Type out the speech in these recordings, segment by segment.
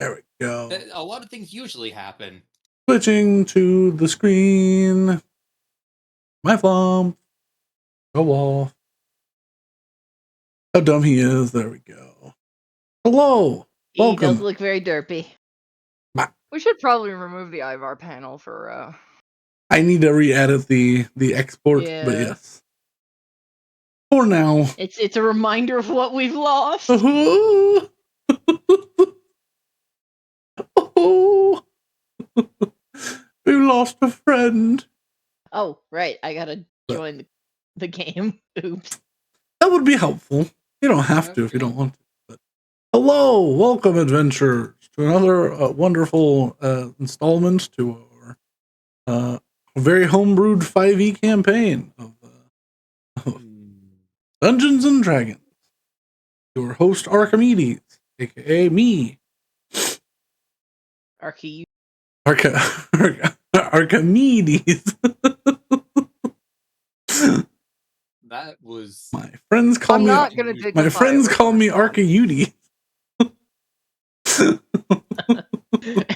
There we go. A lot of things usually happen. Switching to the screen. My flump. Go off. How dumb he is. There we go. Hello. Welcome. He does look very derpy. We should probably remove the Ivar panel for I need to re-edit the export, Yeah. but yes. For now. It's a reminder of what we've lost. Oh. Oh. We lost a friend. Oh, right. I gotta join the game. Oops. That would be helpful. You don't have to if you don't want to. But hello, welcome, adventurers, to another wonderful installment to our very homebrewed 5e campaign of Dungeons and Dragons. Your host, Archimedes, aka me. Archimedes. That was My friends call I'm me. not gonna dig My friends call me Archimedes. Am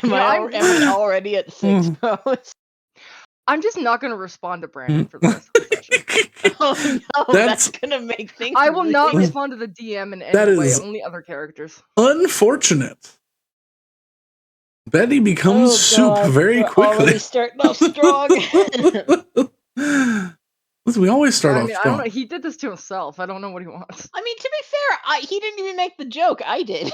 I already at 6 posts? I'm just not gonna respond to Brandon for the rest of the session. Oh no, that's gonna make things. I will really not big. respond to the DM in That any way, is only other characters. Unfortunate. Betty becomes soup very We're quickly. already starting off strong. Listen, we always start off I don't strong. know. He did this to himself. I don't know what he wants. I mean, to be fair, he didn't even make the joke. I did.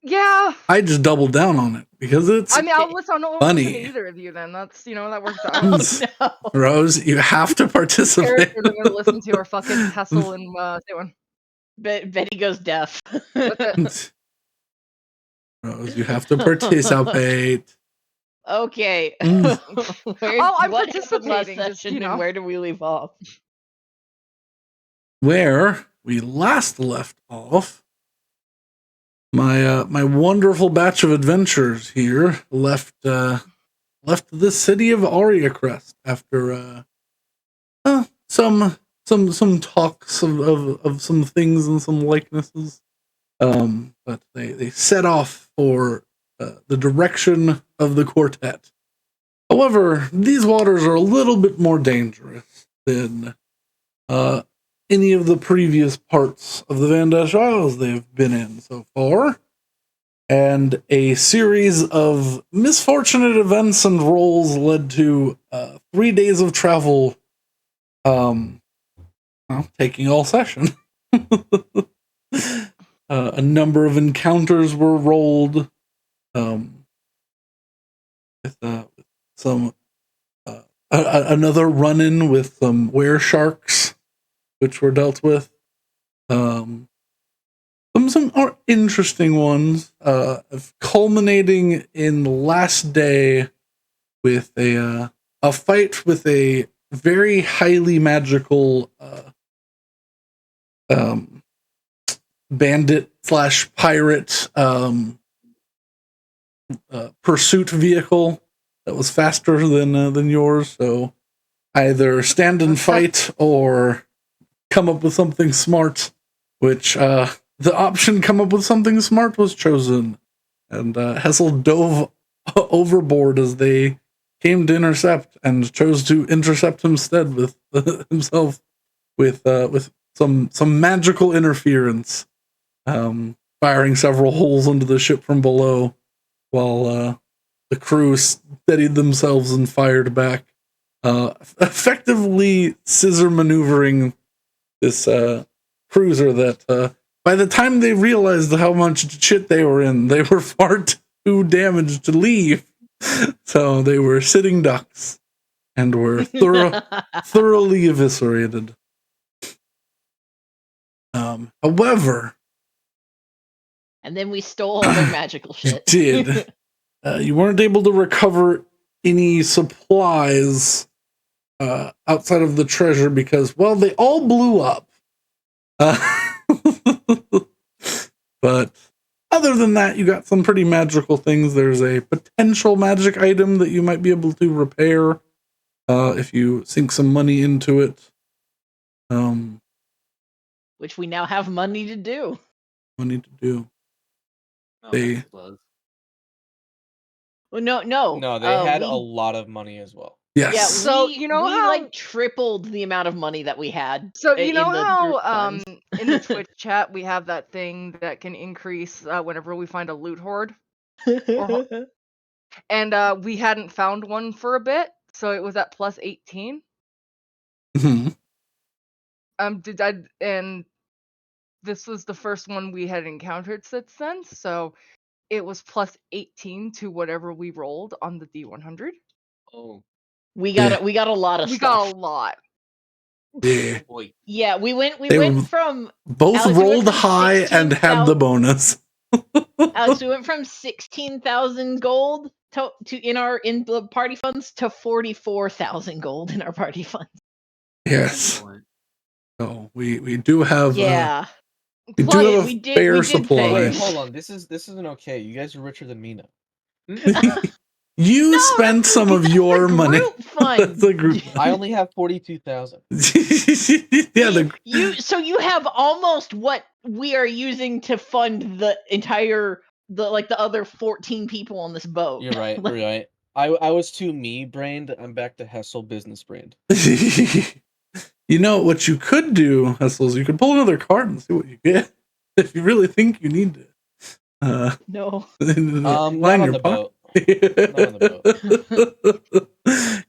Yeah. I just doubled down on it because it's I'll listen to funny. either of you then. That's, that works out. Oh, no. Rose, you have to participate. Characters I'm gonna listen to are fucking Hessel and Doing. Betty goes deaf. That's it. Rose, you have to participate. Okay. I'm What happened last participating, just, session, and where do we leave off? Where we last left off, my wonderful batch of adventurers here left the city of Ariacrest after some talks of some things and some likenesses. But they set off for the direction of the quartet. However, these waters are a little bit more dangerous than any of the previous parts of the Van Dash Isles they've been in so far. And a series of misfortunate events and rolls led to 3 days of travel, taking all session. A number of encounters were rolled, with some another run-in with some were-sharks, which were dealt with. Some are interesting ones, culminating in the last day with a fight with a very highly magical bandit / pirate pursuit vehicle that was faster than yours. So either stand and fight or come up with something smart, which the option come up with something smart was chosen, and Hessel dove overboard as they came to intercept and chose to intercept instead with himself with some magical interference, firing several holes into the ship from below while the crew steadied themselves and fired back, effectively scissor maneuvering this cruiser that by the time they realized how much shit they were in, they were far too damaged to leave. So they were sitting ducks and were thoroughly eviscerated. However, and then we stole all their magical shit. Did you weren't able to recover any supplies outside of the treasure because, well, they all blew up. But other than that, you got some pretty magical things. There's a potential magic item that you might be able to repair if you sink some money into it. Which we now have money to do. Oh, They- it was. Well, no. No, they had we, a lot of money as well. Yes. Yeah, So, we, you know we how- like tripled the amount of money that we had. So you know in the how group funds. in the Twitch chat we have that thing that can increase whenever we find a loot hoard, and we hadn't found one for a bit, so it was at plus 18. Mhm. And this was the first one we had encountered since then, so it was plus 18 to whatever we rolled on the D100. Oh, we got a lot of We stuff. got a lot. Yeah. oh boy. Yeah, we went They were- from Both Alex, we went rolled from high and had the 16,000 bonus. Alex, we went from 16,000 gold to in the party funds to 44,000 gold in our party funds. Yes. Excellent. So we do have Yeah. we do Plus, have a we did- fair we did supply. Wait, things. hold on. This isn't okay. You guys are richer than me now. You No, spent that's some of your the money. group fund. That's a group. I only have 42,000. Yeah, So you have almost what we are using to fund the entire the other 14 people on this boat. You're right. You're right. I was too me brained. I'm back to Hessel business brained. You know what you could do, Hessel, is you could pull another card and see what you get. If you really think you need to. No. Not line on your the pocket. boat. Not on the boat.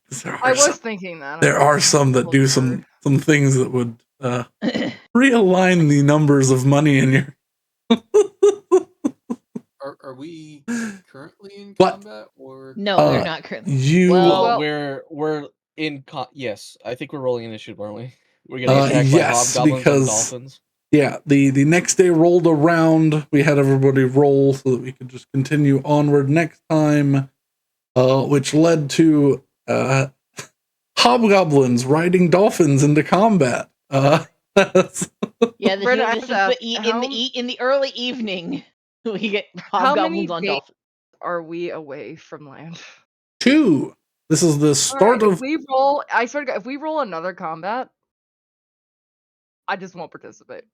'Cause there I are was some, thinking that. there are some that do some things that would realign the numbers of money in your. Are we currently in What? combat or No, we're not currently. You Well, Well- we're in yes. I think we're rolling initiative, aren't we? We're getting attacked yes, by hobgoblins because- and dolphins. Yeah, the next day rolled around. We had everybody roll so that we could just continue onward next time, which led to hobgoblins riding dolphins into combat. Yeah, Brenda, I this is have to the, ask, in the early evening we get How many hobgoblins on days- dolphins. Are we away from land? 2. This is the start Alright, of. if we roll, I swear to God, if we roll another combat, I just won't participate.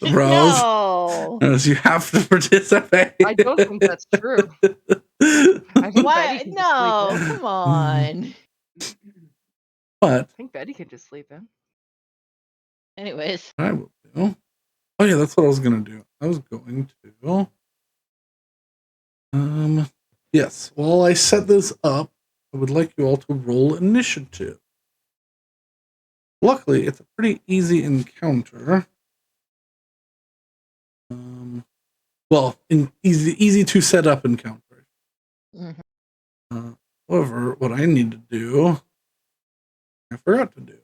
Rose. No. As you have to participate. I don't think that's true. I think Betty Why? can just No, sleep in. come on. But I think Betty can just sleep in. Anyways, I will do. Oh yeah, that's what I was gonna do. I was going to. Yes. While I set this up, I would like you all to roll initiative. Luckily, it's a pretty easy encounter. Well, easy to set up encounter. Mhm. However, what I need to do, I forgot to do.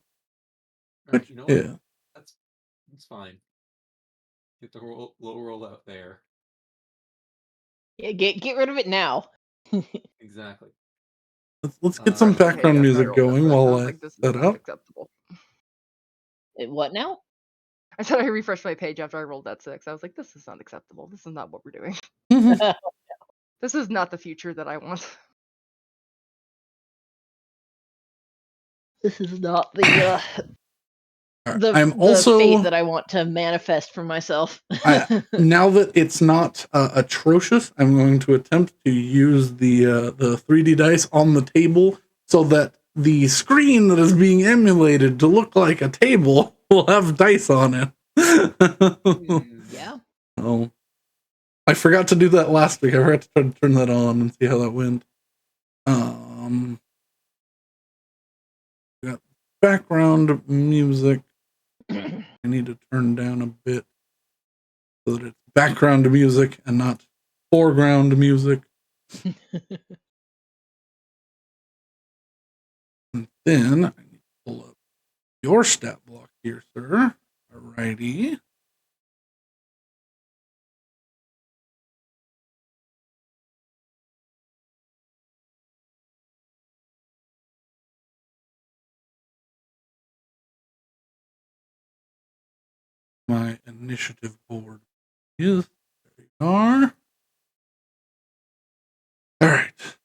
Alright, you know what? Yeah. That's fine. Get the low roll out there. yeah, get rid of it now. Exactly. Let's get some Okay, background after I music rolled that, going but while was I like, this is set not up. acceptable. What now? I said I refreshed my page after I rolled that 6. I was like, this is not acceptable. This is not what we're doing. This is not the future that I want. This is not the I'm the also fate that I want to manifest for myself. now that it's not atrocious, I'm going to attempt to use the 3D dice on the table so that the screen that is being emulated to look like a table will have dice on it. Yeah. Oh, I forgot to do that last week. I forgot to try to turn that on and see how that went. Got background music. I need to turn down a bit so that it's background music and not foreground music. And then I need to pull up your stat block here, sir. Alrighty. My initiative board is there. You are. All right.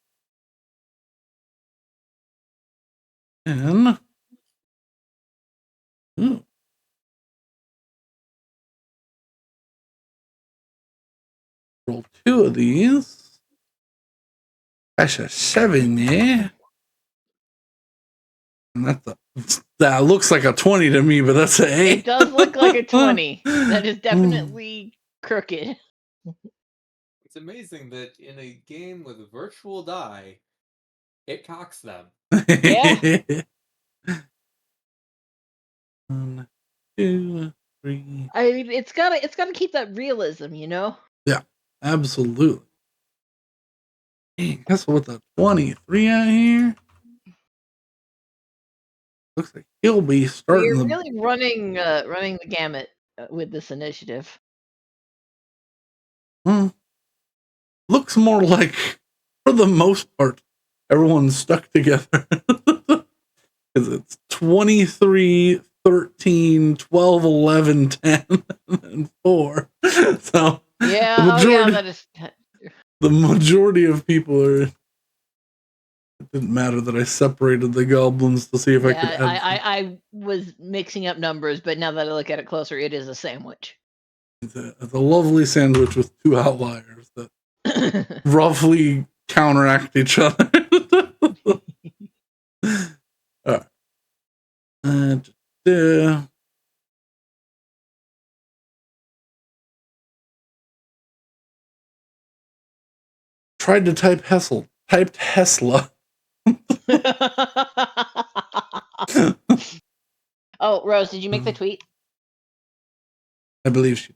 And ooh, Roll 2 of these. That's a 7 there. And that looks like a 20 to me, but that's an 8. It does look like a 20. That is definitely crooked. It's amazing that in a game with a virtual die, it cocks them. Yeah. 1, 2, 3. I mean, it's gotta keep that realism, you know. Yeah, absolutely. Dang, that's with a 23 out here. Looks like he'll be starting We're really running the gamut with this initiative. Looks more like, for the most part, everyone's stuck together. Because it's 23, 13, 12, 11, 10, and 4. So Yeah, that is. the majority of people are. It didn't matter that I separated the goblins to see if I could add. I was mixing up numbers, but now that I look at it closer, it is a sandwich. It's a lovely sandwich with 2 outliers that roughly counteract each other. All right. Tried to type Hessel. Typed Hessla. Oh, Rose, did you make the tweet? I believe she.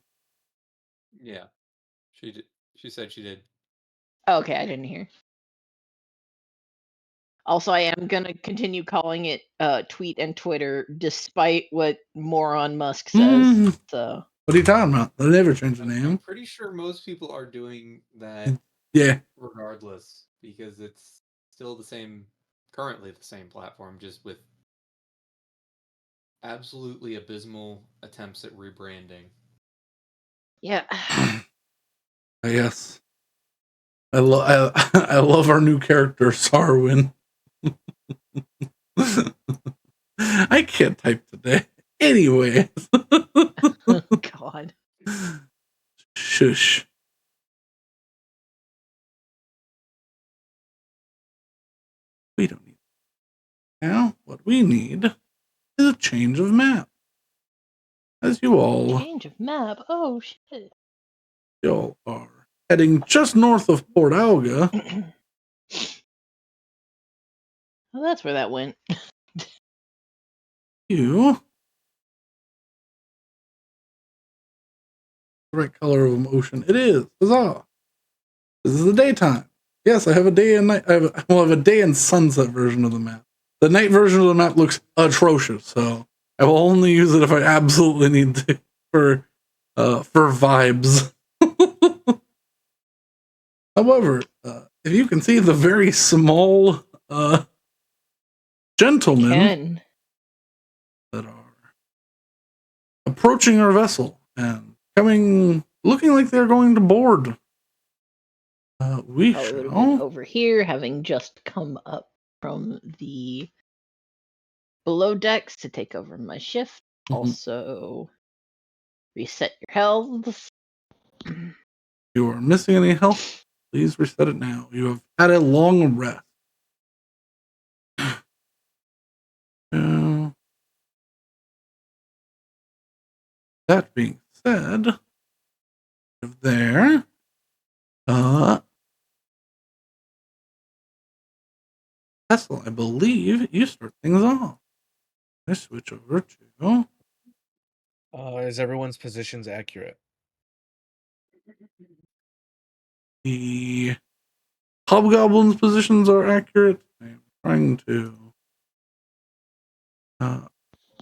Yeah, she did. She said she did. Oh, okay, I didn't hear. Also, I am gonna continue calling it tweet and Twitter, despite what moron Musk says. So. What are you talking about? They never changed the I'm name. pretty sure most people are doing that. Yeah. Regardless, because it's still currently the same platform, just with absolutely abysmal attempts at rebranding. Yeah. Yes. I love our new character, Sarwin. I can't type today. Anyway. Oh, God. Shush. We don't need it. Now, what we need is a change of map. As you all Change of map? Oh, shit. You all are heading just north of Port Alga. Well, that's where that went. You. The right color of emotion. It is. Huzzah. This is the daytime. Yes, I have a day and night. I have a day and sunset version of the map. The night version of the map looks atrocious, so I will only use it if I absolutely need to for vibes. However, if you can see the very small gentlemen that are approaching our vessel and looking like they're going to board. We shall over here, having just come up from the below decks to take over my shift. Mhm. Also, reset your health. If you are missing any health, please reset it now. You have had a long rest. That being said, there. Tesla, I believe you start things off. I switch over to. Is everyone's positions accurate? The hobgoblin's positions are accurate. I'm trying to.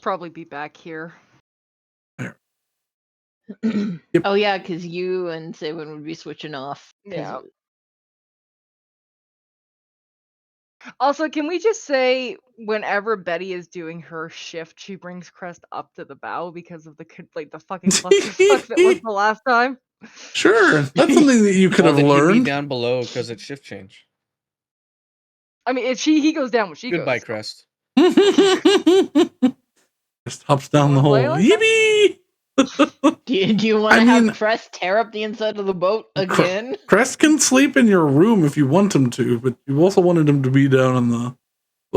Probably be back here. There. Yep. Oh yeah, because you and Sabin would be switching off. Yeah. Also, can we just say whenever Betty is doing her shift, she brings Crest up to the bow because of the fucking clusterfuck that was the last time? Sure, that's something that you could have learned. He'd be down below because it's shift change. I mean, he goes down when she goes. Goodbye, Crest. Just hops down the hole. Yippee! Do you want I to mean- have Crest tear up the inside of the boat again? Crest can sleep in your room if you want him to, but you also wanted him to be down in the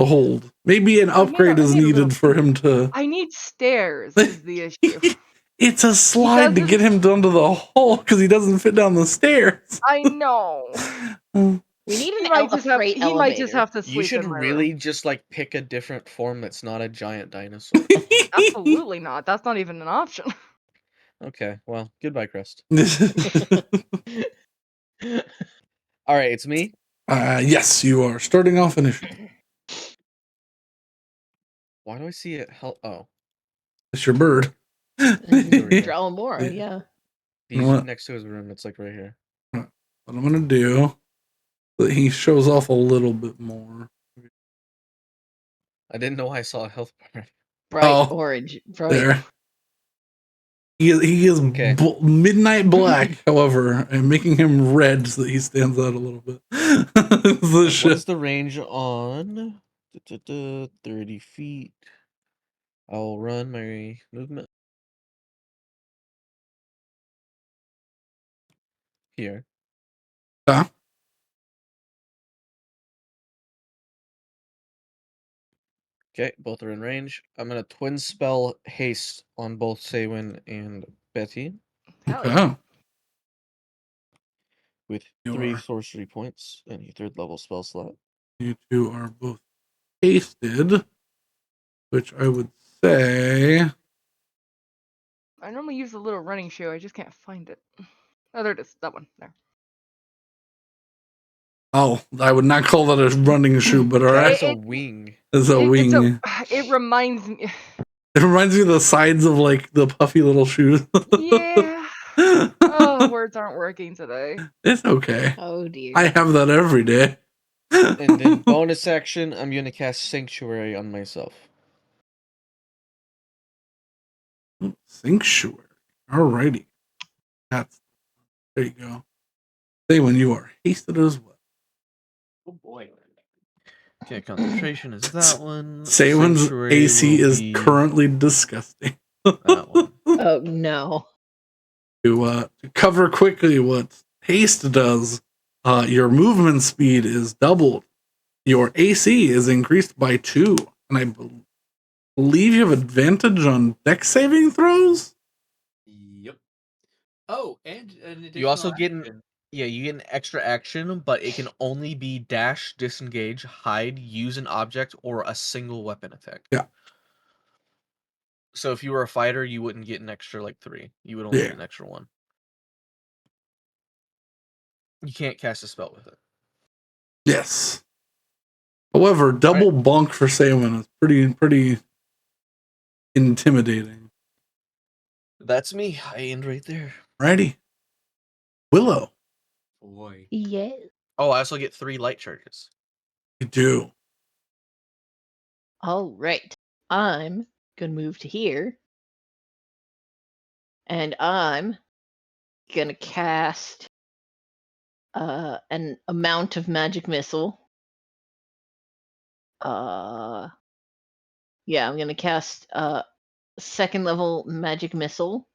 hold. Maybe an upgrade is I need a little- needed for him to. I need stairs is the issue. It's a slide to doesn't- get him down to the hole because he doesn't fit down the stairs. I know. We need He an might just have. freight He elevator. might just have to sleep You should in my really room. just like pick a different form that's not a giant dinosaur. Absolutely not. That's not even an option. Okay, well, goodbye, Crest. All right, it's me. Yes, you are starting off initiative. Why do I see it? Oh, It's your bird. Draw more, Yeah. yeah. he's What? next to his room. It's like right here. What I'm gonna do, that he shows off a little bit more. I didn't know I saw a health bar. Bright Oh, orange. Bright. There. He is Okay. midnight black, however, and making him red so that he stands out a little bit. The What shit. is the range on? 30 feet. I'll run my movement here. Huh? Okay, both are in range. I'm gonna twin spell haste on both Saywin and Betty Hell yeah. Okay. with You 3 are. sorcery points and a 3rd level spell slot. You two are both hasted, which I would say. I normally use the little running shoe. I just can't find it. Oh, there it is. That one. There. Oh, I would not call that a running shoe, but all right. That's a wing. It's a wing. It reminds me. It reminds me of the sides of like the puffy little shoes. Yeah. Oh, words aren't working today. It's okay. Oh dear. I have that every day. And then bonus action, I'm gonna cast Sanctuary on myself. Sanctuary. Alrighty. That's there you go. Say when you are hasted as well. Oh boy. Okay, concentration is that one. Saywin's Sanctuary AC will is be currently disgusting. that one. Oh no. To cover quickly what haste does, your movement speed is doubled. Your AC is increased by 2, and I believe you have advantage on dex saving throws. Yep. Oh, and an additional You also get action. you get an extra action, but it can only be dash, disengage, hide, use an object, or a single weapon attack. Yeah. So if you were a fighter, you wouldn't get an extra like 3. You would only Yeah. get an extra 1. You can't cast a spell with it. Yes. However, double bonk for Saywin is pretty intimidating. That's me. I end right there. Righty. Willow, Boy. Yeah. Oh, I also get 3 light charges. you do. All right. I'm gonna move to here, and I'm gonna cast an amount of magic missile. Yeah, I'm gonna cast 2nd level magic missile.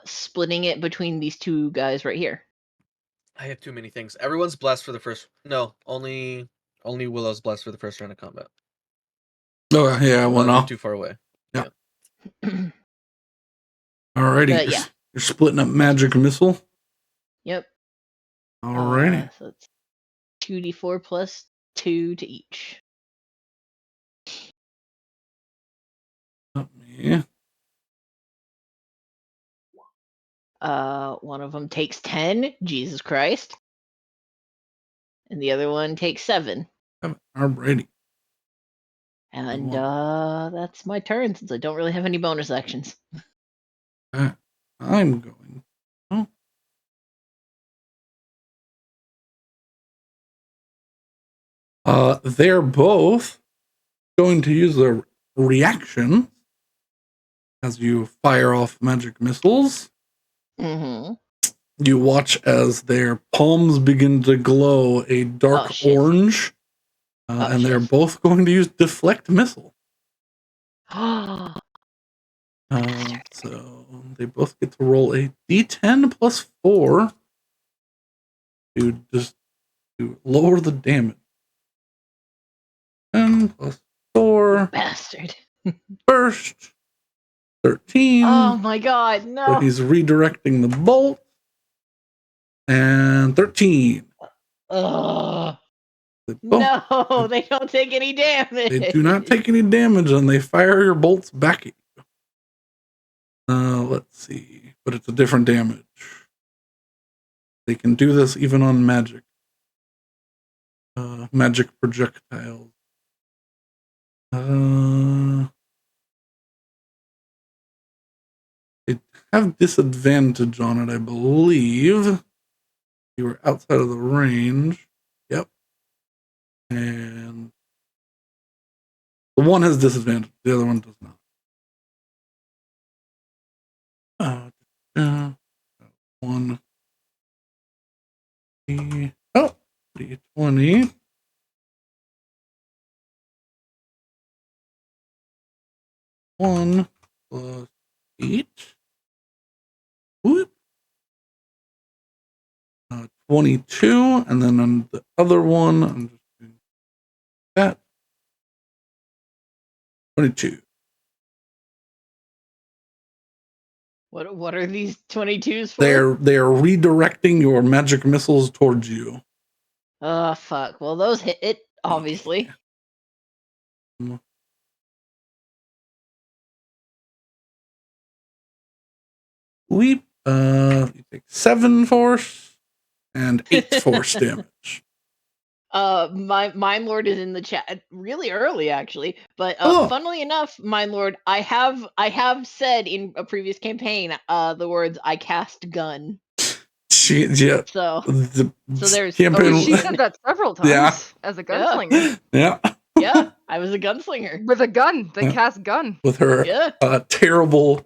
Splitting it between these two guys right here. I have too many things. Everyone's blessed for the first. No, only Willow's blessed for the first round of combat. Oh yeah, I went You're off. too far away. Alrighty, Yeah. you're splitting up magic missile. Yep. Alrighty. So it's 2d4 plus 2 to each. Yeah. One of them takes 10. Jesus Christ. And the other one takes 7. Alrighty. And Good that's my turn since I don't really have any bonus actions. I'm going. They're both going to use their reaction as you fire off magic missiles. Mm-hmm. You watch as their palms begin to glow a dark shit. orange, and they're shit. both going to use deflect missile. So they both get to roll a d10 plus 4 to just to lower the damage. 10 plus 4. Bastard. First. 13. Oh my god, So no. he's redirecting the bolt. And 13. Ugh. They both- No, they don't take any damage. They do not take any damage and they fire your bolts back at you. Let's see. But it's a different damage. They can do this even on magic. Magic projectiles. They have disadvantage on it, I believe. You were outside of the range. Yep. And the one has disadvantage. The other one does not. One. Oh, D20. One plus 8. Whoop. 22, and then on the other one, I'm just doing that. 22. What are these 22s for? They are redirecting your magic missiles towards you. Oh fuck. Well, those hit it obviously. Weep. You take 7 force and 8 force damage. My Mime Lord is in the chat really early actually, but Oh. funnily enough, Mime Lord, I have said in a previous campaign the words "I cast gun." Yeah. So there's campaign. Oh, she said that several times. Yeah. As a gunslinger. Yeah. yeah, I was a gunslinger With a gun. They Yeah. cast gun. With her Yeah. terrible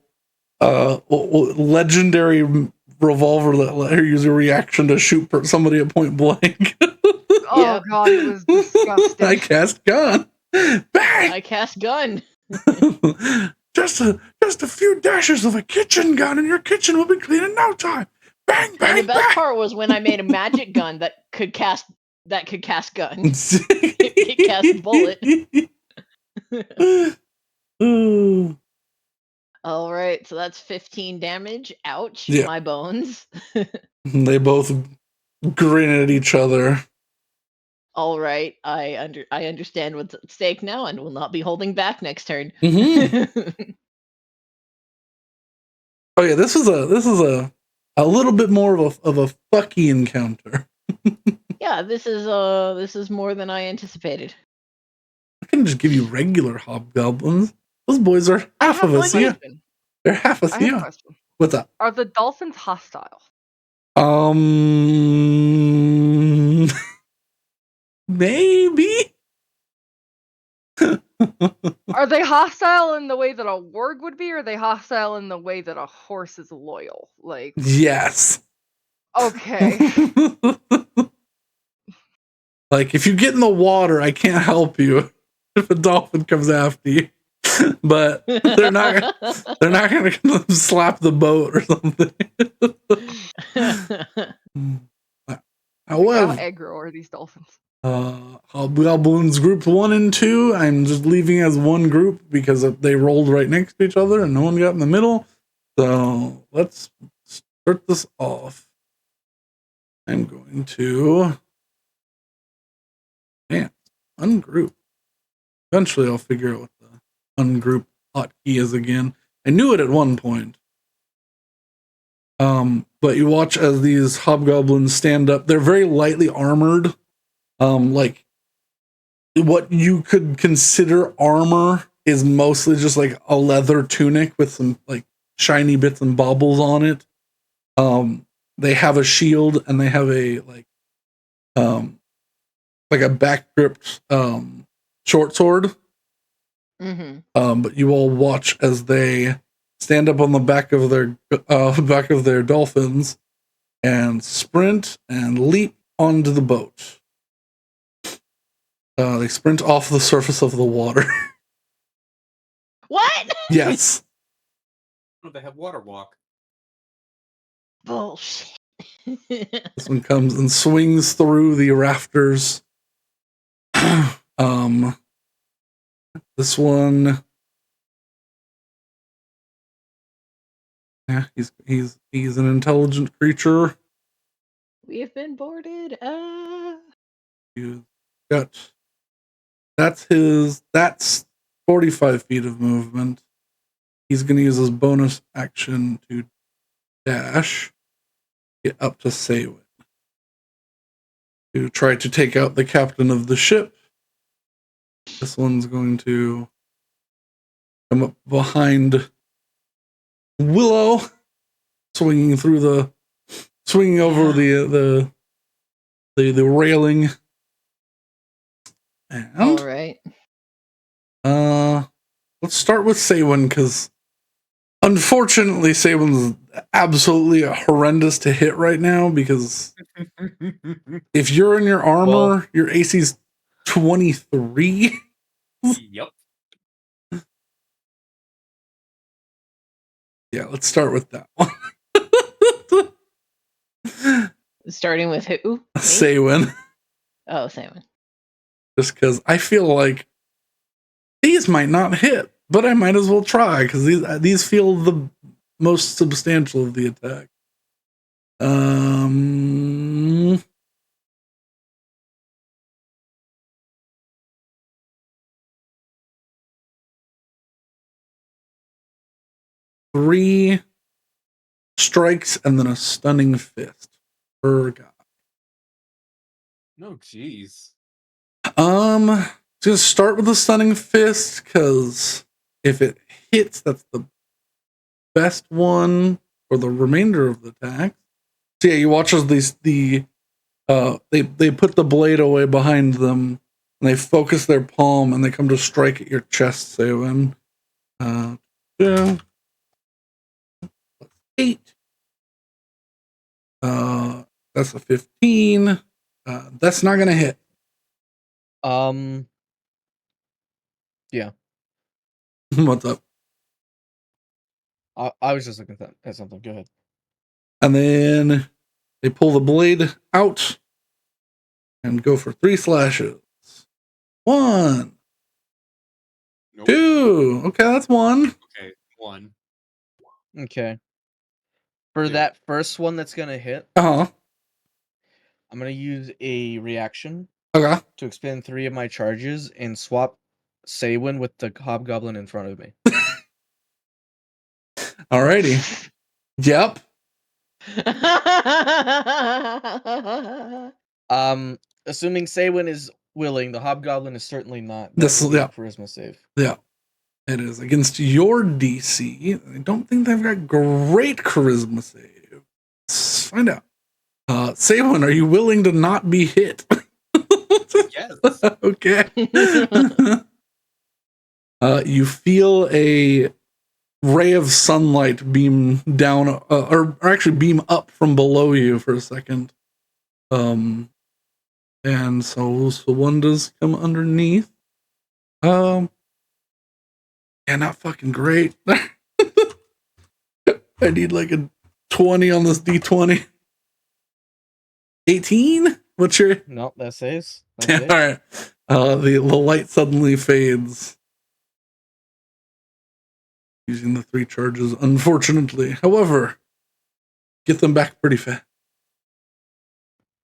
legendary revolver that let her use a reaction to shoot somebody at point blank. Oh Yep. god, it was disgusting. I cast gun. Bang! I cast gun. just a few dashes of a kitchen gun and your kitchen will be clean in no time. Bang, And bang, the best bang. part was when I made a magic gun that could cast gun. It cast bullet. Ooh. All right, so that's 15 damage. Ouch, Yeah. my bones. They both grin at each other. All right, I understand what's at stake now and will not be holding back next turn. Mm-hmm. Oh yeah, this is a little bit more of a fucky encounter. Yeah, this is more than I anticipated. I can just give you regular hobgoblins. Those boys are I half have of a us, yeah. question. They're half us, I have a yeah. question. What's up? Are the dolphins hostile? Maybe. Are they hostile in the way that a warg would be, or are they hostile in the way that a horse is loyal? Like, Yes. okay. Like if you get in the water, I can't help you if a dolphin comes after you. But they're not gonna slap the boat or something. How However, aggro are these dolphins? Hobgoblins group 1 and 2, I'm just leaving as one group because they rolled right next to each other and no one got in the middle. So let's start this off. I'm going to ungroup. Eventually I'll figure out what the ungroup hotkey is again. I knew it at one point. But you watch as these hobgoblins stand up. They're very lightly armored. Like what you could consider armor is mostly just like a leather tunic with some like shiny bits and baubles on it. They have a shield and they have a like a back gripped short sword. Mm-hmm. But you all watch as they stand up on the back of their dolphins and sprint and leap onto the boat. They sprint off the surface of the water. What? Yes. Oh, they have water walk. Bullshit. This one comes and swings through the rafters. This one, yeah, he's an intelligent creature. We have been boarded. You got that's 45 feet of movement. He's going to use his bonus action to dash, get up to Saywin, to try to take out the captain of the ship. This one's going to come up behind Willow, swinging over the railing. And All right. let's start with Saywin, because unfortunately Saywin's absolutely horrendous to hit right now, because if you're in your armor, Well- your AC's 23. Yep. Yeah, let's start with that one. Starting with who? Me? Saywin. Oh, Simon. Just because I feel like these might not hit, but I might as well try, because these feel the most substantial of the attack. 3 strikes and then a stunning fist per guy. No, jeez. Just start with the stunning fist, because if it hits, that's the best one for the remainder of the attack. So yeah, you watch as they put the blade away behind them, and they focus their palm, and they come to strike at your chest, Saywin. 8. That's a 15. That's not gonna hit. Yeah. What's up? I was just looking at something. Go ahead. And then they pull the blade out and go for 3 slashes. 1, Nope. 2. Okay, that's 1. Okay, 1. Okay. For Dude. that first one that's gonna hit, Uh-huh. I'm gonna use a reaction Okay. to expend 3 of my charges and swap Saywin with the hobgoblin in front of me. Alrighty. Yep. Assuming Saywin is willing, the hobgoblin is certainly not. This- That will be a yeah. charisma save. Yeah. It is against your DC. I don't think they've got great charisma save. Let's find out. Saywin, are you willing to not be hit? Yes. Okay. You feel a ray of sunlight beam down, or actually beam up from below you for a second. And so one does come underneath. Yeah, not fucking great. I need like a 20 on this D20. 18? What's your... No, that saves. That All saves. right. The light suddenly fades. Using the 3 charges, unfortunately. However, get them back pretty fast.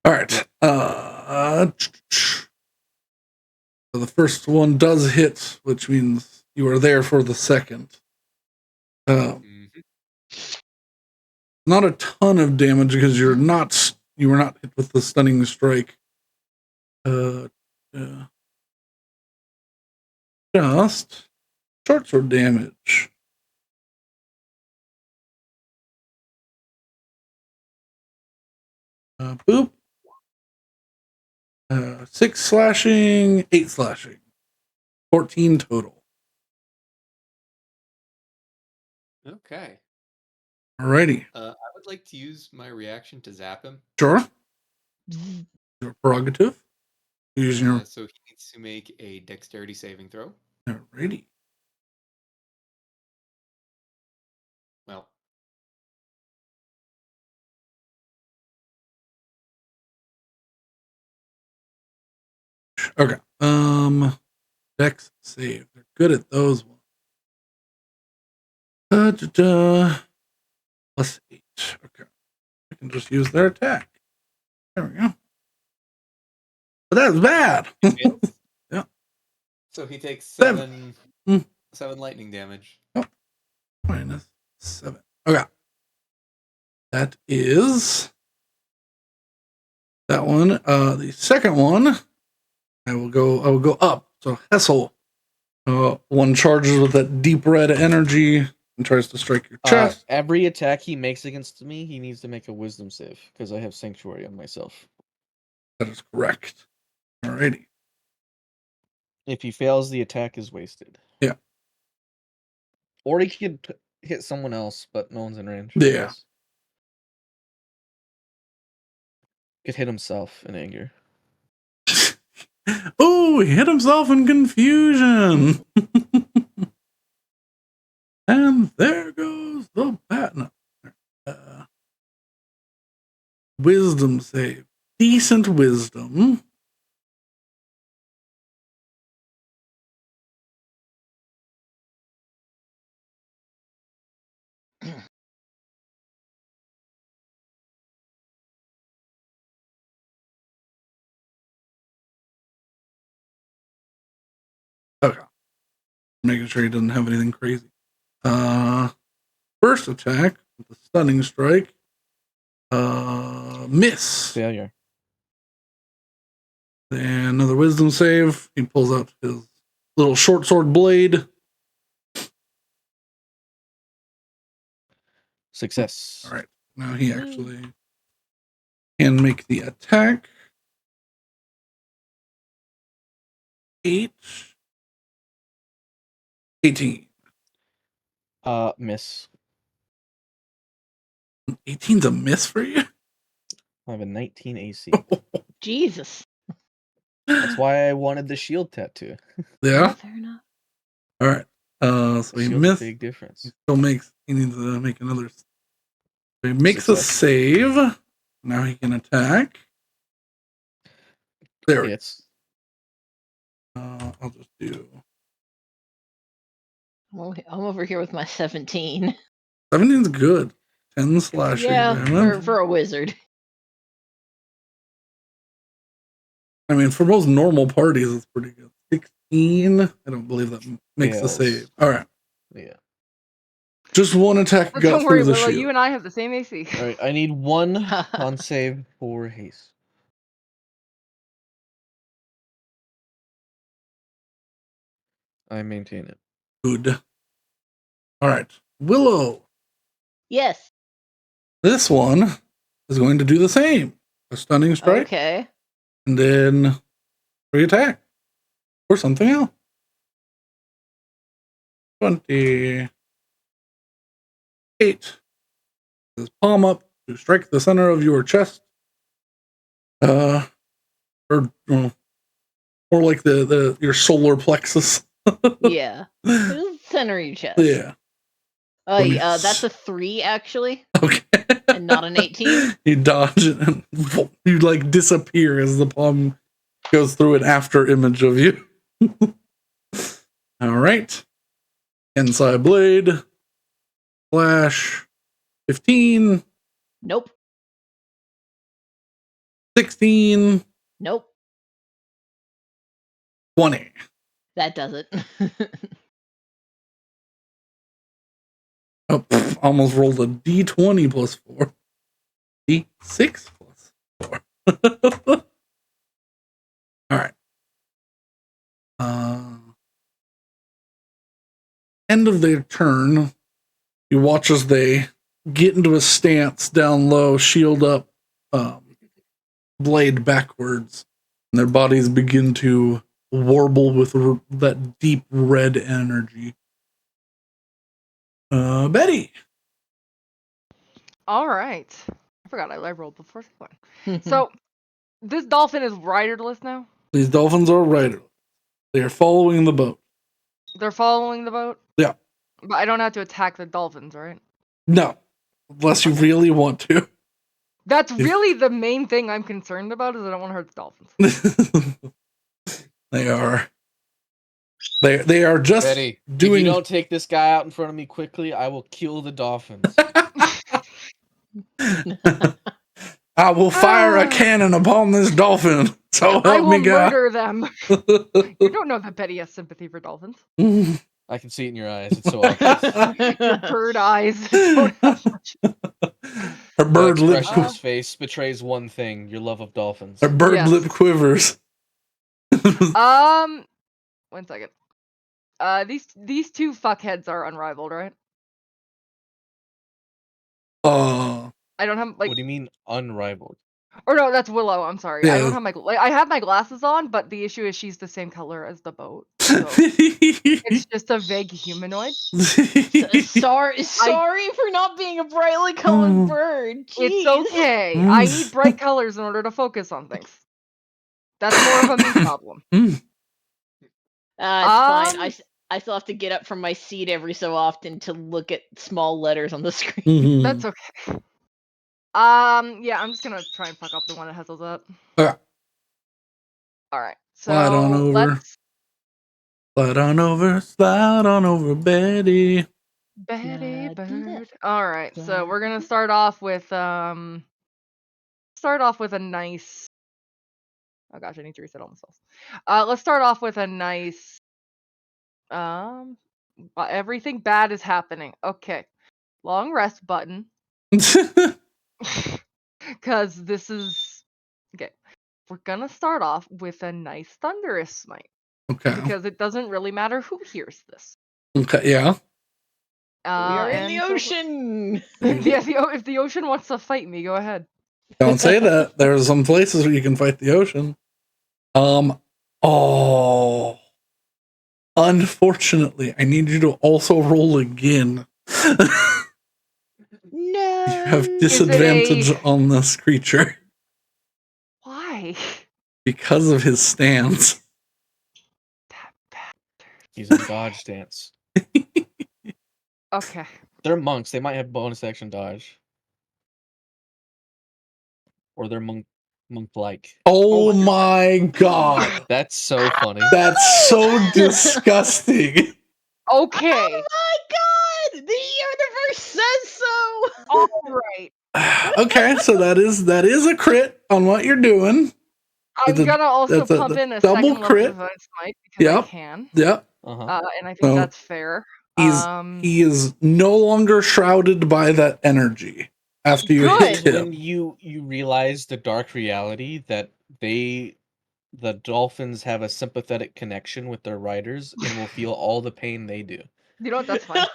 All right. So the first one does hit, which means you are there for the second. Mhm. Not a ton of damage because you were not hit with the stunning strike. Just short sword damage. Boop. 6 slashing, 8 slashing. 14 total. Okay. Alrighty. I would like to use my reaction to zap him. Sure. Your prerogative. Using your... So he needs to make a dexterity saving throw. Alrighty. Well, Okay. Dex save. They're good at those ones. Plus 8. Okay. I can just use their attack. There we go. But that's bad. He fails. Yeah. So he takes 7. 7 lightning damage. Minus 7. Okay. That is that one. The second one, I will go up. So Hessel, one charges with that deep red energy and tries to strike your chest. Every attack he makes against me, he needs to make a wisdom save because I have sanctuary on myself. That is correct. Alrighty. If he fails, the attack is wasted. Yeah. Or he could hit someone else, but no one's in range. Yeah. I guess. Could hit himself in anger. Oh, he hit himself in confusion. And there goes the bat. Wisdom save. Decent wisdom. Okay. Making sure he doesn't have anything crazy. First attack with the stunning strike. Miss. Failure. And another wisdom save. He pulls out his little short sword blade. Success. All right. Now he actually can make the attack. 8. 18. Miss. 18's a miss for you? I have a 19 AC. Jesus. That's why I wanted the shield tattoo. Yeah. Fair enough. All right. So he Shield's missed. a big difference. He needs to make another. So he makes a Success. save. Now he can attack. There we go. Hits. I'll just do I'm over here with my 17. 17's good. 10 slashing damage. for a wizard. I mean, for most normal parties, it's pretty good. 16. I don't believe that makes the Fails. save. All right. Yeah. Just one attack got Don't worry, through the Willow. shield. You and I have the same AC. All right. I need one con save for haste. I maintain it. Good. All right. Willow. Yes. This one is going to do the same. A stunning strike. Okay. And then free attack. Or something else. 28. His palm up to strike the center of your chest. Or more like your solar plexus. Yeah. Center of your chest. Yeah. That's a 3 actually, Okay. and not an 18. You dodge it and you like disappear as the palm goes through an after image of you. All right. Inside blade. Flash. 15. Nope. 16. Nope. 20. That does it. Oh, almost rolled a d20 plus 4. D6 plus 4. All right. End of their turn. You watch as they get into a stance down low, shield up, blade backwards, and their bodies begin to warble with that deep red energy. Betty. All right. I forgot I rolled the first one. So, this dolphin is riderless now? These dolphins are riderless. They are following the boat. They're following the boat? Yeah. But I don't have to attack the dolphins, right? No. Unless you really want to. That's really the main thing I'm concerned about is I don't want to hurt the dolphins. They are. They are just Betty, doing. if you don't take this guy out in front of me quickly, I will kill the dolphins. I will fire a cannon upon this dolphin. So I help will me God. murder them. You don't know that Betty has sympathy for dolphins. I can see it in your eyes. It's so obvious. Your bird eyes don't have much. Her The bird lip. expression on his face betrays one thing: your love of dolphins. Her bird Yes. lip quivers. 1 second. These two fuckheads are unrivaled, right? I don't have like. What do you mean unrivaled? Or no, that's Willow. I'm sorry. I Yeah. don't have my. I have my glasses on, but the issue is she's the same color as the boat. So it's just a vague humanoid. Sorry for not being a brightly colored bird. It's Jeez. okay. I need bright colors in order to focus on things. That's more of a me problem. It's fine. Um, I still have to get up from my seat every so often to look at small letters on the screen. That's okay. Yeah, I'm just gonna try and fuck up the one that has those up. Okay. Alright, Slide on so over. Slide on over, Betty. Betty Slide Bird. left, Alright, so slide we're gonna start off with a nice. Oh gosh, I need to reset all myself. Let's start off with a nice. Everything bad is happening. Okay, long rest button. Because this is okay. We're gonna start off with a nice thunderous smite Okay. because it doesn't really matter who hears this. Okay. Yeah. We are in the and so- ocean. Yeah, if the ocean wants to fight me, go ahead. Don't say that. There are some places where you can fight the ocean. Oh. Unfortunately, I need you to also roll again. No. You have disadvantage on this creature Why? because of his stance. That bad. He's in dodge stance. Okay. They're monks. They might have bonus action dodge. Or they're monk-like. Oh my God. That's so funny. That's so disgusting. Okay. Oh my God! The universe says so. All right. Okay, so that is a crit on what you're doing. I'm That's a- gonna also that's a pump in a double second crit. level divine smite because Yep. I can. Yep. Uh-huh. And I think So, that's fair. He is no longer shrouded by that energy after you hit Good. When him. you realize the dark reality that the dolphins have a sympathetic connection with their riders and will feel all the pain they do. You know what? That's fine.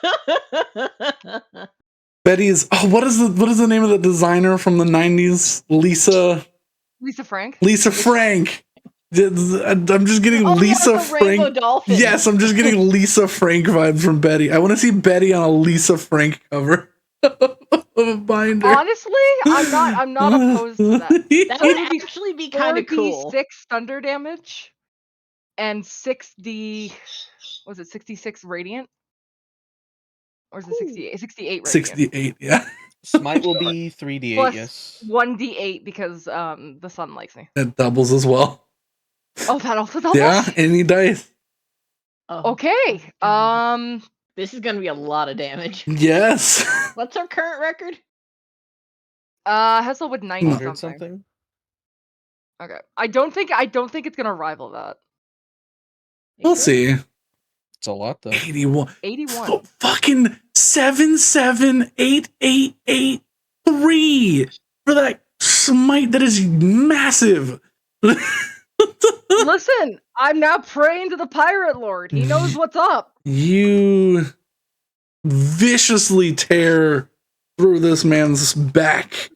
Betty's what is the name of the designer from the 90s? Lisa Frank. Lisa Frank. I'm just getting Oh, Lisa yeah, the rainbow Frank. dolphin. Yes, I'm just getting Lisa Frank vibes from Betty. I want to see Betty on a Lisa Frank cover of a binder. Honestly, I'm not opposed to that. That would It'll be actually be kind of cool. 6 thunder damage and 6d. Was it 66 radiant? Or is it 68? 68 radiant. 68, yeah. Smite will be 3d8, Plus yes. 1d8 because the sun likes me. It doubles as well. Oh, that also doubles? Yeah, any dice. Oh, Okay. this is gonna be a lot of damage. Yes. What's our current record? Hessel with 90 100 something. something? Okay. I don't think it's gonna rival that. We'll see. It's a lot though. 81. 81. Fucking 77883 for that smite that is massive. Listen, I'm now praying to the pirate lord. He knows what's up. You viciously tear through this man's back,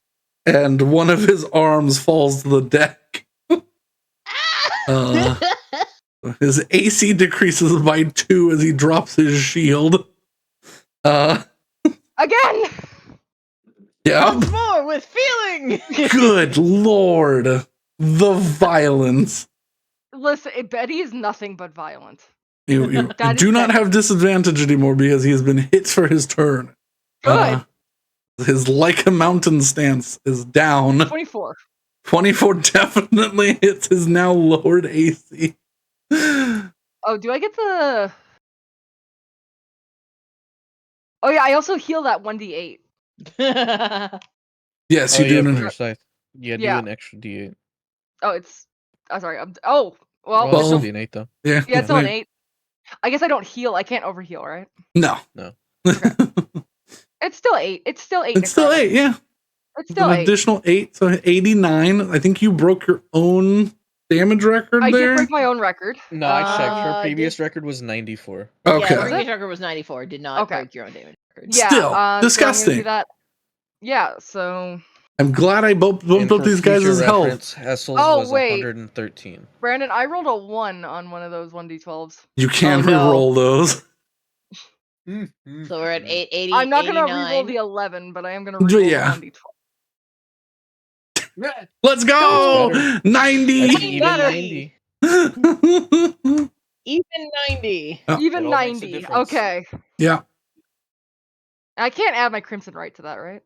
and one of his arms falls to the deck. His AC decreases by 2 as he drops his shield. Again. Yeah. Once more with feeling. Good lord. The violence. Listen, Betty is nothing but violent. You That is do not Betty. have disadvantage anymore because he has been hit for his turn. Good. His like a mountain stance is down. 24. 24 definitely hits his now lowered AC. Oh, do I get the? Oh yeah, I also heal that 1d8. Yes, Oh you do. yeah, An, for your scythe. Yeah, do Yeah. an extra d8. Oh, it's. I'm sorry. Oh, well, Well, it's it'll Well, be an 8 though. yeah, yeah, it's still an 8. I guess I don't heal. I can't overheal, right? No. No. Okay. It's still 8. It's still 8. It's still necrotic. 8, yeah. It's With still an 8. additional 8, so 89. I think you broke your own damage record I there. did break my own record. No, I checked. Her Uh, previous did- record was 94. Okay. Yeah, Was previous it? record was 94. Did not Okay. break your own damage record. Yeah. Still, So I'm gonna disgusting. do that. Yeah. So I'm glad I bumped And up for these future guys' health. reference, Hessel's Oh, was wait. 113. Brandon, I rolled a 1 on one of those 1d12s. You can Oh, no. re-roll those. So we're at 80. I'm not gonna 89. re-roll the 11, but I am gonna re-roll Yeah. the 1d12. Let's That's go! better. 90! That's an even better. 90. Even 90. Oh. Even It all makes a 90. difference. Okay. Yeah. I can't add my Crimson Right to that, right?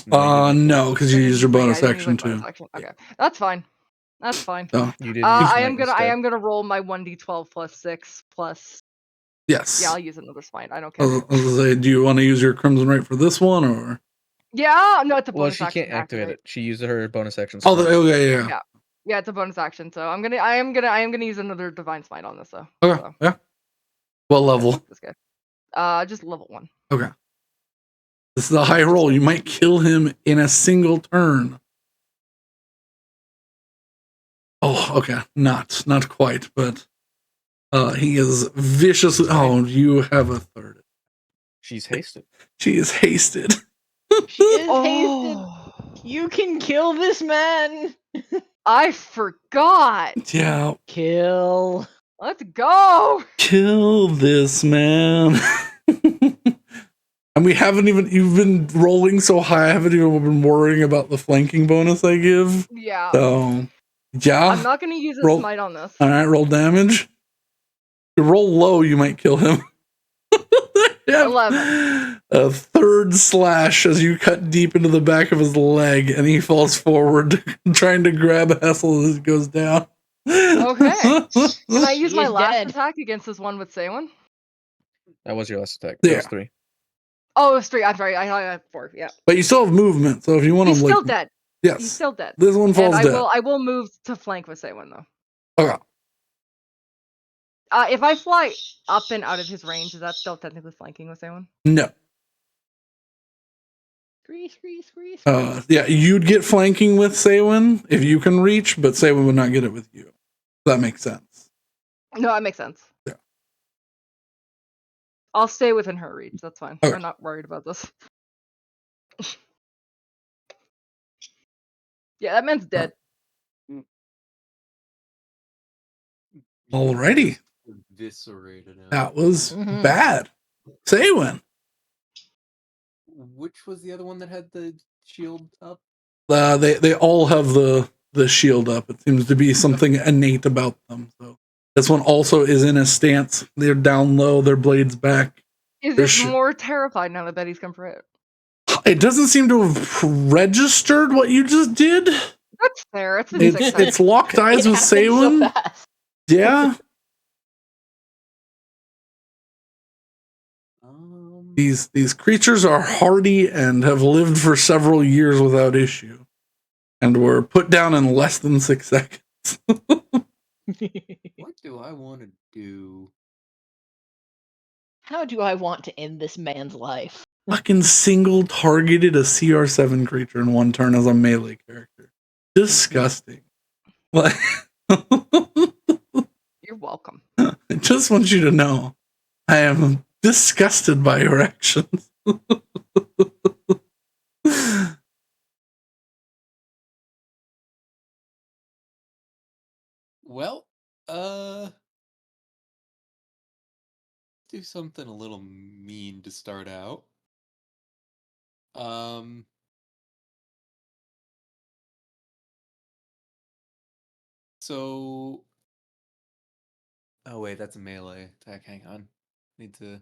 No, you didn't. No, because you used your Yeah, I bonus didn't use my action bonus too. action. Okay, that's fine. That's fine. So, You did use I Smite am instead. gonna roll my 1d12 plus 6 plus. yes. Yeah, I'll use another Smite. I don't I care. was gonna say, do you want to use your Crimson Right for this one, or? Yeah, no, it's a Well, bonus she action. can't activate it. She used her bonus action. Oh, Smite. okay, yeah. Yeah. Yeah, it's a bonus action. So I am gonna use another Divine Smite on this though. Okay, So, yeah. What level? this guy. Just level 1. Okay. This is a high roll. You might kill him in a single turn. Oh, okay. Not quite, but he is viciously. Oh, you have a third. She's hasted. She is hasted. She is hasted. Oh, You can kill this man. I forgot. Yeah, Kill. Let's go. kill this man. And we haven't even. You've been rolling so high. I haven't even been worrying about the flanking bonus I give. Yeah. So, yeah. I'm not gonna use a Roll- Smite on this. All right, roll damage. If you roll low, you might kill him. Yeah. 11. A third slash as you cut deep into the back of his leg, and he falls forward, trying to grab Hessel as he goes down. Okay. Can I use He my is last dead. attack against this one with Sewen? That was your last attack. Yeah. That was 3. Oh, it was 3. I'm sorry. I had 4. Yeah. But you still have movement, so if you want He's to, still like, dead. yes, He's still dead. this one And falls dead. I will move to flank with Sewen though. Okay. If I fly up and out of his range, is that still technically flanking with Sewen? No. Scree. Yeah, you'd get flanking with Sewen if you can reach, but Sewen would not get it with you. That makes sense. No, that makes sense. Yeah. I'll stay within her reach. That's fine. Okay. I'm not worried about this. Yeah, that man's dead. Alrighty. Eviscerated him. That was Mhm. bad. Sewen. Which was the other one that had the shield up? They all have the shield up. It seems to be something innate about them. So this one also is in a stance. They're down low, their blades back. Is There's it more terrified now that Betty's come for it? It doesn't seem to have registered what you just did. That's fair. It's been It's 6 seconds. it's locked eyes It with happened so Sewen. fast. Yeah. These creatures are hardy and have lived for several years without issue, and were put down in less than 6 seconds. What do I want to do? How do I want to end this man's life? Fucking single targeted a CR7 creature in one turn as a melee character. Disgusting. Like, You're welcome. I just want you to know I am disgusted by your actions. Well, do something a little mean to start out. So, oh wait, that's a melee attack. Hang on, need to.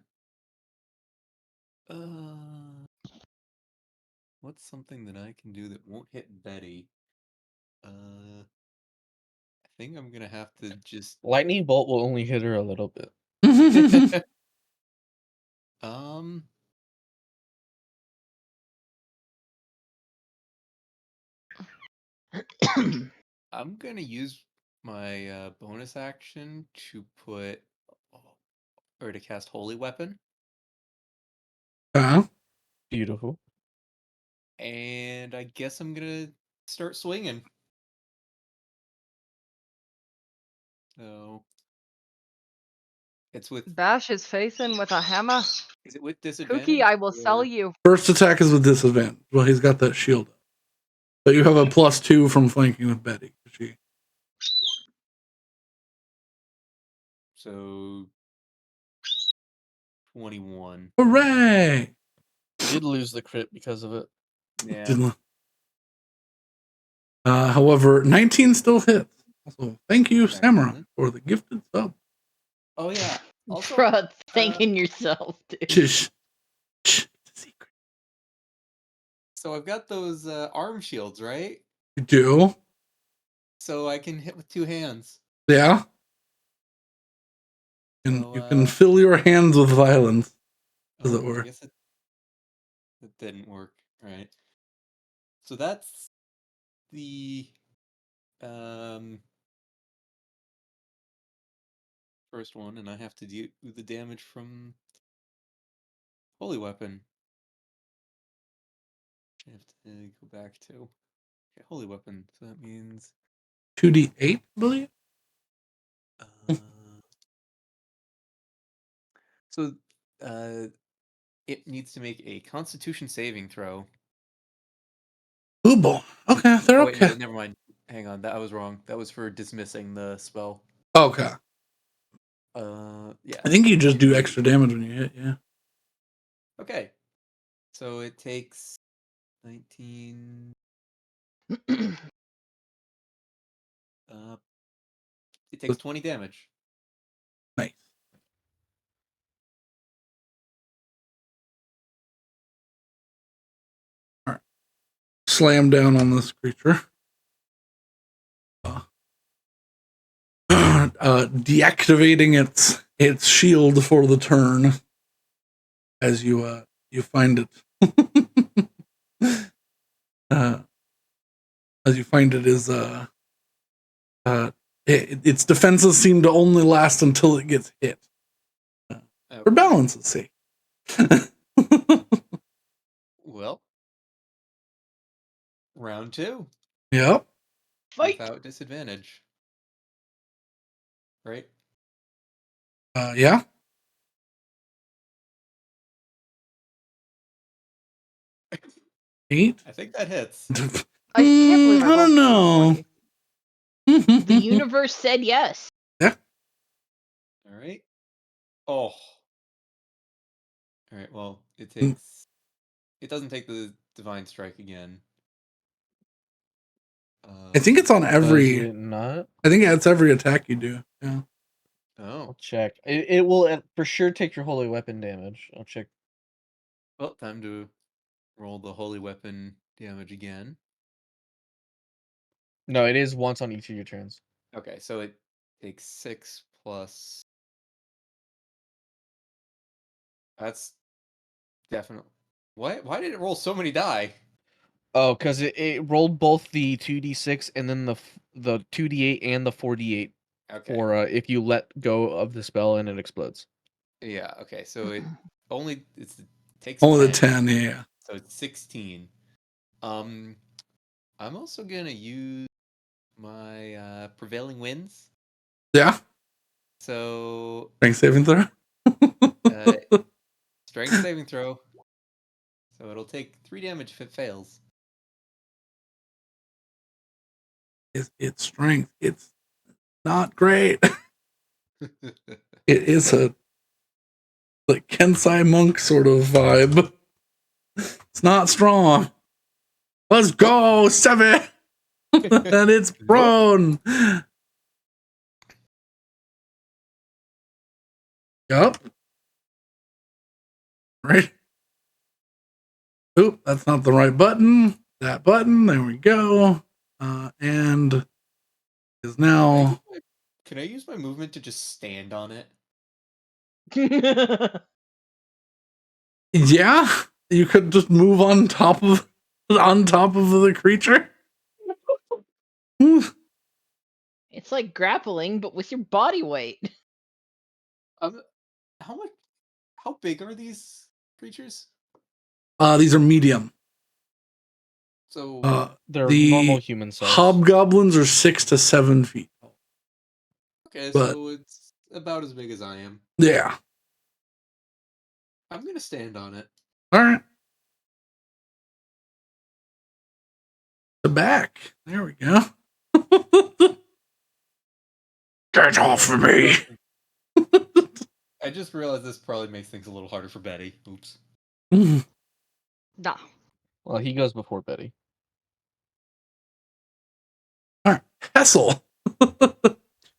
What's something that I can do that won't hit Betty? I think I'm gonna have to just Lightning bolt will only hit her a little bit. um. I'm gonna use my bonus action to put or to cast Holy Weapon, Beautiful. and I guess I'm gonna start swinging. So it's with Bash his face in with a hammer. is it with disadvantage? Cookie, I will sell or- you. First attack is with disadvantage. Well, he's got that shield up. But you have a +2 from flanking with Betty. She So 21. Hooray! Did lose the crit because of it. Yeah. Didn't- however, 19 still hits. Also, thank you, Samurai, Excellent. for the gifted sub. Oh yeah. Also, Bruh, thanking yourself, dude. Shh. Shh. Secret. so I've got those arm shields, right? You do? So I can hit with 2 hands. Yeah. And So, you can fill your hands with violence, as it I were. guess it didn't work. Right. So that's the first one, and I have to do the damage from Holy Weapon. I have to go back to okay, Holy Weapon. So that means 2d8, I believe? uh, so it needs to make a Constitution saving throw. Ooh, boy. Okay, they're Oh wait, okay. no, never mind. Hang on, that I was wrong. That was for dismissing the spell. Okay. Yeah. I think you just do extra damage when you hit, yeah. Okay. So it takes 19. It takes 20 damage. Nice. All right. Slam down on this creature. Deactivating its shield for the turn as you find it. As you find it is its defenses seem to only last until it gets hit. For balance's sake. Well, round 2 Yep. Fight. without disadvantage. Right? Yeah. 8. I think that hits. I can't believe I don't know. The universe said yes. All right. Oh. All right. Well, it doesn't take the divine strike again. I think it's on Does every. it not? I think it's every attack you do. Yeah. Oh. I'll check. It will for sure take your holy weapon damage. I'll check. Well, time to roll the holy weapon damage again. No, it is once on each of your turns. Okay, so it takes 6 plus. That's definitely. Why did it roll so many die? Oh, because it rolled both the 2d6 and then the 2d8 and the 4d8 Okay. for if you let go of the spell and it explodes. Yeah. Okay. So it takes Only the 10. 10. Yeah. So it's 16. I'm also gonna use my prevailing winds. Yeah. So Strength saving throw. strength saving throw. So it'll take 3 damage if it fails. It's strength. It's not great. It is a like Kensai monk sort of vibe. It's not strong. Let's go, 7. And it's prone. Yep. Right. Oop, that's not the right button. That button. There we go. And is now. Can I use my movement to just stand on it? Yeah, you could just move on top of the creature. It's like grappling, but with your body weight. How big are these creatures? These are medium. So They're the normal human size. hobgoblins are 6 to 7 feet tall. okay, but- so it's about as big as I am. Yeah. I'm gonna stand on it. All right. The back. There we go. Get off of me. I just realized this probably makes things a little harder for Betty. Oops. Nah. Well, he goes before Betty. All right. Hessel.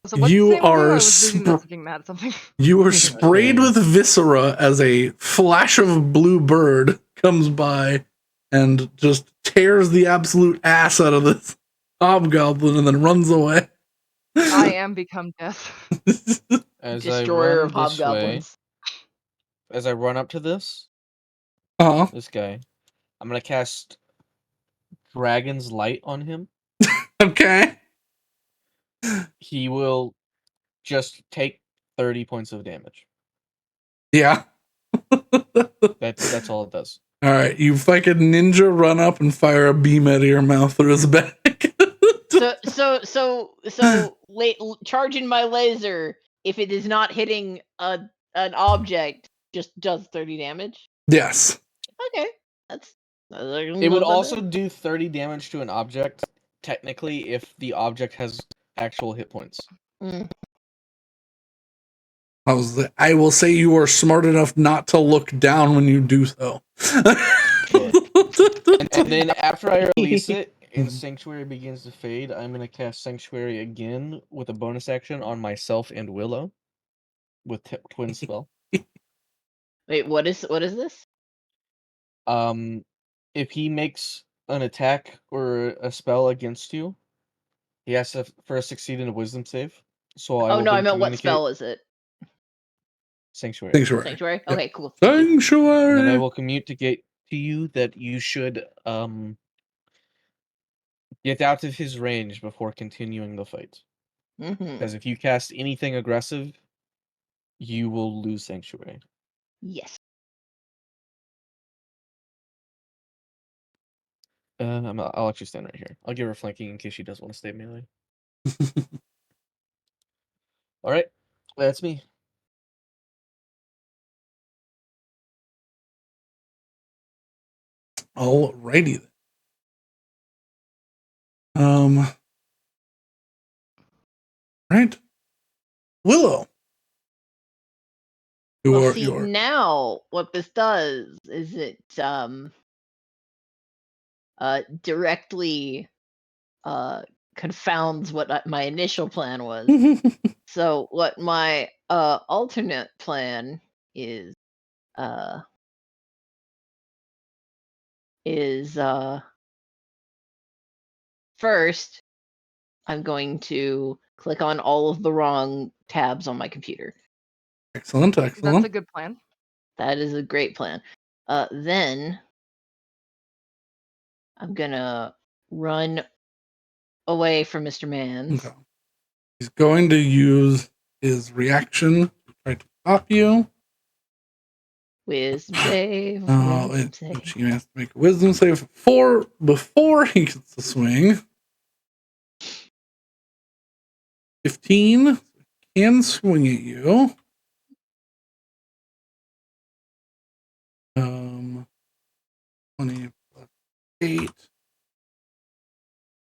So what's You the same are I was busy messaging Matt at something. You are sprayed with viscera as a flash of blue bird comes by and just tears the absolute ass out of this hobgoblin and then runs away. I am become death. As Destroyer I of run this way, hobgoblins. as I run up to this guy, I'm gonna cast Dragon's Light on him. Okay. He will just take 30 points of damage. Yeah. That's all it does. All right. You fucking ninja run up and fire a beam out of your mouth through his back. So charging my laser, if it is not hitting an object, just does 30 damage. Yes. Okay, that's. It would also do 30 damage to an object, technically, if the object has actual hit points. I will say you are smart enough not to look down when you do so. And then after I release it and Sanctuary begins to fade, I'm going to cast Sanctuary again with a bonus action on myself and Willow with Twin Spell. Wait, what is this? If he makes an attack or a spell against you, he has to first succeed in a Wisdom save. So I I meant what spell is it? Sanctuary. Sanctuary? Yep. Okay, cool. Sanctuary. And then I will communicate to you that you should get out of his range before continuing the fight. Because if you cast anything aggressive, you will lose Sanctuary. Yes. I'll let you stand right here. I'll give her flanking in case she does want to stay melee. All right, that's me. Alrighty then. Right. Willow. Now what this does is it directly confounds what my initial plan was. So what my alternate plan is first I'm going to click on all of the wrong tabs on my computer. Excellent. That's a good plan. That is a great plan. Then I'm gonna run away from Mr. Mans. Okay. He's going to use his reaction to try to stop you. Wisdom save. She has to make a wisdom save before he gets the swing. 15 can swing at you. 20 plus 8.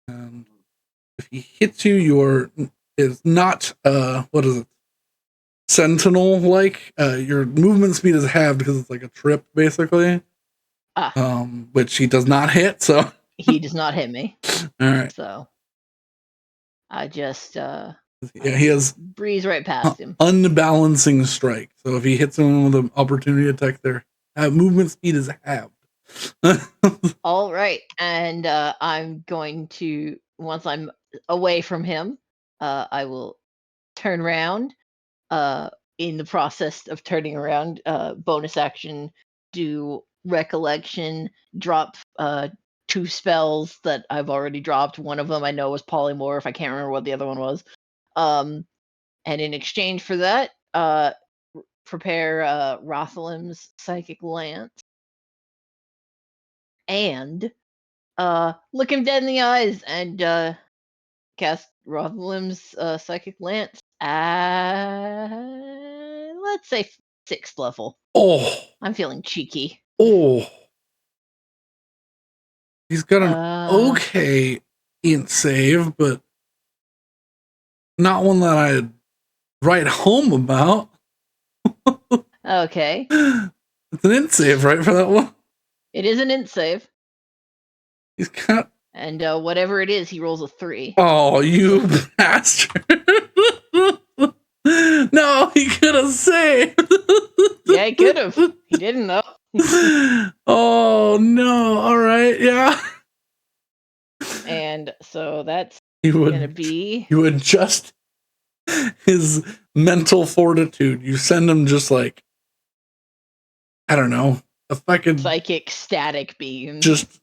And if he hits you, is not what is it? Sentinel like. Your movement speed is halved because it's like a trip basically. Which he does not hit, so he does not hit me. All right. So I just he has breeze right past him. Unbalancing strike. So if he hits him with an opportunity attack, their movement speed is halved. All right, and I'm going to, once I'm away from him, I will turn around. In the process of turning around, bonus action, do recollection, drop 2 spells that I've already dropped. One of them I know was polymorph. I can't remember what the other one was. And in exchange for that, prepare Rothalim's Psychic Lance and look him dead in the eyes and cast Rothalim's Psychic Lance at, let's say, 6th level. Oh, I'm feeling cheeky. oh. He's got an okay int save, but not one that I'd write home about. Okay. It's an int save, right, for that one? It is an int save. He's got... And whatever it is, he rolls a 3. Oh, you bastard. No, he could have saved. Yeah, he could have. He didn't, though. Oh, no. All right, yeah. And so that's You going to be... You adjust his mental fortitude. You send him just like, I don't know, a fucking... Psychic static beam. Just...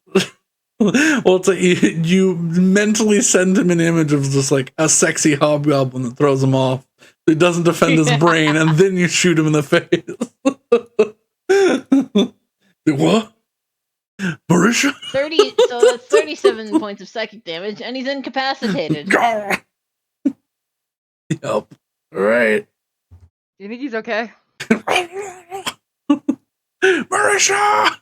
Well, it's like you mentally send him an image of just like a sexy hobgoblin that throws him off. He doesn't defend his brain, and then you shoot him in the face. What? Marisha? 30. So that's 37 points of psychic damage, and he's incapacitated. Yep. All right. Do you think he's okay? Marisha!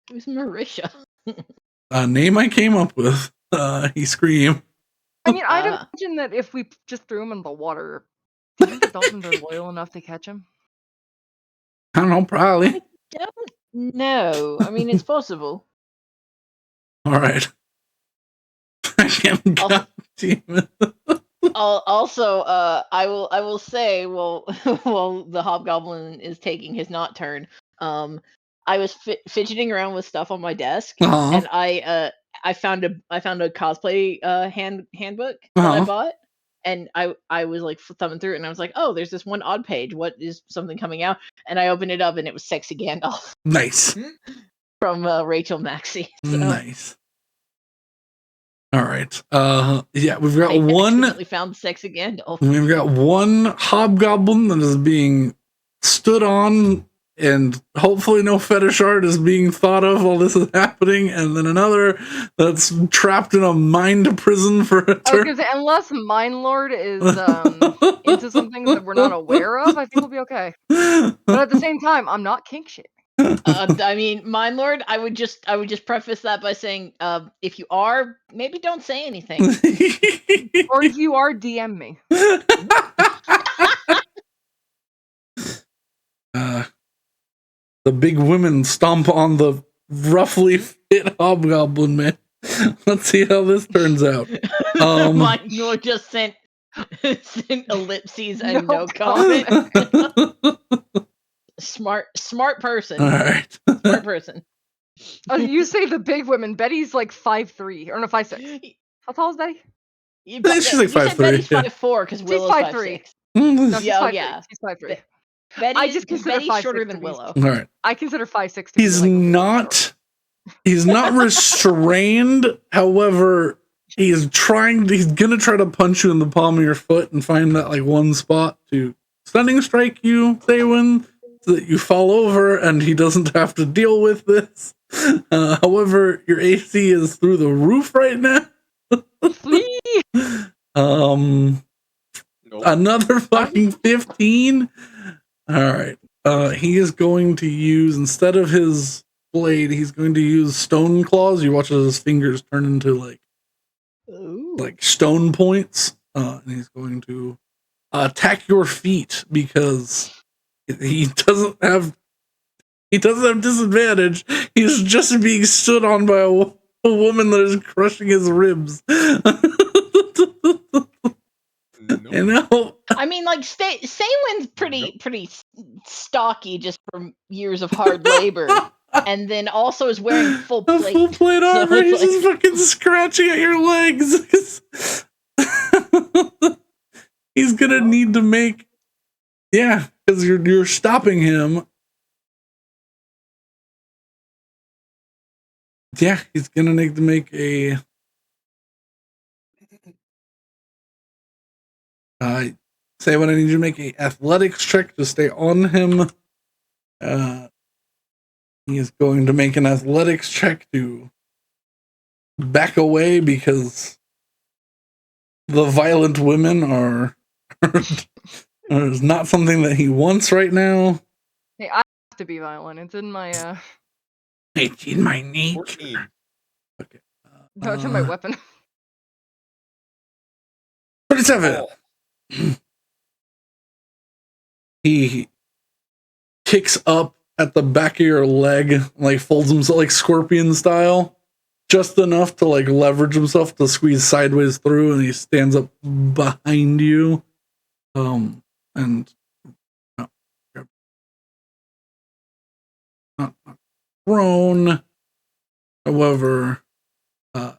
Who's Marisha? A name I came up with. He screamed. I mean, I'd imagine that if we just threw him in the water, do you think the dolphins are loyal enough to catch him? I don't know, probably. Don't know. I mean, it's possible. All right. God damn it. Also, I will say, well, while the hobgoblin is taking his not turn, I was fidgeting around with stuff on my desk, and I found a cosplay handbook that I bought, and I was like thumbing through it, and I was like, oh, there's this one odd page. What is something coming out? And I opened it up, and it was Sexy Gandalf. Nice. From Rachel Maxey. So. Nice. All right. Yeah, we've got I one. accidentally found Sexy Gandalf. We've got one hobgoblin that is being stood on, and hopefully no fetish art is being thought of while this is happening, and then another that's trapped in a mind prison for a I was turn. gonna say, unless Mind Lord is into some things that we're not aware of, I think we'll be okay. But at the same time, I'm not kink shit. I mean, Mind Lord, I would just preface that by saying, if you are, maybe don't say anything. Or if you are, DM me. The big women stomp on the roughly fit hobgoblin man. Let's see how this turns out. Mind Lord just sent ellipses and no comment. Smart person. All right. Smart person. Oh, you say the big women. Betty's like 5'3", or no, 5'6". How tall is Betty? I think she's like 5'3". Betty's 5'4" because Willow's 5'6". No, she's Yeah, 5'3". yeah. She's 5'3". I just consider Betty's 5'6" shorter to than be- Willow. All right. I consider 5'6" to be He's like not. He's not restrained. However, he's gonna try to punch you in the palm of your foot and find that like one spot to stunning strike you, Thaywin, so that you fall over and he doesn't have to deal with this. However, your AC is through the roof right now. Flee! Nope. Another fucking 15. All right. He is going to use, instead of his blade, he's going to use stone claws. You watch as his fingers turn into like stone points. And he's going to attack your feet because he doesn't have disadvantage. He's just being stood on by a woman that is crushing his ribs. Nope. You know? I mean, like, Saywin's pretty stocky just from years of hard labor. and then also is wearing full A plate. full plate So armor. it's He's just like- fucking scratching at your legs. He's gonna need to make. Yeah, because you're stopping him. Yeah, he's gonna need to make a. Say when I need you to make a athletics check to stay on him. He is going to make an athletics check to back away because the violent women are is not something that he wants right now. Hey, I have to be violent. It's in my It's in my nature. 14. Okay. no, it's in my weapon. 27. Oh, He kicks up at the back of your leg, like folds himself like scorpion style, just enough to like leverage himself to squeeze sideways through, and he stands up behind you. And not prone. However,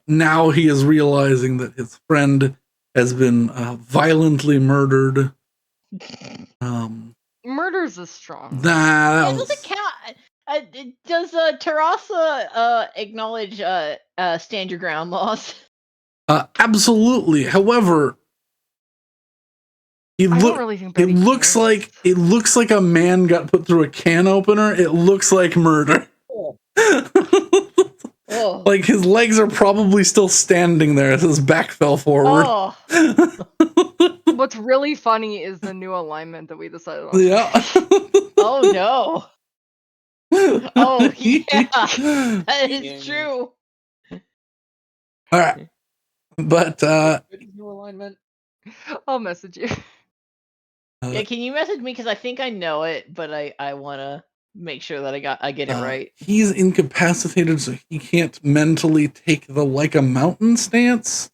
now he is realizing that his friend has been violently murdered. Murder's a strong. That It doesn't count. Does Terasa acknowledge stand your ground laws? absolutely. However, I don't really think it Betty looks cares. like a man got put through a can opener. It looks like murder. Oh. Like his legs are probably still standing there as his back fell forward. Oh. What's really funny is the new alignment that we decided on. Yeah. Oh no. Oh yeah. That is true. All right. But new alignment. I'll message you. Yeah, can you message me because I think I know it, but I want to make sure that I get it right. He's incapacitated, so he can't mentally take the like a mountain stance.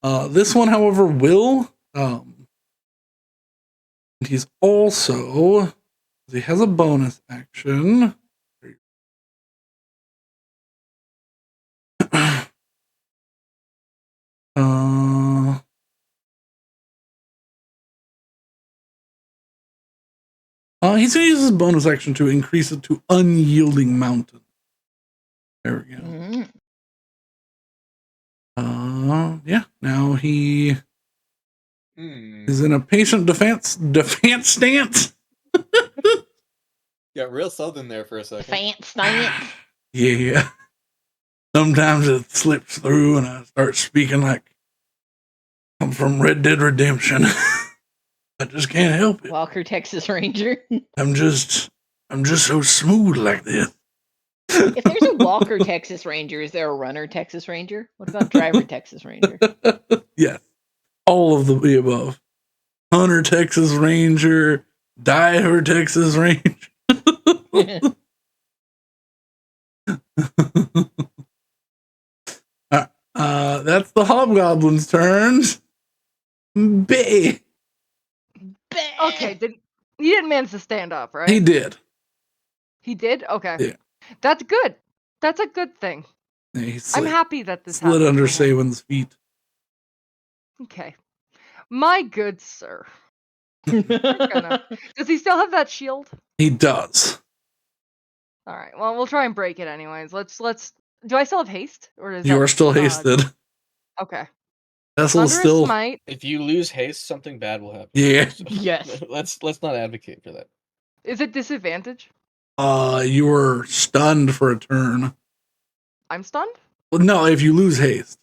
This one, however, will. He's also he has a bonus action. He's gonna use his bonus action to increase it to unyielding mountain. There we go. Mm-hmm. Yeah. Now he is in a patient defense stance. Got real southern there for a second. Defense stance. Yeah. Sometimes it slips through, and I start speaking like I'm from Red Dead Redemption. I just can't help it. Walker, Texas Ranger. I'm just so smooth like this. If there's a Walker Texas Ranger, is there a Runner Texas Ranger? What about Driver Texas Ranger? Yes. All of the above. Hunter Texas Ranger, Diver Texas Ranger. That's the hobgoblin's turns. Bay. Okay, he didn't manage to stand up, right? He did. He did? Okay. Yeah. That's good. That's a good thing. Yeah, I'm happy that this slid happened under for him. Sawen's feet. Okay. My good sir. Does he still have that shield? He does. All right. Well, we'll try and break it anyways. Let's. Do I still have haste, or is You that, are still hasted. Okay. Vessel is Thunderous still. Smite. If you lose haste, something bad will happen. Yeah. So, Yes. Let's not advocate for that. Is it disadvantage? You were stunned for a turn. I'm stunned? Well, no, if you lose haste.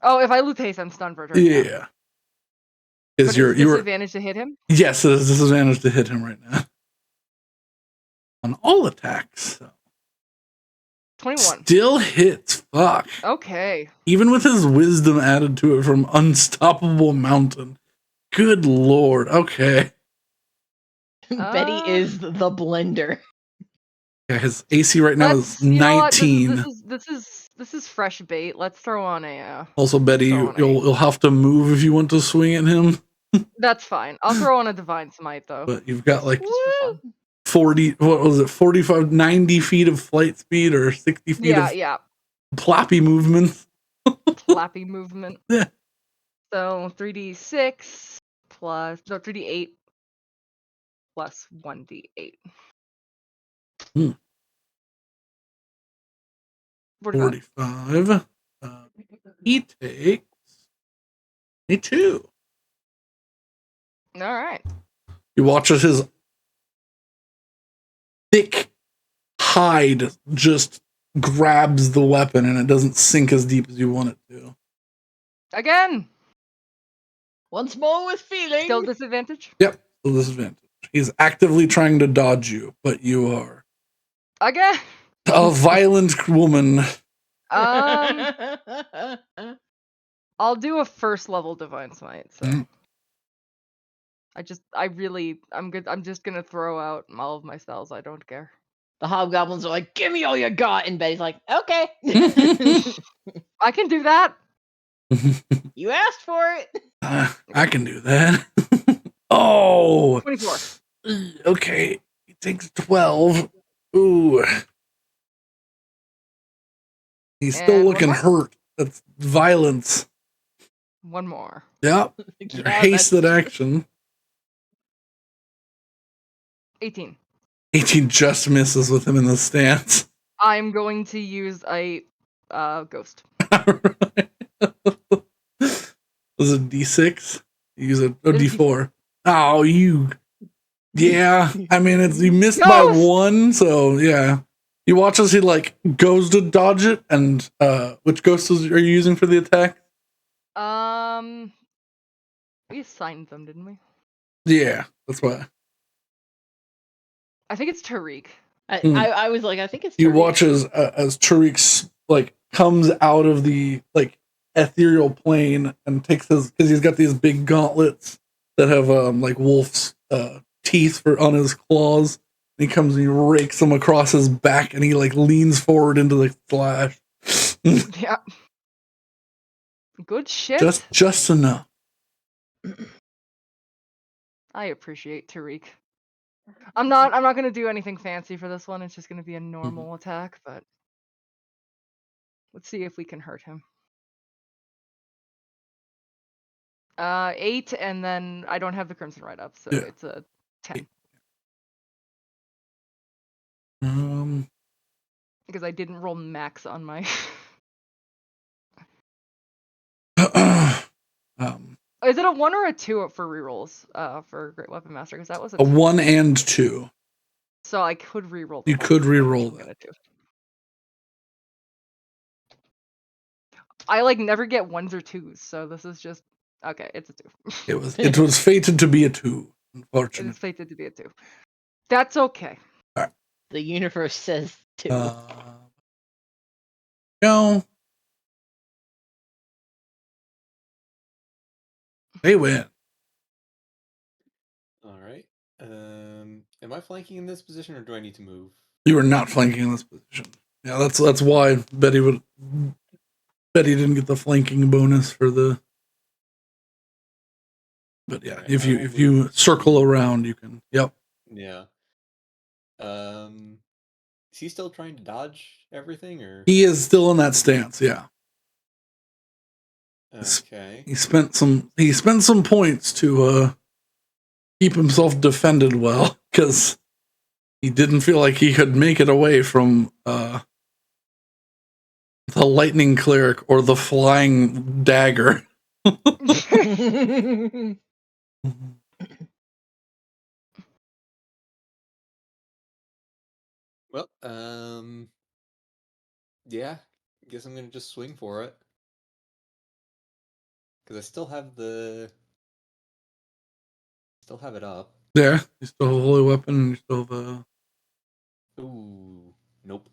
Oh, if I lose haste, I'm stunned for a turn. Yeah. But Is it's you were disadvantage to hit him? yes, it is disadvantage to hit him right now. On all attacks. So. 21. Still hits. Fuck. Okay. Even with his wisdom added to it from Unstoppable Mountain. Good lord. Okay. Betty is the blender. Yeah, his AC right now is 19. This is fresh bait. Let's throw on a. Also, Betty, you'll have to move if you want to swing at him. That's fine. I'll throw on a divine smite though. But you've got like Just for fun. 40, what was it, 45, 90 feet of flight speed or 60 feet Yeah, of yeah. ploppy movement. Flappy movement. Yeah. So 3d6 plus 3d8 plus 1d8. Hmm. 45. 45. He takes a 2. All right. He watches his thick hide just grabs the weapon and it doesn't sink as deep as you want it to. Again. Once more with feeling. Still disadvantage. Yep, still disadvantage. He's actively trying to dodge you, but you are Again. a violent woman. I'll do a first level divine smite. So I'm good. I'm just gonna throw out all of my spells. I don't care. The hobgoblins are like, "Give me all you got," and Betty's like, "Okay." I can do that. You asked for it. I can do that. Oh, 24. Okay, he takes 12. Ooh, he's still And looking hurt. That's violence. One more. Yep. Your hasted action. 18. 18 just misses with him in the stance. I'm going to use a ghost. Was it D6? You use a D4. Oh, you. Yeah, I mean, you missed by 1, so yeah. You watch as he like goes to dodge it, and which ghosts are you using for the attack? We assigned them, didn't we? Yeah, that's why. I think it's Tariq. I was like, I think it's Tariq. You watch as Tariq like comes out of the like ethereal plane and takes his, because he's got these big gauntlets that have like wolf's teeth on his claws. And he comes and he rakes them across his back, and he like leans forward into the slash. Yeah. Good shit. Just enough. I appreciate Tariq. I'm not gonna do anything fancy for this one. It's just gonna be a normal attack, but let's see if we can hurt him. 8, and then I don't have the crimson right up, so Yeah. it's a 10. Because I didn't roll max on my. Is it a 1 or a 2 for rerolls for Great Weapon Master? Because that was a 1 and 2. So I could reroll. You could reroll that. I like never get 1s or 2s, so this is just okay. It's a 2. It was fated to be a 2. Unfortunately, it's fated to be a 2. That's okay. All right. The universe says 2. No. They win. All right. Am I flanking in this position, or do I need to move? You are not flanking in this position. Yeah, that's why Betty didn't get the flanking bonus for the. But yeah, Right, if you circle around, you can. Yep. Yeah. Is he still trying to dodge everything, or He is still in that stance. Yeah. okay? He spent some points to keep himself defended well, because he didn't feel like he could make it away from the lightning cleric or the flying dagger. Well, yeah. Guess I'm gonna just swing for it, because I still have it up. Yeah, you still have a holy weapon, and you still have Ooh, nope.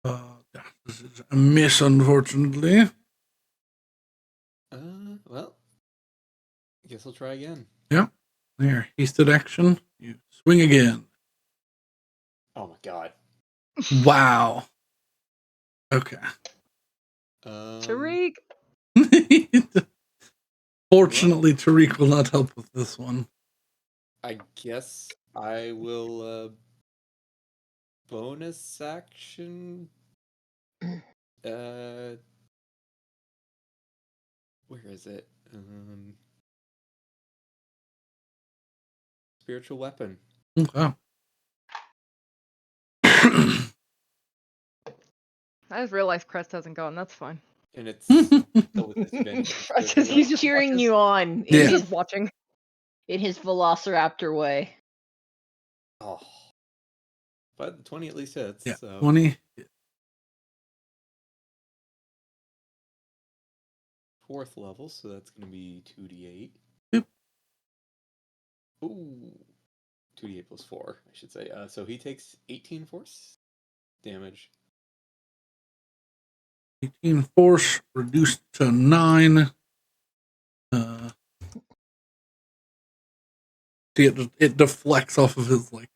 yeah, this is a miss, unfortunately. Well, guess I'll try again. Yeah, there, hasted action. You swing again. Oh my god. Wow. Okay. Tariq. Fortunately, Tariq will not help with this one. I guess I will bonus action. Where is it? Spiritual weapon. Okay. I just realized Crest hasn't gone. That's fine. And it's still with disadvantage. That's because he's just cheering watches. you on Yeah. He's just watching. in his Velociraptor way. Oh. But the 20 at least hits. Yeah, So 20. 4th level, so that's going to be 2d8. Yep. Ooh. 2d8 plus 4, I should say. So he takes 18 force damage. 18 force reduced to 9. See, it deflects off of his like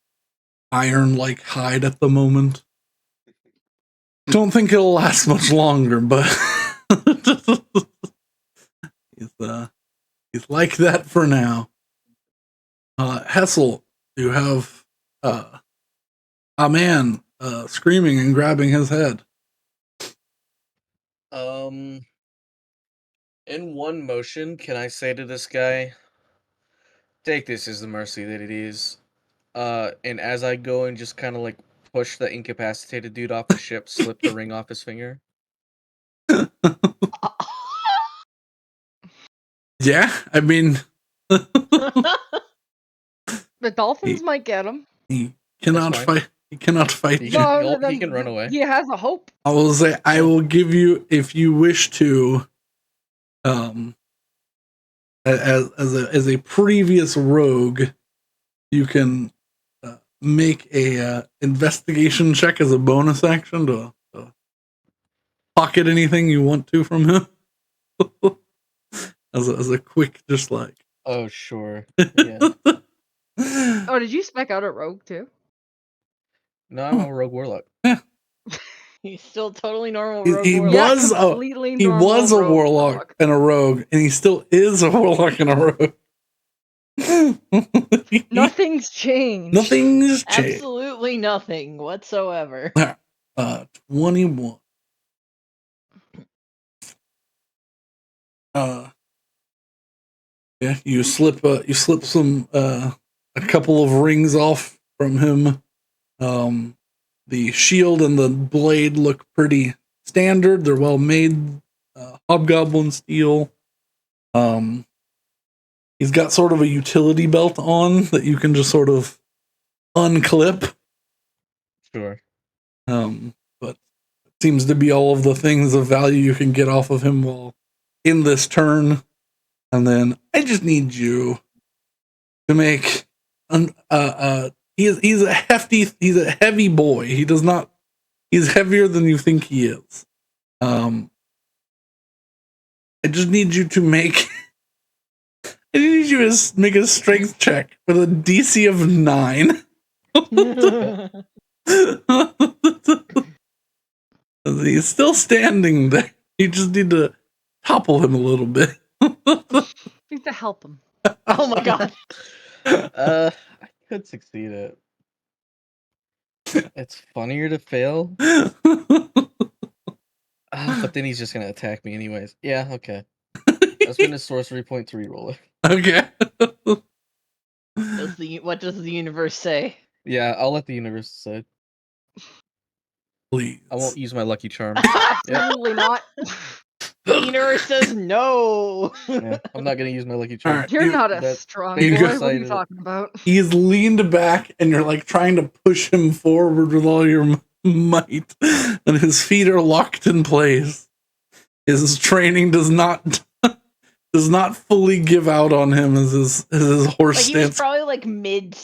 iron-like hide at the moment. Don't think it'll last much longer, but he's like that for now. Hessel, you have a man screaming and grabbing his head. In one motion, can I say to this guy, take this as the mercy that it is? And as I go and just kind of like push the incapacitated dude off the ship, slip the ring off his finger. Yeah, I mean, The Dolphins might get him. he cannot That's fine. fight. He cannot fight He you. can- No, he can run away. He has a hope. I will say I will give you, if you wish to, as a previous rogue, you can make a investigation check as a bonus action to pocket anything you want to from him. as a quick, just like. Oh, sure. Yeah. Oh, did you spec out at Rogue too? No, I'm a rogue warlock. He's still totally normal. He- rogue he warlock. was- completely He normal was a rogue warlock and a rogue, and he still is a warlock and a rogue. Nothing's changed. Nothing's changed. Absolutely nothing whatsoever. 21. Yeah, you slip some a couple of rings off from him. The shield and the blade look pretty standard. They're well made, hobgoblin steel. He's got sort of a utility belt on that you can just sort of unclip. Sure. But it seems to be all of the things of value you can get off of him while in this turn. And then I just need you to make he's a heavy boy. He's heavier than you think he is. I just need you to make make a strength check with a DC of 9. He's still standing there. You just need to topple him a little bit. Need to help him. Oh my god. I could succeed it. It's funnier to fail. But then he's just gonna attack me anyways. Yeah, okay. That's been a sorcery point 3 roller. Okay. What does the universe say? Yeah, I'll let the universe decide. Please. I won't use my lucky charm. Absolutely not. The universe says no. Yeah, I'm not gonna use my lucky charm. Alright. You're not a that- strong they boy. What are decided you it. talking about? He's leaned back and you're like trying to push him forward with all your might, and his feet are locked in place. His training does not fully give out on him as his horse Like he was stance. probably like mid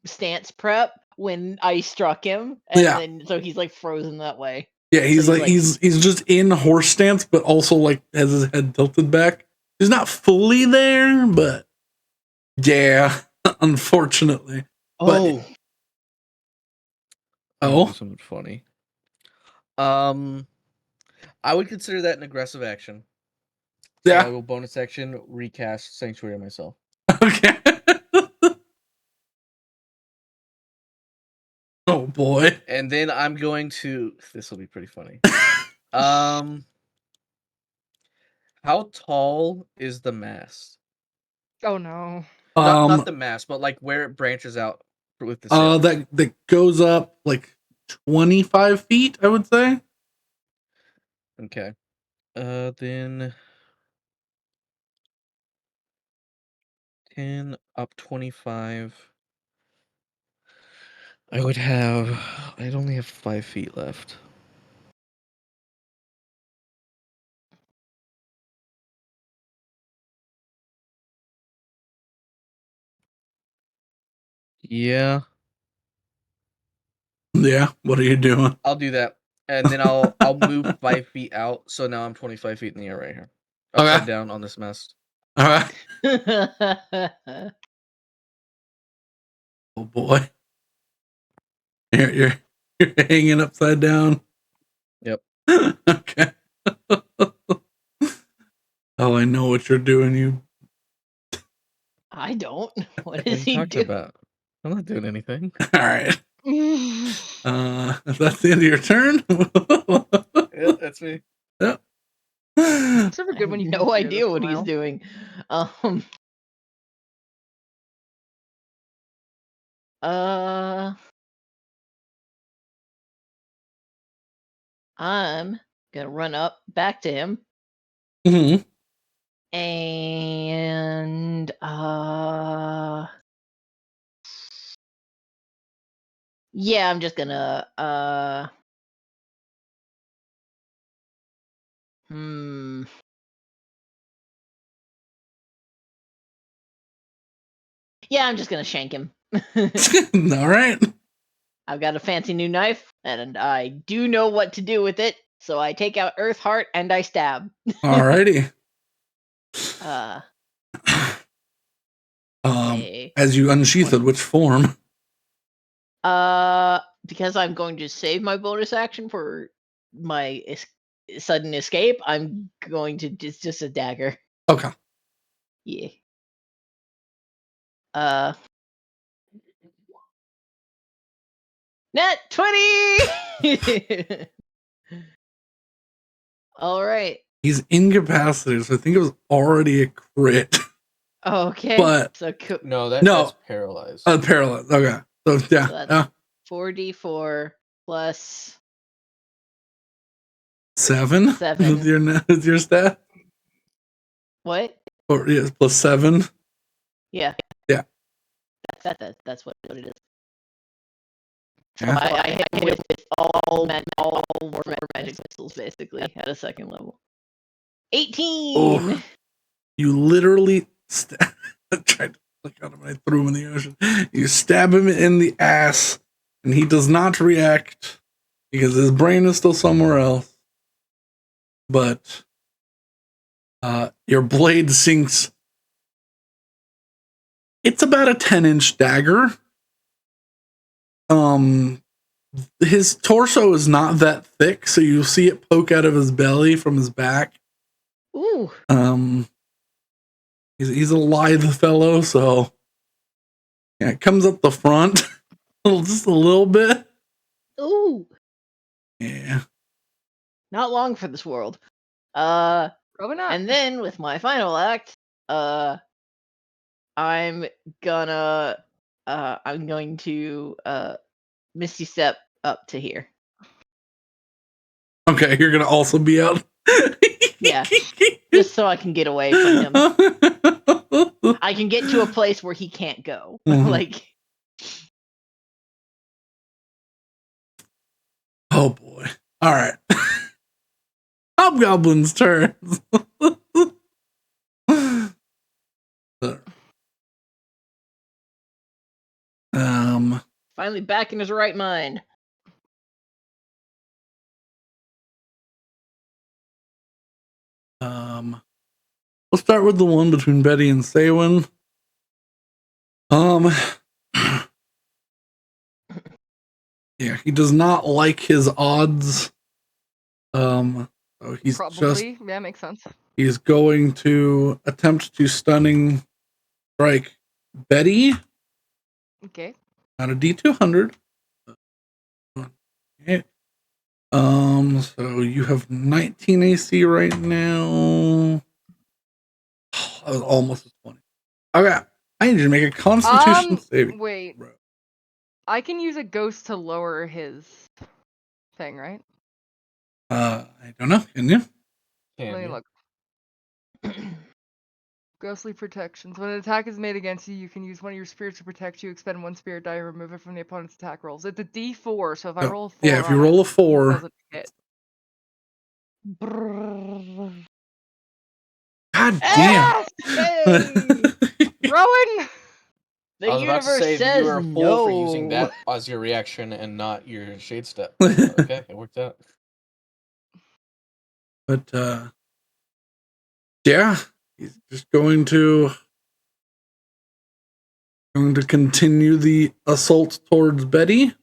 stance prep when I struck him, and Yeah. then so he's like frozen that way. Yeah, he's So like he's just in horse stance, but also like has his head tilted back. He's not fully there, but yeah, unfortunately. Oh. Oh. Do something funny. I would consider that an aggressive action. So Yeah. I will bonus action recast Sanctuary on myself. Okay. boy. And then I'm going to. This will be pretty funny. How tall is the mast? Oh no. Not the mast, but like where it branches out with the sail. That goes up like 25 feet, I would say. Okay. Then 10 up 25. I'd only have 5 feet left. Yeah, Yeah, what are you doing? I'll do that. And then I'll move 5 feet out, so now I'm 25 feet in the air right here. Upside down on this mast. All right. Oh boy. You're hanging upside down. Yep. Okay. Oh, I know what you're doing. You. I don't. What What is are he you talking doing? about? I'm not doing anything. All right. If that's the end of your turn. Yeah, that's me. Yep. It's never I good have when you no can hear idea the what he's smile. doing. I'm gonna run up back to him Mm-hmm. and yeah, I'm just gonna yeah, I'm just gonna shank him. All right. I've got a fancy new knife, and I do know what to do with it. So I take out Earth Heart and I stab. All righty. As you unsheath it, which form? Because I'm going to save my bonus action for my sudden escape, I'm going to just a dagger. Okay. Yeah. Net 20. All right. He's incapacitated, so I think it was already a crit. Okay. But so that's paralyzed. Paralyzed. Okay. So yeah. So that's 4d4 plus 7 7. with your stat. What? Or yes, plus 7. Yeah. Yeah. That's what it is. So Yeah. I hit with all warfare magic missiles basically at a second level. 18. Oh, you literally I tried to flick out him and I threw him in the ocean. You stab him in the ass, and he does not react because his brain is still somewhere else. But your blade sinks. It's about a 10-inch dagger. His torso is not that thick, so you'll see it poke out of his belly from his back. Ooh. He's a lithe fellow, so yeah, it comes up the front just a little bit. Ooh. Yeah. Not long for this world. Probably not. And then with my final act, I'm going to Misty Step up to here. Okay, you're gonna also be out. Yeah. Just so I can get away from him. I can get to a place where he can't go. Like. Oh boy. All right. Hobgoblin's turn. Finally back in his right mind. We'll start with the one between Betty and Saywin. Yeah, he does not like his odds. So he's Probably. Yeah, makes sense. He's going to attempt to stunning strike Betty. Okay. On a D200. Okay. So you have 19 AC right now. That was almost a 20. Okay. I need you to make a Constitution saving. Wait. Bro. I can use a ghost to lower his thing, right? I don't know. Can you? Let me you? look. Ghostly protections. When an attack is made against you, you can use one of your spirits to protect you. Expend one spirit die and remove it from the opponent's attack rolls. It's a D4, so if I roll a 4, Yeah, if you roll a 4, it doesn't hit. God damn. Hey! Rowan! The I was about to universe say says you were a fool no. for using that as your reaction and not your shade step. Okay, it worked out. But yeah, he's just going to continue the assault towards Betty.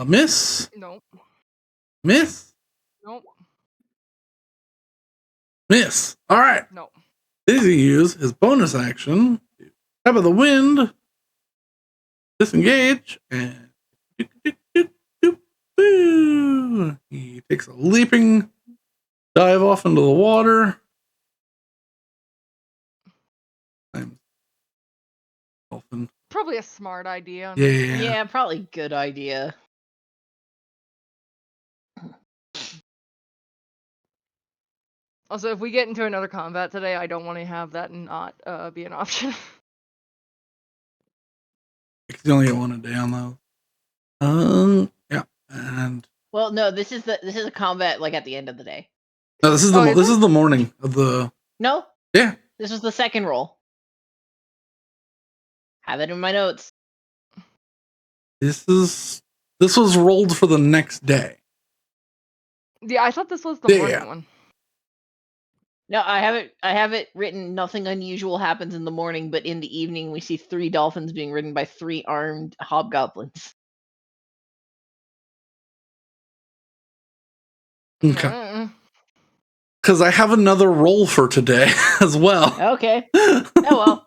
Miss. Nope. Miss. Nope. Miss. All right. Nope. Does he use his bonus action? Tap of the wind. Disengage and he takes a leaping dive off into the water. Dolphin. Probably a smart idea. Yeah. Probably good idea. Also, if we get into another combat today, I don't want to have that not be an option. Because you only get one a day on those. Yeah. And Well, no, this is a combat like at the end of the day. no, this is the morning of the. No, Yeah. this was the second roll. Have it in my notes. This was rolled for the next day. Yeah, I thought this was the morning Yeah. one. No, I have it written. Nothing unusual happens in the morning, but in the evening we see 3 dolphins being ridden by 3 armed hobgoblins. Okay. Because I have another roll for today as well. Okay. Oh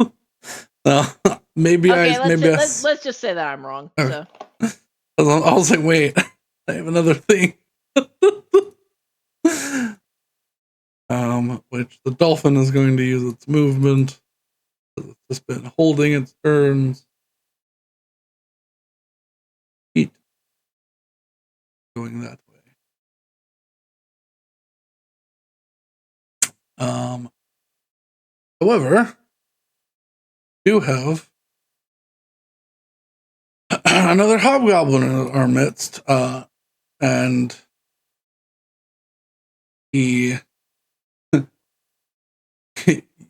well. Maybe Okay, let's just say that I'm wrong. Okay. So I was like, wait, I have another thing. Which the dolphin is going to use its movement. It's just been holding its turns. Eat. Going that way. However, do have another hobgoblin in our midst, and he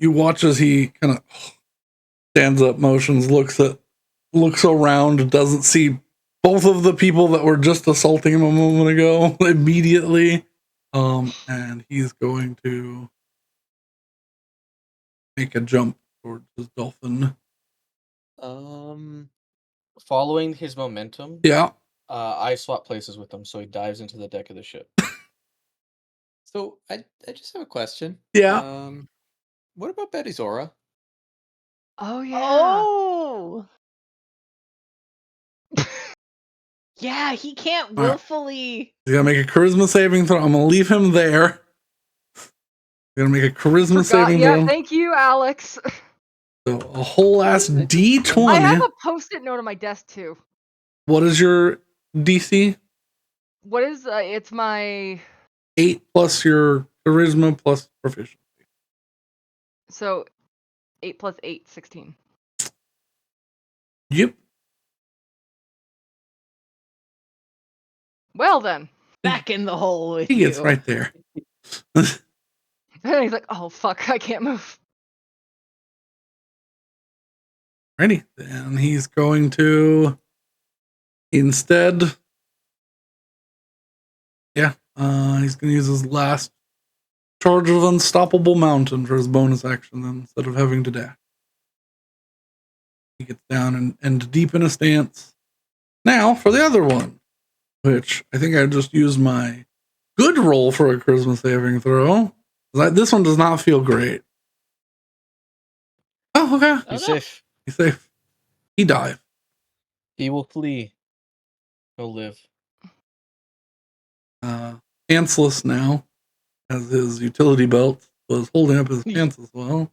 you watch as he kind of stands up, motions, looks around, doesn't see both of the people that were just assaulting him a moment ago immediately, and he's going to make a jump towards his dolphin. Following his momentum, Yeah. I swap places with him, so he dives into the deck of the ship. So I just have a question. Yeah. What about Betty's aura? Oh yeah. Oh. Yeah, he can't willfully. He's gonna make a charisma saving throw. I'm gonna leave him there. He's gonna make a charisma saving throw. Yeah, thank you, Alex. So a whole ass D20. I have a post-it note on my desk too. What is your DC? What is it's my 8 plus your charisma plus proficiency. So 8 plus 8, 16. Yep. Well then. Back in the hole with He you. gets right there. And he's like, oh fuck, I can't move. Ready. Then he's going to instead. Yeah. He's gonna use his last charge of Unstoppable Mountain for his bonus action then, instead of having to dash. He gets down and deep in a stance. Now for the other one, which I think I just used my good roll for a charisma saving throw. This one does not feel great. Oh, okay. He's safe. He's safe. He died. He will flee. He'll live. pantsless now, as his utility belt was holding up his pants as well.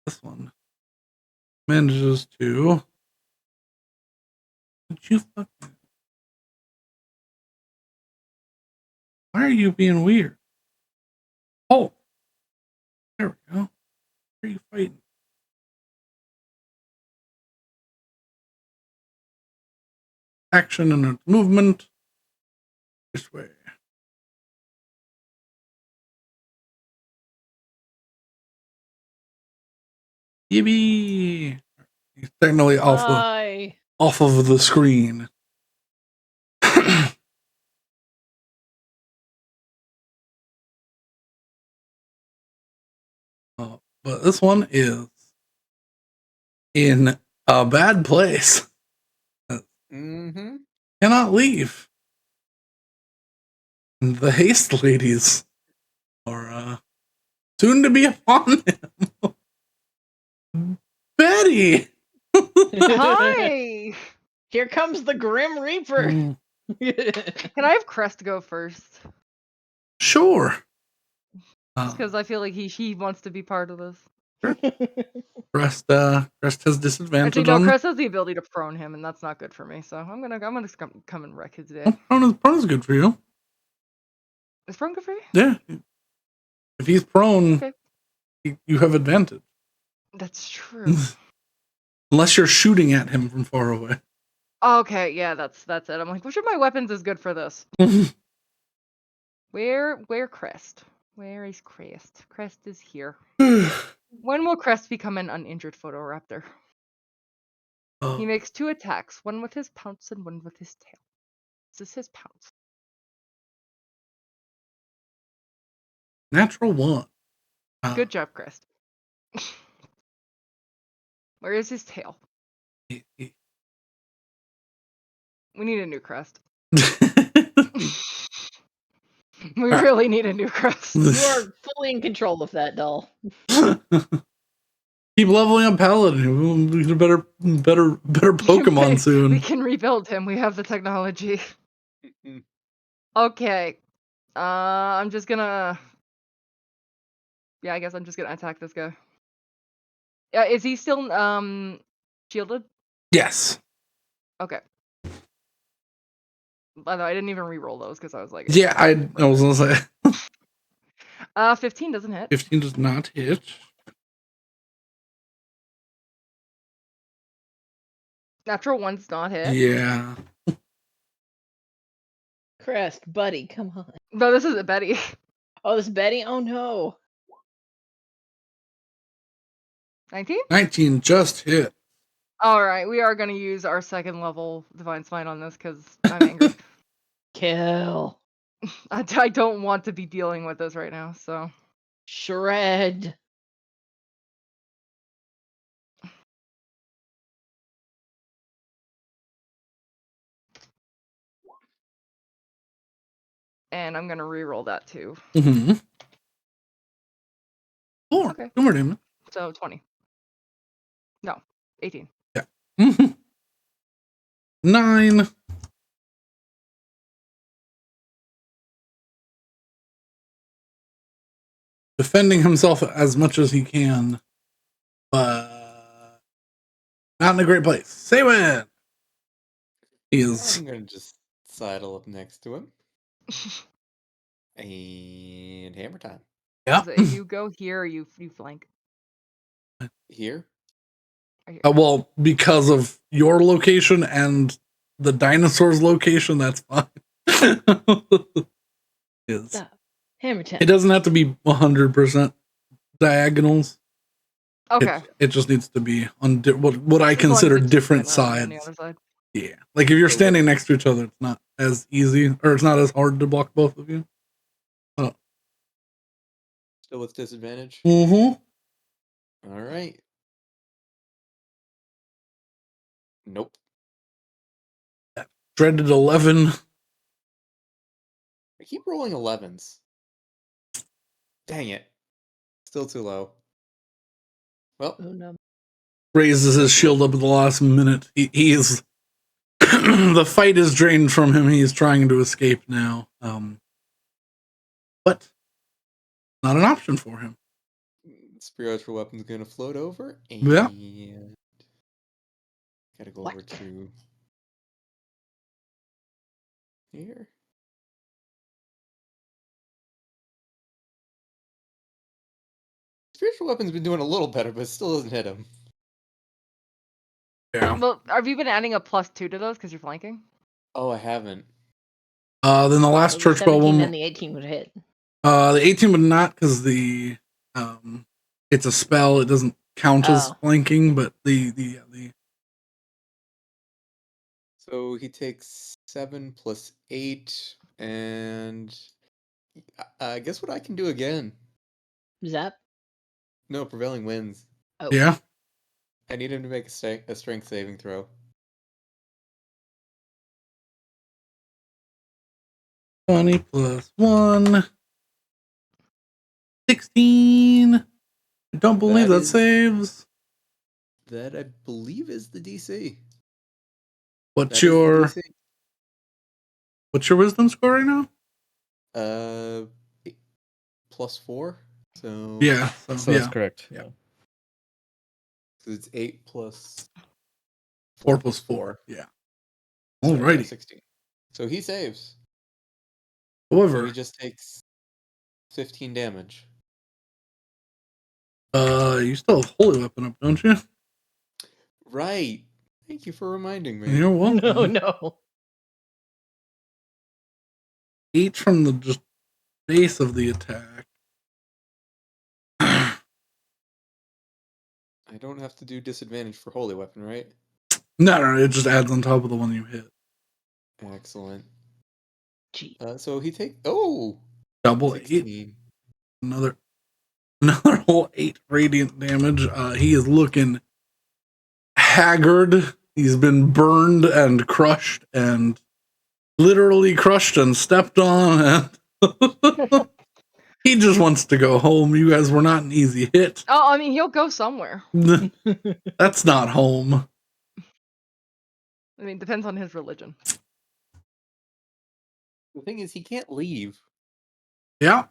This one manages to. Why are you being weird? Oh, there we go. Why are you fighting? Action and movement. This way. Yippee! He's technically off of the screen. But this one is in a bad place. Mm-hmm. Cannot leave. And the haste ladies are soon to be upon him. Betty! Hi! Here comes the Grim Reaper. Can I have Crest go first? Sure. Because I feel like he wants to be part of this. Crest has disadvantage Actually, no, on. Crest has the ability to prone him, and that's not good for me. So I'm gonna come and wreck his day. Prone is good for you. Is prone good for you? Yeah. If he's prone, Okay. you have advantage. That's true. Unless you're shooting at him from far away. Okay, yeah, that's it. I'm like, which of my weapons is good for this? Where Crest? Where is Crest? Crest is here. When will Crest become an uninjured Photoraptor? He makes 2 attacks, one with his pounce and one with his tail. This is his pounce. Natural 1. Good job, Crest. Where is his tail? We need a new Crest. We really need a new Crest. You are fully in control of that doll. Keep leveling up Paladin. We'll get a better Pokemon soon. We can rebuild him. We have the technology. Okay. I'm just gonna. Yeah, I guess I'm just gonna attack this guy. Yeah, is he still shielded? Yes. Okay. By the way, I didn't even re-roll those because I was like. Yeah, I was gonna say. 15 doesn't hit. 15 does not hit. Natural 1's not hit. Yeah. Crest, buddy, come on. No, this isn't Betty. Oh, this is Betty? Oh no. 19? 19 just hit. Alright, we are gonna use our 2nd level Divine Smite on this because I'm angry. Kill. I don't want to be dealing with this right now, so. Shred. And I'm gonna re-roll that too. Mm-hmm. 4. Okay. 2 more damage. So 20. No, 18. Yeah. 9. Defending himself as much as he can, but not in a great place. Say when. He is. I'm gonna just sidle up next to him. And hammer time. Yeah. So you go here, or you flank. Here? Well, because of your location and the dinosaur's location, that's fine. Stop. Hammer time. It doesn't have to be 100% diagonals. Okay. It just needs to be on what I consider different sides. On the other side. Yeah. Like if you're standing next to each other, it's not as easy, or it's not as hard to block both of you. Still with disadvantage? Mm-hmm. Alright. Nope. Dreaded 11. I keep rolling 11s. Dang it. Still too low. Well, Oh, no. Raises his shield up at the last minute. He is the fight is drained from him. He's trying to escape now. But not an option for him. Spiritual weapon's gonna float over and Yeah. gotta go What? over to here. Spiritual weapon's been doing a little better, but it still doesn't hit him. Yeah. Well, have you been adding a +2 to those because you're flanking? Oh, I haven't. Then the last So the church bell 17 one. and the 18 would hit. The 18 would not because the it's a spell. It doesn't count as Oh. flanking, but the So he takes 7 plus 8, and I guess what I can do again. Zap. No, prevailing wins. Oh. yeah. I need him to make a strength saving throw. 20 plus 1. 16. I don't believe that is- saves. That I believe is the DC. What's That is the your DC. what's your wisdom score right now? 8+4. So Yeah. So yeah. that's correct. Yeah. So it's 8 plus 4 plus 4. Yeah. Sorry, Alrighty. 16. So he saves. However, So he just takes 15 damage. you still have holy weapon up, don't you? Right. Thank you for reminding me. You're welcome. No. 8 from the just base of the attack. I don't have to do disadvantage for holy weapon, right? No, it just adds on top of the one you hit. Excellent. Gee. So he take Double 8. 16. Another whole 8 radiant damage. He is looking haggard. He's been burned and crushed and literally crushed and stepped on. And he just wants to go home. You guys were not an easy hit. Oh, I mean, he'll go somewhere. That's not home. I mean, depends on his religion. The thing is, he can't leave. Yeah.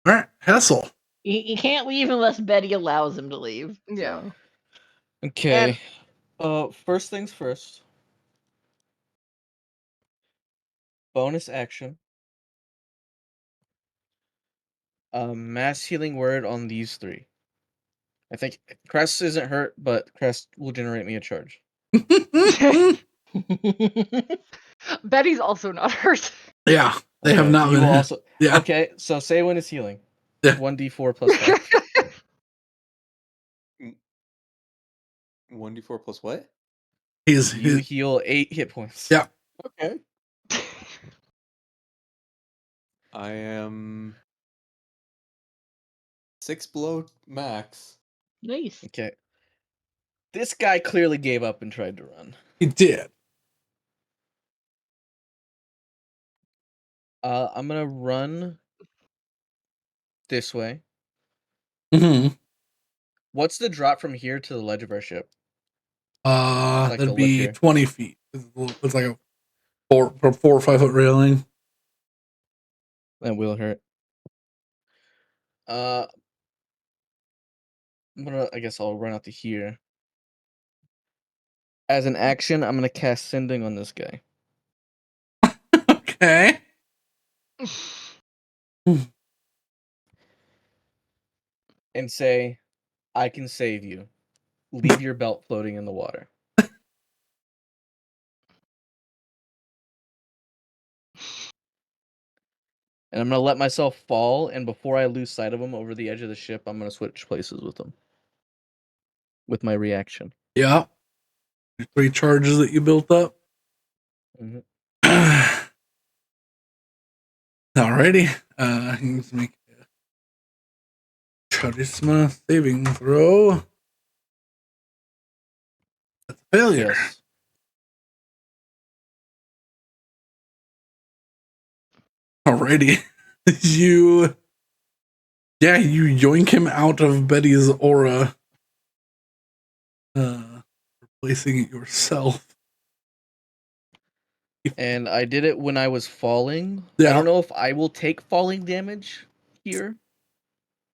All right, Hessel. He can't leave unless Betty allows him to leave. Yeah. So. Okay. First things first. Bonus action. Mass healing word on these 3. I think Crest isn't hurt, but Crest will generate me a charge. Betty's also not hurt. Yeah, they have Okay, not you been will hit. also. Yeah. Okay, so say when it's healing. Yeah. 1d4 plus 5. 1d4 plus what? You He's heal 8 hit points. Yeah. Okay. I am 6 below max. Nice. Okay. This guy clearly gave up and tried to run. he did. I'm gonna run this way. Mm-hmm. What's the drop from here to the ledge of our ship? Like the That'd lip be here. 20 feet. It's like a 4 or 5 foot railing. That will hurt. I guess I'll run out to here. As an action, I'm gonna cast Sending on this guy. Okay. And say, I can save you. Leave your belt floating in the water. And I'm gonna let myself fall, and before I lose sight of him over the edge of the ship, I'm gonna switch places with him. With my reaction. Yeah. 3 charges that you built up. Mm-hmm. Alrighty. Let's make a charisma saving throw. That's a failure. Yes. Alrighty. you yoink him out of Betty's aura. Replacing it yourself. And I did it when I was falling. I Yeah. don't know if I will take falling damage here.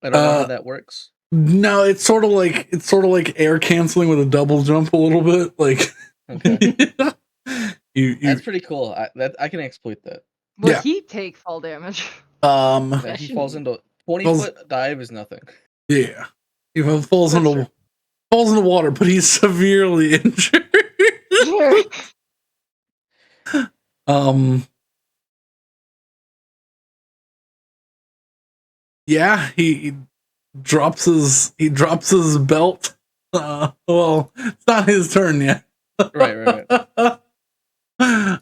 I don't know how that works. No, it's sort of like air canceling with a double jump a little bit. Like, Okay. you That's pretty cool. I can exploit that. Will Yeah. he take fall damage? Yeah, he falls into 20-foot dive is nothing. Yeah, he falls That's into water, but he's severely injured. Yeah, he drops his belt. Well, it's not his turn yet. Right. All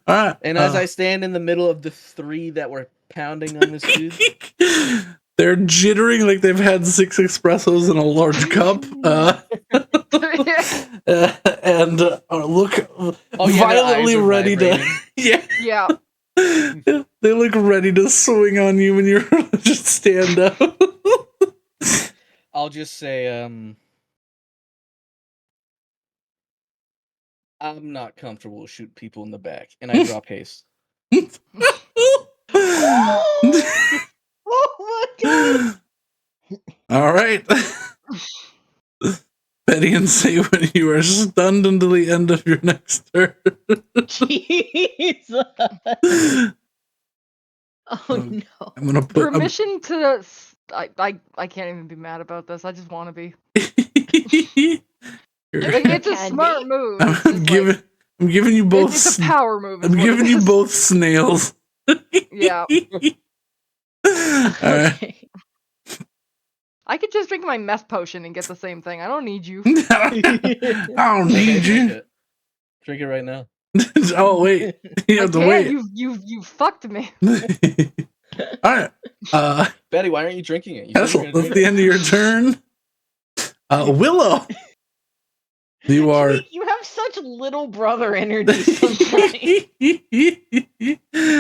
right. And as I stand in the middle of the 3 that were pounding on this dude, they're jittering like they've had 6 espressos in a large cup. And look violently ready to. Yeah. They look ready to swing on you when you're just stand up. I'll just say, I'm not comfortable with shooting people in the back, and I drop haste. Oh my god! All right. Betty and say when you are stunned until the end of your next turn. Jesus. Oh no. I'm gonna put permission to. I can't even be mad about this. I just want to be. Like, it's a smart move. I'm giving you both. It's a power move. I'm giving you both snails. Yeah. All right. I could just drink my meth potion and get the same thing. I don't need you. I don't need you. Drink it right now. Oh wait, you have to wait. You fucked me. All right, Betty, why aren't you drinking it? that's the end of your turn. Willow, you are. You have such little brother energy sometimes.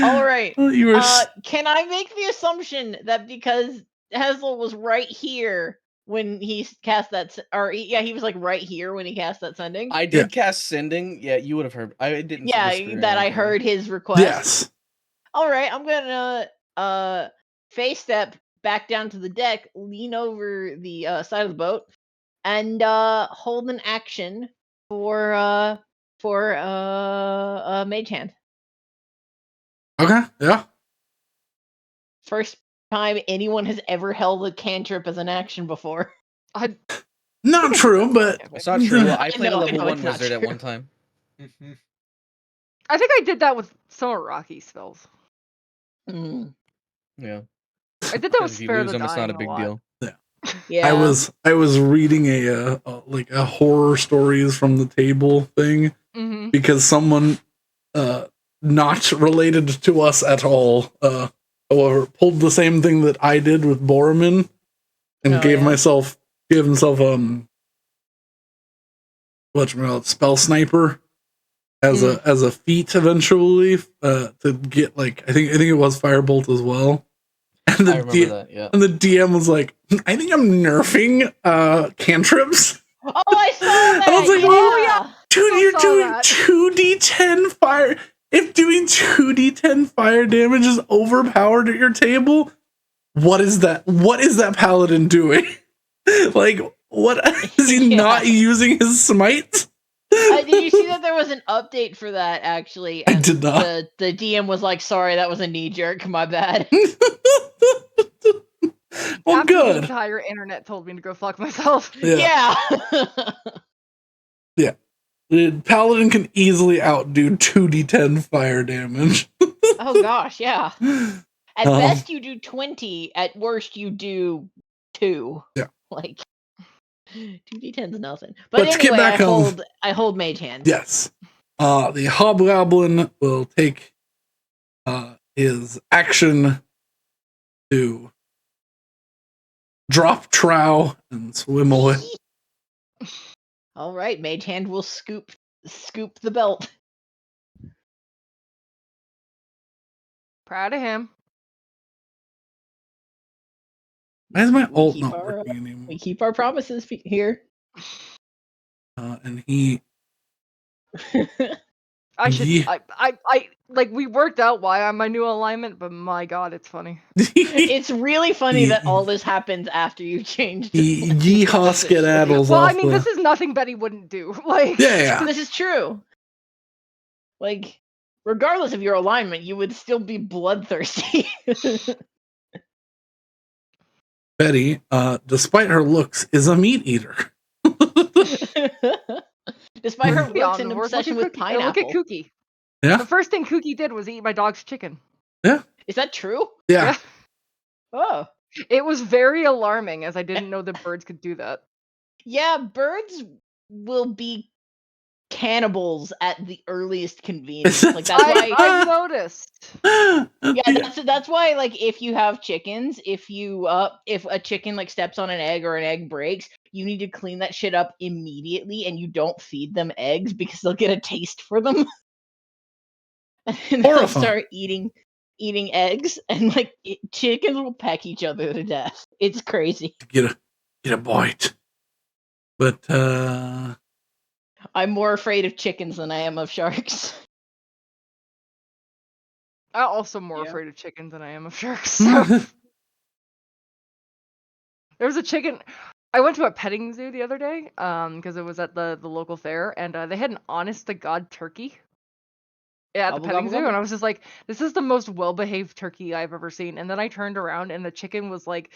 All right. You are. Can I make the assumption that because Hazel was right here when he cast that, he was like right here when he cast that sending? I did cast sending. Yeah, you would have heard. I didn't. Yeah, that I heard his request. Yes. All right, I'm gonna face step back down to the deck, lean over the side of the boat, and hold an action for Mage Hand. Okay. Yeah. First time anyone has ever held a cantrip as an action before. Not true, but it's not true. I played a I level know 1 it's not wizard at true. one time. I think I did that with some of Rocky's spells. Mm. Yeah. I did that with If you Spare lose the them, it's Dying not a big lot. deal. Yeah. I was reading a horror stories from the table thing because someone not related to us at all however pulled the same thing that I did with Boromir and gave himself spell sniper as a feat eventually to get like I think it was firebolt as well. And I remember that, yeah. And the DM was like, I think I'm nerfing cantrips. Oh, I saw that! I was like, yeah! Dude, you're doing 2d10 fire. If doing 2d10 fire damage is overpowered at your table, what is that? What is that paladin doing? Like, what is he not using his smite? Did you see that there was an update for that, actually? I did not. The DM was like, sorry, that was a knee-jerk, my bad. Well, After good. the entire internet told me to go fuck myself. Yeah. Yeah. The paladin can easily outdo 2d10 fire damage. Oh gosh, yeah. At best you do 20, at worst you do 2. Yeah. Like 2d10's nothing. But Let's anyway, get back I hold Mage Hand. Yes. The hobgoblin will take his action to drop trow and swim away. All right, Mage Hand will scoop the belt. Proud of him. Why is my ult not working anymore? We keep our promises here. And he I should. Yeah. I like we worked out why I'm my new alignment, but my god, it's funny. It's really funny that all this happens after you changed. Yeehaw skedaddles Well, I off mean, the... this is nothing Betty wouldn't do. Like, Yeah. This is true. Like, regardless of your alignment, you would still be bloodthirsty. Betty, despite her looks, is a meat eater. Despite her be looks on and the work. obsession with Look at pineapple. Kooky. Yeah. The first thing Kooky did was eat my dog's chicken. Yeah. Is that true? Yeah. Oh. It was very alarming, as I didn't know that birds could do that. Yeah, birds will be cannibals at the earliest convenience. Like that's why I've noticed. yeah, that's why like if you have chickens, if a chicken like steps on an egg or an egg breaks, you need to clean that shit up immediately and you don't feed them eggs because they'll get a taste for them. And they'll start eating eggs and like chickens will peck each other to death. It's crazy. Get a bite. But I'm more afraid of chickens than I am of sharks. I'm also more afraid of chickens than I am of sharks. So. There was a chicken. I went to a petting zoo the other day, because it was at the local fair, and they had an honest to god turkey at the petting zoo, and I was just like, this is the most well-behaved turkey I've ever seen. And then I turned around, and the chicken was like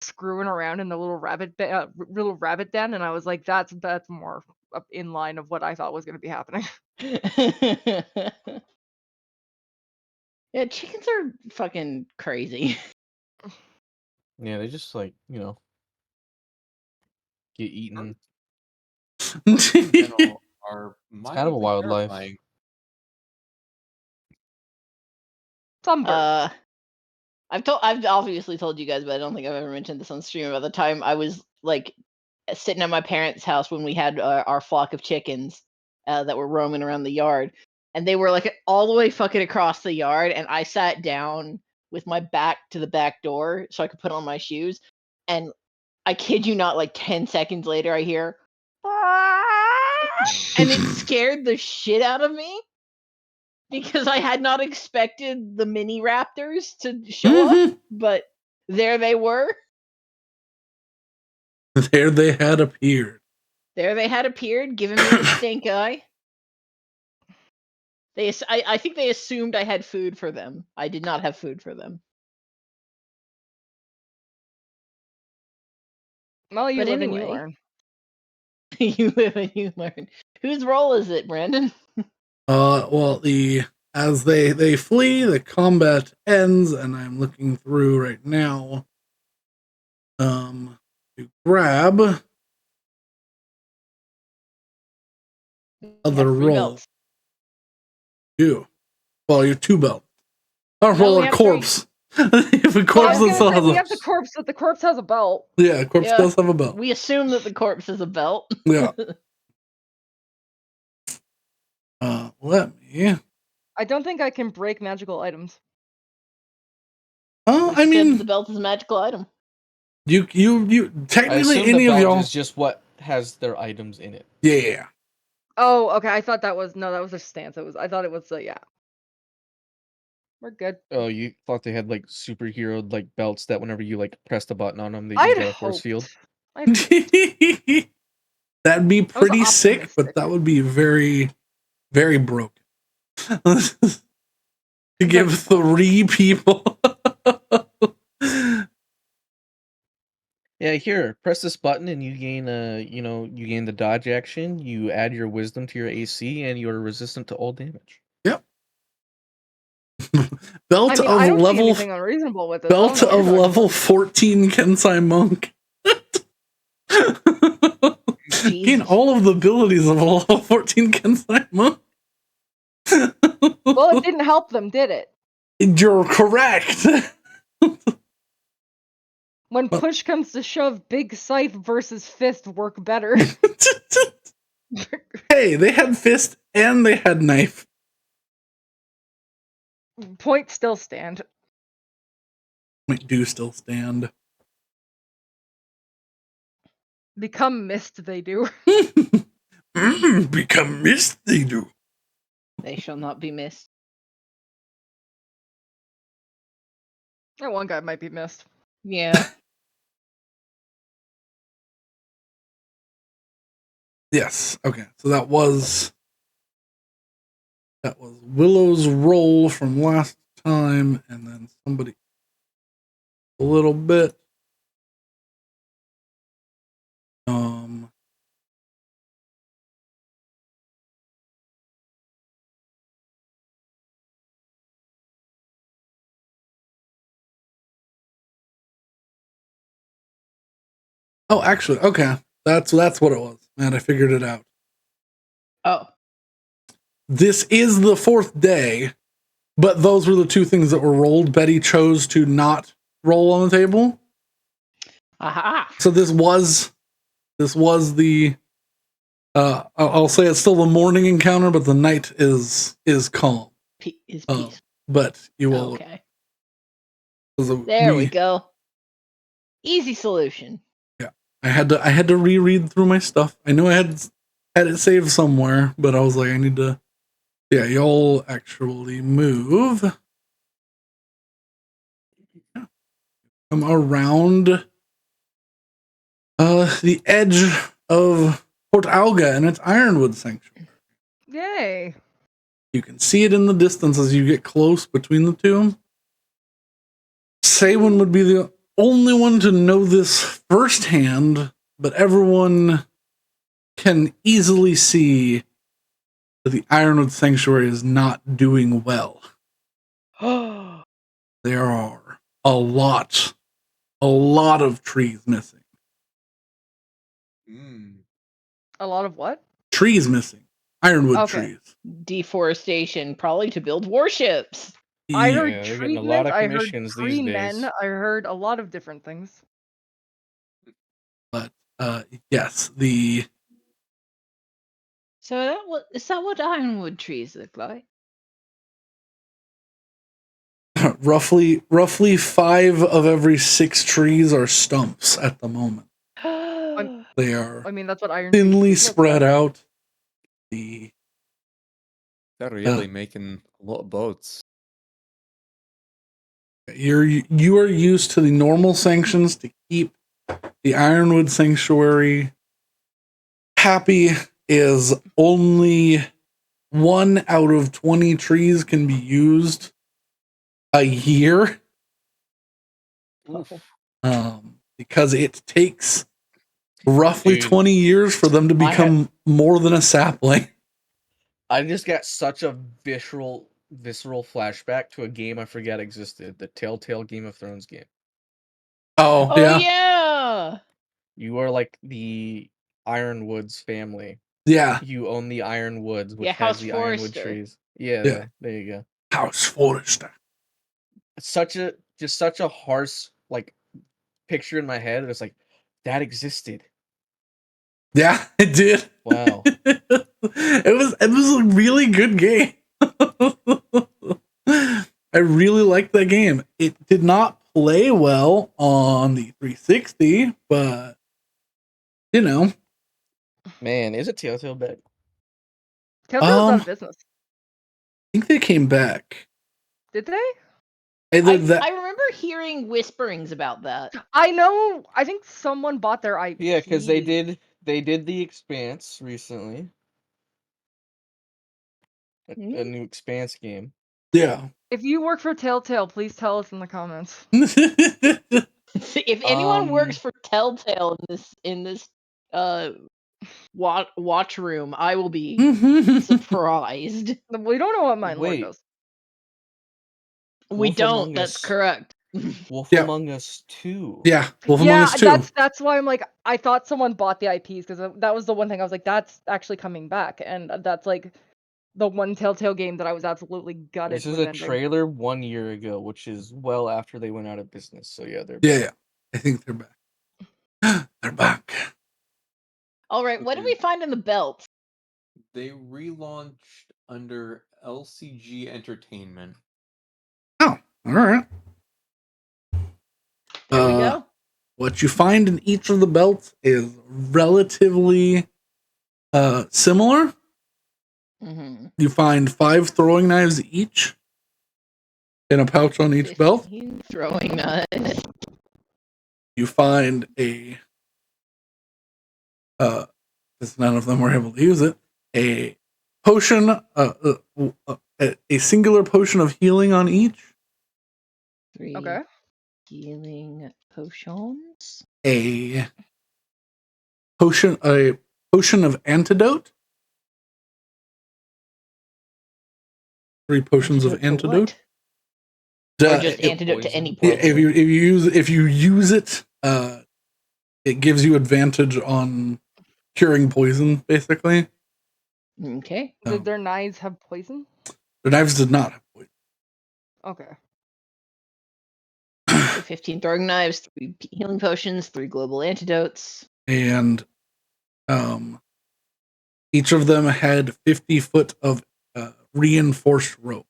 screwing around in the little rabbit den, and I was like, that's more up in line of what I thought was going to be happening. Yeah, chickens are fucking crazy. Yeah, they just like, you know, get eaten. In general, are It's kind of a wildlife. terrifying. Some birds. I've obviously told you guys, but I don't think I've ever mentioned this on stream about the time I was like sitting at my parents' house when we had our flock of chickens that were roaming around the yard, and they were like all the way fucking across the yard, and I sat down with my back to the back door so I could put on my shoes, and I kid you not, like 10 seconds later, I hear, and it scared the shit out of me. Because I had not expected the mini raptors to show up, but there they were. There they had appeared. There they had appeared, giving me the stink eye. I think they assumed I had food for them. I did not have food for them. Well, you But live and you anyway. learn. You live and you learn. Whose role is it, Brandon? Well, as they flee, the combat ends, and I'm looking through right now. To grab other roll. You. Well, you're 2 belts. I'll roll a corpse. If a corpse we have the corpse, but the corpse has a belt. Yeah, corpse does have a belt. We assume that the corpse is a belt. Yeah. Let me. I don't think I can break magical items. I mean, the belt is a magical item. You technically any the of belt y'all is just what has their items in it. Yeah. Oh, okay. I thought that was a stance. I thought it was yeah. We're good. Oh, you thought they had like superhero like belts that whenever you like press the button on them, they I'd get a force field. That'd be pretty sick, but that would be very, very broken. To give 3 people. Yeah, here, press this button and you gain you gain the dodge action, you add your wisdom to your AC, and you're resistant to all damage. Yep. Belt I mean, of I don't see level anything unreasonable with it. Belt of level 14 Kensai Monk. Gain all of the abilities of a level 14 Kensai Monk. Well, it didn't help them, did it? You're correct. When push comes to shove, big scythe versus fist work better. Hey, they had fist and they had knife. Point still stand. Point do still stand. Become mist, they do. Become mist, they do. They shall not be missed. That one guy might be missed. Yeah. Yes. Okay. So that was Willow's roll from last time, and then somebody a little bit. Oh, actually, okay. That's what it was. Man, I figured it out. Oh. This is the fourth day, but those were the two things that were rolled. Betty chose to not roll on the table. Aha. So this was the I'll say it's still the morning encounter, but the night is calm. Is peace. But you will. Okay. There we go. Easy solution. Yeah, I had to reread through my stuff. I knew I had it saved somewhere, but I was like, I need to. Yeah, y'all actually move. Come around the edge of Port Alga and its Ironwood Sanctuary. Yay. You can see it in the distance as you get close between the two. Saywin would be the only one to know this firsthand, but everyone can easily see that the Ironwood Sanctuary is not doing well. There are a lot of trees missing. A lot of what? Trees missing. Ironwood trees. Deforestation, probably to build warships. I heard Yeah, they're getting a treatment, lot of I heard commissions these tree days. men, I heard a lot of different things. But yes, the So is that what ironwood trees look like? roughly 5 of every 6 trees are stumps at the moment. They are I mean, that's what iron thinly trees look spread like. out. They're really making a lot of boats. You are used to the normal sanctions to keep the Ironwood Sanctuary happy. Is only 1 out of 20 trees can be used a year. Because it takes roughly 20 years for them to become more than a sapling. I just got such a visceral flashback to a game I forgot existed, the Telltale Game of Thrones game. Oh yeah. You are like the Ironwoods family. Yeah. You own the Ironwoods, which has House the Forrester. Ironwood trees. Yeah. There you go. House Forrester. Such a harsh like picture in my head. It's like that existed. Yeah, it did. Wow. It was a really good game. I really liked that game. It did not play well on the 360, but you know. Man, is it Telltale back? Telltale's out of business. I think they came back. Did they? I remember hearing whisperings about that. I know. I think someone bought their IP. Yeah, because they did The Expanse recently. A new Expanse game. Yeah. If you work for Telltale, please tell us in the comments. If anyone works for Telltale in this watch room, I will be surprised. We don't know what Mine Lord does. We don't. That's correct. Wolf Among Us 2. Yeah, Wolf Among Us 2. That's why I'm like, I thought someone bought the IPs because that was the one thing I was like, that's actually coming back, and that's like the one Telltale game that I was absolutely gutted. This is a trailer 1 year ago, which is well after they went out of business. So yeah, they're back. Yeah. I think they're back. They're back. All right, what did we find in the belt? They relaunched under LCG Entertainment. Oh, all right. There we go. What you find in each of the belts is relatively similar. Mm-hmm. You find 5 throwing knives each in a pouch on each belt. 15 throwing knives. You find a since none of them were able to use it, a potion, a singular potion of healing on each. 3 Okay. healing potions. A potion of antidote. 3 potions of For antidote. what? Or just antidote to any poison. If you use it, it gives you advantage on curing poison, basically. Okay. Did their knives have poison? Their knives did not have poison. Okay. So 15 throwing knives, 3 healing potions, 3 global antidotes. And each of them had 50 foot of reinforced rope.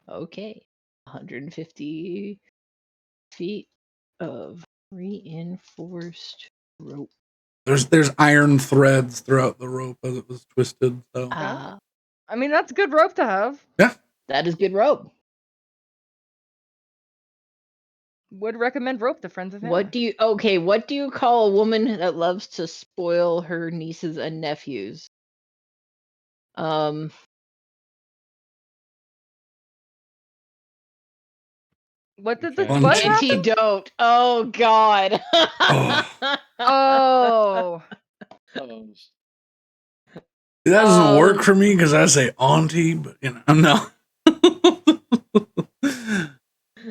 Okay. 150 feet of reinforced rope. There's iron threads throughout the rope as it was twisted. So Ah, I mean, that's good rope to have. yeah, that is good rope. Would recommend rope to friends and family. What do you call a woman that loves to spoil her nieces and nephews? What did Okay. what happened? Antidote. Oh God. Oh. that doesn't work Um, for me because I say auntie, but no.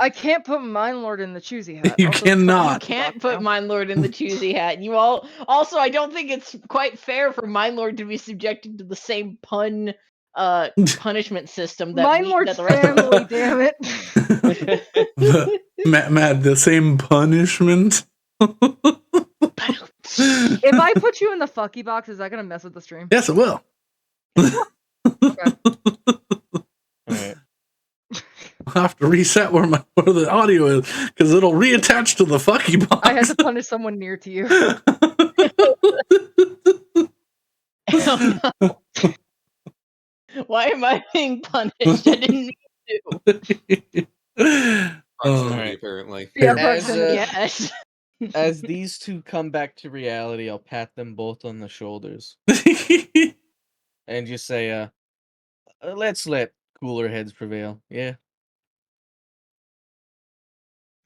I can't put Mine Lord in the choosy hat. You Also, cannot. You can't put Mine Lord in the choosy hat. And you all also I don't think it's quite fair for Mine Lord to be subjected to the same punishment system that Mine Lord's the rest of us family, damn it. Matt, the same punishment. If I put you in the fucky box, is that gonna mess with the stream? Yes, it will. Okay. Alright. I'll have to reset where the audio is because it'll reattach to the fucky box. I had to punish someone near to you. Oh, no. Why am I being punished? I didn't need to. Proximity, Alright. apparently. Yeah, As, proximity. Yes. As these two come back to reality, I'll pat them both on the shoulders and just say, let's let cooler heads prevail. Yeah.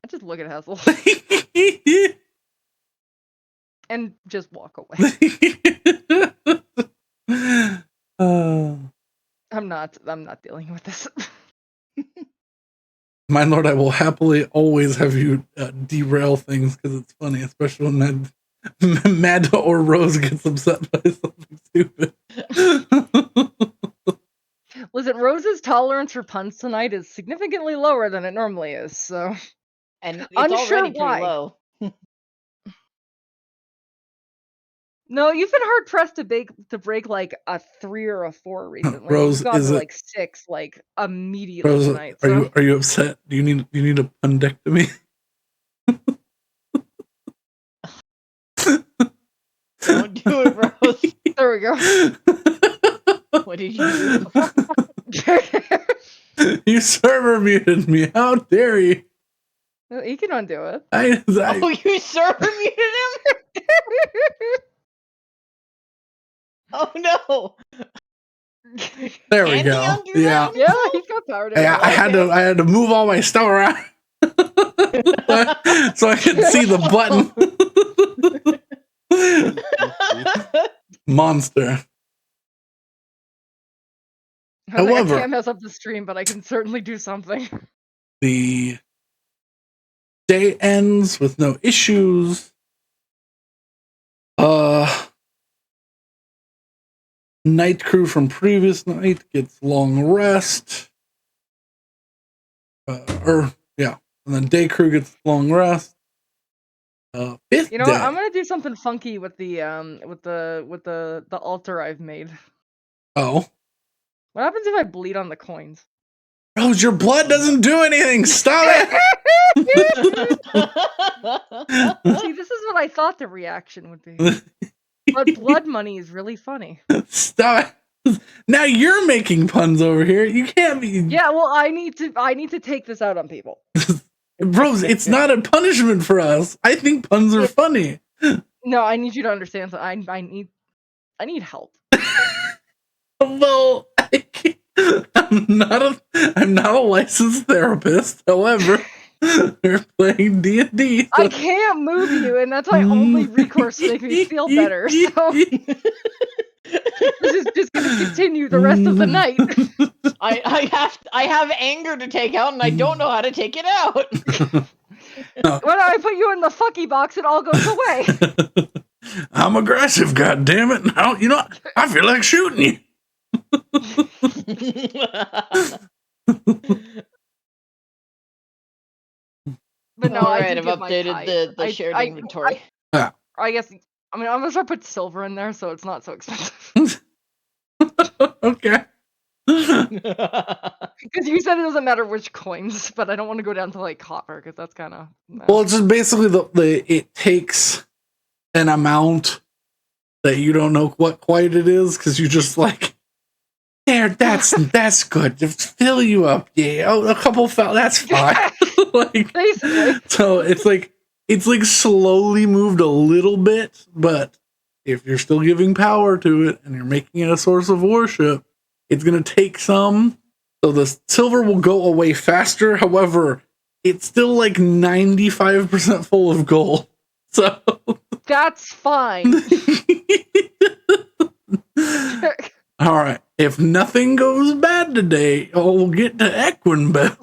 I just look at Hassel and just walk away. I'm not dealing with this. My lord, I will happily always have you derail things because it's funny, especially when Mad or Rose gets upset by something stupid. Listen, Rose's tolerance for puns tonight is significantly lower than it normally is, so. And it's Unsure already why. pretty low. No, you've been hard pressed to break like a 3 or a 4 recently. Rose, You've gotten is to it- like 6 like immediately Rose, tonight. are So. you upset? Do you need a pundectomy? Don't do it, Rose. There we go. What did you do? You server muted me. How dare you? He can undo it. Oh, you server muted him? Oh no! There we Can go. he undo Yeah. that? Yeah, he's got power to do I it. had to move all my stuff around so I could see the button. Monster. However, I can't mess up the stream, but I can certainly do something. the day ends with no issues. Night crew from previous night gets long rest. And then day crew gets long rest. Fifth You know day. what? I'm gonna do something funky with the altar I've made. Oh. What happens if I bleed on the coins? Rose, your blood doesn't do anything. Stop it. See, this is what I thought the reaction would be. But blood money is really funny. Stop Now you're making puns over here. You can't be. Yeah, well, I need to take this out on people. Bros, it's not a punishment for us. I think puns are funny. No, I need you to understand that I need help. Well, I'm not a licensed therapist. However, we're playing D&D. I can't move you, and that's my only recourse to make me feel better. So this is just gonna continue the rest of the night. I have anger to take out, and I don't know how to take it out. When I put you in the fucky box, it all goes away. I'm aggressive, goddammit. Now, you know, I feel like shooting you. But no, All I right, do I've give my updated the shared inventory. I guess I'm gonna start put silver in there so it's not so expensive. Okay. Because you said it doesn't matter which coins, but I don't want to go down to like copper because that's kind of. Well, it's just basically it takes an amount that you don't know what quite it is because you just like, there, that's good. Just fill you up, yeah. Oh, a couple fell, that's fine. Like, basically. So it's like slowly moved a little bit, but if you're still giving power to it and you're making it a source of worship, it's gonna take some. So the silver will go away faster. However, it's still like 95% full of gold. So that's fine. All right. If nothing goes bad today, we'll get to Equinbell.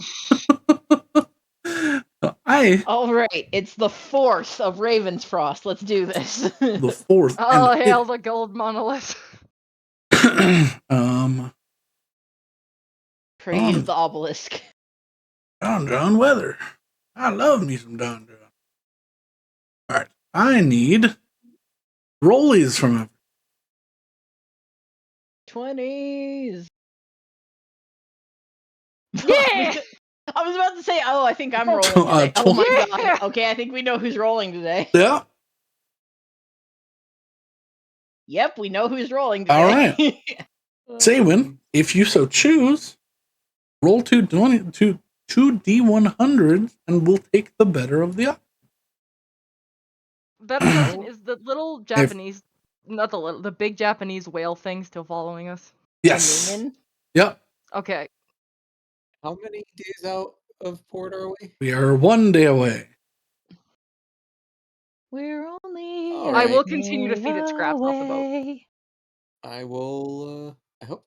All right, it's the 4th of Ravensfrost. Let's do this. The 4th. Oh, hail the gold monolith. Praise the obelisk. Don John weather. I love me some Don John. All right. I need rollies from him. 20s. Yeah. I was about to say, I think I'm rolling today. Oh my god. Okay, I think we know who's rolling today. Yeah. Yep, we know who's rolling today. All right. Saywin, if you so choose, roll 2 D100s and we'll take the better of the option. Better question is the little Japanese, not the little, the big Japanese whale thing still following us? Yes. Yep. Okay. How many days out of port are we? We are 1 day away. We're only. All I right. will continue to feed it scraps off the boat. I will. I hope.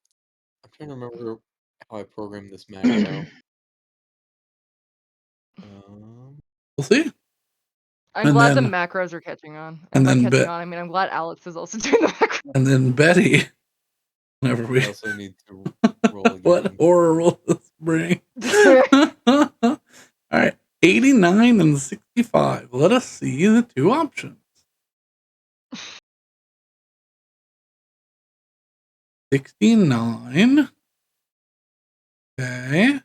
I'm trying to remember how I programmed this map now. We'll see. I'm glad the macros are catching on. And by catching on, I mean I'm glad Alex is also doing the macros. And then Betty. Whenever we. I also need to roll again. What horror will this bring? All right. 89 and 65. Let us see the two options. 69. Okay.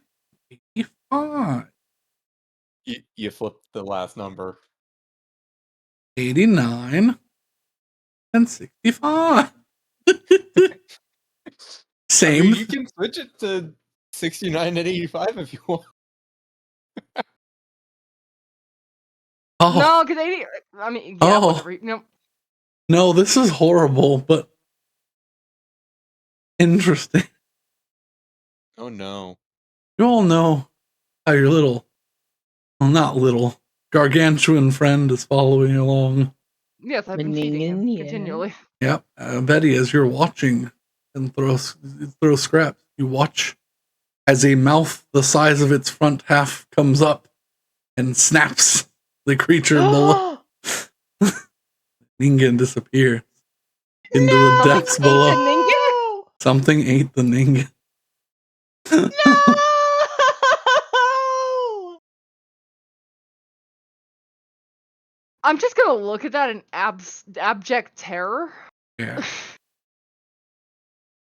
85. You flipped the last number. 89 and 65. Same. I mean, you can switch it to 69 and 85 if you want. No, because 80. I mean, yeah, whatever. No. No, this is horrible, but interesting. Oh no. You all know how your little, well, not little, gargantuan friend is following along. Yes, I've been feeding him continually. Yep. Betty, as you're watching and throw scraps, you watch as a mouth the size of its front half comes up and snaps the creature below. Ningen disappears into the depths below. Something ate the Ningen. No! I'm just gonna look at that in abject terror. Yeah.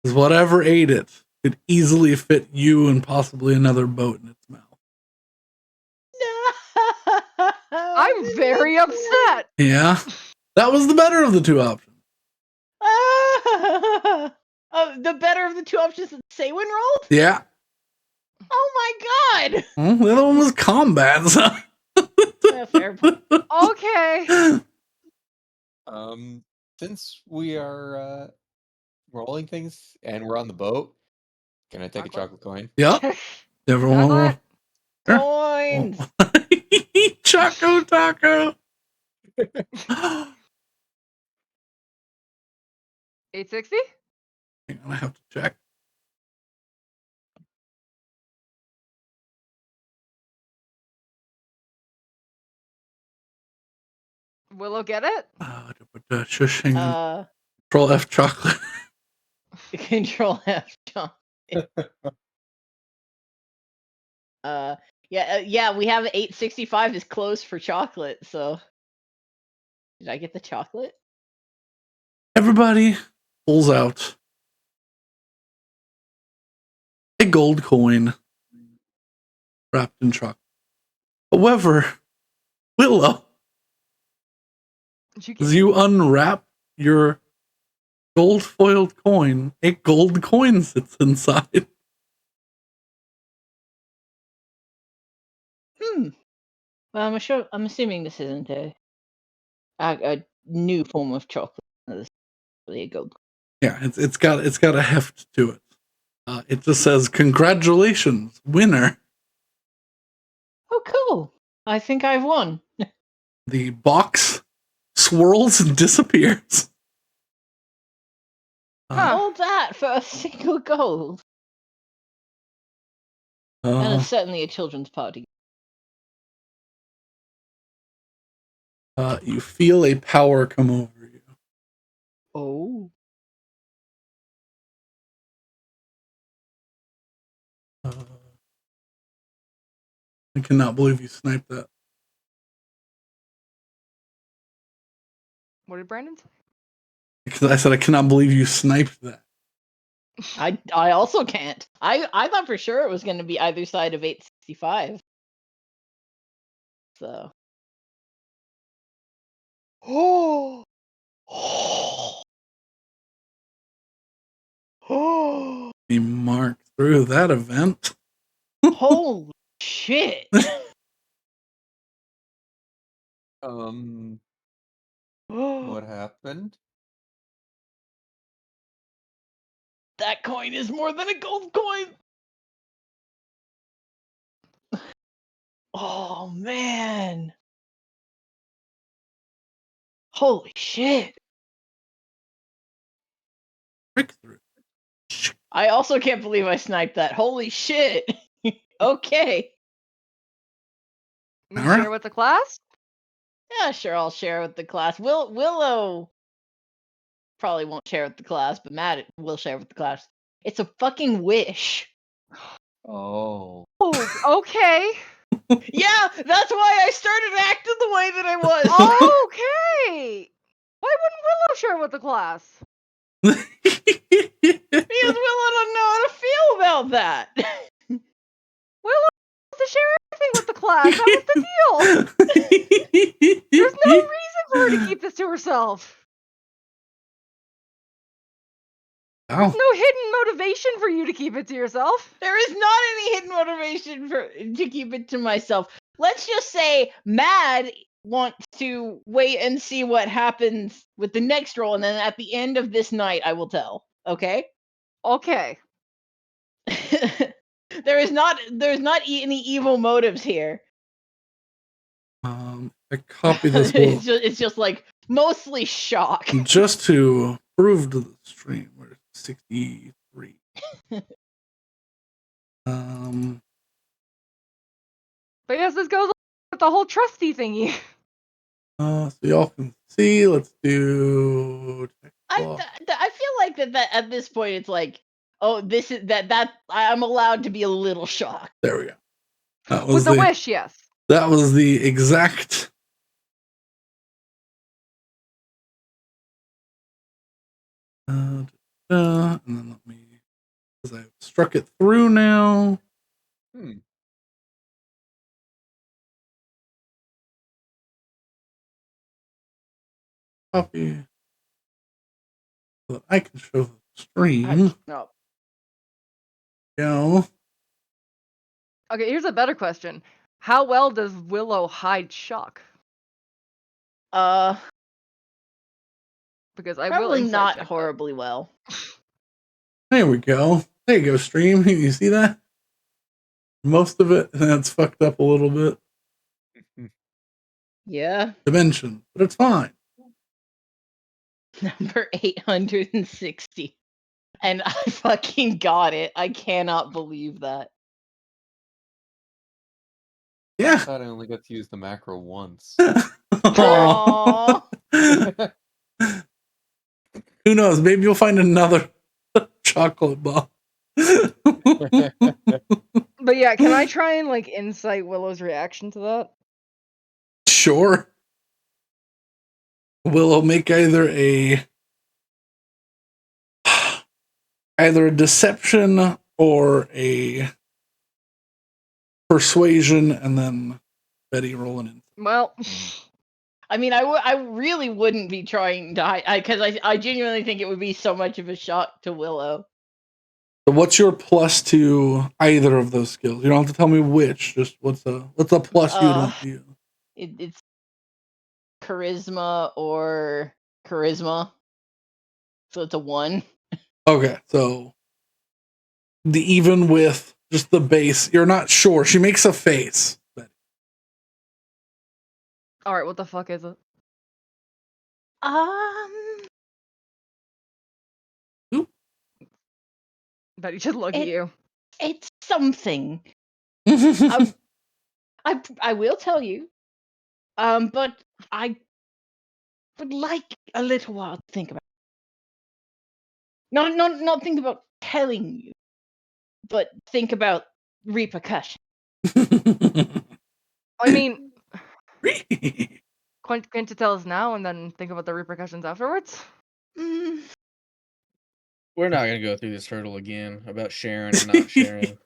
Because whatever ate it could easily fit you and possibly another boat in its mouth. No! I'm very upset. Yeah. That was the better of the two options. The better of the two options that Saywin rolled? Yeah. Oh my god! Well, the other one was combat. So. Fair point. Okay. Since we are rolling things and we're on the boat, can I take a chocolate coin? Yep. Everyone will. Coins! Choco Taco. 860? Hang on, I have to check. Willow get it? Shush, hang on. Uh, Control F chocolate. Control F, John. Yeah, we have 865 is closed for chocolate, so. Did I get the chocolate? Everybody pulls out a gold coin wrapped in chocolate. However, Willow, as you unwrap your gold foiled coin, a gold coin sits inside. Well, I'm assuming this isn't a new form of chocolate. This is really a gold. Yeah, it's got a heft to it. It just says, "Congratulations, winner." Oh, cool! I think I've won. The box swirls and disappears. All that for a single gold. And it's certainly a children's party. You feel a power come over you. Oh. I cannot believe you sniped that. What did Brandon say? Because I said I cannot believe you sniped that. I also can't. I thought for sure it was going to be either side of 865. So. Oh. Oh. Be marked through that event. Holy shit. What happened? That coin is more than a gold coin. Oh man. Holy shit. Breakthrough. I also can't believe I sniped that. Holy shit. Okay. You share with the class? Yeah, sure, I'll share with the class. Willow probably won't share with the class, but Matt will share with the class. It's a fucking wish. Oh. Oh, okay. Yeah, that's why I started acting the way that I was. Okay. Why wouldn't Willow share with the class? Because Willow don't know how to feel about that. Willow wants to share everything with the class. That was the deal. There's no reason for her to keep this to herself. There's no hidden motivation for you to keep it to yourself. There is not any hidden motivation to keep it to myself. Let's just say Mad wants to wait and see what happens with the next roll, and then at the end of this night, I will tell. Okay? Okay. There's not any evil motives here. I copy this. It's just like mostly shock. Just to prove to the stream, we're 63. But yes, this goes with the whole trusty thingy. So y'all can see. Let's do. I feel like that at this point it's like, oh, this is that I'm allowed to be a little shocked. There we go. That was with the wish, yes. That was the exact. And then let me, because I've struck it through now. Copy. So that I can show the stream. No. Go. Okay, here's a better question. How well does Willow hide shock? Because I will Probably insight not check that. horribly well. There we go. There you go, stream. You see that? Most of it, and that's fucked up a little bit. Yeah. Dimension, but it's fine. Number 860. And I fucking got it. I cannot believe that. I Yeah. thought I only got to use the macro once. Aww. Who knows? Maybe you'll find another chocolate bar. But yeah, can I try and like insight Willow's reaction to that? Sure. Willow make either a deception or a persuasion, and then Betty rolling in. Well, I mean, I really wouldn't be trying to hide, because I genuinely think it would be so much of a shock to Willow. So what's your plus to either of those skills? You don't have to tell me which. Just what's a plus you'd want to use? It's charisma or charisma. So it's a 1. Okay, so even with just the base, you're not sure. She makes a face. alright, what the fuck is it? Oop. Betty should look at you. It's something. I will tell you. But I would like a little while to think about it. Not think about telling you, but think about repercussion. I mean, can't you tell us now and then think about the repercussions afterwards? Mm, We're not gonna go through this hurdle again about sharing and not sharing.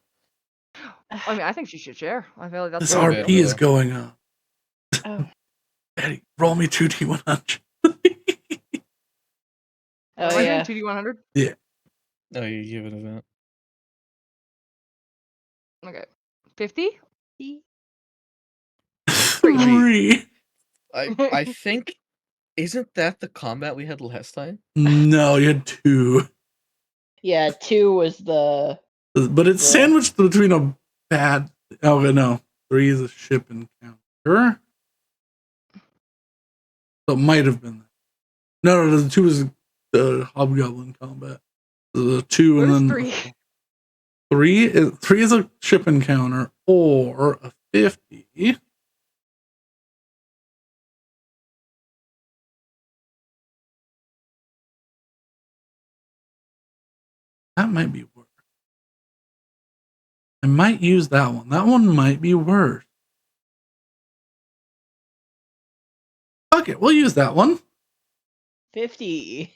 I mean, I think she should share. I feel like that's This a what bit, RP is though. going on. oh. Eddie, roll me 2d100. Oh Am I yeah. doing 2d100? No, you give it a event. Okay. 50? 3. I think isn't that the combat we had last time? No, you had 2. Yeah, 2 was the. But it's sandwiched between a bad. Oh no, 3 is a ship encounter. So it might have been. No, the 2 is the hobgoblin combat. The 2 What and is then 3? 3 is a ship encounter or a 50. That might be worse. I might use that one. That one might be worse. Fuck it, we'll use that one. 50.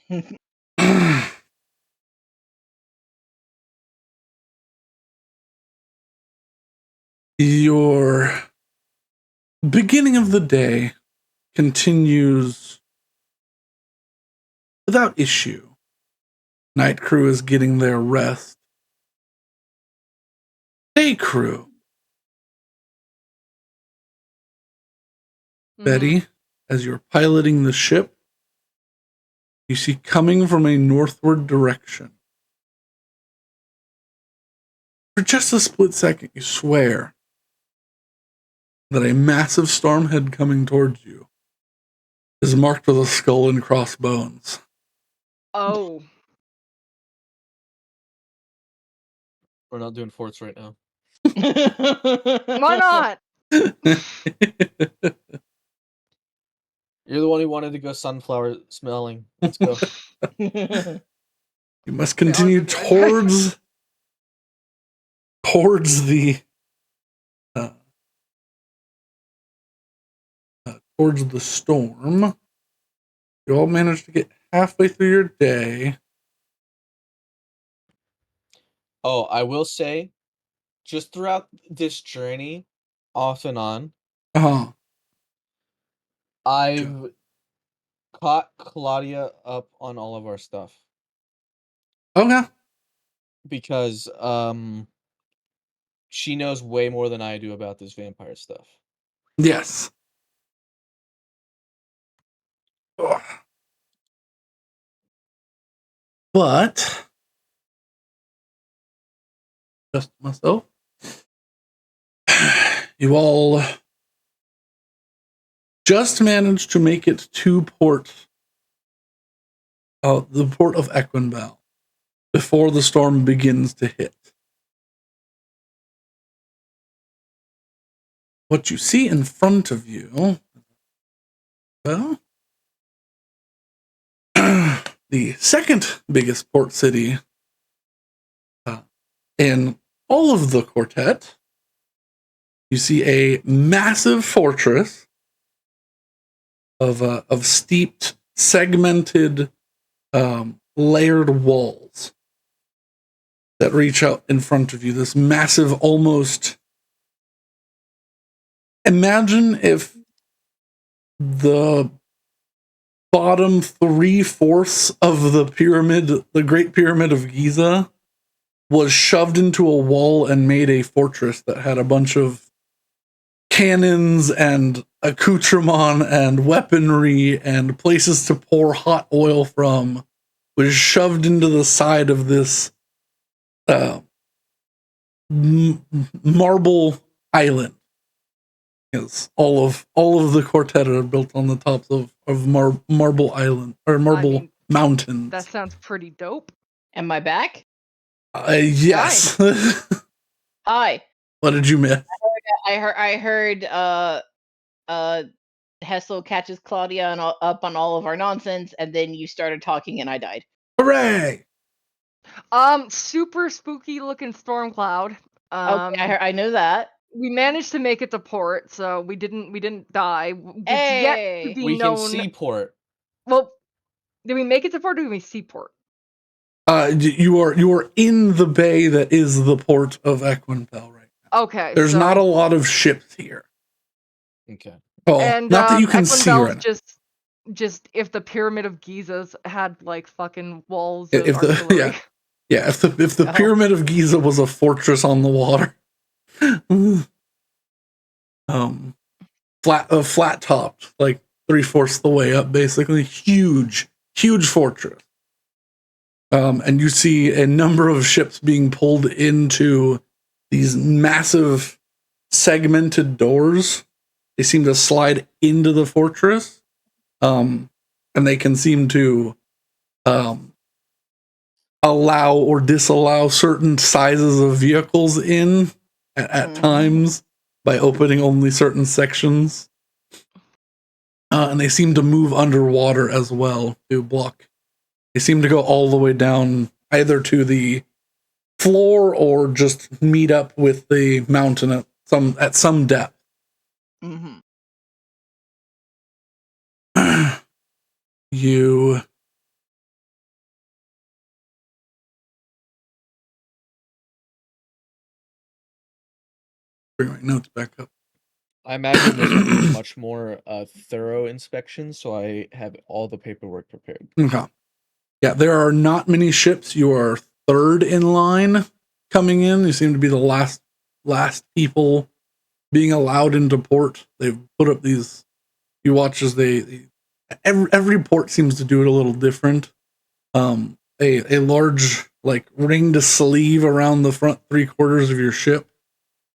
Your beginning of the day continues without issue. Night crew is getting their rest. Day crew. Betty, as you're piloting the ship, you see coming from a northward direction. For just a split second, you swear that a massive storm head coming towards you is marked with a skull and crossbones. Oh. We're not doing forts right now. Why not? You're the one who wanted to go sunflower smelling. Let's go. You must continue towards the towards the storm. You all managed to get halfway through your day. Oh, I will say, just throughout this journey, off and on, I've caught Claudia up on all of our stuff. Okay. Because she knows way more than I do about this vampire stuff. Yes. Ugh. But just myself. You all just managed to make it to the port of Equinbell before the storm begins to hit. What you see in front of you, well, the second biggest port city in all of the quartet. You see a massive fortress of steeped, segmented, layered walls that reach out in front of you. This massive, almost. Imagine if the bottom 3/4 of the pyramid, the Great Pyramid of Giza, was shoved into a wall and made a fortress that had a bunch of cannons and accoutrement and weaponry and places to pour hot oil from, was shoved into the side of this marble island. Yes, all of the quartet are built on the tops of marble island or marble mountains. That sounds pretty dope. Am I back? Yes. Hi. What did you miss? I heard Hessel catches Claudia up on all of our nonsense, and then you started talking and I died. Hooray! Super spooky looking storm cloud. Okay, I know that. We managed to make it to port, so we didn't die. It's yet to be We known. can see port. Well, did we make it to port or did we see port? You are in the bay that is the port of Equinbell right now. Okay. There's not a lot of ships here. Okay. Oh, and, not that you can see right now. Just if the Pyramid of Giza's had like fucking walls If of the artillery. if the Pyramid of Giza was a fortress on the water. flat topped, like 3/4 the way up, basically. Huge fortress. And you see a number of ships being pulled into these massive segmented doors. They seem to slide into the fortress. And they can seem to allow or disallow certain sizes of vehicles in at times by opening only certain sections. And they seem to move underwater as well to block. They seem to go all the way down either to the floor or just meet up with the mountain at some depth. Mm-hmm. You bring my notes back up. I imagine this will be much more thorough inspection, so I have all the paperwork prepared. Okay. Yeah, there are not many ships. You are third in line coming in. You seem to be the last people being allowed into port. They've put up these. You watch as every port seems to do it a little different. A large like ringed sleeve around the front 3/4 of your ship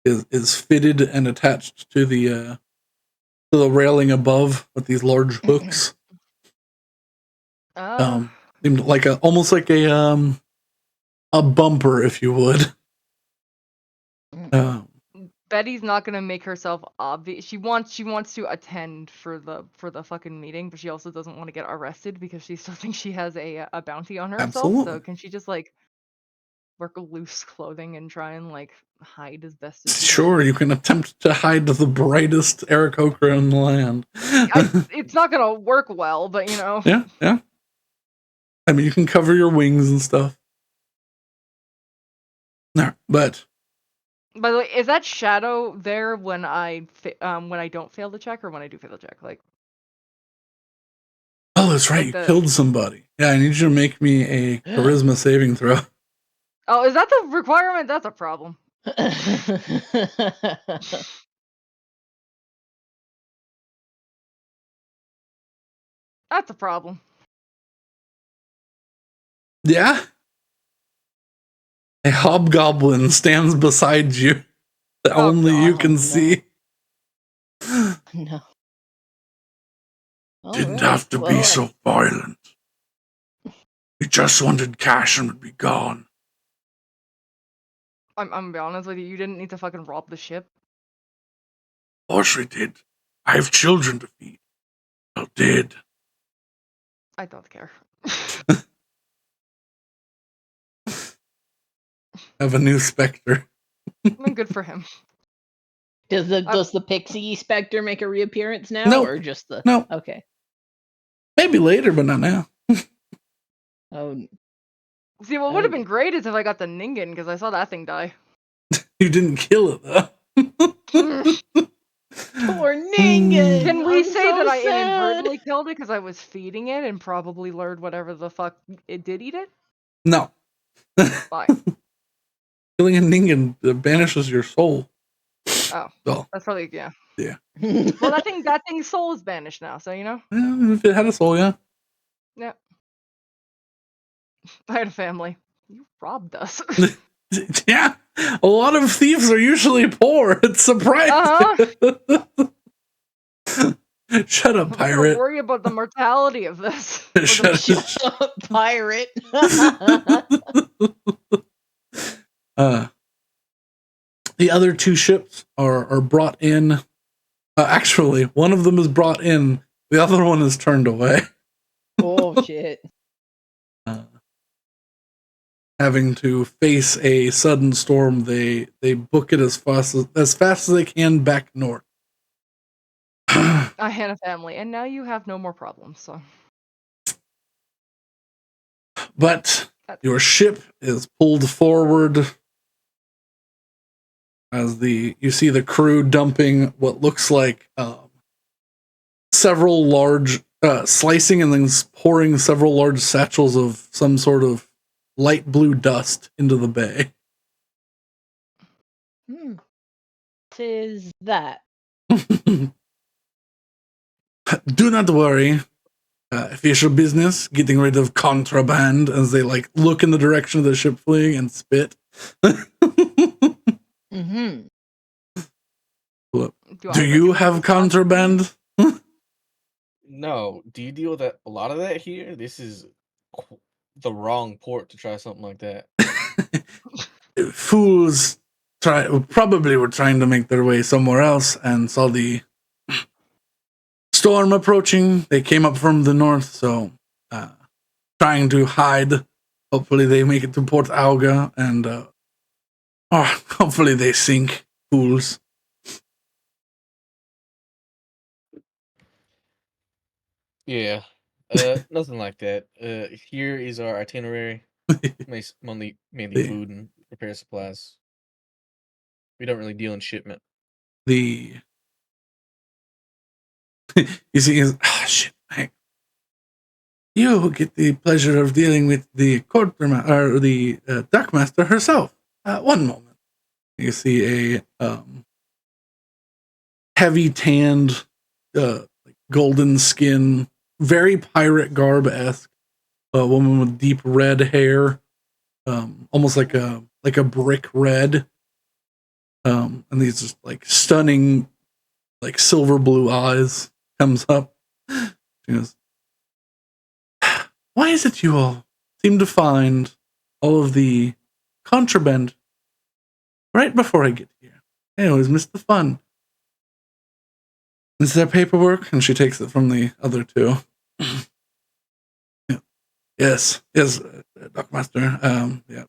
is fitted and attached to the railing above with these large hooks. Seemed like almost like a bumper, if you would. Betty's not gonna make herself obvious. She wants to attend for the fucking meeting, but she also doesn't want to get arrested because she still thinks she has a bounty on herself. Absolutely. So can she just like work loose clothing and try and like hide as best as she Sure, can? you can attempt to hide the brightest Aarakocra in the land. It's not gonna work well, but you know. Yeah. I mean, you can cover your wings and stuff. No, but. By the way, is that shadow there when I don't fail the check or when I do fail the check? Like. Oh, that's right. Like you killed somebody. Yeah, I need you to make me a charisma saving throw. Oh, is that the requirement? That's a problem. That's a problem. Yeah? A hobgoblin stands beside you that Oh, only you God. can Oh, no. see. No. Didn't Alright, have to be well, so violent. He just wanted cash and would be gone. I'm gonna be honest with you. You didn't need to fucking rob the ship. Of course we did. I have children to feed. I did. I don't care. Have a new specter. I'm good for him. Does the pixie specter make a reappearance now, Nope. or just the? Nope. Okay. Maybe later, but not now. Oh, See, what would have been great is if I got the Ningen, because I saw that thing die. You didn't kill it though. poor Ningen. Can we I'm say so that I sad. inadvertently killed it because I was feeding it and probably lured whatever the fuck it did eat it? No. Fine. Killing a Ningen banishes your soul. Oh, So, that's probably yeah. yeah. Well, that thing's soul is banished now, so you know. Yeah, if it had a soul, yeah. Yeah. I had a family. You robbed us. Yeah. A lot of thieves are usually poor. It's surprising. Shut up, I'm gonna pirate. worry about the mortality of this. Shut up, pirate. The other two ships are brought in. Actually, one of them is brought in. The other one is turned away. Oh shit! Having to face a sudden storm, they book it as fast as they can back north. I had a family, and now you have no more problems. So, but your ship is pulled forward as you see the crew dumping what looks like several large slicing and then pouring several large satchels of some sort of light blue dust into the bay. What is that? Do not worry. Official business, getting rid of contraband as they look in the direction of the ship fleeing and spit. Mm-hmm. Do you have contraband? No. Do you deal with a lot of that here? This is the wrong port to try something like that. Fools probably were trying to make their way somewhere else and saw the storm approaching. They came up from the north, so trying to hide. Hopefully they make it to Port Auga and hopefully they sink. Fools. Yeah. Nothing like that. Here is our itinerary. Mainly food and repair supplies. We don't really deal in shipment. You see, shit. You get the pleasure of dealing with the dockmaster herself. One moment. You see a heavy tanned, golden skin, very pirate garb-esque woman with deep red hair, almost like a brick red, and these just stunning, silver blue eyes comes up. She goes, "Why is it you all seem to find all of the contraband right before I get here? I always miss the fun." Is there paperwork? And she takes it from the other two. Yeah. Yes, Dockmaster. Yeah.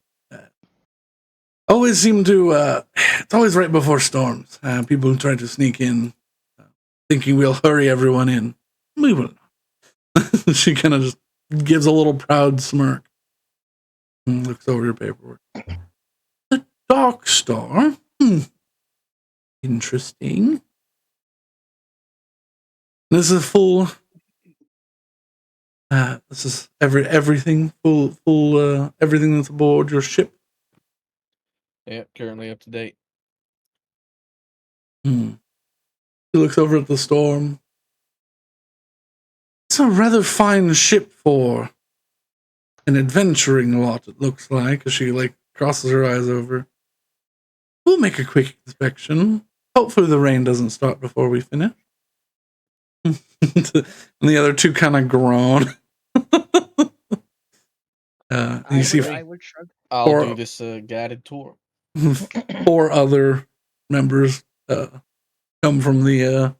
Always seem to. It's always right before storms. People try to sneak in, thinking we'll hurry everyone in. We will not. She kind of just gives a little proud smirk and looks over your paperwork. The Dark Star. Interesting. This is a full This is everything full everything that's aboard your ship. Yep, currently up to date. He looks over at the Storm. It's a rather fine ship for an adventuring lot, it looks like, as she crosses her eyes over. We'll make a quick inspection. Hopefully the rain doesn't start before we finish. And the other two kind of groan. You see I would shrug. I'll do this guided tour. 4 other members come from the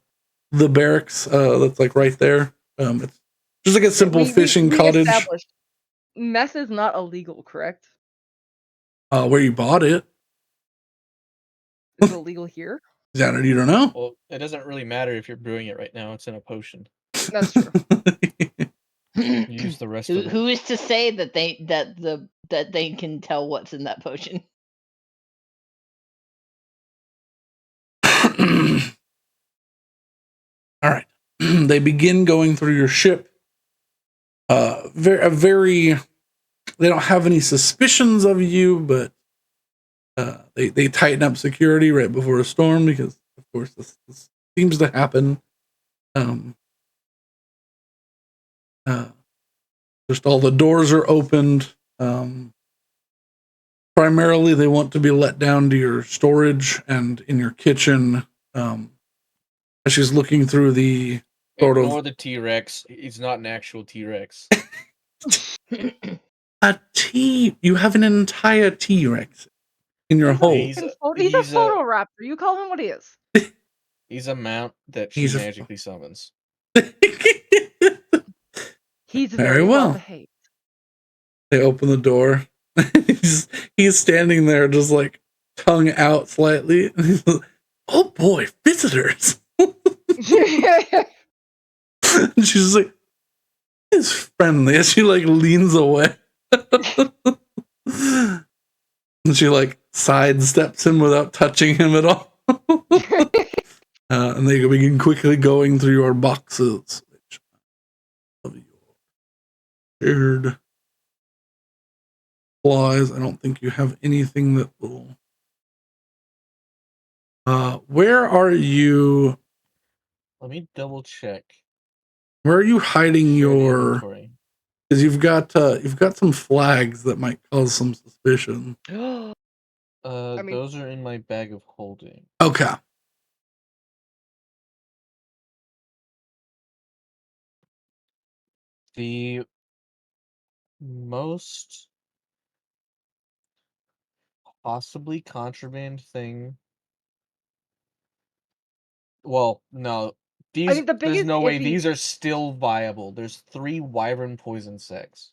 barracks that's right there. It's just a simple fishing cottage. Meth is not illegal, correct? Where you bought it. Is it illegal here? You don't know? Well, it doesn't really matter if you're brewing it right now. It's in a potion. That's true. Use the rest of it. Who is to say that they can tell what's in that potion? All right. They begin going through your ship. They don't have any suspicions of you, but they tighten up security right before a storm because, of course, this seems to happen. Just all the doors are opened. Primarily, they want to be let down to your storage and in your kitchen. As she's looking through the Ignore the T-Rex. He's not an actual T-Rex. You have an entire T-Rex in your home. He's a photo raptor. You call him what he is. He's a mount that she magically summons. He's very well behaved. They open the door. he's standing there just tongue out slightly. And he's like, oh boy, visitors. And she's like, he's friendly as she leans away. And she sidesteps him without touching him at all. And they begin quickly going through your boxes of your shared supplies. I don't think you have anything that will. Where are you? Let me double check. Where are you hiding your? Because you've got some flags that might cause some suspicion. Those are in my bag of holding. Okay. The most possibly contraband thing. Well, no. There's no way these are still viable. There's 3 wyvern poison sacks.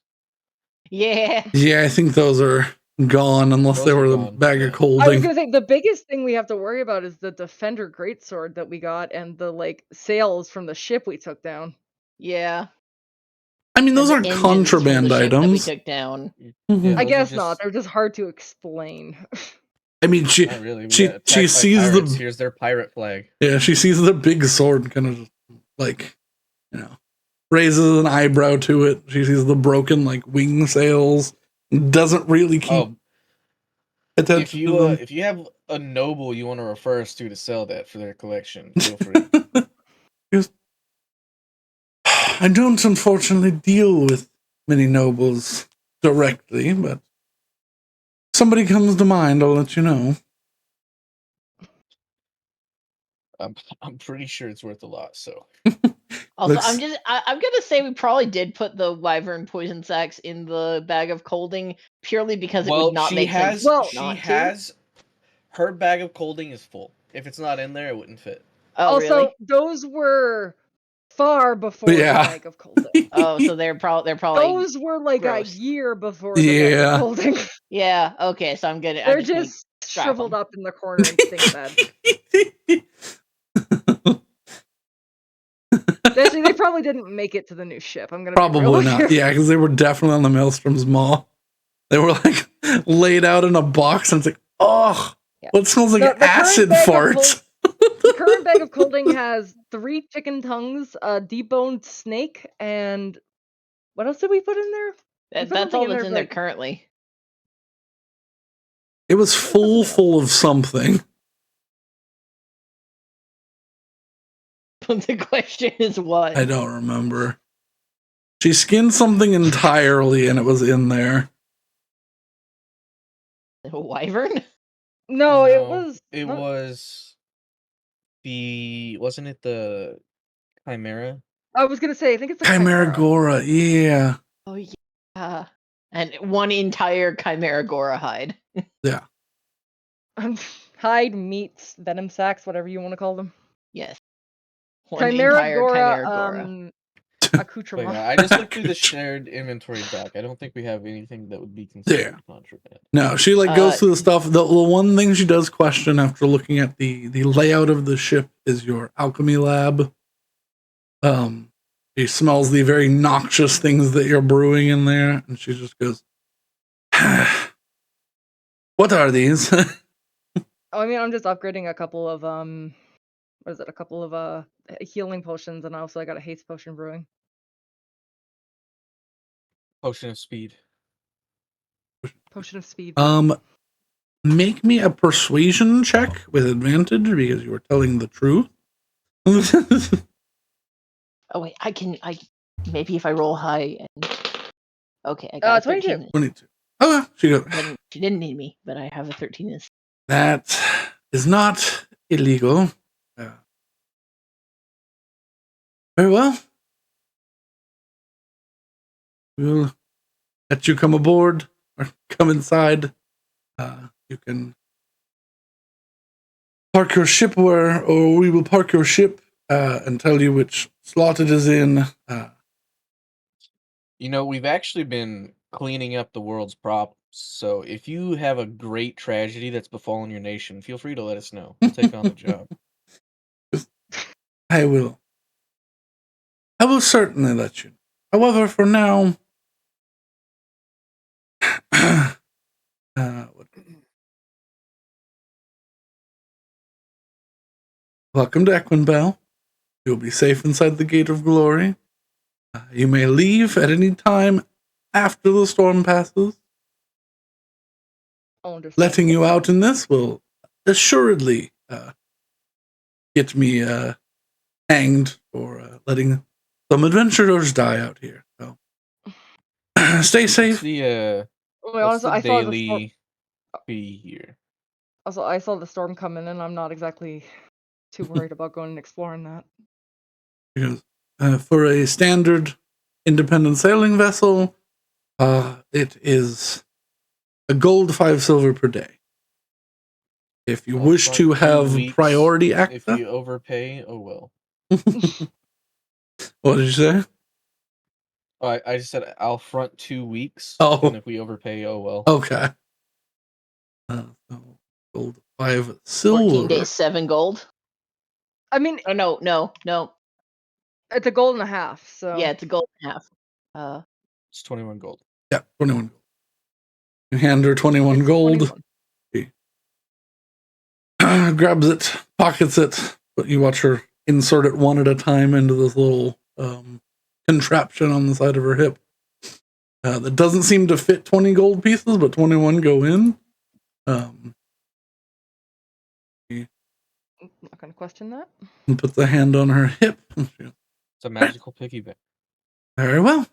Yeah. Yeah, I think those are gone unless they were the bag of holding. I was gonna say the biggest thing we have to worry about is the Defender Greatsword that we got and the sails from the ship we took down. Yeah. I mean, those aren't contraband items. We took down. I guess not. They're just hard to explain. I mean, she sees pirates. Here's their pirate flag. Yeah, she sees the big sword and kind of raises an eyebrow to it. She sees the broken wing sails. Doesn't really keep attention. If you have a noble you want to refer us to sell that for their collection, feel free. I don't unfortunately deal with many nobles directly, but somebody comes to mind, I'll let you know. I'm pretty sure it's worth a lot, so. Also, I'm gonna say we probably did put the wyvern poison sacks in the bag of holding purely because it would not make sense. Well, her bag of holding is full. If it's not in there, it wouldn't fit. Oh, also, really? Those were far before the bag of holding. Oh, so they're probably those were gross. A year before the bag of holding. Yeah. Okay, so I'm good. They're just shriveled up in the corner and stink bad. Actually, they probably didn't make it to the new ship. I'm gonna probably not. Yeah, because they were definitely on the Maelstrom's Maw. They were laid out in a box, and it's what smells like acid farts. The current bag of holding has 3 chicken tongues, a deboned snake, and What else did we put in there? put That's something all in that's there in for, there like- currently. It was full of something. The question is what? I don't remember. She skinned something entirely and it was in there. A wyvern? No, it was. It not- was wasn't it the Chimera? I was gonna say, I think it's a Chimera Gora, yeah. Oh yeah. And one entire Chimera Gora hide. Yeah. Hide, meats, venom sacs, whatever you want to call them. Yes. One Chimera entire Gora, Chimera Gora. But accoutrement. yeah, I just looked through the shared inventory doc. I don't think we have anything that would be considered contraband. No, she goes through the stuff. The one thing she does question after looking at the layout of the ship is your alchemy lab. She smells the very noxious things that you're brewing in there, and she just goes, "What are these?" I mean, I'm just upgrading a couple of what is it? A couple of healing potions, and also I got a haste potion brewing. Potion of speed. Potion of speed. Make me a persuasion check with advantage because you were telling the truth. Oh wait, maybe if I roll high and okay, I got a 22. 13. 22. Oh, She didn't need me, but I have a 13. That is not illegal. Very well. We'll let you come aboard or come inside. You can park your ship or we will park your ship and tell you which slot it is in. We've actually been cleaning up the world's problems. So if you have a great tragedy that's befallen your nation, feel free to let us know. We'll take on the job. I will certainly let you know. However, for now, welcome to Equinbell. You'll be safe inside the Gate of Glory. You may leave at any time after the storm passes. Letting you out in this will assuredly get me hanged for letting some adventurers die out here. So stay safe. What's the daily fee here? Also, I saw the storm coming, and I'm not exactly too worried about going and exploring that. Because for a standard independent sailing vessel, it is a gold 5 silver per day. If you wish to have priority access, if you overpay, oh well. What did you say? Oh, I just said I'll front 2 weeks. Oh. And if we overpay, oh well. Okay. So gold 5 silver. 14 days, 7 gold. I mean, oh no. It's a gold and a half. So yeah, it's a gold and a half. It's 21 gold. Yeah, 21 gold. You hand her 21 gold. 21. She grabs it, pockets it, but you watch her insert it one at a time into this little contraption on the side of her hip. That doesn't seem to fit 20 gold pieces, but 21 go in. I'm not going to question that. And puts a hand on her hip. It's a magical piggy bank. Very well.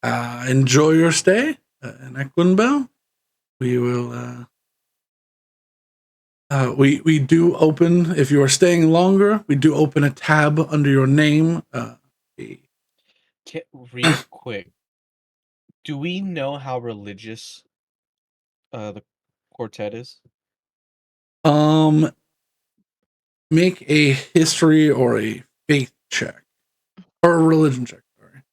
Enjoy your stay in Equinbell. We will. We do open, if you are staying longer, we do open a tab under your name. Real quick, do we know how religious the quartet is? Make a history or a faith check. Or a religion check, sorry.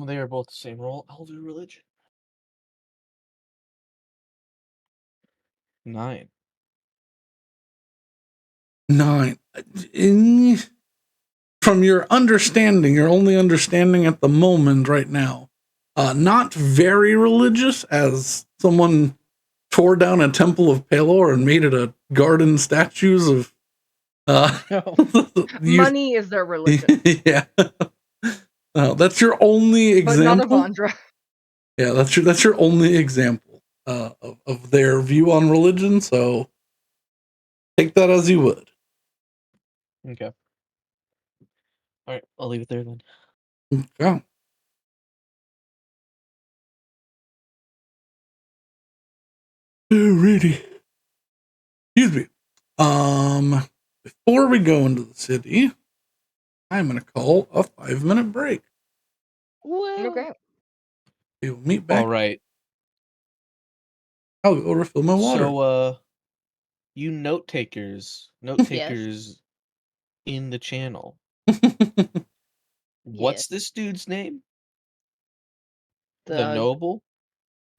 They are both the same roll. I'll do religion. 9. 9. From your understanding, your only understanding at the moment right now, not very religious, as someone tore down a temple of Pelor and made it a garden statues of Money is their religion. Yeah. No, that's your only But not example. Avandra. Yeah, that's your only example of their view on religion. So take that as you would. Okay. All right, I'll leave it there then. Okay. Alrighty. Excuse me. Before we go into the city, I'm gonna call a 5-minute break. Well, Okay. We will meet back. All right. I'll go refill my water. So, you note takers in the channel. What's this dude's name? The noble?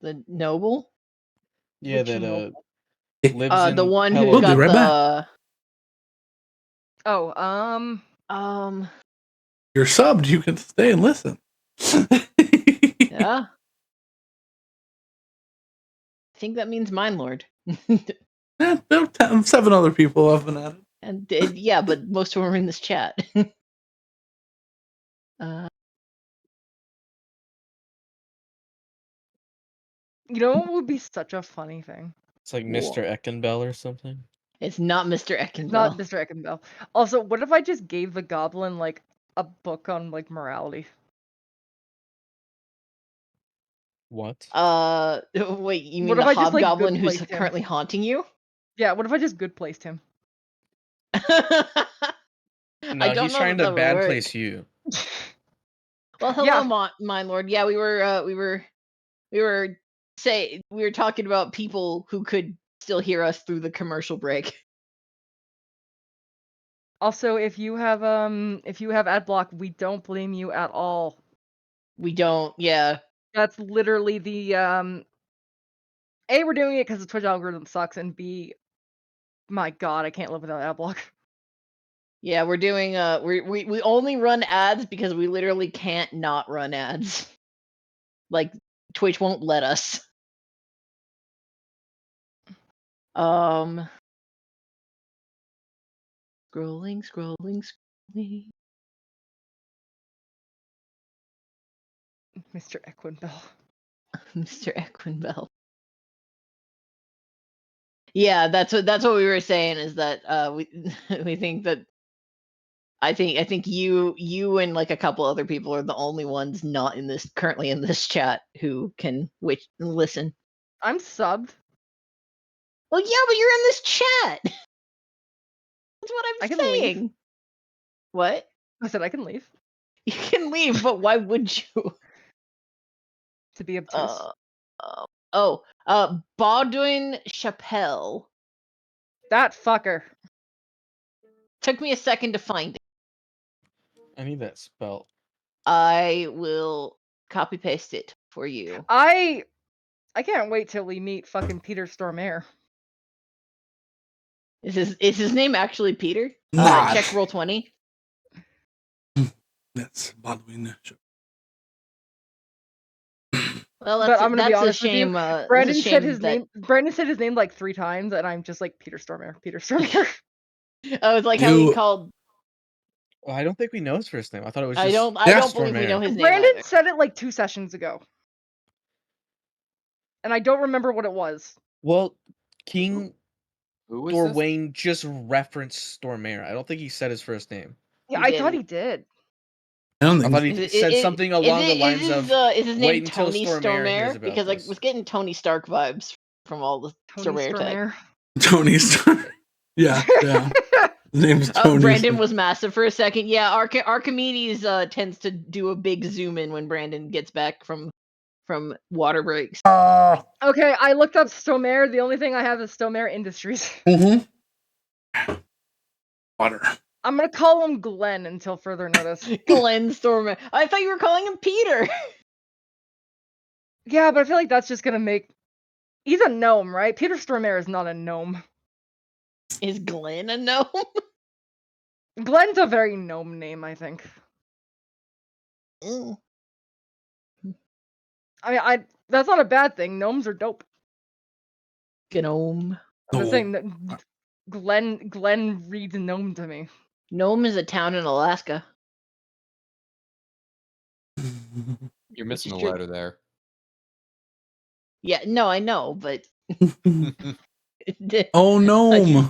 The noble? Yeah, Which that noble? lives in The one who's We'll be got right back. the Oh, You're subbed. You can stay and listen. yeah. I think that means Mine Lord. Yeah, 7 other people have been added. And yeah, but most of them are in this chat. you know what would be such a funny thing? It's like Mr. Equinbell or something. It's not Mr. Equinbell. Not Mr. Equinbell. Also, what if I just gave the goblin like a book on like morality? What? Wait, you mean What the if I just, like, hobgoblin good who's placed him? currently haunting you? Yeah, what if I just good placed him? No, I don't he's know trying that to would bad work. place you. Well, hello, Yeah. Mine Lord. Yeah, we were talking about people who could still hear us through the commercial break. Also, if you have ad block, we don't blame you at all. We don't, yeah. That's literally the A, we're doing it because the Twitch algorithm sucks, and B, my god, I can't live without ad block. Yeah, we're doing we only run ads because we literally can't not run ads. Like Twitch won't let us. Scrolling. Mr. Equinbell. Mr. Equinbell. Yeah, that's what we were saying is that we think that I think you and like a couple other people are the only ones not currently in this chat who can listen. I'm subbed. Well, yeah, but you're in this chat. That's what I I'm can saying. leave. What? I said I can leave. You can leave, but why would you? To be obtuse. Baudouin Chappelle. That fucker. Took me a second to find it. I need that spell. I will copy paste it for you. I can't wait till we meet fucking Peter Stormare. Is his name actually Peter? Not. Check roll 20. That's Baudouin. Well, But I'm gonna be that's a honest with you. shame. Brandon said his name. Brandon said his name like 3 times, and I'm just like Peter Stormare. Peter Stormare. Oh, it's like how he called. Well, I don't think we know his first name. I thought it was I just. don't believe we know his name. Brandon Either. said it like 2 sessions ago, and I don't remember what it was. Well, King Who was Dorwayne just referenced Stormare. I don't think he said his first name. Yeah, He I thought didn't. he did. I don't I think thought he said something along the lines of is his name "Wait until Tony Stormare hears Stormare? about Because I this." was getting Tony Stark vibes from all the Tony Stormare tech. Stormare. Tony Stark. Yeah. His name's Tony. Brandon was massive for a second. Yeah, Archimedes tends to do a big zoom in when Brandon gets back from water breaks. Okay, I looked up Stormare. The only thing I have is Stormare Industries. Water. I'm gonna call him Glenn until further notice. Glenn Stormare. I thought you were calling him Peter. Yeah, but I feel like that's just gonna make. He's a gnome, right? Peter Stormare is not a gnome. Is Glenn a gnome? Glenn's a very gnome name, I think. Mm. I mean, that's not a bad thing. Gnomes are dope. Gnome. I'm just saying that Glenn reads gnome to me. Gnome is a town in Alaska. You're missing is a true. letter there. Yeah, no, I know, but Oh, gnome.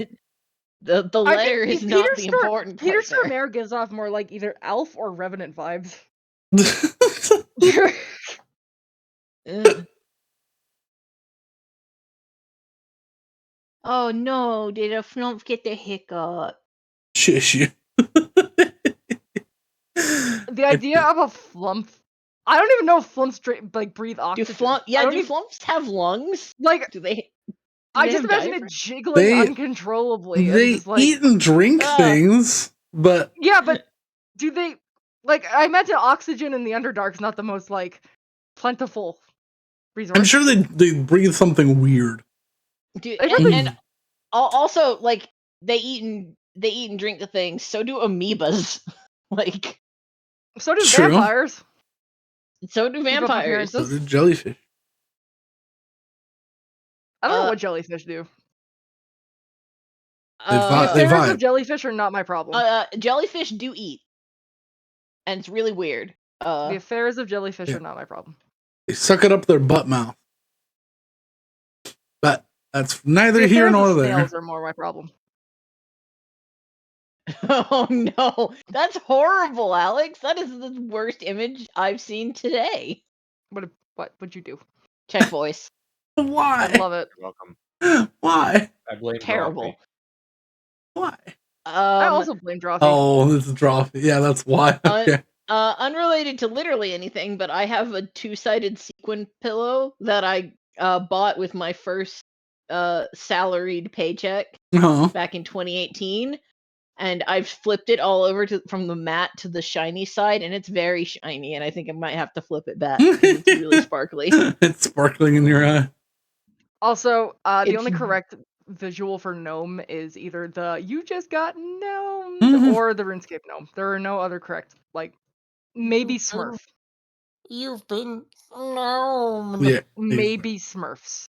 the letter is not the important Peter part there. Stormare gives off more like either elf or revenant vibes. Ugh. Oh no, did a flump get the hiccup? Shush you. The idea of a flump. I don't even know if flumps like breathe oxygen. Do flumps have lungs? Like, Do they? I just have imagine diaphragms? it jiggling uncontrollably and They just like eat and drink things, but yeah, but do they like? I imagine oxygen in the Underdark's not the most like plentiful resource. I'm sure they breathe something weird. And also like they eat and drink the things. So do amoebas. Like so do True. vampires. So do Keep up vampires. So appearances. do jellyfish. I don't know what jellyfish do. They The affairs vibe. of jellyfish are not my problem. Jellyfish do eat, and it's really weird. The affairs of jellyfish are not my problem. They suck it up their butt mouth. But that's neither The here affairs nor of there. snails are more my problem. Oh no, that's horrible, Alex. That is the worst image I've seen today. What would you do? Check voice. Why? I love it. You're welcome. Why? I blame Terrible. Why? I also blame Drawfee. Oh, this is Drawfee. Yeah, that's why. Okay. Unrelated to literally anything, but I have a 2-sided sequin pillow that I bought with my first salaried paycheck back in 2018, and I've flipped it all over from the matte to the shiny side, and it's very shiny, and I think I might have to flip it back because it's really sparkly. It's sparkling in your eye. Also, the only correct visual for gnome is either the "you just got gnomed" or the RuneScape gnome. There are no other correct, like maybe Smurf. You've been gnomed. Yeah. Maybe Smurfs.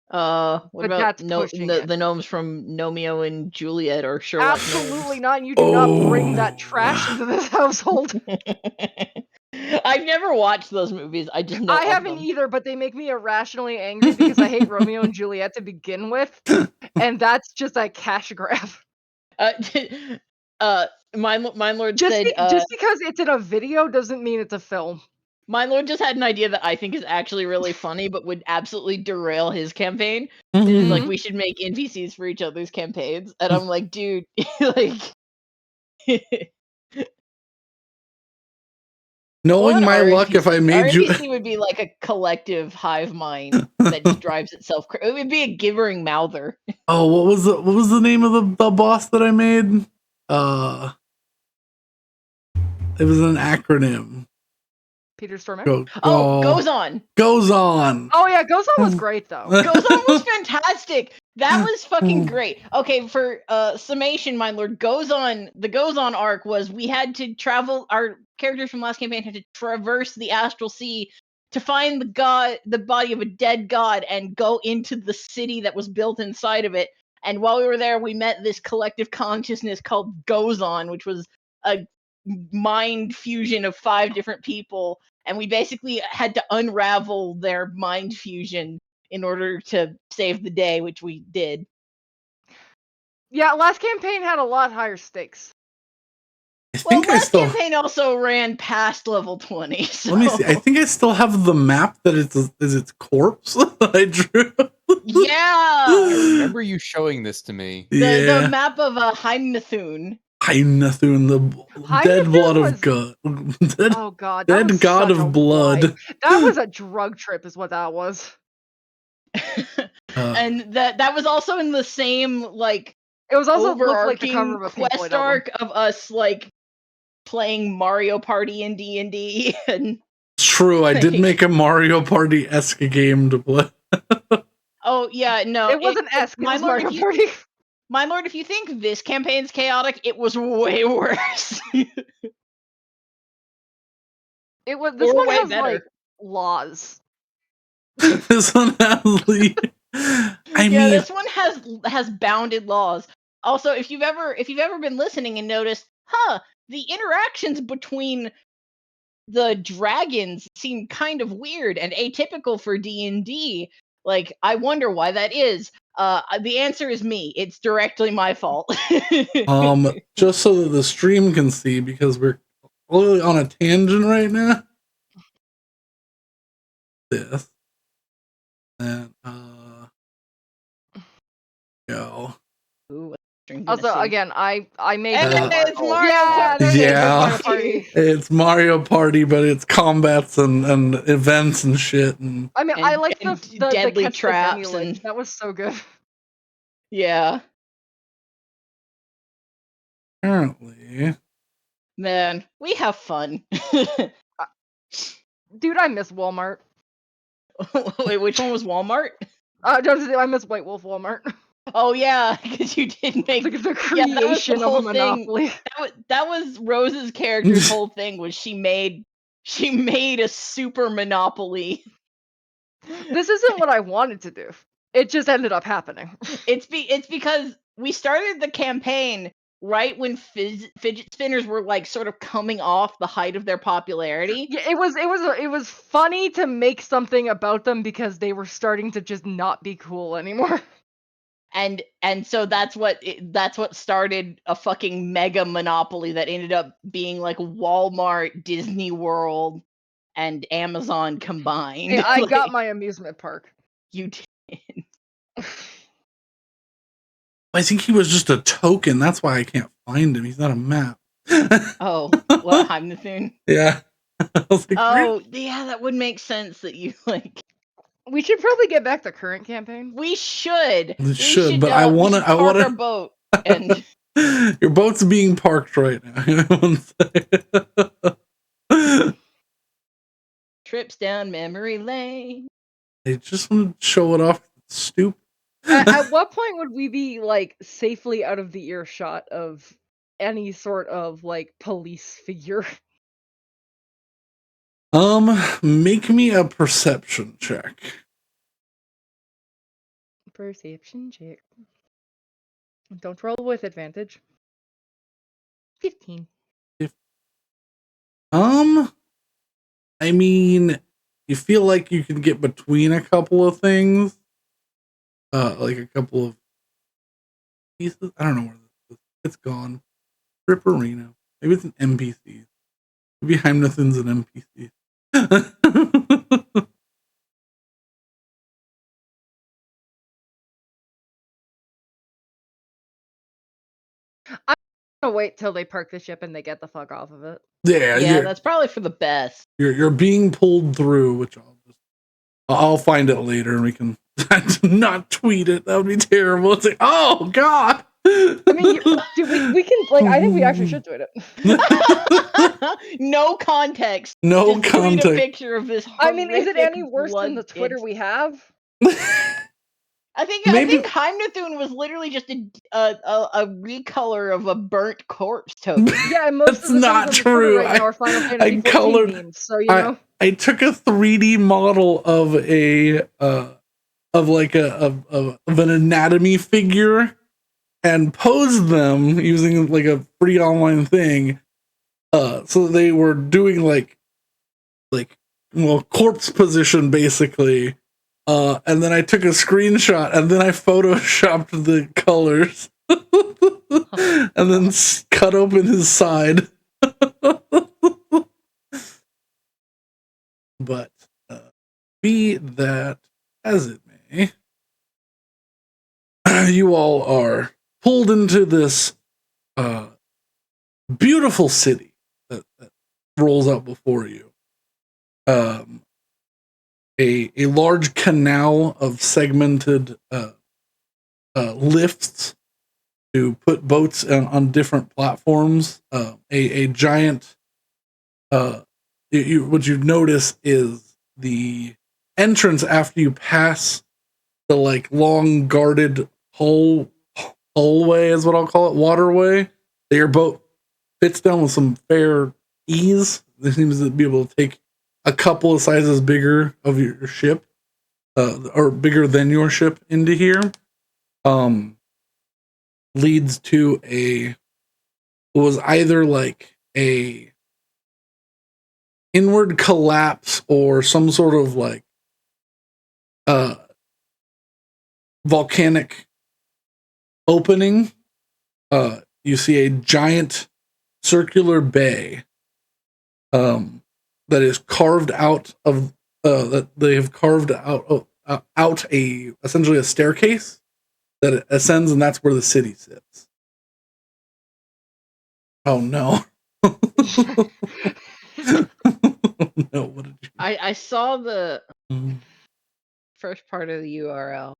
What But about that's pushing it. the gnomes from Gnomeo and Juliet or Sherlock Absolutely Gnomes? not. You do not bring that trash into this household. I've never watched those movies. I just know I of haven't them. either, but they make me irrationally angry because I hate Romeo and Juliet to begin with, and that's just a cash grab. Mindlord Just said just because it's in a video doesn't mean it's a film. Mindlord just had an idea that I think is actually really funny, but would absolutely derail his campaign. It's like we should make NPCs for each other's campaigns, and I'm like, dude, like. Knowing my luck, if I made you, our NPC would be like a collective hive mind that just drives itself. It would be a gibbering mouther. Oh, what was the name of the boss that I made? It was an acronym. Peter Stormare? Goes on. Goes on. Oh yeah, Goes on was great though. Goes on was fantastic. That was fucking great. Okay, for summation, my lord, the Goes on arc was we had to travel. Our characters from last campaign had to traverse the astral sea to find the body of a dead god, and go into the city that was built inside of it. And while we were there, we met this collective consciousness called Goes on, which was a mind fusion of 5 different people, and we basically had to unravel their mind fusion in order to save the day, which we did. Yeah, last campaign had a lot higher stakes. Last campaign also ran past level 20. So. Let me see. I think I still have the map that is its corpse that I drew. Yeah. I remember you showing this to me. The map of Heimnathun. Heimnathun, the dead blood of God. Oh god, dead god of blood. That was a drug trip, is what that was. And that was also in the same like. It was also overarching like quest arc of us like playing Mario Party in D&D. And true, I did make a Mario Party-esque game to play. Oh yeah, no, it wasn't esque. It was Mario Party. My lord, if you think this campaign's chaotic, it was way worse. It was. This one has like laws. This one has this one has bounded laws. Also, if you've ever been listening and noticed, the interactions between the dragons seem kind of weird and atypical for D&D. Like, I wonder why that is. The answer is me. It's directly my fault. Just so that the stream can see, because we're really on a tangent right now. This. And, go. Ooh, what's the stream gonna Also, see? again, I made Hey, Walmart. it's Mario Yeah, Party! there it is, Yeah. Mario Party. It's Mario Party, but it's combats and events and shit. And I mean, I And- like and the deadly catch the traps Benny and- lick. That was so good. Yeah. apparently, Man, we have fun. Dude, I miss Walmart. Wait, which one was Walmart? I miss White Wolf Walmart. Oh yeah, because you did make Look at the yeah, that was the creation of a whole thing. monopoly. That was Rose's character's whole thing, was she made a super monopoly. This isn't what I wanted to do. It just ended up happening. It's because we started the campaign right when fidget spinners were like sort of coming off the height of their popularity. Yeah, it was funny to make something about them because they were starting to just not be cool anymore. And so that's what started a fucking mega monopoly that ended up being like Walmart, Disney World, and Amazon combined. Hey, I Like, got my amusement park. you did. I think he was just a token. That's why I can't find him. He's not a map. Oh, what, Heimnathun? Yeah. I was like, Oh, yeah, that would make sense that you like. We should probably get back to current campaign. We should. We should, but I we wanna- should I park wanna- our boat and your boat's being parked right now. trips down memory lane. They just want to show it off. Stupid. At what point would we be like safely out of the earshot of any sort of like police figure? Make me a perception check. Perception check. Don't roll with advantage. 15. I mean, you feel like you can get between a couple of things, like a couple of pieces. I don't know where this is. It's gone. Ripperino. Maybe it's an NPC. Maybe Heimnathun's an NPC. I'm gonna wait till they park the ship and they get the fuck off of it. Yeah, that's probably for the best. You're being pulled through, which I'll find it later and we can not tweet it. That would be terrible. It's like, oh god. I mean, dude, we can like. I think we actually should tweet it. No context. No Just tweet context. a picture of this. I mean, is it horrific any worse than the Twitter blood- we have? I think Maybe- Heimnathun was literally just a recolor of a burnt corpse token. Yeah, most That's of the not things on the Twitter true. right now are Final Fantasy 14 colored- memes, so you know. I took a 3D model of an anatomy figure and posed them using like a free online thing. So they were doing like corpse position basically. And then I took a screenshot and then I photoshopped the colors and then cut open his side. But be that as it may, you all are pulled into this beautiful city that rolls out before you. A large canal of segmented lifts to put boats on different platforms. A giant. What you notice is the entrance after you pass the like long guarded hallway is what I'll call it, waterway. That your boat fits down with some fair ease. It seems to be able to take a couple of sizes bigger of your ship, or bigger than your ship into here. Leads to it was either like a inward collapse or some sort of like volcanic opening. You see a giant circular bay that is carved out of that they have carved out essentially a staircase that ascends, and that's where the city sits. Oh no. No, what did you I saw the Mhm. first part of the URL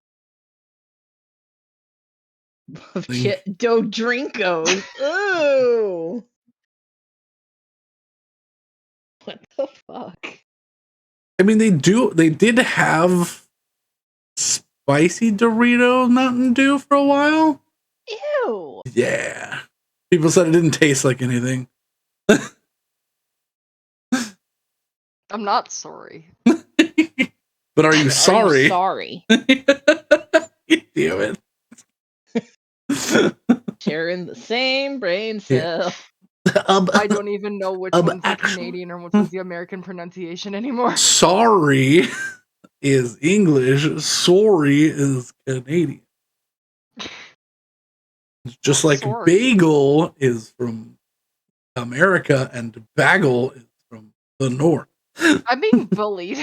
of Think- Dodrinkos. Ooh. What the fuck? I mean, they did have spicy Dorito Mountain Dew for a while. Ew. Yeah. People said it didn't taste like anything. I'm not sorry. But are you sorry? Sorry. Damn it. Sharing the same brain cell. I don't even know which one's the actually- Canadian or which one's the American pronunciation anymore. Sorry is English. Sorry is Canadian. Just like Sorry. bagel is from America and bagel is from the north. I'm being bullied.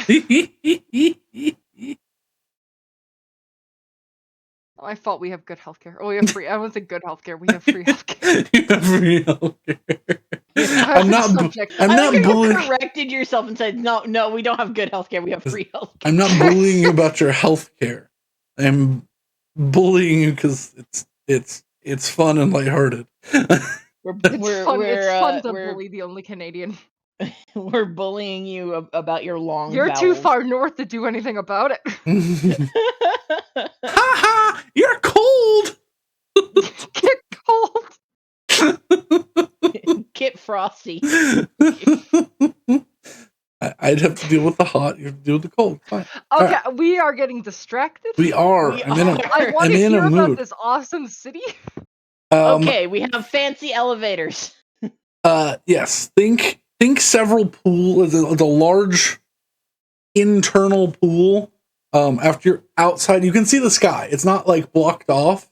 My fault. We have good healthcare. Oh, we have free. I don't think good healthcare. We have free healthcare. You have free healthcare. I'm not. I'm I not like how you bullying. corrected yourself and said, no, we don't have good healthcare. We have free healthcare. I'm not bullying you about your healthcare. I'm bullying you because it's fun and lighthearted. We're fun to bully the only Canadian. we're bullying you about your long You're vowels. too far north to do anything about it. Ha ha! You're cold. Get cold. Get frosty. I'd have to deal with the hot. You have to deal with the cold. Fine. Okay, we are getting distracted. We are. We I'm in are. I want I'm to in hear a about mood. this awesome city. Okay, we have fancy elevators. Yes. Think several pools. It's a large internal pool. After you're outside, you can see the sky. It's not like blocked off.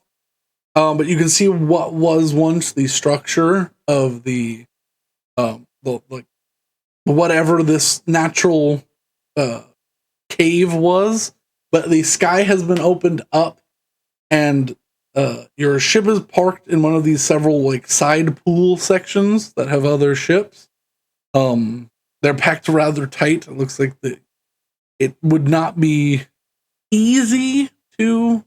But you can see what was once the structure of the like whatever this natural cave was. But the sky has been opened up, and your ship is parked in one of these several like side pool sections that have other ships. They're packed rather tight. It looks like it would not be easy to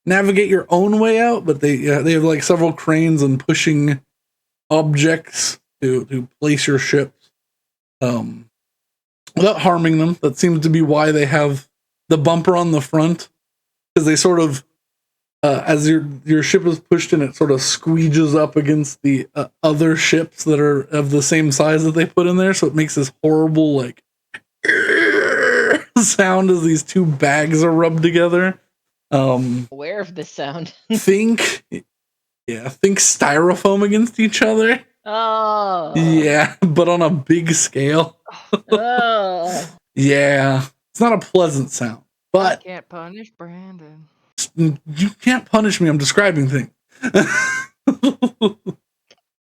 navigate your own way out, but they have like several cranes and pushing objects to place your ships without harming them. That seems to be why they have the bumper on the front, because they sort of as your ship is pushed in, it sort of squeeges up against the other ships that are of the same size that they put in there, so it makes this horrible like sound as these two bags are rubbed together. Aware of this sound. think styrofoam against each other. Oh. Yeah, but on a big scale. Oh. Yeah, it's not a pleasant sound, but Can't punish Brandon. you can't punish me. I'm describing things.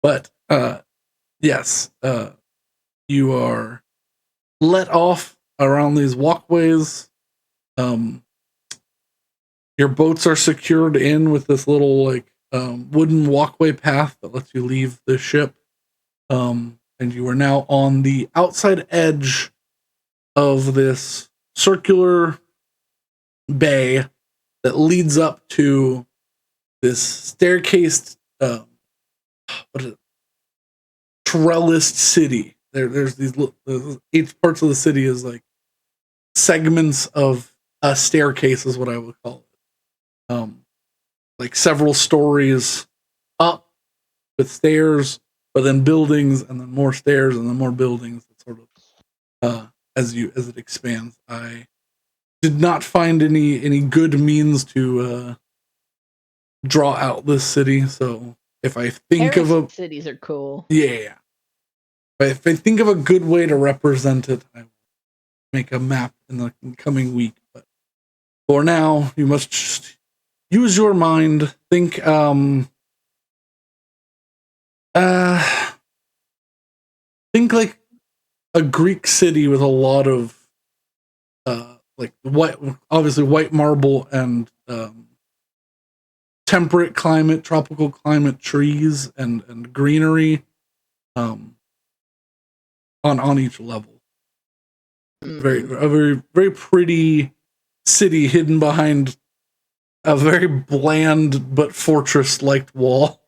But yes, you are let off around these walkways. Your boats are secured in with this little like wooden walkway path that lets you leave the ship. And you are now on the outside edge of this circular bay that leads up to this staircased what is it? Trellised city. There's each parts of the city is like segments of a staircase is what I would call it. Like several stories up with stairs, but then buildings and then more stairs and then more buildings. Sort of as it expands. I did not find any good means to draw out this city. So if I think of a cities are cool. yeah, if if I think of a good way to represent it, I will make a map in the coming week. But for now, you must just use your mind. Think think like a Greek city with a lot of like obviously white marble and temperate climate, tropical climate, trees and greenery on each level. Very pretty city hidden behind a very bland but fortress-like wall.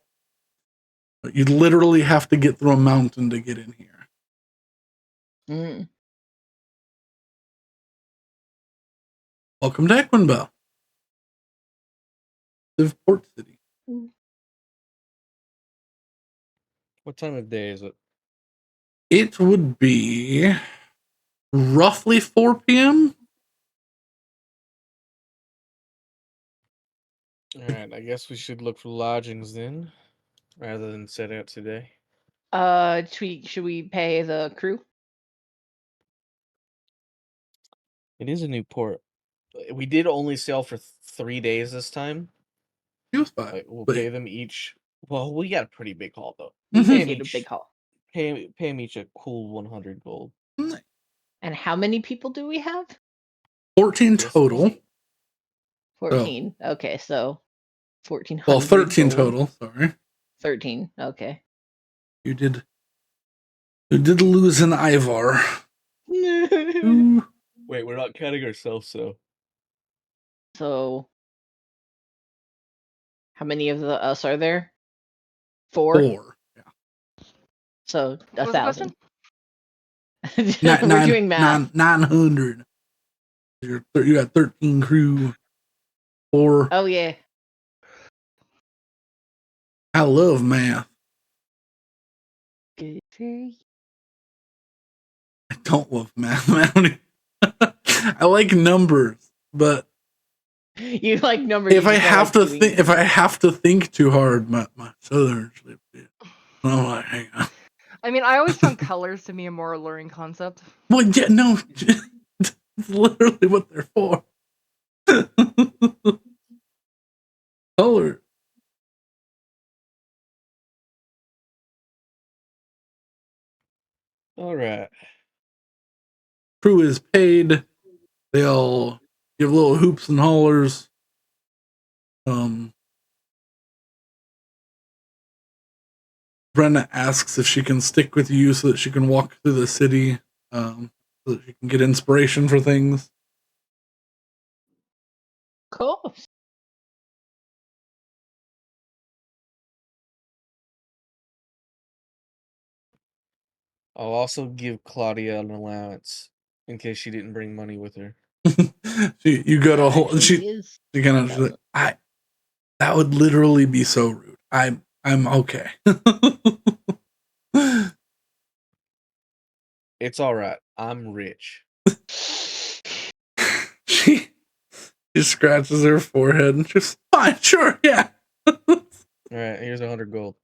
You literally have to get through a mountain to get in here. Mm. Welcome to Equinbell, the port city. What time of day is it? It would be roughly 4 p.m. Alright, I guess we should look for lodgings then, rather than set out today. Should we pay the crew? It is a new port. We did only sail for 3 days this time. It was fine. Like, we'll but pay them each. Well, we got a pretty big haul though. We Mhm. Pay did them get a each. big haul. Pay them each a cool 100 gold. And how many people do we have? 14 Just total. 14. 14. Okay, so 1400. Well, 13 gold. total. Sorry. 13. Okay. You did lose an Ivar. Ooh. Wait, we're not counting ourselves, so. So, how many of us are there? 4. 4. Yeah. So What was the question? 1,000. We're doing math. 900. You got 13 crew. 4. Oh yeah. I love math. Good for you. I don't love math. I like numbers, but You like numbers. if I have to think too hard, my southern sleep. I'm like, hang on. I mean, I always found colors to be a more alluring concept. Well, yeah, no, it's literally what they're for. Color. All right. Crew is paid. They all give little hoops and hollers. Brenna asks if she can stick with you so that she can walk through the city, so that she can get inspiration for things. Cool. I'll also give Claudia an allowance in case she didn't bring money with her. You go to a whole. She kind of like, that would literally be so rude. I'm okay. It's all right. I'm rich. She scratches her forehead and just fine, sure, yeah. All right, here's 100 gold.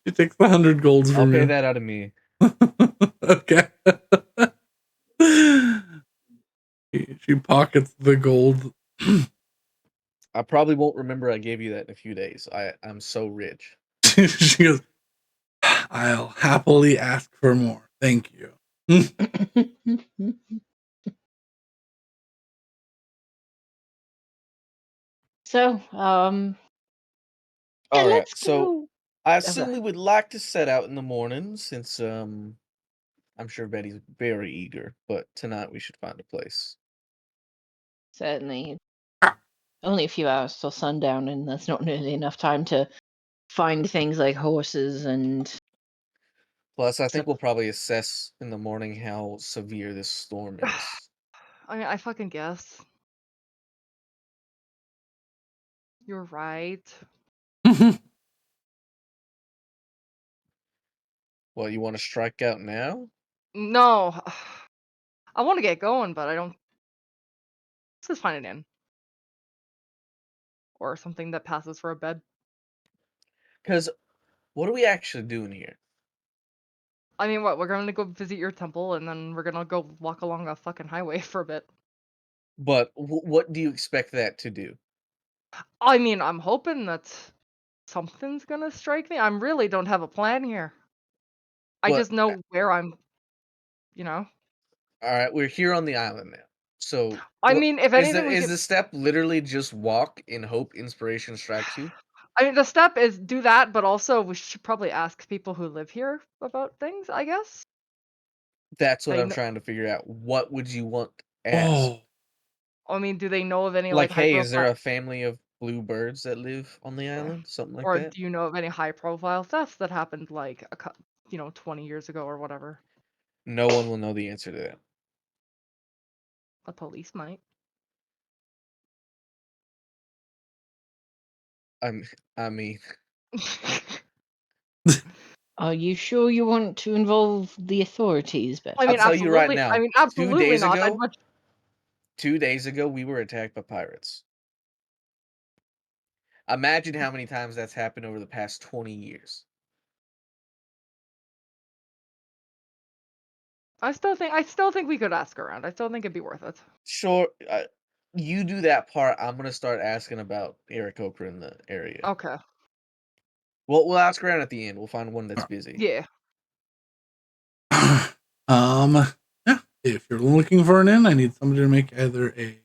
She takes the 100 golds I'll from pay you. that out of me. Okay. She pockets the gold. I probably won't remember I gave you that in a few days. I'm so rich. She goes, I'll happily ask for more. Thank you. So, All right, let's so go. I assume we would like to set out in the morning since I'm sure Betty's very eager, but tonight we should find a place. Certainly. Only a few hours till sundown, and that's not really enough time to find things like horses and. Plus, I think we'll probably assess in the morning how severe this storm is. I mean, I fucking guess. You're right. Well, you want to strike out now? No. I want to get going, but I don't. Let's just find an inn. Or something that passes for a bed. Because what are we actually doing here? I mean, what? We're going to go visit your temple, and then we're gonna go walk along a fucking highway for a bit. But what do you expect that to do? I mean, I'm hoping that something's gonna strike me. I really don't have a plan here. I But just know where I'm, you know. all right, we're here on the island now. So I mean, if anything, we is could. the step literally just walk and hope inspiration strikes you? I mean, the step is do that, but also we should probably ask people who live here about things, I guess. That's what They I'm kn- trying to figure out. What would you want to ask? Oh, I mean, do they know of any Like, high hey, is there profile, a family of blue birds that live on the island? Something like or that? do you know of any high profile thefts that happened like 20 years ago or whatever? No one will know the answer to that. The police might. I mean, Are you sure you want to involve the authorities, Beth? I mean, I'll tell you right absolutely. now, I mean, 2 absolutely days not. ago 2 days ago, we were attacked by pirates. Imagine how many times that's happened over the past 20 years. I still think we could ask around. I still think it'd be worth it. Sure, you do that part. I'm gonna start asking about Eric Okra in the area. Okay. We'll ask around at the end. We'll find one that's busy. Yeah. yeah. If you're looking for an inn, I need somebody to make either a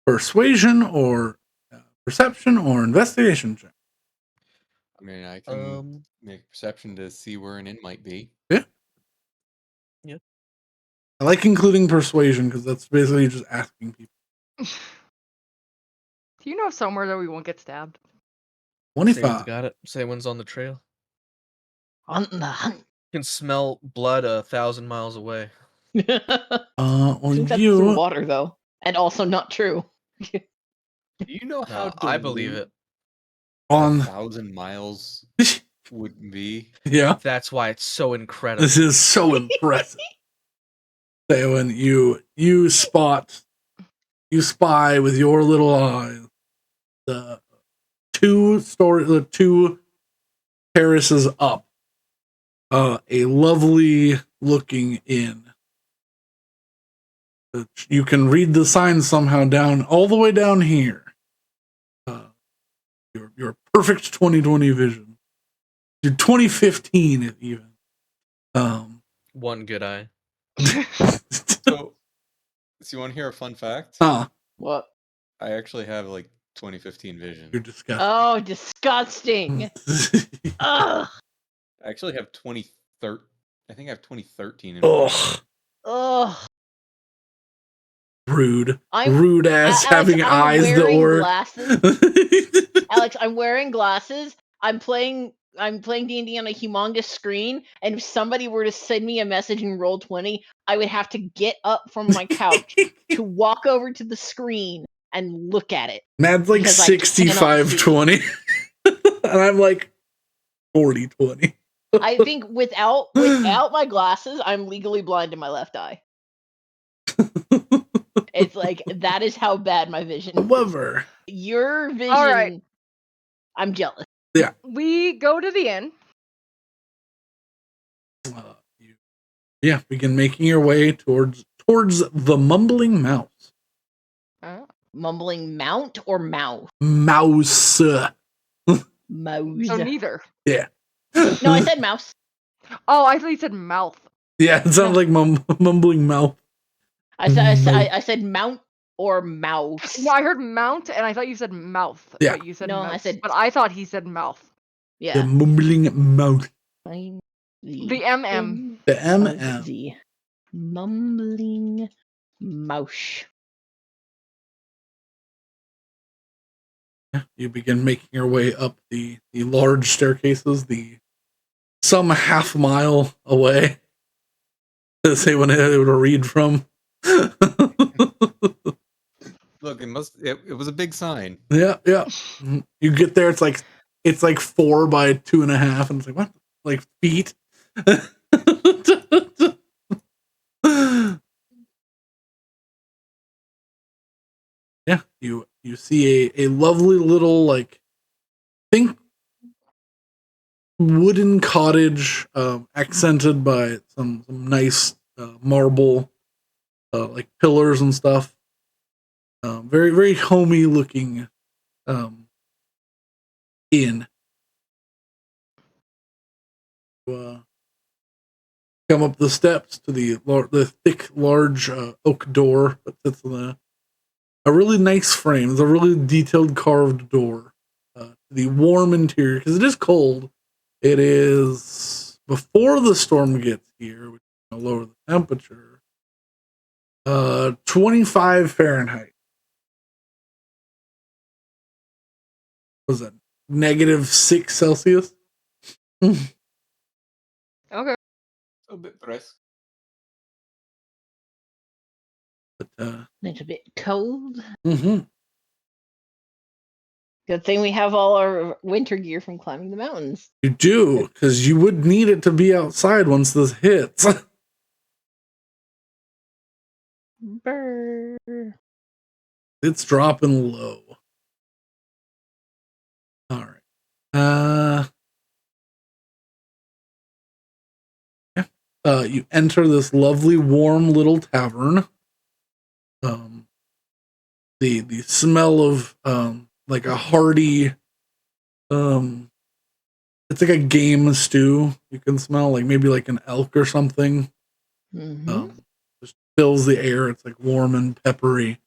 persuasion or perception or investigation check. I mean, I can make perception to see where an inn might be. Yeah. Yeah. I like including persuasion because that's basically just asking people. Do you know somewhere that we won't get stabbed? 25. Got it. Say one's on the trail. On the hunt. Can smell blood 1,000 miles away. I Well, think that's through water, though, and also not true. Do you know how I believe it. on 1,000 miles would be? Yeah. That's why it's so incredible. This is so impressive. So when you spy with your little eye the two terraces up, a lovely looking inn. You can read the sign somehow down all the way down here. Your perfect 2020 vision. Your 2015 even. One good eye. So you want to hear a fun fact? What? I actually have like 2015 vision. You're disgusting. Oh, disgusting. Ugh. I actually have 2013. I think I have 2013. Ugh. Rude. I'm rude ass Alex, having eyes that wearing work. glasses. Alex, I'm wearing glasses. I'm playing D&D on a humongous screen, and if somebody were to send me a message in Roll20, I would have to get up from my couch to walk over to the screen and look at it. Matt's like because I cannot see. 65-20. And I'm like 40-20. I think without my glasses, I'm legally blind in my left eye. It's like that is how bad my vision is. However, Your vision, All right. I'm jealous. Yeah. We go to the inn. You begin making your way towards the mumbling mouse. Mumbling mount or mouth? Mouse. Mouse. So neither. Yeah. No, I said mouse. Oh, I thought you said mouth. Yeah, it sounds like mumbling mouth. I said mount or mouse. No, I heard mount, and I thought you said mouth. Yeah. But you said No, mouse. I said. But I thought he said mouth. Yeah. The mumbling mouth. The MM. The MM. The mumbling mouse. You begin making your way up the large staircases, some half mile away. Say when able to read from. Look, it was a big sign. Yeah. You get there, it's like 4 by 2.5, and it's like, what? Like feet? Yeah, you see a lovely little, like, think wooden cottage, accented by some nice marble, like pillars and stuff. Very, very homey looking inn. Come up the steps to the thick, large oak door that sits in a really nice frame. It's a really detailed carved door. The warm interior, because it is cold. It is before the storm gets here, which is lower the temperature. 25 Fahrenheit. What was that? -6 Celsius? Okay. A bit brisk. But, Little bit cold. mm-hmm. Good thing we have all our winter gear from climbing the mountains. You do, because you would need it to be outside once this hits. Brr. It's dropping low. All right. You enter this lovely, warm little tavern. The smell of like a hearty, it's like a game stew. You can smell like maybe like an elk or something. Mm-hmm. Just fills the air. It's like warm and peppery.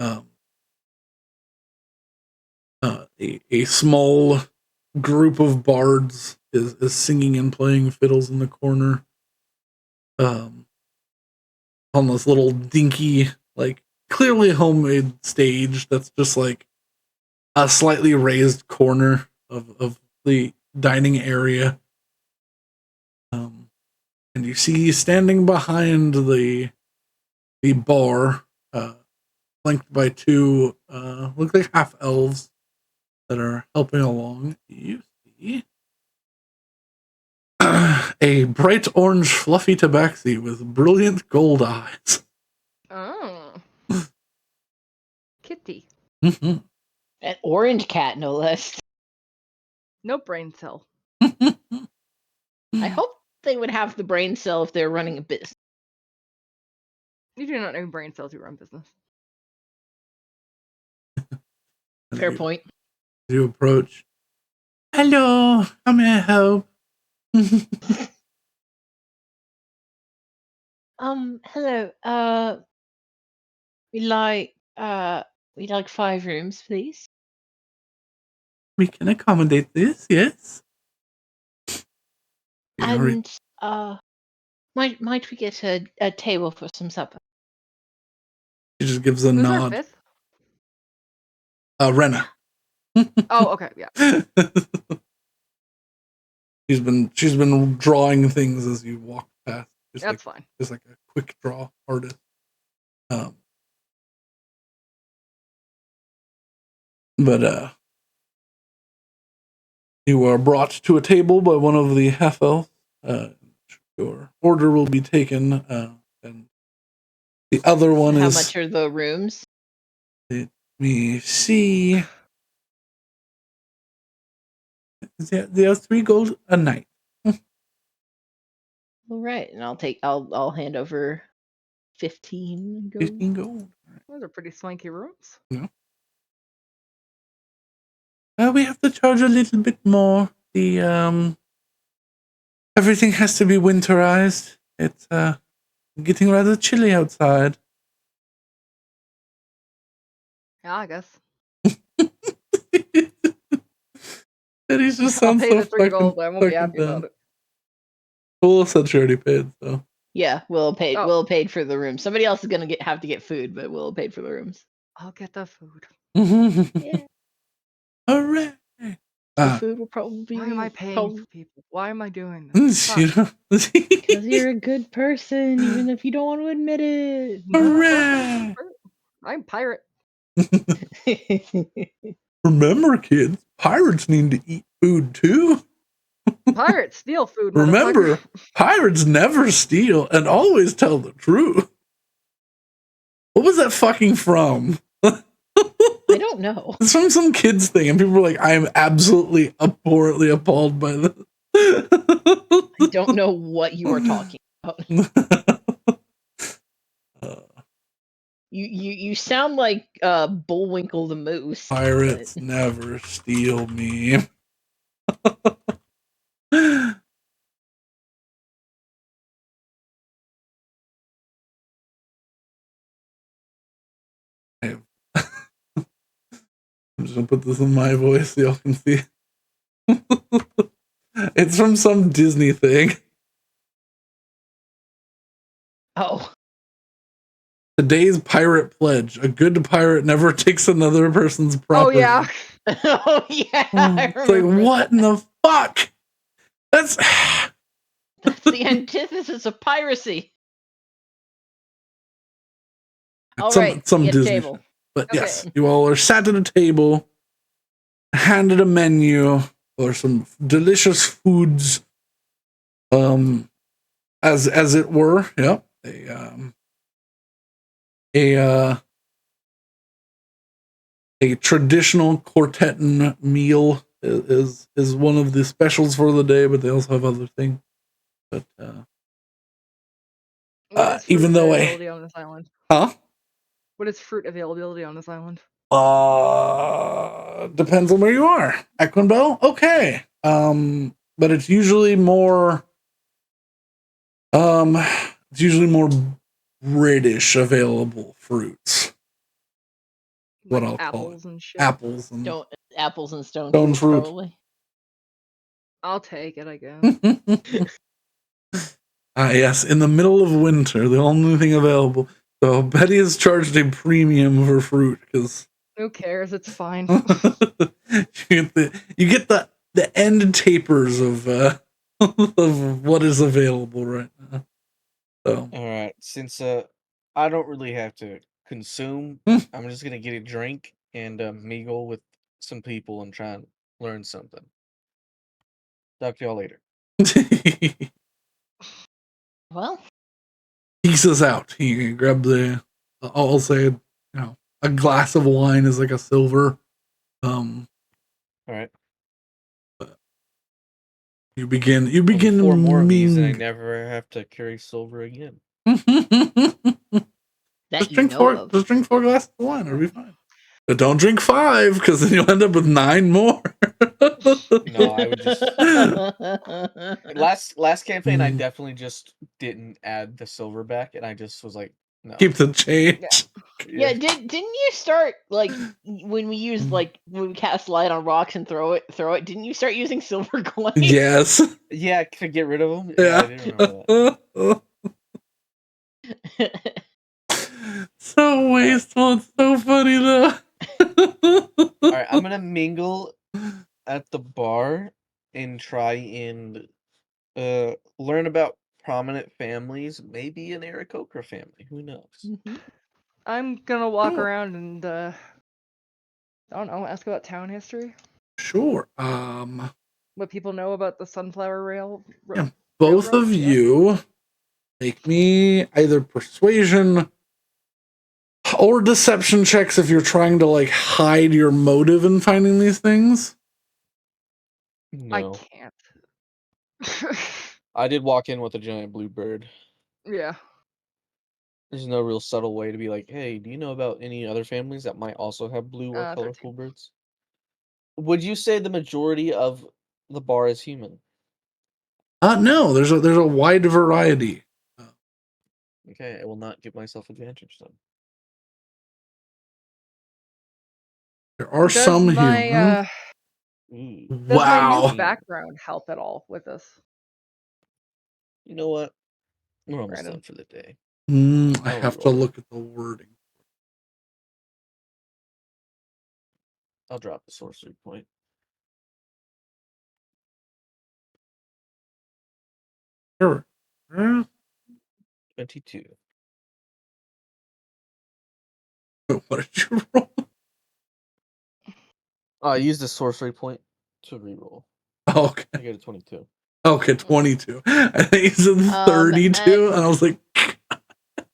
A small group of bards is singing and playing fiddles in the corner. On this little dinky, like clearly homemade stage that's just like a slightly raised corner of the dining area. And you see standing behind the bar, flanked by two look like half elves that are helping along. You see a bright orange fluffy tabaxi with brilliant gold eyes. Oh. Kitty. Mm-hmm. An orange cat, no less. No brain cell. I hope they would have the brain cell if they're running a business. You do not need brain cells to run business. Fair point. You approach. Hello, how may I help? Hello. We like 5 rooms, please. We can accommodate this, yes. And might we get a table for some supper? She just gives a Who's our nod. fifth? Renna. Oh, okay, yeah. She's been drawing things as you walk past. That's fine. Just like a quick draw artist. But you are brought to a table by one of the half elves. Your order will be taken, and the other one How is. much are the rooms? Let me see. There are 3 gold a night. All right, and I'll hand over 15 gold. 15 gold. Those are pretty swanky rooms. Yeah. We have to charge a little bit more. The everything has to be winterized. It's getting rather chilly outside. Yeah, I guess. And he just I'll sounds pay so the 3 fucking, gold. I won't be fucking happy about dumb. it. Well, said she already paid, so. Yeah, Will paid. Oh. Will paid for the room. Somebody else is gonna have to get food, but Will paid for the rooms. I'll get the food. Yeah, Hooray! the food will probably be. Why am I paying for people? Why am I doing this? You know? Because you're a good person, even if you don't want to admit it. Hooray! I'm pirate. Remember, kids, pirates need to eat food too. Pirates steal food. Remember, motherfucker. pirates never steal and always tell the truth. What was that fucking from? I don't know. It's from some kids thing, and people were like, I am absolutely abhorrently appalled by this. I don't know what you are talking about. You sound like Bullwinkle the Moose. Pirates but- never steal me. I'm just gonna put this in my voice so y'all can see. It's from some Disney thing. Oh, Today's pirate pledge: a good pirate never takes another person's Oh property. yeah. oh yeah, I It's like, remember. what in the fuck? That's That's the antithesis of piracy. All right, some get a Disney table. shit. But Okay. yes, you all are sat at a table, handed a menu or some delicious foods, as it were. Yep. A traditional Quartetan meal is one of the specials for the day, but they also have other things. But What is fruit even though availability on this island? huh? What is fruit availability on this island? Depends on where you are. Equinbell, okay. But it's usually more British available fruits. What Like I'll call it. apples and shit. Apples and Apples and stone fruit. probably. I'll take it, I guess. Yes, in the middle of winter, the only thing available. So Betty has charged a premium for fruit because Who cares? It's fine. you get the end tapers of of what is available right now. So All right, since I don't really have to consume, Hmm. I'm just gonna get a drink and mingle with some people and try and learn something. Talk to y'all later. Well, pieces out. He grabbed the. I'll say, a glass of wine is like a silver. All right. You begin. Well, 4 more of these, and I Ming. never have to carry silver again. that Just you drink know four. of. Just drink 4 glasses of wine. It'll be fine. But don't drink 5 because then you'll end up with 9 more. No, I would just last campaign. I Mm. definitely just didn't add the silver back, and I just was like, no. Keep the change. Yeah, didn't you start like when we used when we cast light on rocks and throw it? Didn't you start using silver coins? Yes. Yeah, to get rid of them. Yeah. I didn't remember that. So wasteful. It's so funny though. All right, I'm gonna mingle at the bar and try and learn about prominent families, maybe an Aarakocra family. Who knows? Mhm. I'm gonna walk Sure. around and I don't know, ask about town history. Sure. What people know about the Sunflower Yeah, both Railroad? of Yeah. you make me either persuasion or deception checks if you're trying to like hide your motive in finding these things. No, I can't. I did walk in with a giant blue bird. Yeah. There's no real subtle way to be like, hey, do you know about any other families that might also have blue or 13. colorful birds? Would you say the majority of the bar is human? No, there's a wide variety. Okay, I will not give myself advantage then. There are Does some my human. Ooh. does my Wow. new background help at all with this? You know what? We're almost Brandon. done for the day. I I'll have to reroll. look at the wording. I'll drop the sorcery point. Sure. 22. What did you roll? I used the sorcery point to reroll. Okay. I get a 22. Okay, 22. I think you said 32, and I was like,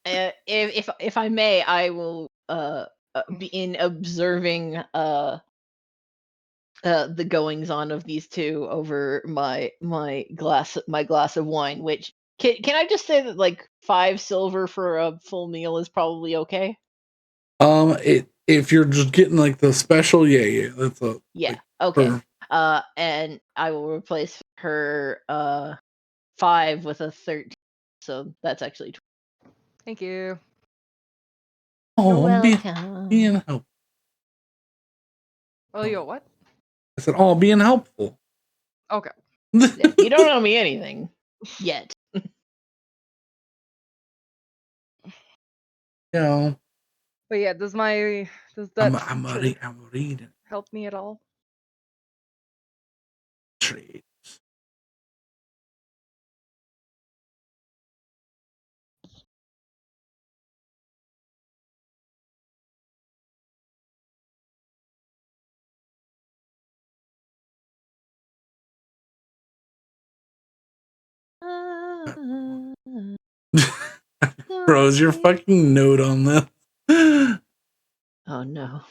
if I may, I will be in observing the goings on of these two over my glass of wine. Which can I just say that like 5 silver for a full meal is probably okay. If you're just getting like the special, yeah, that's Yeah. like, Okay. And I will replace her 5 with a 13. So that's actually Thank you. oh, I'm being helpful. Oh, yo, what? I said, oh, being helpful. Okay. Yeah, you don't owe me anything yet. Yeah, But yeah, does that I'm sort of reading help me at all? trades. Froze your fucking note on this. Oh no.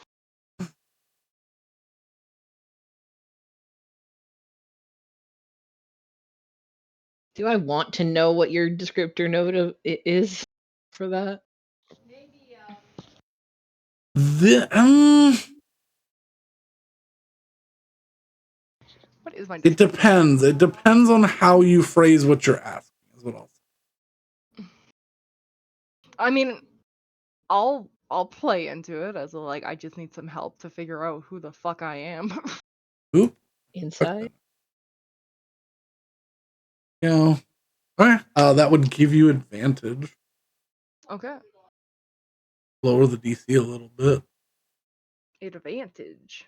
Do I want to know what your descriptor note of it is for that? Maybe. What is my? It depends. It depends on how you phrase what you're asking. Is what I'll say. I mean, I'll play into it as like I just need some help to figure out who the fuck I am. Oop. Inside? Yeah. Okay. That would give you advantage. Okay. Lower the DC a little bit. Advantage.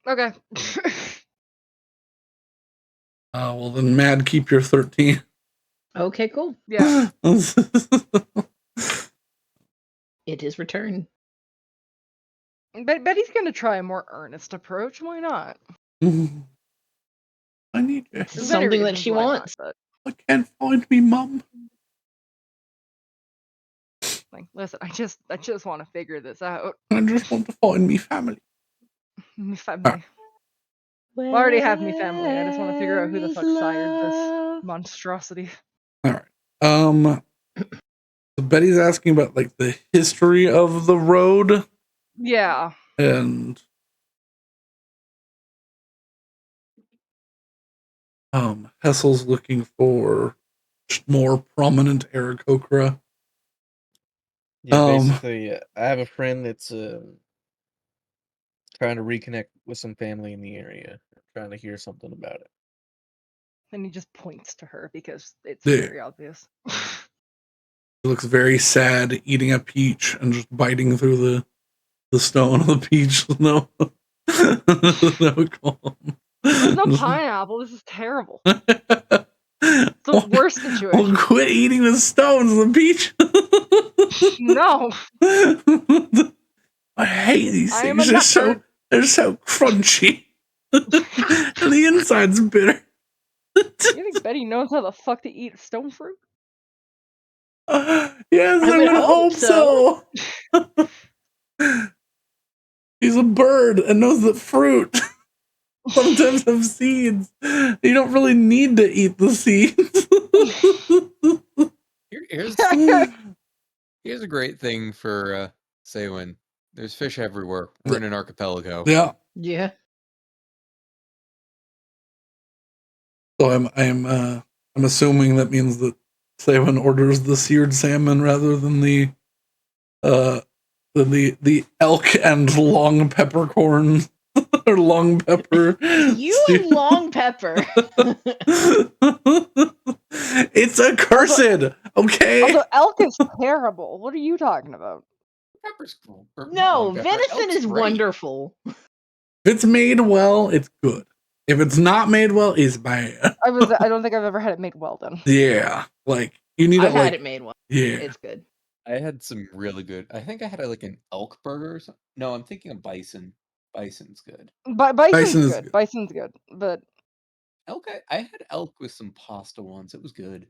Okay. Well then, Mad, keep your 13. Okay, cool. Yeah. It is returned. Betty's gonna try a more earnest approach. Why not? I need you. There's many Something that reasons she why wants. Not, I can't find me, Mum. like, listen, I just want to figure this out. I just want to find me family. Me family. I already have me family. I just want to figure out who the fuck sired this monstrosity. All right. So Betty's asking about like the history of the road. Yeah. And Hessel's looking for more prominent Aarakocra. Yeah, basically, I have a friend that's trying to reconnect with some family in the area. Trying to hear something about it. And he just points to her because it's Yeah. very obvious. She looks very sad, eating a peach and just biting through the stone of the peach. No, no calm. There's no pineapple. This is terrible. It's the worst situation. Well, quit eating the stones of the peach. No. I hate these things. They're so crunchy. And the inside's bitter. You think Betty knows how the fuck to eat stone fruit? Yes, I would hope so. He's a bird and knows that fruit sometimes have seeds. You don't really need to eat the seeds. Here's a great thing for say when there's fish everywhere. We're in an archipelago. Yeah. Yeah. So I'm assuming that means that Saywin orders the seared salmon rather than the elk and long peppercorn or long pepper. You and long pepper. It's accursed. Okay. Although elk is terrible. What are you talking about? Pepper's cool. No, venison is wonderful. If it's made well, it's good. If it's not made well, it's bad. I don't think I've ever had it made well then. Yeah, like you need. I've had it made well. Yeah, it's good. I had some really good. I think I had like an elk burger or something. No, I'm thinking of bison. Bison's good. Bison's good. Bison's good, but elk. I had elk with some pasta once. It was good.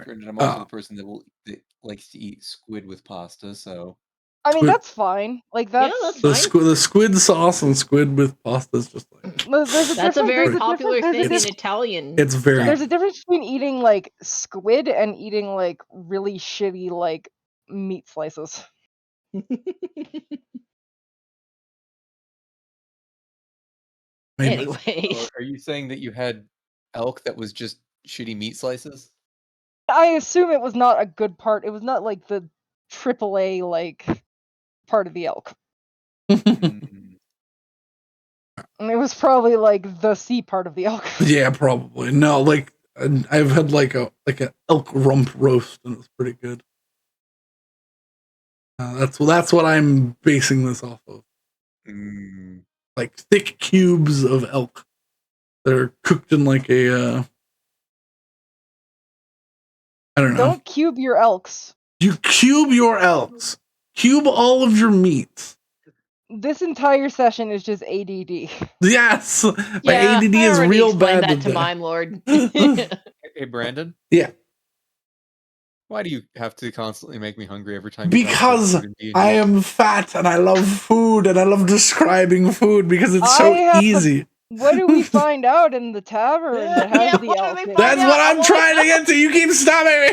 Granted, I'm also the person that likes to eat squid with pasta, so I mean, Squid- that's fine. Like Yeah, that's that's The squid sauce and squid with pasta is just like there's a That's a difference. very There's a popular difference. thing There's in a, Italian. it's very there's a difference between eating like squid and eating like really shitty like meat slices. made by- Anyways, are you saying that you had elk that was just shitty meat slices? I assume it was not a good part. It was not like the AAA like part of the elk. Mm. And it was probably like the C part of the elk. Yeah, probably. No, like I've had like an elk rump roast, and it's pretty good. That's what I'm basing this off of. Mm. Like thick cubes of elk that are cooked in like a I don't know. Don't cube your elks. You cube your elks. Cube all of your meats. This entire session is just ADD. Yes, my yeah, ADD I is already real explained bad that to today. Mime Lord. Hey, Brandon. Yeah, Why do you have to constantly make me hungry every time you talk about because food in D&D? I am fat and I love food and I love describing food because it's so easy. What do we find out in the tavern that has Yeah, the what do elk they in it? find That's out? what I I'm wanna trying to know. get to. You keep stopping me.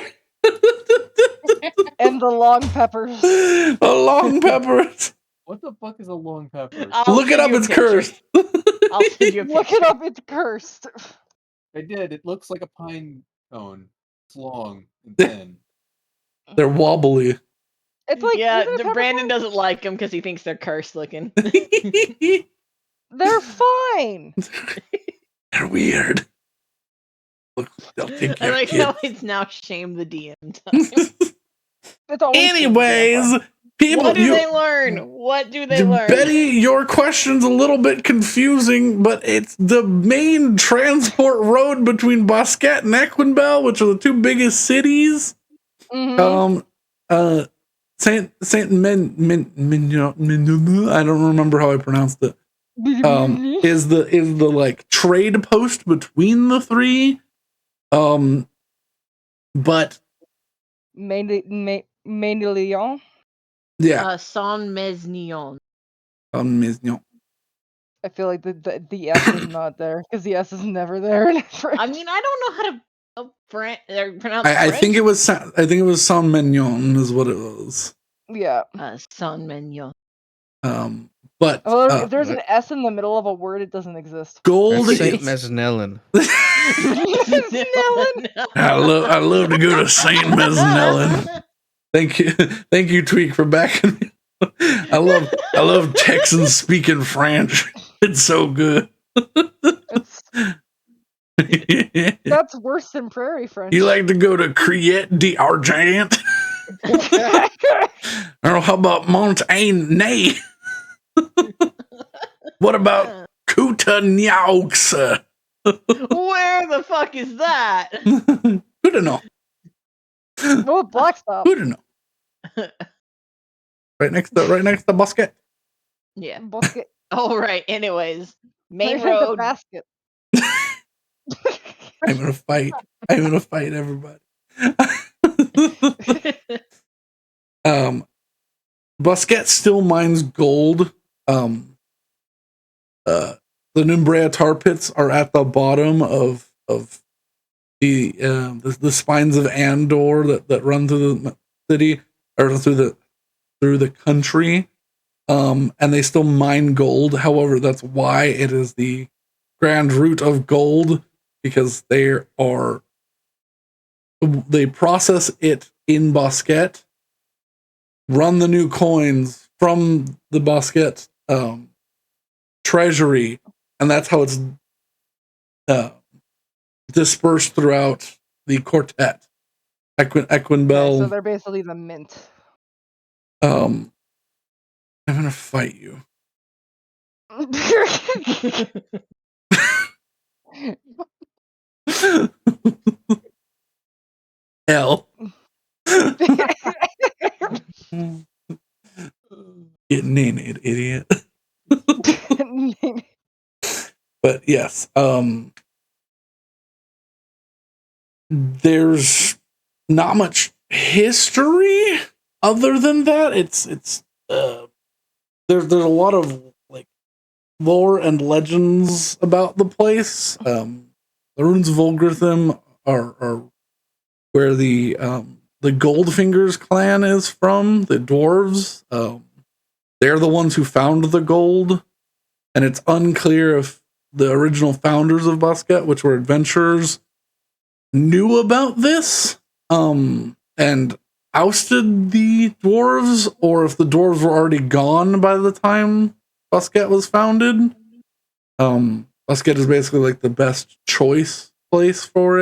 And the long peppers. The long peppers. What the fuck is a long pepper? I'll Look it send up. you a It's picture. cursed. I'll send you a picture. Look it up, it's cursed. I did. It looks like a pine cone. It's long and thin. They're wobbly. It's like Yeah, isn't it Brandon peppercorn? doesn't like them because he thinks they're cursed looking. They're fine. They're weird. Look, they'll take I your like kid. how it's now shame the DM time. It's always Anyways, people, What do they learn? What do they learn? Betty, your question's a little bit confusing, but it's the main transport road between Bosquet and Equinbell, which are the two biggest cities. Mhm. Saint Mignon, I don't remember how I pronounced it. Is the like trade post between the three. But Mainly Lyon. yeah, Saint-Mesnillon. Mignon. I feel like the S is not there because the S is never there in French. I mean, I don't know how to pronounce I French. think it was Saint Mignon is what it was. Yeah. Saint-Mesnillon. But Well, if there's an S in the middle of a word, it doesn't exist. gold That's Saint is. Mesnellin. I love to go to Saint Mesnellin. Thank you, Tweak, for backing me. I love Texans speaking French. It's so good. That's worse than Prairie French. You like to go to Criette d'Argent? Or how about Montaigne? What about Coutagnoux? Where the fuck is that? Good to know. Oh, Blackstop. Good to know. Right next to Bosquet. Yeah. Basket. Oh right. Anyways, main Right at the road. basket. I'm gonna fight everybody. Bosquet still mines gold. The Numbrea tar pits are at the bottom of the spines of Andor that run through the city or through the country. And they still mine gold. However, that's why it is the grand route of gold, because they process it in Bosquet, run the new coins from the Bosquet treasury, and that's how it's dispersed throughout the quartet. Equinbell. So they're basically the mint. I'm gonna fight you. Hell. Getting in it, idiot. But yes, there's not much history other than that. There's a lot of like lore and legends about the place. The runes of Volgrithim are where the Goldfingers clan is from, the dwarves. They're the ones who found the gold, and it's unclear if the original founders of Basket, which were adventurers, knew about this and ousted the dwarves, or if the dwarves were already gone by the time Basket was founded. Basket is basically like the best choice place for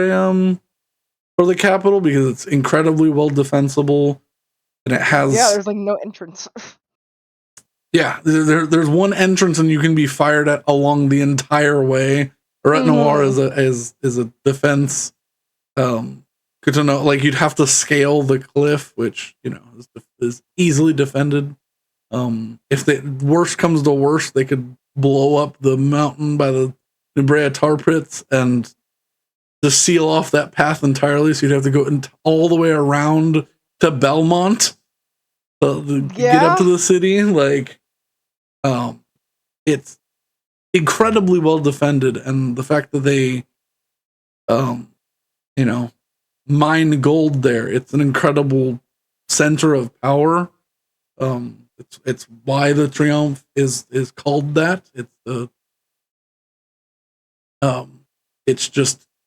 the capital because it's incredibly well defensible, and it has there's like no entrance. there's one entrance and you can be fired at along the entire way. Ret Noir is a defense. Good to know. Like you'd have to scale the cliff, which is easily defended. If the worst comes to worst, they could blow up the mountain by the Nubrea tar pits and just seal off that path entirely. So you'd have to go all the way around to Belmont to get up to the city. Like, it's incredibly well defended, and the fact that they, mine gold there, it's an incredible center of power. It's why the Triumph is called that.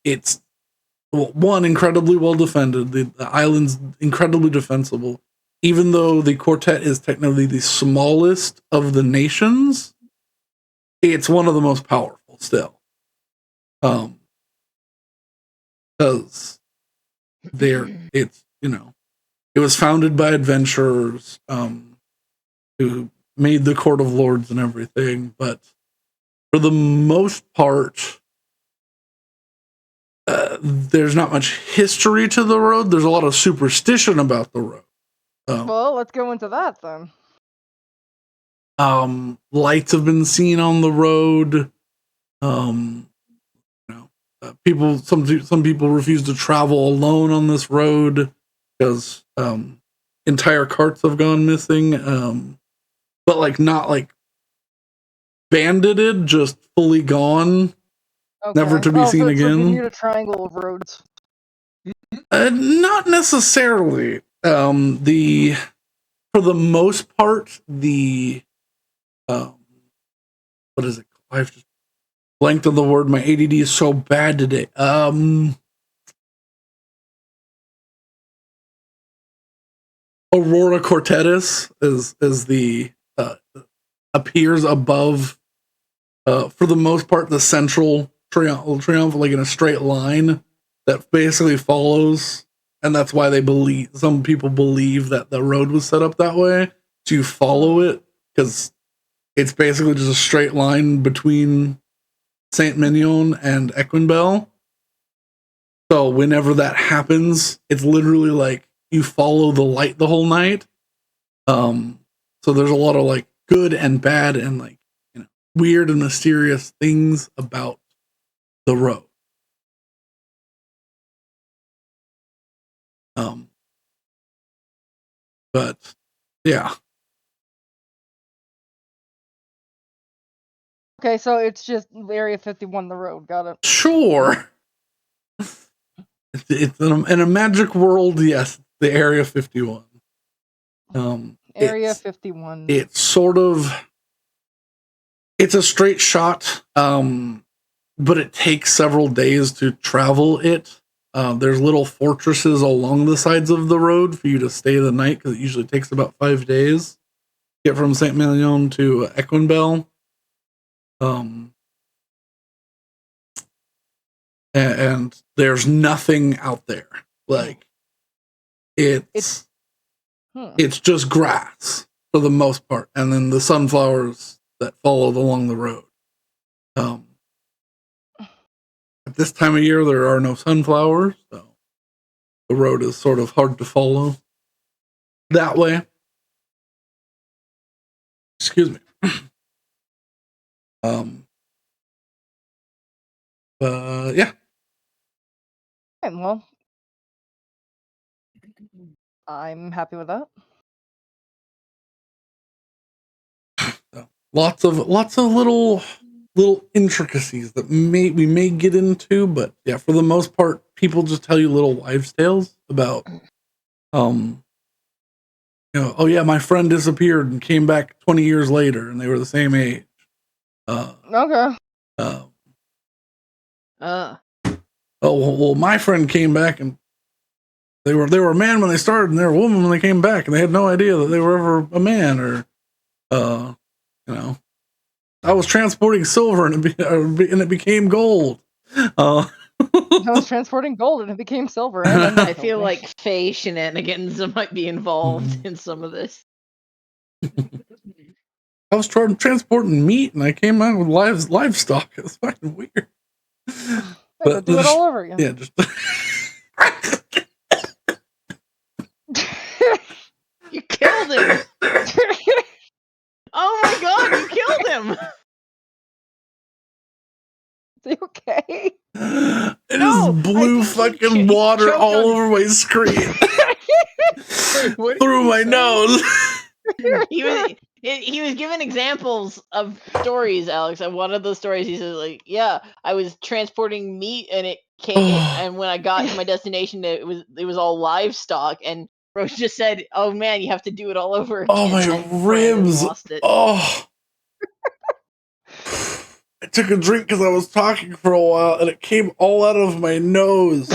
It's one, incredibly well defended. The island's incredibly defensible. Even though the quartet is technically the smallest of the nations, it's one of the most powerful still. Because it was founded by adventurers who made the Court of Lords and everything, but for the most part, there's not much history to the road. There's a lot of superstition about the road. Well, let's go into that then. Lights have been seen on the road. Some people refuse to travel alone on this road because entire carts have gone missing. But like not like bandited, just fully gone, never to be seen again. So we need a triangle of roads. Not necessarily. For the most part, what is it? I've just blanked on the word. My ADD is so bad today. Aurora Cortetis is the appears above, for the most part, the central triumph, like in a straight line that basically follows, and that's why some people believe that the road was set up that way to follow it, because it's basically just a straight line between Saint Mignon and Equinbell. So whenever that happens, it's literally like you follow the light the whole night. So there's a lot of like good and bad and like weird and mysterious things about the road. But yeah. Okay, so it's just Area 51, the road. Got it. Sure. It's in a magic world, yes, the Area 51. Area 51. It's sort of, it's a straight shot, but it takes several days to travel it. There's little fortresses along the sides of the road for you to stay the night, because it usually takes about 5 days to get from Saint Mignon to Equinbell. And there's nothing out there. Like it's just grass for the most part, and then the sunflowers that followed along the road. At this time of year, there are no sunflowers, so the road is sort of hard to follow that way. Excuse me. Yeah. Well, I'm happy with that. So, lots of little intricacies that we may get into, but yeah, for the most part, people just tell you little wives' tales about, oh yeah, my friend disappeared and came back 20 years later, and they were the same age. Okay. Oh well, my friend came back and they were a man when they started, and they were a woman when they came back, and they had no idea that they were ever a man, or I was transporting silver and it became gold. I was transporting gold and it became silver. And then I feel like Fae shenanigans might be involved in some of this. I was transporting meat and I came out with livestock. It was fucking weird. But do it all over again. Yeah, just You killed him. Oh my god, you killed him. It Is he okay? just blew fucking water all over my screen. Wait, through my nose. He was given examples of stories, Alex. And one of those stories, he says, like, yeah, I was transporting meat, and it came, and when I got to my destination, it was all livestock. And Rose just said, "Oh man, you have to do it all over again." Oh, my and ribs! Lost it. Oh, I took a drink because I was talking for a while, and it came all out of my nose.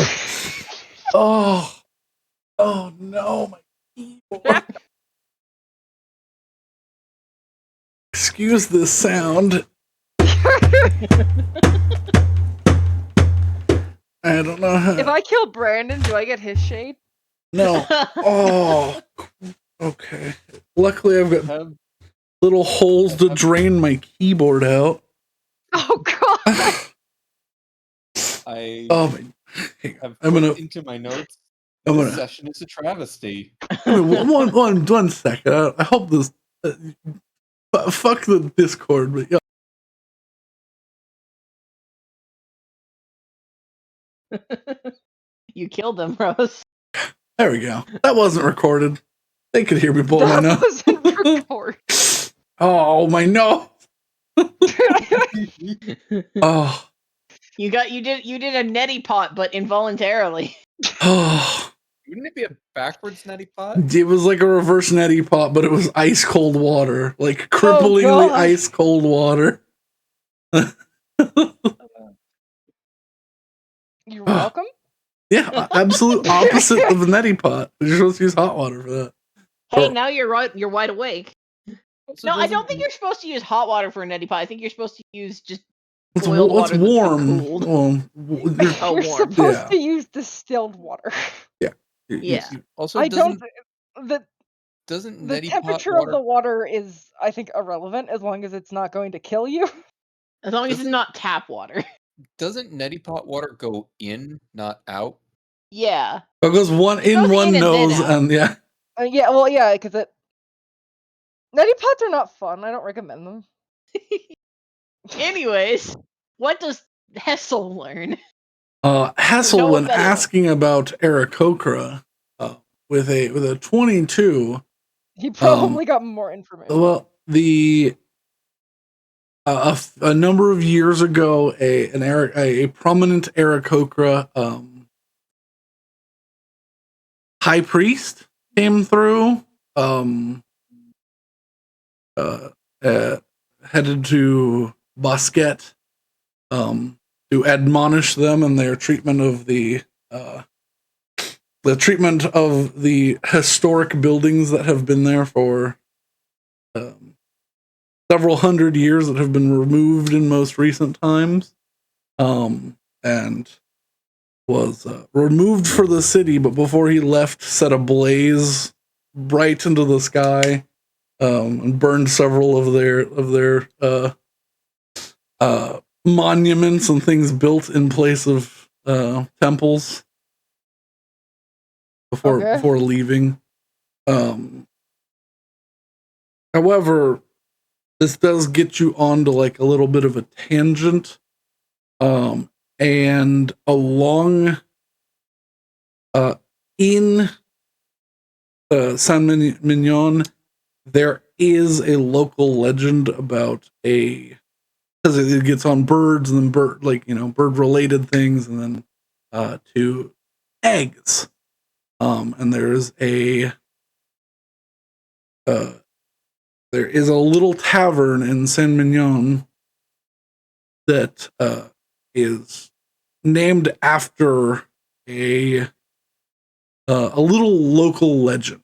Oh no, my keyboard. Excuse this sound. I don't know how. If I kill Brandon, do I get his shade? No. Oh, okay. Luckily, I've got little holes to drain my keyboard out. Oh god. I'm gonna into my notes. This session is a travesty. One second. I hope this. Fuck the Discord, but yeah. You killed him, Rose. There we go. That wasn't recorded. They could hear me blow my nose. Wasn't recorded. Oh, my nose. Oh. You did a neti pot, but involuntarily. Oh. Wouldn't it be a backwards neti pot? It was like a reverse neti pot, but it was ice cold water, like cripplingly ice cold water. You're welcome. Yeah, absolute opposite of the neti pot. You're supposed to use hot water for that. Hey, now you're right. You're wide awake. No, I don't think you're supposed to use hot water for a neti pot. I think you're supposed to use just boiled water. It's warm. Well, you're supposed to use distilled water. Yeah. Yeah. Also, the neti temperature pot of the water is, I think, irrelevant as long as it's not going to kill you. As long as it's not tap water. Doesn't neti pot water go in, not out? Yeah. It goes one nose and yeah. Yeah, because neti pots are not fun. I don't recommend them. Anyways, what does Hessel learn? Hessel, when asking about Aarakocra, with a 22, he probably got more information. Well, a number of years ago, a prominent Aarakocra high priest came through, headed to Bosquet, to admonish them in their treatment of the historic buildings that have been there for several hundred years, that have been removed in most recent times, and was removed for the city, but before he left, set a blaze bright into the sky, and burned several of their monuments and things built in place of temples before leaving. However, this does get you onto like a little bit of a tangent, and along in San Mignon, there is a local legend about because it gets on birds and then bird related things, and then to eggs. And there is a little tavern in Saint Mignon that is named after a little local legend.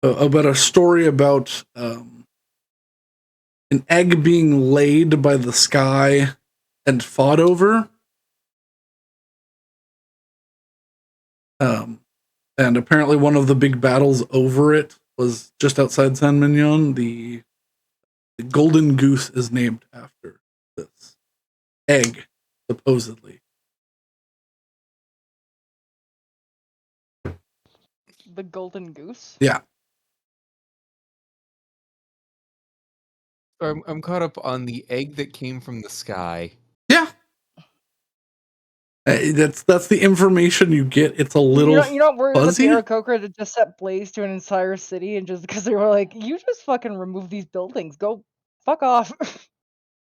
About a story about an egg being laid by the sky and fought over. And apparently one of the big battles over it was just outside Saint Mignon. The golden goose is named after this egg, supposedly. The golden goose? Yeah. I'm caught up on the egg that came from the sky. Yeah. That's the information you get. It's a little You're not worried fuzzy. about the Aarakocra that just set blaze to an entire city, and just because they were like, you just fucking remove these buildings, go fuck off.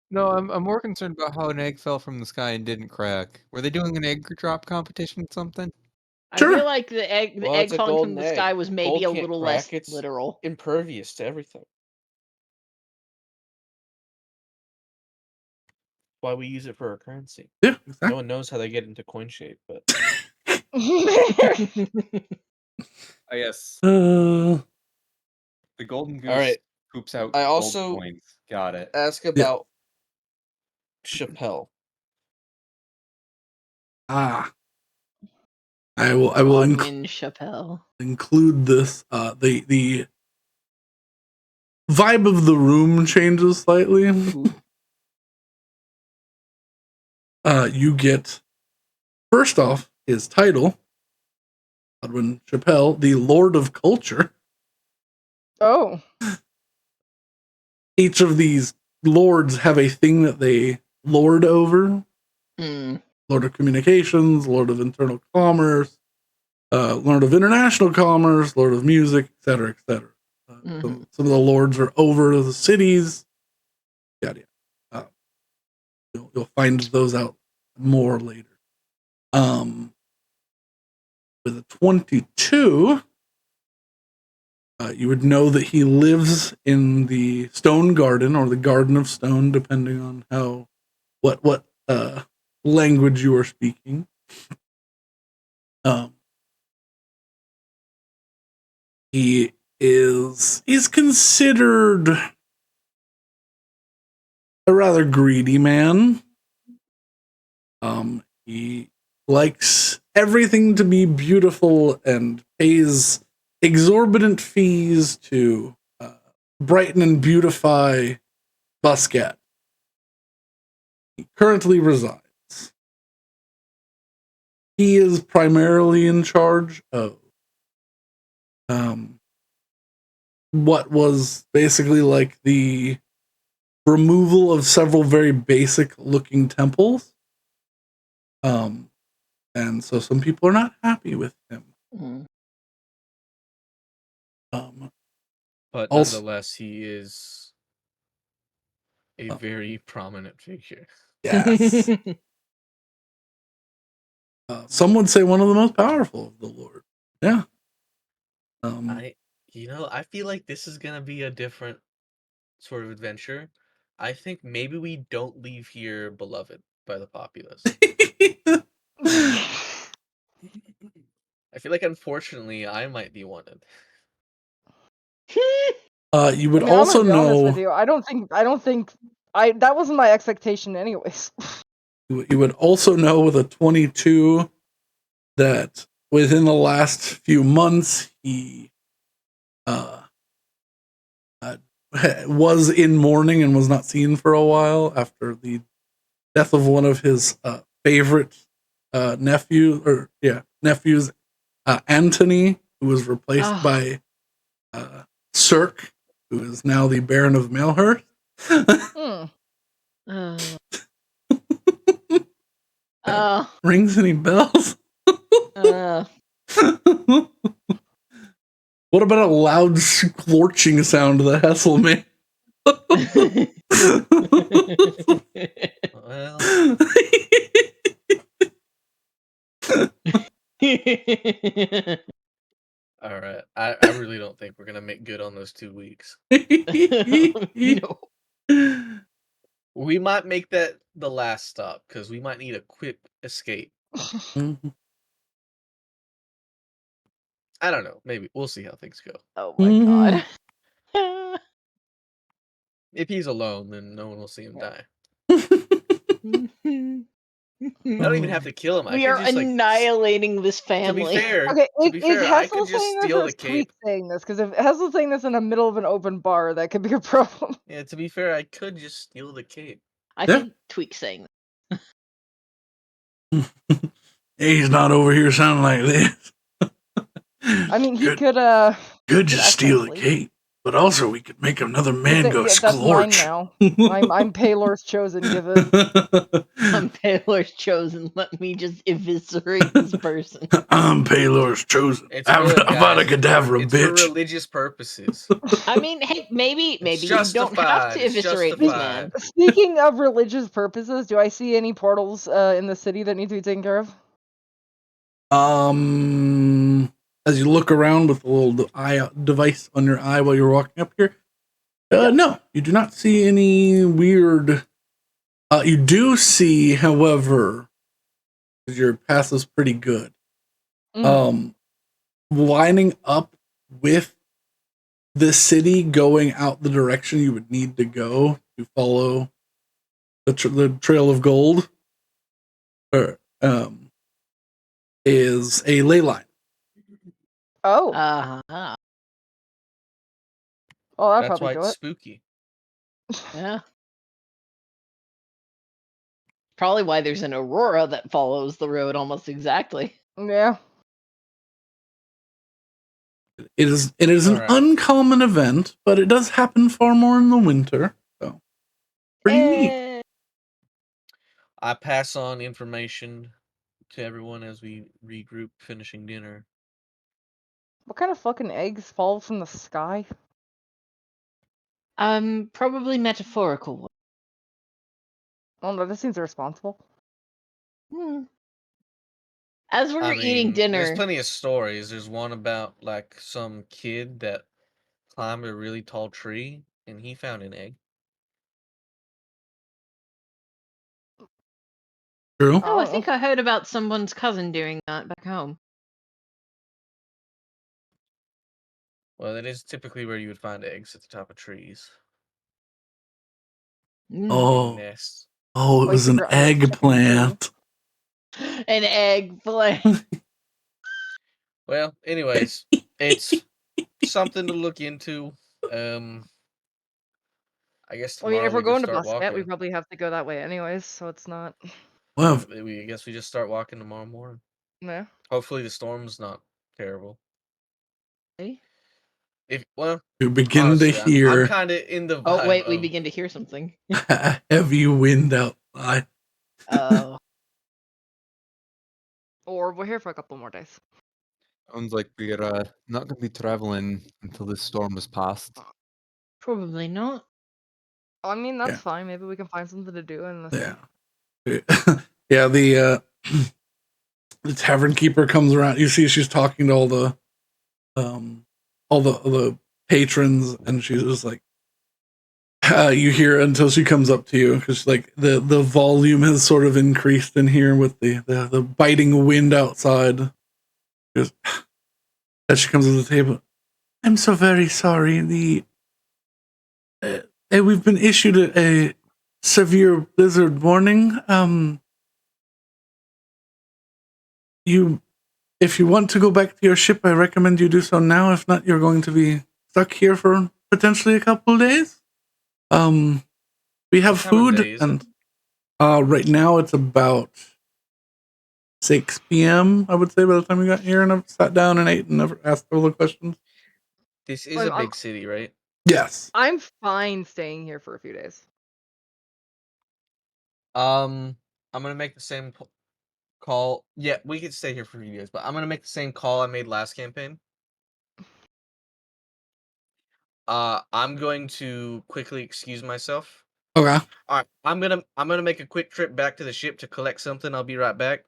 No, I'm more concerned about how an egg fell from the sky and didn't crack. Were they doing an egg drop competition or something? I Sure. feel like the egg It's a falling from golden the sky egg. was maybe Gold a can't little crack, less it's literal. impervious to everything. Why we use it for our currency. Yeah, exactly. No one knows how they get into coin shape, but I guess Uh, the golden goose Alright. poops out I gold also coins. Got it. ask about Chappelle. I will Godwin Chappelle. include this. The vibe of the room changes slightly. You get, first off, his title, Godwin Chappelle, the Lord of Culture. Oh. Each of these lords have a thing that they lord over. Lord of Communications, Lord of Internal Commerce, Lord of International Commerce, Lord of Music, etc., etc. Some of the lords are over the cities. Yada yada. You'll find those out more later. With a 22, you would know that he lives in the Stone Garden or the Garden of Stone, depending on what language you are speaking. He's considered a rather greedy man. He likes everything to be beautiful and pays exorbitant fees to brighten and beautify Muscat. He currently resides. He is primarily in charge of what was basically like the removal of several very basic looking temples. And so some people are not happy with him. But Also- nonetheless, he is a very prominent figure. Yes. Some would say one of the most powerful of the Lord. Yeah. I feel like this is gonna be a different sort of adventure. I think maybe we don't leave here beloved by the populace. I feel like, unfortunately, I might be wanted. You would I'm also gonna be honest know. with you. I don't think that wasn't my expectation anyways. You would also know with a 22 that within the last few months he was in mourning and was not seen for a while after the death of one of his favorite nephews, Antony, who was replaced by Cirque, who is now the Baron of Malehurst. Rings any bells? Uh, What about a loud scorching sound that Hessel made? Well, all right. I really don't think we're gonna make good on those 2 weeks. no. We might make that the last stop because we might need a quick escape. I don't know. Maybe we'll see how things go. Oh my god. If he's alone, then no one will see him Yeah. die. I don't even have to kill him. I We could are just like. annihilating this To be family. fair, Okay, to be is fair, I could Hessel just saying this steal or the is Tweak cape. saying this? Because if Hessel's saying this in the middle of an open bar, that could be a problem. Yeah, to be fair, I could just steal the cape. I Yeah. think Tweak's saying that. He's not over here sounding like this. I mean, he Good- could Could could just act steal the nicely. cape, but also we could make another man go Yeah, that's mine scorch. now. I'm Paylor's chosen. Give it. I'm Taylor's chosen. Let me just eviscerate this person. I'm Paylor's chosen. It's good, Avada guys. Kedavra, It's for bitch. religious purposes. I mean, hey, maybe you don't have justified, to it's eviscerate this man. justified. Speaking of religious purposes, do I see any portals in the city that need to be taken care of? As you look around with the little eye device on your eye while you're walking up here, no, you do not see any weird. You do see, however, because your path is pretty good. Lining up with the city, going out the direction you would need to go to follow the trail of gold, is a ley line. Oh, Uh-huh. oh, that'd That's probably why do it's it. spooky. Yeah. Probably why there's an aurora that follows the road almost exactly. Yeah. It is an Alright. uncommon event, but it does happen far more in the winter. So pretty neat. Eh, I pass on information to everyone as we regroup, finishing dinner. What kind of fucking eggs fall from the sky? probably metaphorical one. Oh no, this seems irresponsible. Hmm. As we're I eating mean, dinner, there's plenty of stories. There's one about like some kid that climbed a really tall tree and he found an egg. True. oh, I think I heard about someone's cousin doing that back home. Well, that is typically where you would find eggs at the top of trees. Mm. Oh, Nests. it was an secret under the chicken coop. eggplant. An eggplant. Well, anyways, it's something to look into. I guess I mean, tomorrow if we're we just going to start Basket, we walking. probably have to go that way anyways, so it's not. Well, I guess we just start walking tomorrow morning. Yeah. Hopefully the storm's not terrible. Eh? you begin Honestly, to I'm hear kind of in the vibe Oh wait, we of- begin to hear something. a heavy wind outside. Oh. Or we're here for a couple more days. Sounds like we're not going to be traveling until this storm has passed. Probably not. I mean, that's Yeah. fine. Maybe we can find something to do in this. Yeah. Yeah, the tavern keeper comes around. You see she's talking to all the patrons, and she's just like, you hear until she comes up to you, because like the volume has sort of increased in here with the biting wind outside. She goes, as she comes to the table, I'm so very sorry. We've been issued a severe blizzard warning. If you want to go back to your ship, I recommend you do so now. If not, you're going to be stuck here for potentially a couple of days. We have What time of food, day is it? and right now it's about 6 p.m. I would say by the time we got here, and I've sat down and ate and never asked all the questions. This is Well, a big city, right? Yes. I'm fine staying here for a few days. I'm gonna make the same call. Yeah, we could stay here for a few days, but I'm gonna make the same call I made last campaign. I'm going to quickly excuse myself. Okay. All right, I'm gonna make a quick trip back to the ship to collect something. I'll be right back.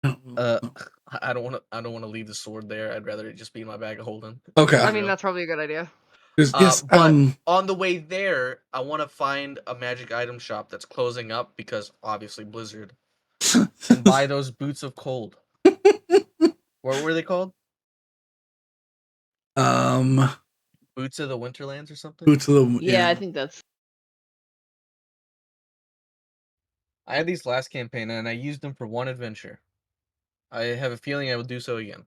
I don't want to leave the sword there. I'd rather it just be in my bag of holding. Okay. I mean, that's probably a good idea. Yes. But on the way there, I want to find a magic item shop that's closing up because obviously Blizzard, and buy those boots of cold. What were they called? Boots of the Winterlands or something? Boots of the Yeah, I think that's. I had these last campaign and I used them for one adventure. I have a feeling I will do so again.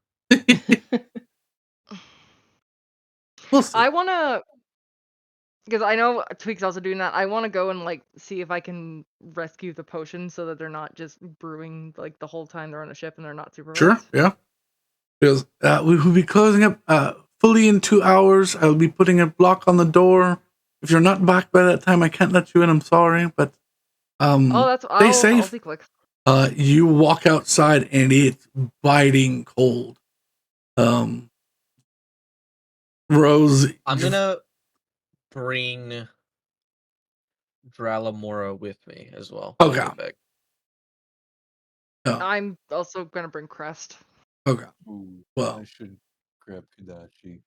We'll see. I want to, because I know Tweak's also doing that. I want to go and like see if I can rescue the potions so that they're not just brewing like the whole time they're on a ship and they're not supervised. Sure. Yeah. Because we will be closing up fully in 2 hours. I'll be putting a block on the door. If you're not back by that time, I can't let you in. I'm sorry, but stay safe. I'll see quick. You walk outside and it's biting cold. Rose, I'm gonna bring Dralamora with me as well. Okay. I'm also gonna bring Crest. Okay. Ooh, Well, I should grab Kadachi.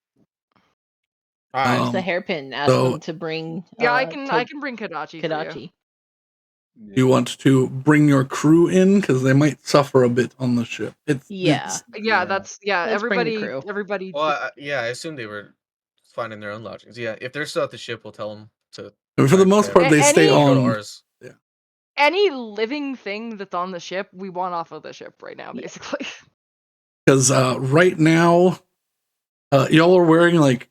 Use the hairpin. Ask them to bring. Yeah, I can bring Kadachi. Kadachi. You want to bring your crew in because they might suffer a bit on the ship. Everybody. Well, yeah, I assume they were finding their own lodgings. Yeah, if they're still at the ship, we'll tell them to. I mean, for the most part, they stay go to on. ours. Yeah. Any living thing that's on the ship, we want off of the ship right now, basically. Because right now, y'all are wearing like,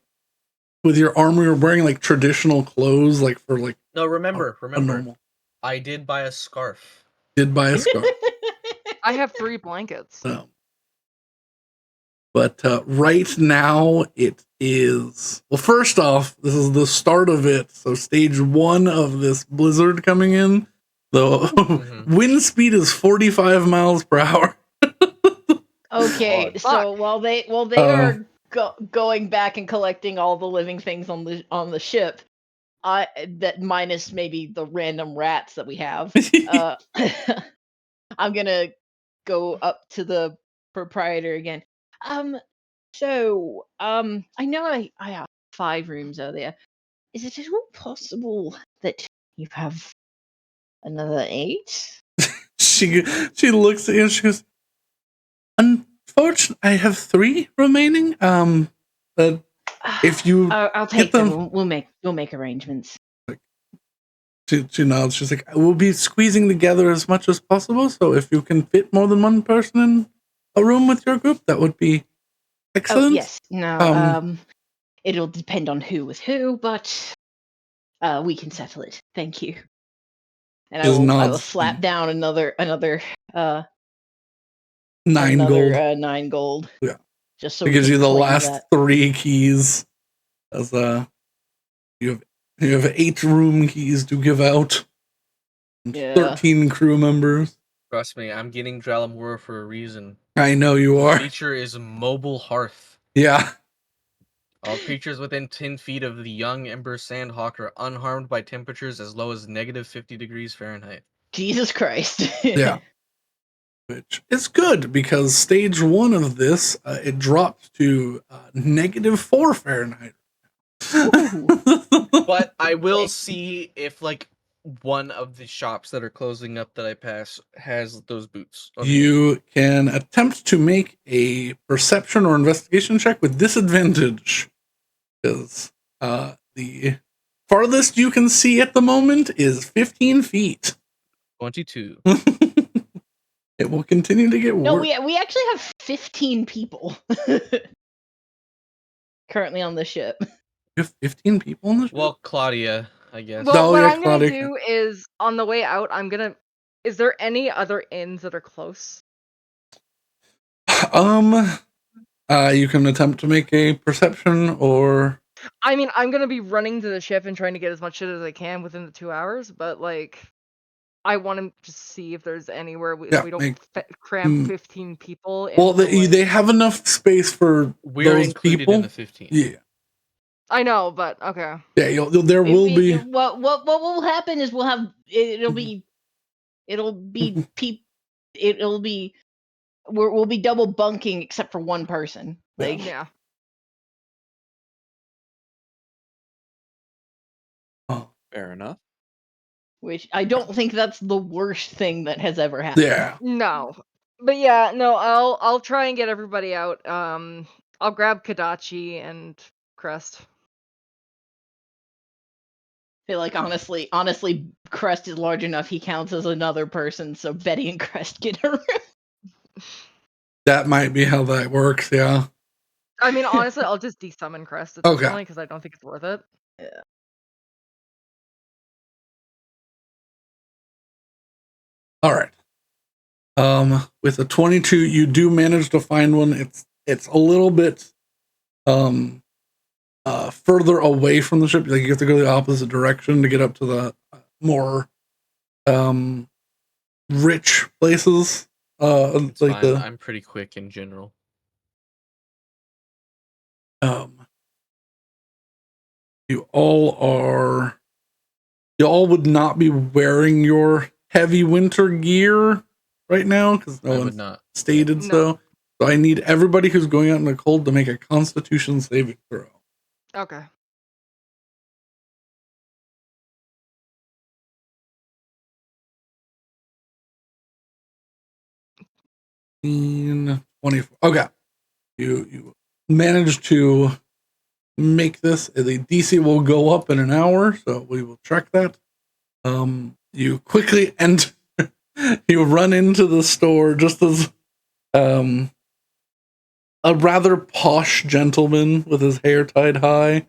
with your armor, you're wearing like traditional clothes, like for like. No, remember, normal. I did buy a scarf. I have 3 blankets. But right now, it is. Well, first off, this is the start of it. So, stage 1 of this blizzard coming in. The wind speed is 45 miles per hour. Okay, so while they are going back and collecting all the living things on the ship, that minus maybe the random rats that we have, I'm gonna go up to the proprietor again. I know I have 5 rooms out there. Is it at all possible that you have another 8? She looks at you and she goes, unfortunately, I have 3 remaining. But if you I'll take them. We'll make arrangements. She nods. She's like, we'll be squeezing together as much as possible. So if you can fit more than one person in a room with your group, that would be excellent. Oh, yes. No. It'll depend on who with who, but we can settle it. Thank you. And I will slap down another 9 gold. 9 gold. Yeah. Just so it gives you the last 3 keys. As you have 8 room keys to give out. And 13 crew members. Trust me, I'm getting Dralamora for a reason. I know you are. The feature is Mobile Hearth. Yeah. All creatures within 10 feet of the young Ember Sandhawk are unharmed by temperatures as low as negative 50 degrees Fahrenheit. Jesus Christ. Yeah. Which is good because stage 1 of this, it dropped to negative 4 Fahrenheit. But I will see if like one of the shops that are closing up that I pass has those boots. You can attempt to make a perception or investigation check with disadvantage. Because the farthest you can see at the moment is 15 feet. 22. It will continue to get worse. No, we actually have 15 people currently on the ship. You have 15 people on the ship? Well, Claudia, I guess. Well, what I'm going to do is, on the way out, is there any other inns that are close? You can attempt to make a perception or... I mean, I'm going to be running to the ship and trying to get as much shit as I can within the 2 hours, but, like, I want to just see if there's anywhere Yeah, we don't make- cram 15 people. Well, into, like- they have enough space for We're those included people. in the 15. Yeah, I know, but okay. yeah. There will be. What will happen is it'll be we'll be double bunking except for one person. Like Yeah. Oh, Fair enough. which I don't think that's the worst thing that has ever happened. yeah. No. But yeah, no, I'll try and get everybody out. I'll grab Kadachi and Crest. I feel like honestly, Crest is large enough. He counts as another person, so Betty and Crest get a room. That might be how that works. Yeah. I mean, honestly, I'll just desummon Crest at this Okay. point because I don't think it's worth it. Yeah. All right. With a 22, you do manage to find one. It's a little bit further away from the ship. Like you have to go the opposite direction to get up to the more rich places. It's Like fine. I'm pretty quick in general. You all would not be wearing your heavy winter gear right now because no I one would not. stated No. so. So I need everybody who's going out in the cold to make a Constitution saving throw. Okay. In 24. Okay. You managed to make this. The DC will go up in an hour, so we will check that. You quickly enter. You run into the store just as a rather posh gentleman with his hair tied high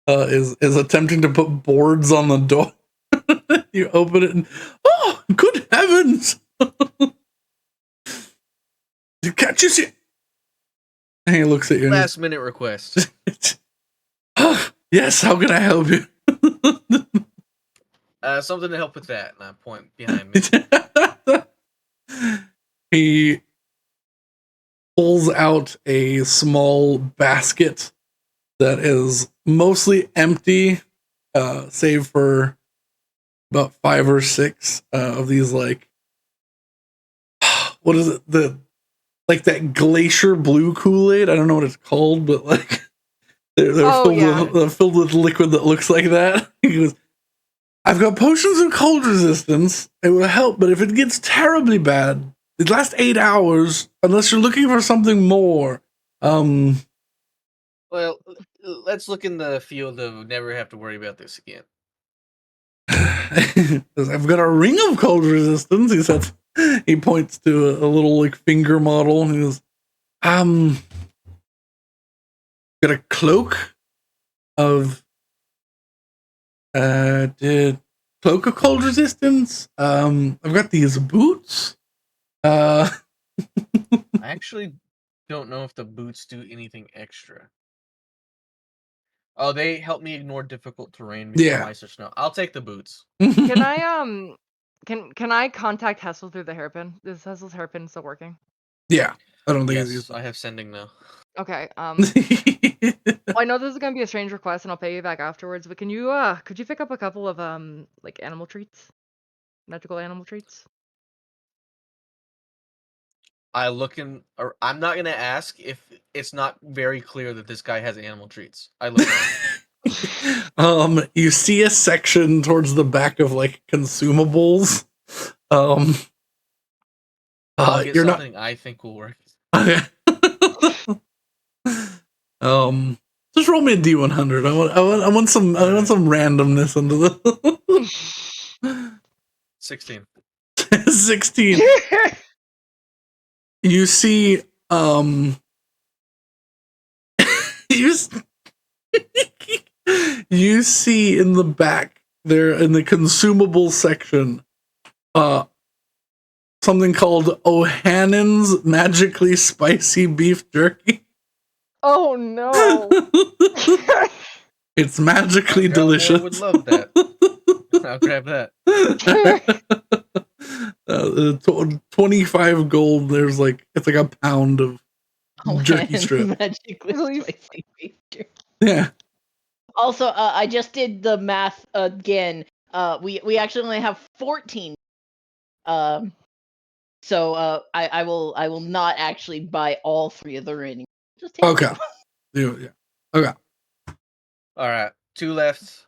is attempting to put boards on the door. You open it and oh, good heavens! Can't you see? And he looks at you. Last minute request. Yes, how can I help you? Something to help with that. And I point behind me. He pulls out a small basket that is mostly empty, save for about 5 or 6 of these, like, what is it? Like that glacier blue Kool-Aid. I don't know what it's called, but like they're filled with liquid that looks like that. He goes, I've got potions of cold resistance. It will help, but if it gets terribly bad, it lasts 8 hours unless you're looking for something more. Well, let's look in the field of never have to worry about this again. I've got a ring of cold resistance. He says. He points to a little like finger model. And he goes, got a cloak of cloak of cold resistance. I've got these boots. I actually don't know if the boots do anything extra. Oh, they help me ignore difficult terrain before ice or snow. I'll take the boots. Can I can I contact Hessel through the hairpin? Is Hessel's hairpin still working? Yeah, I don't think Yes, I have sending now. Okay. I know this is gonna be a strange request, and I'll pay you back afterwards. But could you pick up a couple of like animal treats, magical animal treats? I look in. Or I'm not gonna ask if it's not very clear that this guy has animal treats. I look. You see a section towards the back of like consumables. I'll get You're something I think will work. Okay. Just roll me a D100. I want some randomness into the 16. 16. You see you see in the back there in the consumable section something called O'Hannon's magically spicy beef jerky. Oh no! It's magically delicious. I would love that. I'll grab that. 25 gold. There's it's like a pound of jerky strip. Magically Really? spicy beef jerky. Yeah. Also, I just did the math again. We actually only have 14. So I will not actually buy all 3 of the remaining. Just take Okay. 2. Yeah. Okay. All right, 2 left.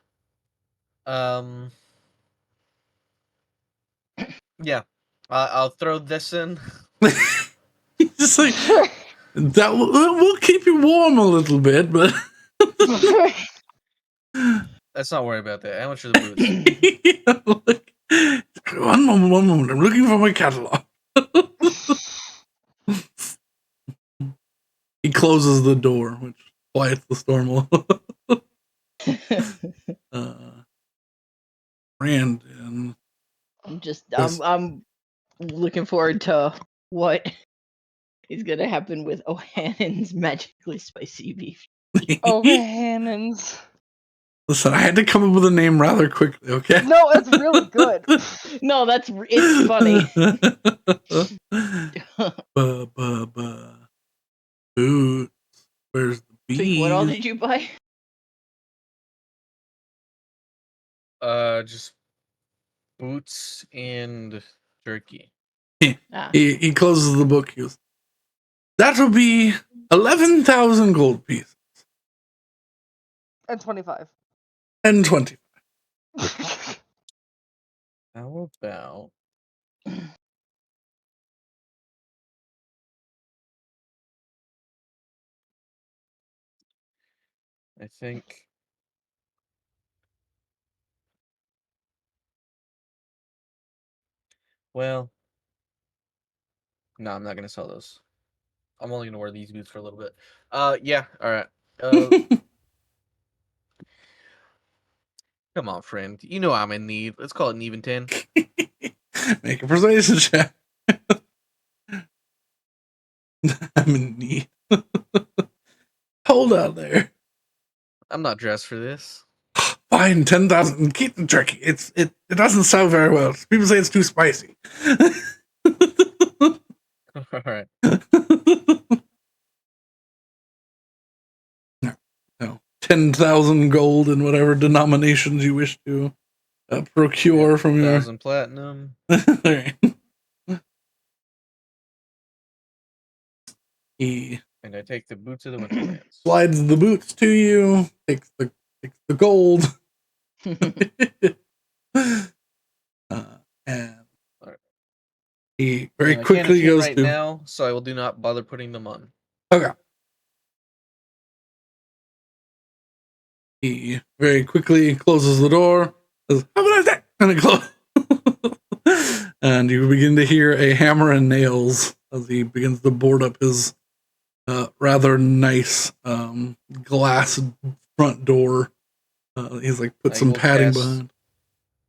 Yeah, I'll throw this in. Just like that will keep you warm a little bit, but Let's not worry about that. How much are the boots? One moment. I'm looking for my catalog. He closes the door, which quiets the storm a little. Brandon. I'm looking forward to what is gonna happen with O'Hannon's magically spicy beef. O'Hannon's. Listen, I had to come up with a name rather quickly, okay? No, it's really good. No, it's funny. Boots. Where's the bees? What all did you buy? Just boots and jerky. He closes the book. He goes, that will be 11,000 gold pieces. And 25. And 20. How about I think well, no, I'm not gonna sell those. I'm only gonna wear these boots for a little bit. Yeah, all right. Come on, friend. You know I'm in need. Let's call it an even 10. Make a persuasion check. I'm in need. Hold out there. I'm not dressed for this. Fine, 10,000. Keep the jerky. It doesn't sell very well. People say it's too spicy. All right. No. 10,000 gold in whatever denominations you wish to procure from your 1,000 platinum. He And I take the boots of the Winterlands. slides the boots to you, takes the gold, and he very quickly goes right to now, so I will do not bother putting them on. Okay. He very quickly closes the door. Says, "Have a nice day," and it closes. And you begin to hear a hammer and nails as he begins to board up his rather nice glass front door. He's like put some padding behind.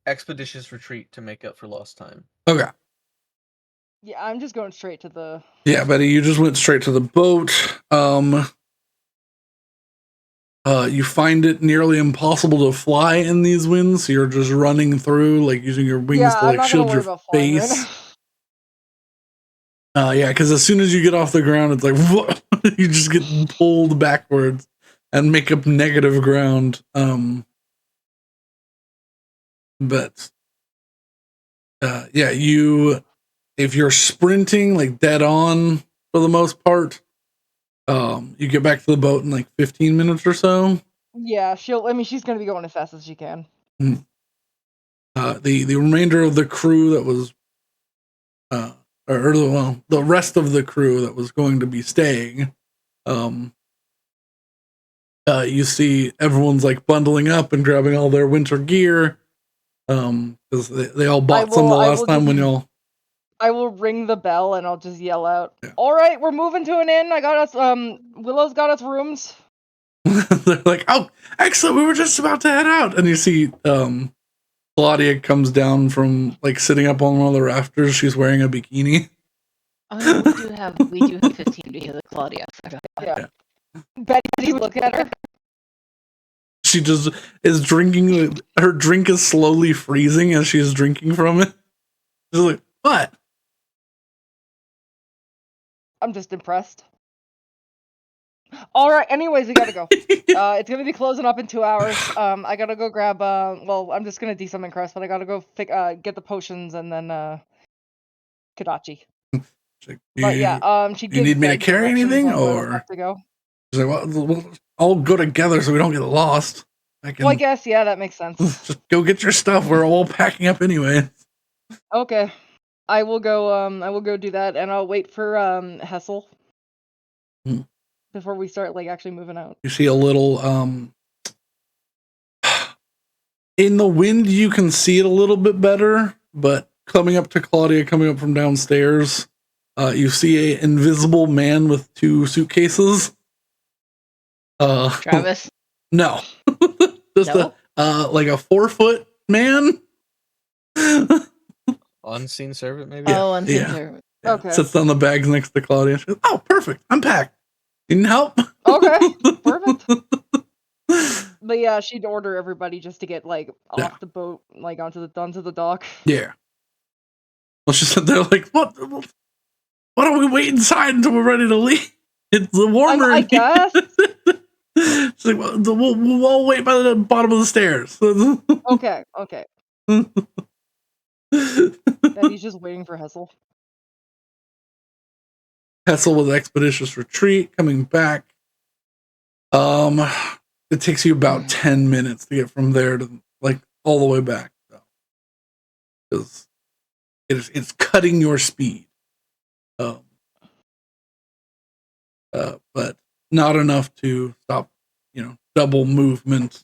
Expeditious retreat to make up for lost time. Okay. Yeah, I'm just going straight to the... Yeah, Betty, you just went straight to the boat. You find it nearly impossible to fly in these winds, so you're just running through, like using your wings to like shield your face. Yeah, because as soon as you get off the ground, it's like you just get pulled backwards and make up negative ground. But yeah, if you're sprinting like dead on for the most part, you get back to the boat in like 15 minutes or so. Yeah, she's going to be going as fast as she can. The remainder of the crew that was the rest of the crew that was going to be staying, you see everyone's like bundling up and grabbing all their winter gear, because they all bought some the last time when y'all. I will ring the bell and I'll just yell out, "All right, we're moving to an inn. I got us, Willow's got us rooms." They're like, "Oh, excellent, we were just about to head out." And you see Claudia comes down from like sitting up on one of the rafters. She's wearing a bikini. Oh, we do have 15 because of Claudia. Yeah. Betty, look at her. she just is drinking. Her drink is slowly freezing as she's drinking from it. She's like, what? I'm just impressed. All right. Anyways, we gotta go. It's gonna be closing up in 2 hours. I gotta go grab. Well, I'm just gonna de-summon Crest, but I gotta go get the potions and then Kadachi. But yeah, she you gives need me to Beg carry directions anything, on where or to go. she's like, well, we'll all go together so we don't get lost. Well, I guess yeah, that makes sense. Just go get your stuff. We're all packing up anyway. Okay, I will go. I will go do that, and I'll wait for Hessel before we start like actually moving out. You see a little in the wind. You can see it a little bit better, but coming up to Claudia, coming up from downstairs, you see a invisible man with 2 suitcases. Travis. No, just No? like a 4-foot man. Unseen servant, maybe. Yeah, Oh, unseen yeah. servant. Yeah. Okay. Sits on the bags next to Claudia. She goes, oh, perfect. I'm packed. You need help? Okay, perfect. But yeah, she'd order everybody just to get like off the boat, like onto the dock. Yeah. Well, she said they're like, what? Why don't we wait inside until we're ready to leave? It's warmer. I guess. She's like, well, we'll all wait by the bottom of the stairs. Okay. Betty's just waiting for Hessel. Hessel with expeditious retreat coming back. It takes you about 10 minutes to get from there to like all the way back, though, because it's cutting your speed. But not enough to stop, double movement,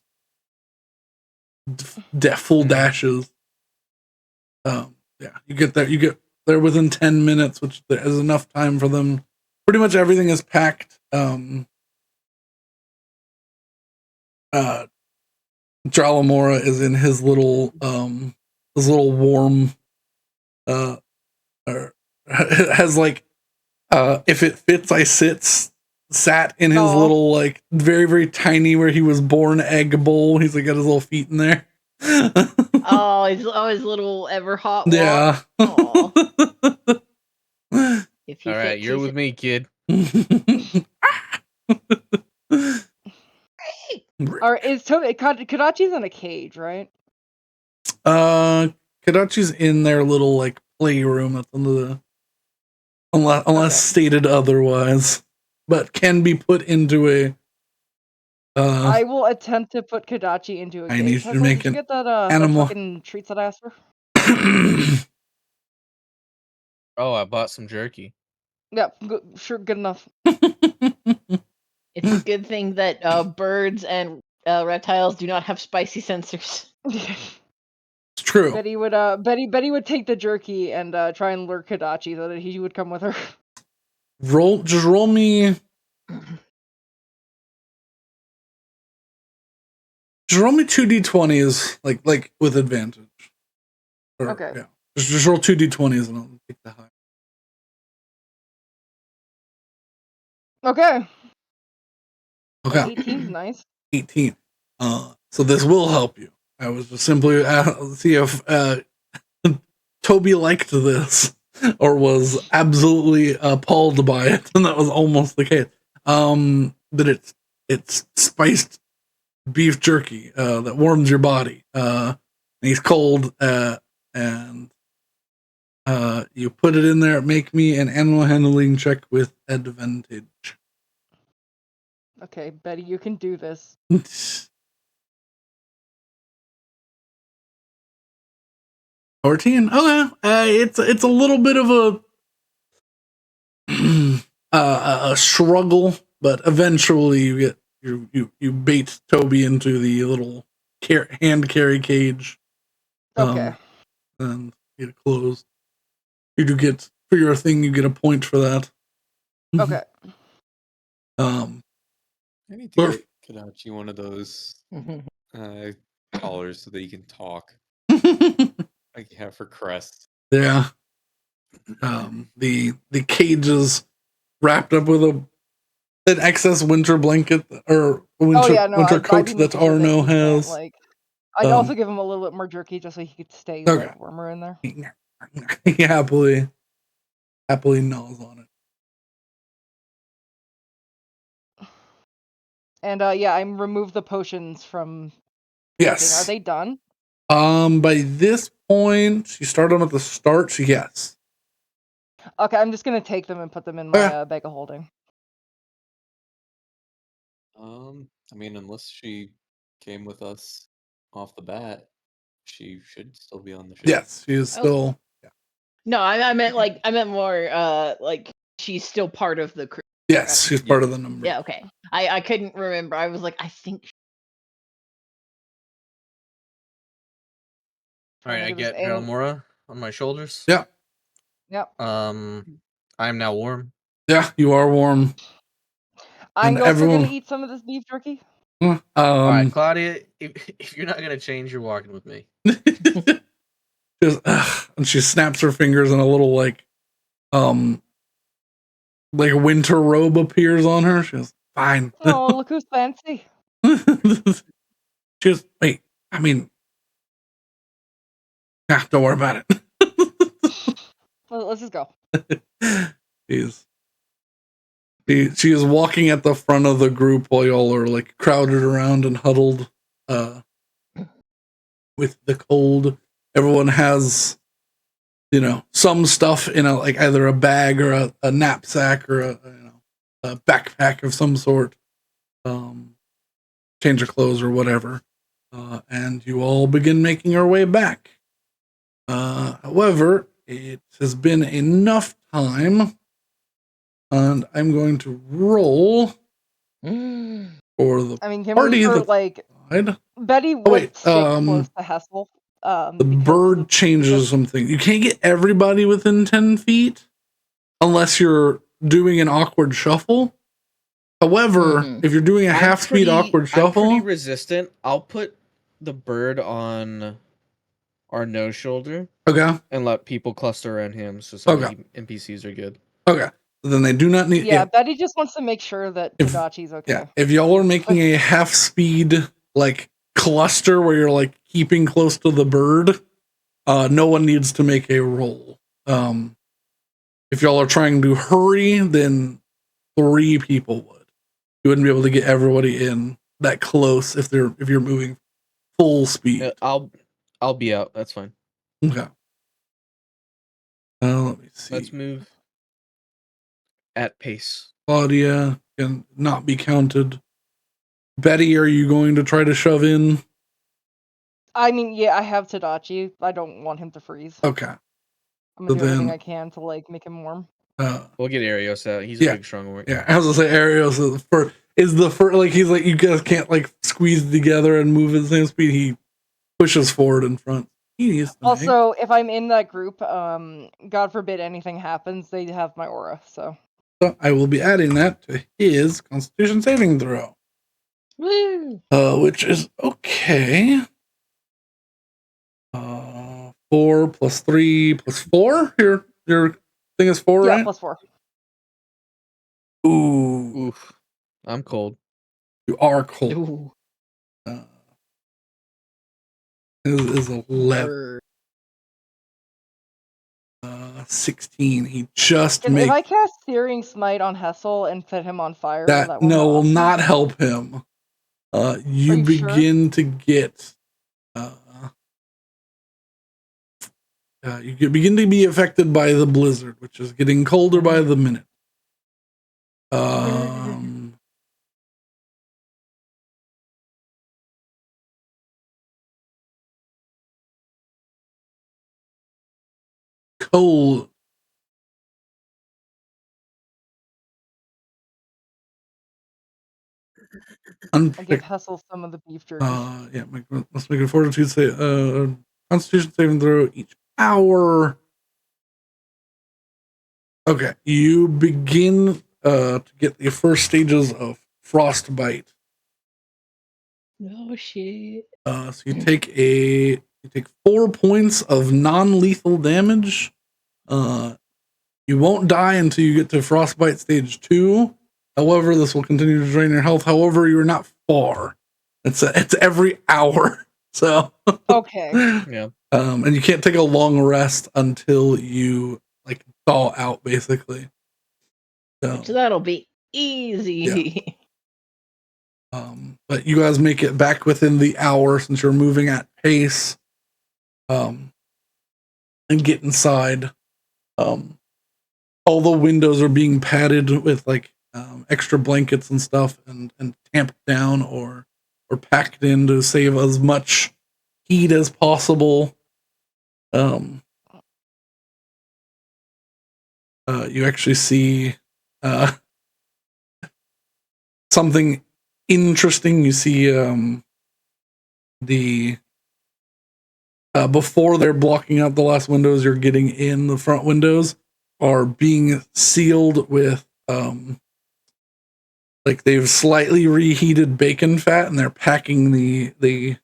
full dashes. Yeah, you get there within 10 minutes, which is enough time for them. Pretty much everything is packed. Jalamora is in his little warm, or has like, if it fits, sat in his little, like, very, very tiny, where he was born egg bowl. He's like got his little feet in there. his little ever hot. Yeah. All right, you're with me, kid. Or is Kadachi's in a cage, right? Kadachi's in their little like playroom that's under the, unless stated otherwise, but can be put into a. I will attempt to put Kadachi into a cage. I need you to make Did you get that animal. that fucking treats that I asked for? Oh, I bought some jerky. Yeah, sure, good enough. It's a good thing that birds and reptiles do not have spicy sensors. It's true. Betty would take the jerky and try and lure Kadachi so that he would come with her. Just roll me. Just roll me 2d20s, like with advantage. Okay. Yeah. Just roll 2d20s and I'll take the high. Okay. Okay. 18's nice. 18. So this will help you. I was just simply see if Toby liked this or was absolutely appalled by it, and that was almost the case. But it's spiced beef jerky that warms your body. And he's cold, and you put it in there. Make me an animal handling check with advantage. Okay, Betty, you can do this. 14. Okay, it's a little bit of a struggle, but eventually you get you bait Toby into the little hand carry cage. Okay. And get it closed. You do get, for your thing, you get a point for that. Okay. I need to get Kadachi one of those collars so that you can talk. Like you have for Crest. Yeah. The cage is wrapped up with an excess winter blanket, or winter I'd coat be that making sure Arno he can't, has. like, I'd also give him a little bit more jerky just so he could stay Okay. like warmer in there. He happily gnaws on it. And I remove the potions from everything. Are Yes. they done? By this point, you start them at the start, so yes. Okay, I'm just gonna take them and put them in my bag of holding. I mean, unless she came with us off the bat, she should still be on the ship. Yes, she is still. Yeah. No, I meant more like she's still part of the crew. Yes, she's part of the number. Yeah, okay. I couldn't remember. I was like, I think. All right, I get Haramura on my shoulders. Yeah. Yep. I am now warm. Yeah, you are warm. I'm also gonna eat some of this beef jerky. All right, Claudia, if you're not gonna change, you're walking with me. And she snaps her fingers and a little like a winter robe appears on her. She goes, fine. Oh, look who's fancy. She goes, wait, I mean, don't worry about it. Well, let's just go. She is walking at the front of the group while y'all are like crowded around and huddled with the cold. Everyone has, some stuff in like either a bag or a knapsack or a backpack of some sort. Change of clothes or whatever. And you all begin making your way back. However, it has been enough time, and I'm going to roll for the party. Betty would stick close to Hessel. The bird changes something. You can't get everybody within 10 feet unless you're doing an awkward shuffle. However, if you're doing a half-speed awkward shuffle... I'm pretty resistant. I'll put the bird on Arno's shoulder. Okay. And let people cluster around him so some NPCs are good. Okay. So then they do not need... Yeah, Betty just wants to make sure that Tadachi's okay. Yeah, if y'all are making a half-speed, like, cluster where you're, like, keeping close to the bird, no one needs to make a roll. If y'all are trying to hurry, then 3 people would. You wouldn't be able to get everybody in that close if you're moving full speed. Yeah, I'll be out. That's fine. Okay. Let me see. Let's move at pace. Claudia can not be counted. Betty, are you going to try to shove in? I mean, yeah, I have Tadachi. I don't want him to freeze. Okay. I'm gonna do everything I can to like make him warm. We'll get Arios out. He's a big, strong warrior. Yeah, I was gonna say Arios is the first. Like he's like, you guys can't like squeeze together and move at the same speed. He pushes forward in front. Also, if I'm in that group, God forbid anything happens, they have my aura. So I will be adding that to his Constitution saving throw. Woo! Which is okay. 4 plus 3 plus 4. Your thing is 4, right? Yeah, plus 4. Oof. I'm cold. You are cold. Is 11. 16. He just If I cast Searing Smite on Hessel and set him on fire, that will not help him. You begin to get you begin to be affected by the blizzard, which is getting colder by the minute. Cold. I give Hessel some of the beef jerky. Yeah, let's make a fortitude Constitution saving throw each hour. Okay, you begin to get the first stages of frostbite. No shit. So you take 4 points of non-lethal damage. You won't die until you get to frostbite stage 2. However, this will continue to drain your health. However, you're not far. It's every hour. So Okay. Yeah. And you can't take a long rest until you like thaw out, basically. So that'll be easy. But you guys make it back within the hour since you're moving at pace. And get inside. All the windows are being padded with like extra blankets and stuff, and tamped down or packed in to save as much heat as possible. You actually see something interesting. You see the before they're blocking out the last windows, you're getting in the front windows are being sealed with like they've slightly reheated bacon fat, and they're packing the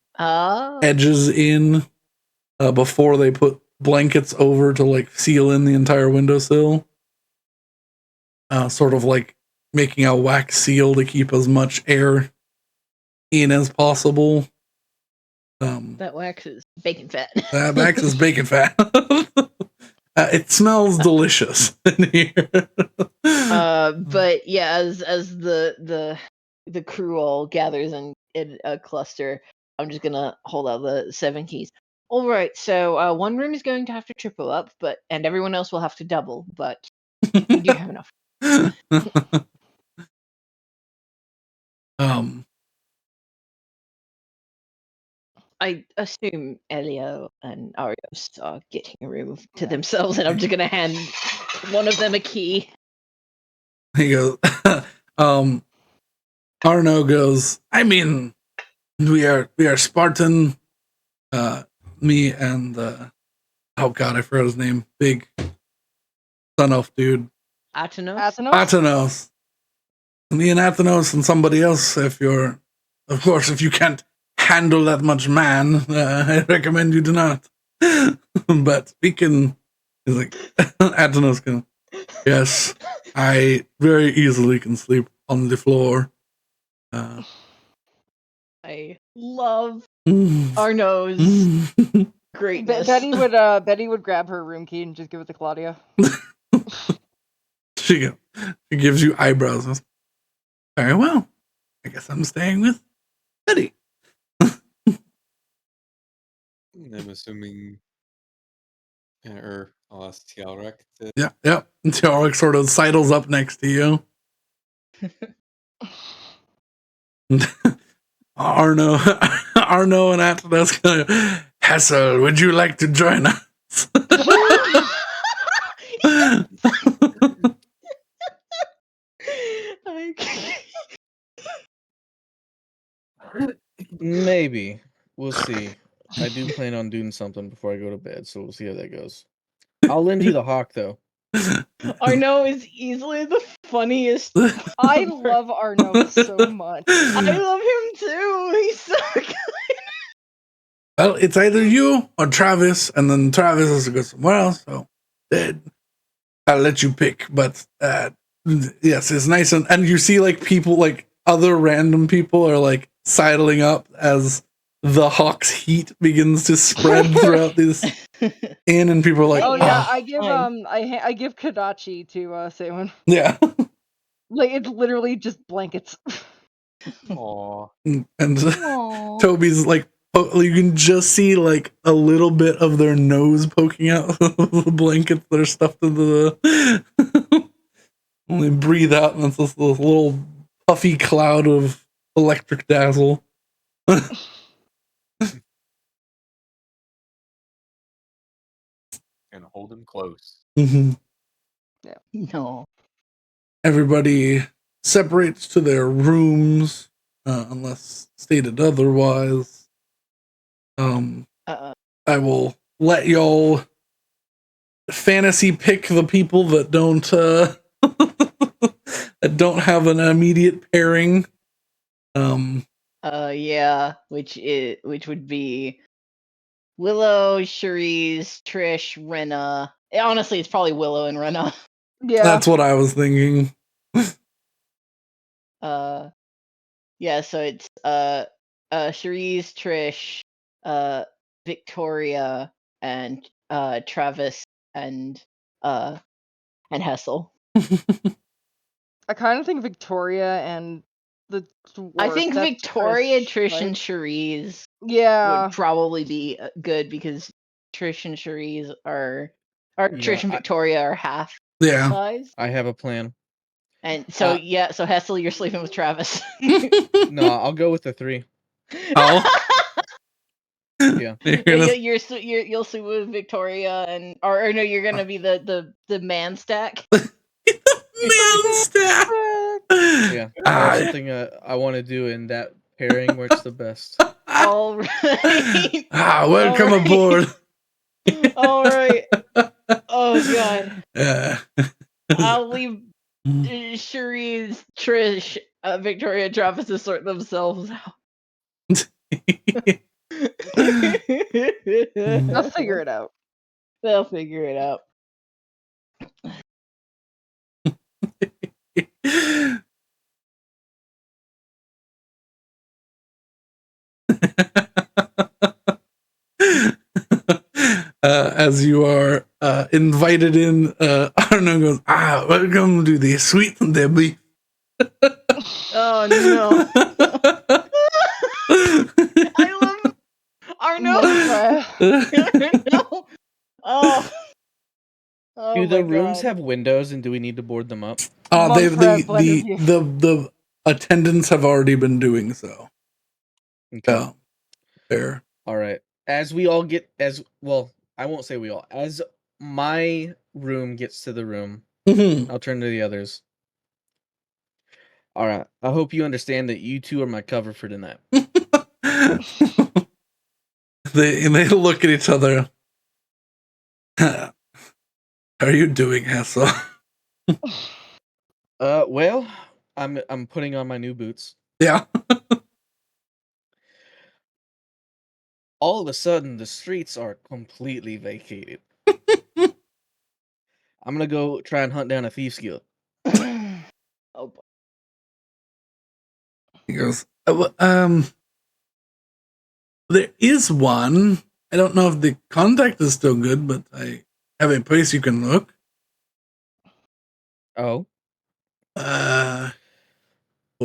edges in before they put blankets over to like seal in the entire windowsill. Sort of like making a wax seal to keep as much air in as possible. That wax is bacon fat. That wax is bacon fat. It smells delicious in here. But yeah, as the crew all gathers in a cluster, I'm just gonna hold out the 7 keys. All right, so one room is going to have to triple up, and everyone else will have to double, but we do have enough. I assume Elio and Arios are getting a room to themselves, and I'm just gonna hand one of them a key. He goes, Arno goes, I mean, we are Spartan, me and oh god, I forgot his name. Big sun elf dude. Atanos. Me and Atanos and somebody else, if you can't handle that much man, I recommend you do not. But we can, he's like, Atanos can, yes, I very easily can sleep on the floor. I love Arno's greatness. Betty would grab her room key and just give it to Claudia. She gives you eyebrows. Very well. I guess I'm staying with Betty. I'm assuming, or I'll ask Tialrek. Yeah. And Tialrek sort of sidles up next to you. Arno and Atlas go, Hassel, would you like to join us? Maybe. We'll see. I do plan on doing something before I go to bed, so we'll see how that goes. I'll lend you the hawk, though. Arno is easily the funniest. I love Arno so much. I love him too. He's so good. Well, it's either you or Travis, and then Travis has to go somewhere else, so I'll let you pick. But yes, it's nice. And you see like people, like other random people are like sidling up as the hawk's heat begins to spread throughout this inn, and people are like, oh yeah, I give Kadachi to Sewan. Yeah. Like it's literally just blankets. Aww. And Toby's like, you can just see like a little bit of their nose poking out of the blankets that are stuffed into the. Only breathe out, and it's this little puffy cloud of electric dazzle. And hold him close. Mm-hmm. Yeah. No. Everybody separates to their rooms, unless stated otherwise. I will let y'all fantasy pick the people that don't that don't have an immediate pairing. Yeah, which would be Willow, Cherise, Trish, Renna. Honestly, it's probably Willow and Renna. Yeah, that's what I was thinking. Yeah, so it's Cherise, Trish, Victoria, and Travis and Hessel. I kind of think Victoria and the dwarf. I think that's Victoria, Trish, right? and Cherise Yeah. would probably be good because Trish and Cherise are, or You Trish know, and Victoria are half Yeah. size. I have a plan. And so so Hessel, you're sleeping with Travis. No, I'll go with the 3. Oh. Yeah. You'll sleep with Victoria and or no, you're gonna be the man stack. Man stack. Yeah. There's something I want to do, and that pairing works the best. All right. Welcome All right. aboard. All right. Oh god. Yeah. I'll leave Cherise, Trish, Victoria, Travis to sort themselves out. They'll figure it out. They'll figure it out. As you are invited in, Arno goes, welcome to the sweet Debbie. Oh no. I love Arno. No. Oh. Do the rooms have windows, and do we need to board them up? The attendants have already been doing so. Okay. Fair. All right. As we all get, as well, I won't say we all. As my room gets to the room, I'll turn to the others. All right. I hope you understand that you two are my cover for tonight. They look at each other. How are you doing, Hessel? Well, I'm putting on my new boots. Yeah. All of a sudden, the streets are completely vacated. I'm gonna go try and hunt down a thieves guild. Oh boy. He goes, there is one. I don't know if the contact is still good, but I have a place you can look. Oh. Pull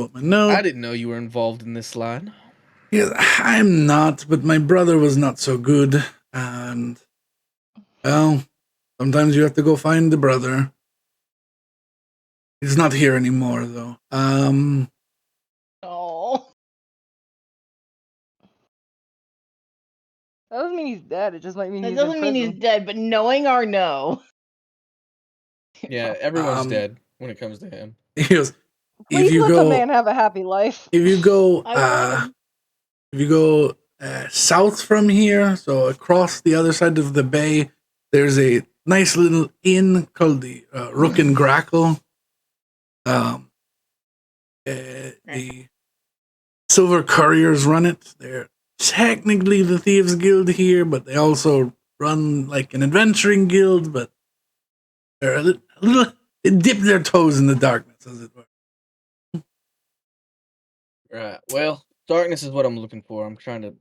up my note. I didn't know you were involved in this line. Yeah, I'm not, but my brother was not so good, and well, sometimes you have to go find the brother. He's not here anymore, though. Oh. That doesn't mean he's dead. It just might mean That he's doesn't mean he's dead, but knowing Arno. Yeah, everyone's dead when it comes to him. He goes, Please let the man have a happy life. If you go, I south from here, so across the other side of the bay, there's a nice little inn called the Rook and Grackle. The Silver Couriers run it. They're technically the Thieves Guild here, but they also run like an adventuring guild, but they're a little they dip their toes in the darkness, as it were. Right. Well, darkness is what I'm looking for. I'm trying to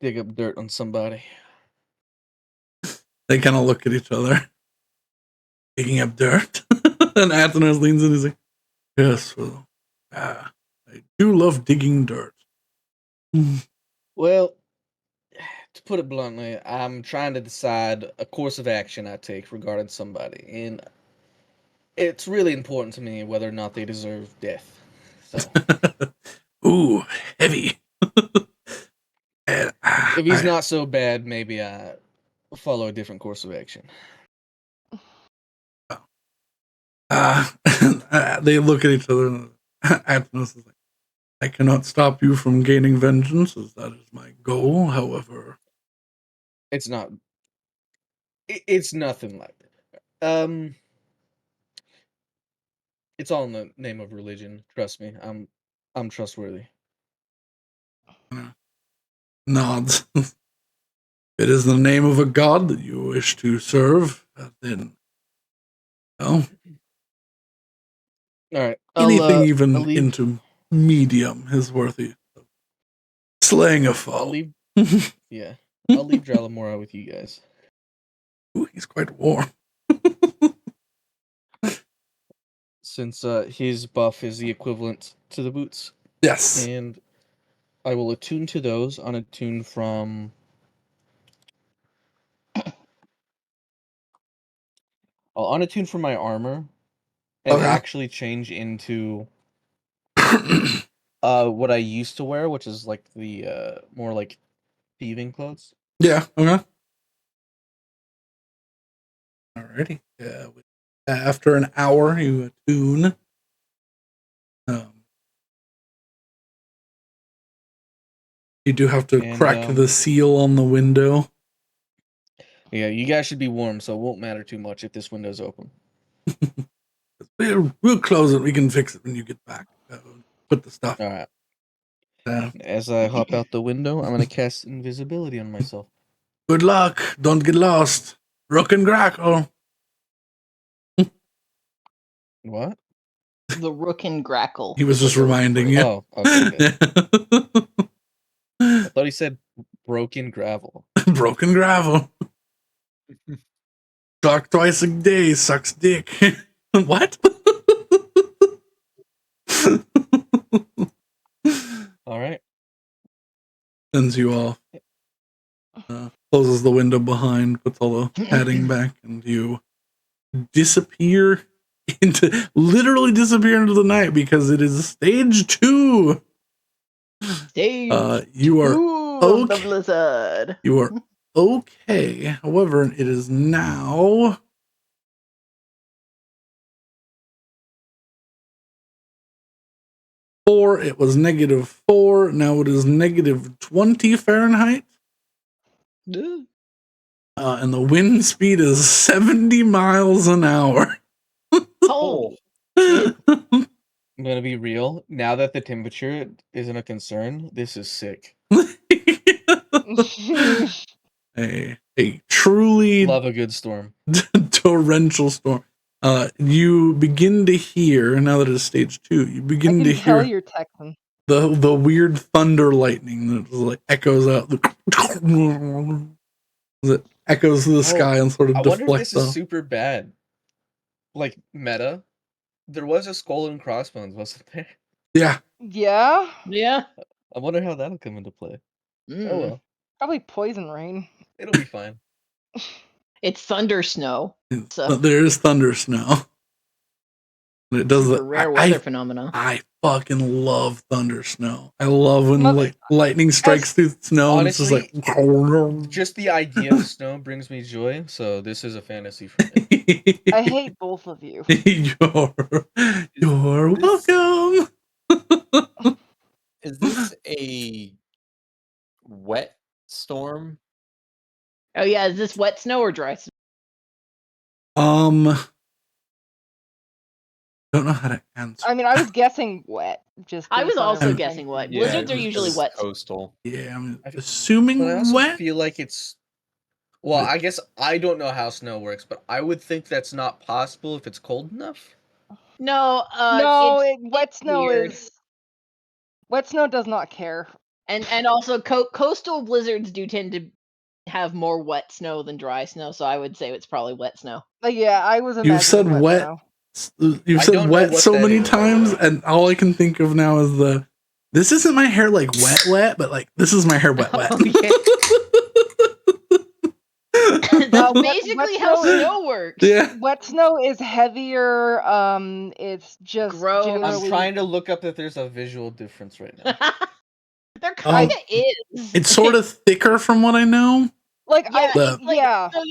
dig up dirt on somebody. They kind of look at each other. Digging up dirt? And Athenos leans in and is like, yes, well, I do love digging dirt. Well, to put it bluntly, I'm trying to decide a course of action I take regarding somebody, and it's really important to me whether or not they deserve death. So, ooh, heavy. If he's not so bad, maybe I follow a different course of action. They look at each other, and Athenos is like, I cannot stop you from gaining vengeance, as that is my goal. However, it's not. It's nothing like that. It's all in the name of religion. Trust me, I'm trustworthy. Nods. If it is the name of a god that you wish to serve, then, well, all right. anything I'll even leave. into medium is worthy of slaying a I'll foe. leave. Yeah, I'll leave Dralamora with you guys. Ooh, he's quite warm. Since his buff is the equivalent to the boots. Yes. And I will attune to those on a tune from... I'll unattune from my armor and Okay. actually change into what I used to wear, which is like the more like thieving clothes. Yeah, okay. Alrighty. Yeah. After an hour, you attune. You do have to crack the seal on the window. Yeah, you guys should be warm, so it won't matter too much if this window's open. We'll close it. We can fix it when you get back. Put the stuff. All right. As I hop out the window, I'm gonna cast invisibility on myself. Good luck. Don't get lost. Rook and Grackle. What? The Rook and Grackle. He was just reminding you. Oh, okay. I thought he said broken gravel. Broken gravel. Talk twice a day, sucks dick. What? All right. Sends you off. Closes the window behind, puts all the padding back, and you literally disappear into the night because it is stage 2. You are of the blizzard. You are okay. However, it is now -4. It was -4. Now it is -20 Fahrenheit. And the wind speed is 70 miles an hour. Oh. I'm gonna be real. Now that the temperature isn't a concern, this is sick. a truly love a good storm. Torrential storm. You begin to hear, now that it's stage 2, you begin to hear you're texting. the weird thunder lightning that like echoes out. That echoes to the sky and sort of I deflects wonder if this off. is super bad. Like meta. There was a skull and crossbones, wasn't there? Yeah. Yeah. Yeah. I wonder how that'll come into play. Oh well. Probably poison rain. It'll be fine. It's thunder snow. So There is thunder snow. It does super the rare weather phenomena. I fucking love thunder snow. I love when lightning strikes through snow. Honestly, and it's just like just the idea of snow brings me joy. So this is a fantasy for me. I hate both of you. You're welcome. Is this a wet storm? Oh yeah, is this wet snow or dry snow? Don't know how to answer. I mean, I was guessing wet. I was also guessing wet. Blizzards are usually wet. Coastal. Yeah, I'm assuming but I also wet. feel like it's. Well, I guess I don't know how snow works, but I would think that's not possible if it's cold enough. No, wet snow weird. Wet snow does not care. And also coastal blizzards do tend to have more wet snow than dry snow, so I would say it's probably wet snow. Yeah, I was You've said wet. You've said wet so many times, and all I can think of now is this isn't my hair like wet, but like this is my hair wet. That's basically how snow works. Yeah. Wet snow is heavier. It's just gross. I'm trying to look up if there's a visual difference right now. There kind of is. It's sort of thicker from what I know. Like, yeah. So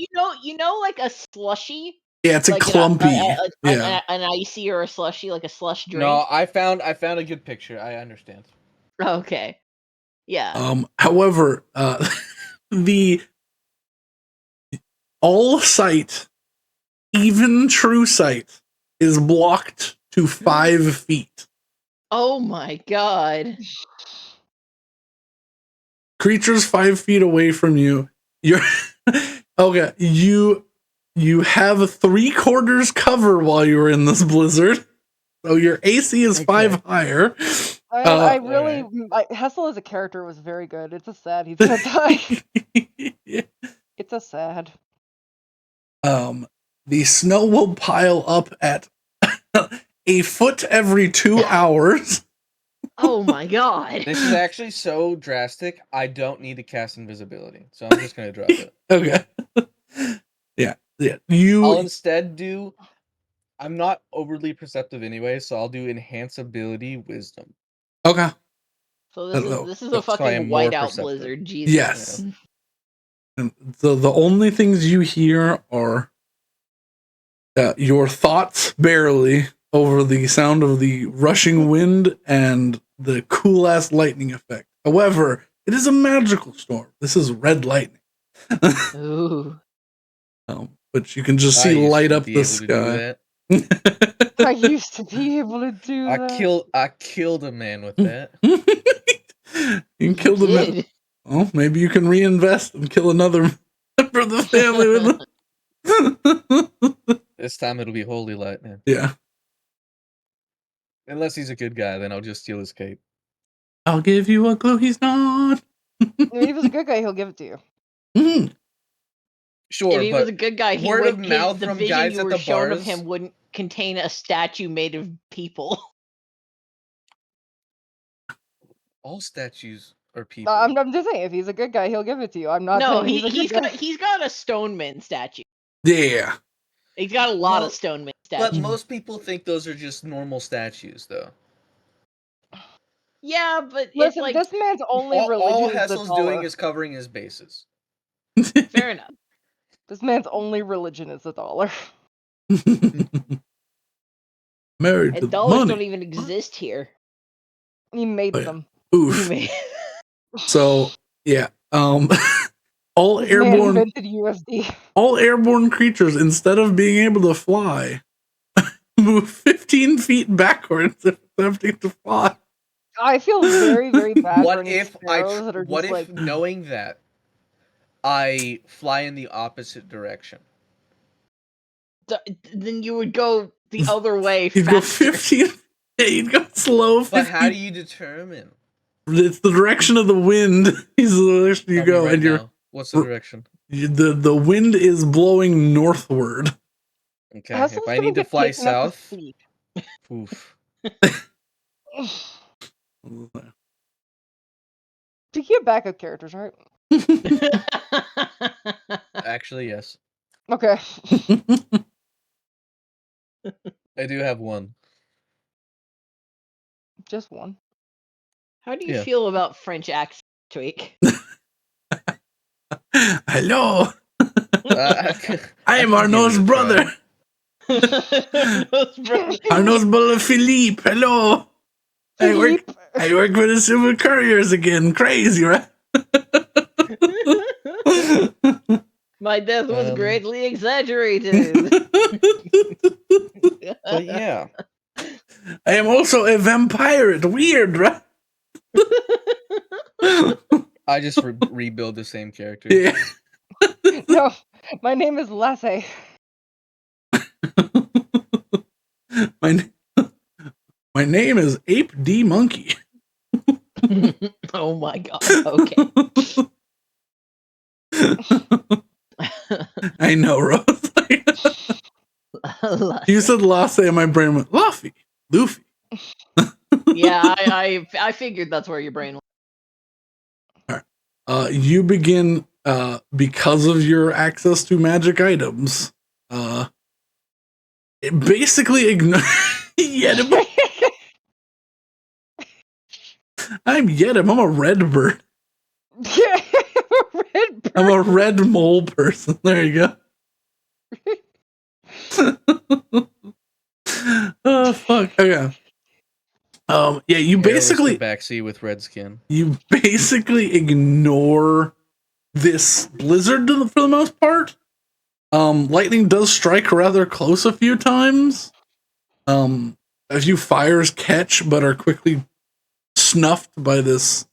you know, like a slushy. Yeah, it's like a clumpy. An icy or a slushy, like a slush drink. No, I found a good picture. I understand. Okay. Yeah. However, the all sight, even true sight, is blocked to 5 feet. Oh my god. Creatures 5 feet away from you. You're okay. You have 3/4 cover while you're in this blizzard. So your AC is 5 higher. I really, Alright. Hessel as a character was very good. It's a sad he's gonna die. Yeah. It's a sad. The snow will pile up at a foot every 2 hours. Oh my god. This is actually so drastic, I don't need to cast invisibility. So I'm just gonna drop it. Okay. Yeah. I'll instead do... I'm not overly perceptive anyway, so I'll do enhance ability wisdom. Okay. So I don't know. this is So a I fucking am more whiteout perceptive. blizzard. Jesus. Yes. And the only things you hear are your thoughts barely over the sound of the rushing wind and the cool ass lightning effect. However, it is a magical storm. This is red lightning. Ooh. But you can just I see used light to up be the able to do sky. that. I used to be able to do I that. killed a man with that. You can kill the man. Did. Oh, maybe you can reinvest and kill another member of the family with them. This time it'll be holy lightning. Yeah. Unless he's a good guy, then I'll just steal his cape. I'll give you a clue he's not. If he was a good guy, he'll give it to you. Mhm. Sure, If he but was a good guy, he word would. of mouth The from vision guys you at were the shown of bars- him wouldn't contain a statue made of people. all statues are people. I'm just saying, if he's a good guy, he'll give it to you. I'm not No, saying he's a good guy. he's got a stoneman statue. Yeah. He's got a lot Mo- of stoneman But statues. most people think those are just normal statues, though. Yeah, but it's Listen, like this man's only All religion is the Hessel's doing dollar. is covering his bases. fair enough. This man's only religion is the dollar. Married to And the dollars money. don't even exist here. He made Oh, yeah. them. Oof. So yeah. All This man airborne invented USD. all airborne creatures, instead of being able to fly, move 15 feet backwards if attempting to fly. I feel very, very bad for What any if sparrows that are what just if like, knowing that I fly in the opposite direction? Then you would go the other way You'd go faster. 15. Yeah, you'd go slow. 15. But how do you determine? It's the direction of the wind. Is the direction you Tell me go, right and you're now. What's the direction? the wind is blowing northward. Okay, Hessel's if I gonna need to get fly taken up to south, sleep. oof. Do you have backup characters, right? Actually, yes. Okay. I do have one. Just one. How do you Yeah. feel about French accent, Tweak? Hello, I am can Arnaud's give it a try. brother. Arnaud's brother Philippe. Hello. Philippe. I work for the Silver Couriers again. Crazy, right? My death was greatly exaggerated. But yeah. I am also a vampire. Weird, right? I just rebuild the same character. Yeah. No, my name is Lasse. My name is Ape D Monkey. Oh my god. Okay. I know, Rose. You said Lasse, and my brain went Luffy. Yeah, I figured that's where your brain went. You begin, because of your access to magic items, it basically ignore Yedim. I'm Yedim. I'm a red bird. Red bird. I'm a red mole person. There you go. Oh fuck. Okay. Yeah, you basically backseat with red skin. You basically ignore this blizzard for the most part. Lightning does strike rather close a few times. A few fires catch, but are quickly snuffed by this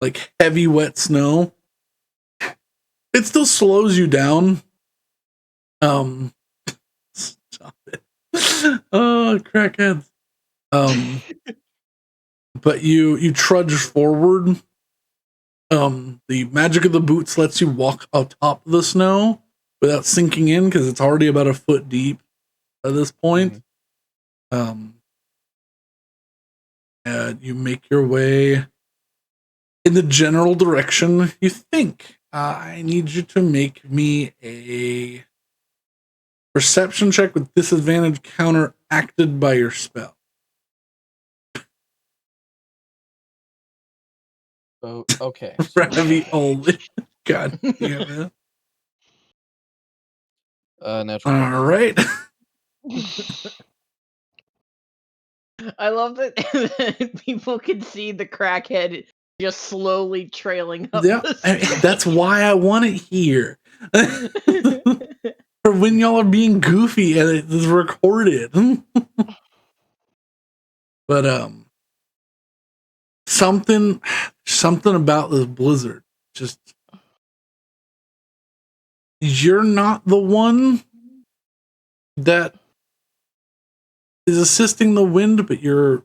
like heavy wet snow. It still slows you down. Stop it. Oh, crackheads. but you trudge forward. The magic of the boots lets you walk atop the snow without sinking in because it's already about a foot deep at this point. And you make your way in the general direction you think. I need you to make me a perception check with disadvantage counteracted by your spell. Oh, okay. Ravioli. God damn it. Natural. All right. I love that people can see the crackhead just slowly trailing up Yeah, the that's why I want it here. For when y'all are being goofy and it is recorded. But something about this blizzard. Just you're not the one that is assisting the wind, but you're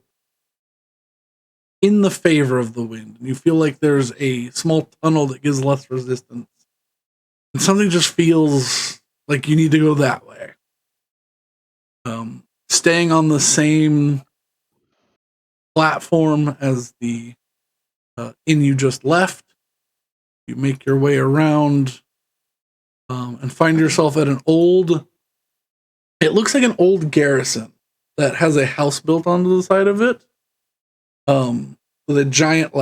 in the favor of the wind. You feel like there's a small tunnel that gives less resistance. And something just feels like you need to go that way. Staying on the same platform as the inn you just left, you make your way around and find yourself at an old, it looks like an old garrison that has a house built onto the side of it. With a giant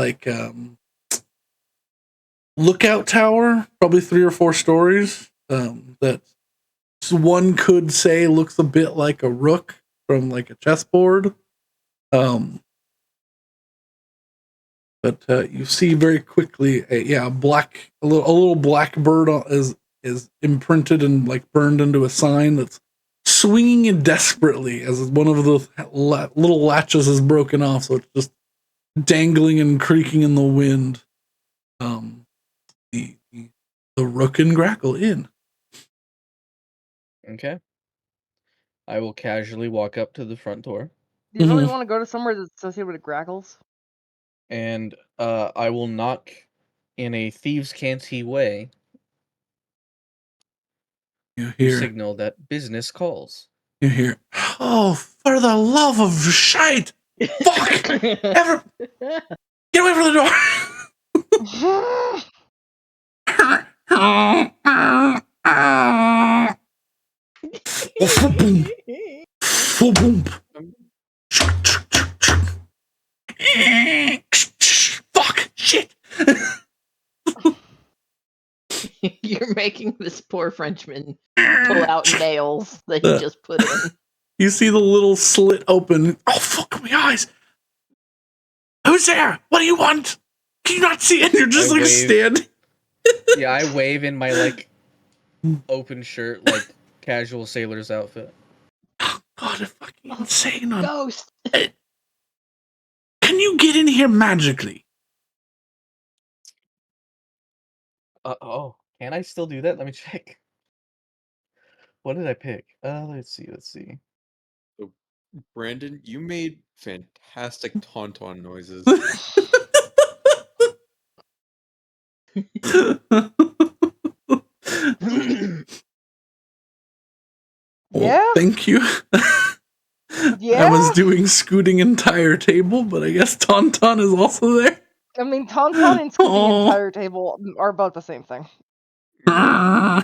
lookout tower, probably 3 or 4 stories, that one could say looks a bit like a rook from like a chessboard. But you see very quickly a little black bird is imprinted and like burned into a sign that's swinging desperately as one of the little latches is broken off, so it's just dangling and creaking in the wind. The Rook and Grackle Inn. Okay. I will casually walk up to the front door. Do you really want to go to somewhere that's associated with grackles? And I will knock in a thieves' canty way to signal that business calls. You hear, oh, for the love of shite! Fuck! Get away from the door! Fuck! Shit! You're making this poor Frenchman pull out nails that he just put in. You see the little slit open. Oh, fuck my eyes! Who's there? What do you want? Can you not see it? You're just standing. Yeah, I wave in my like open shirt, like casual sailor's outfit. Oh, God, it's fucking insane. Ghost! Can you get in here magically? Can I still do that? Let me check. What did I pick? Let's see. So, Brandon, you made fantastic tauntaun noises. Yeah. Well, thank you. Yeah. I was doing scooting entire table, but I guess Tauntaun is also there. I mean, tauntaun and scooting entire table are about the same thing. No,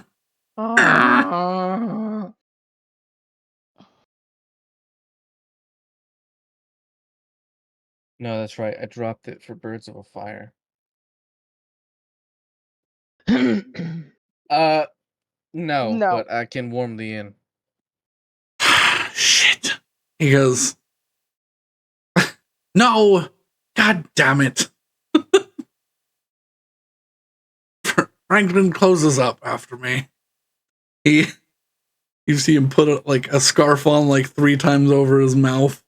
that's right. I dropped it for Birds of a Fire. No, but I can warm the inn. Shit. He goes, no, god damn it. Franklin closes up after me. You see him put a scarf on like 3 times over his mouth,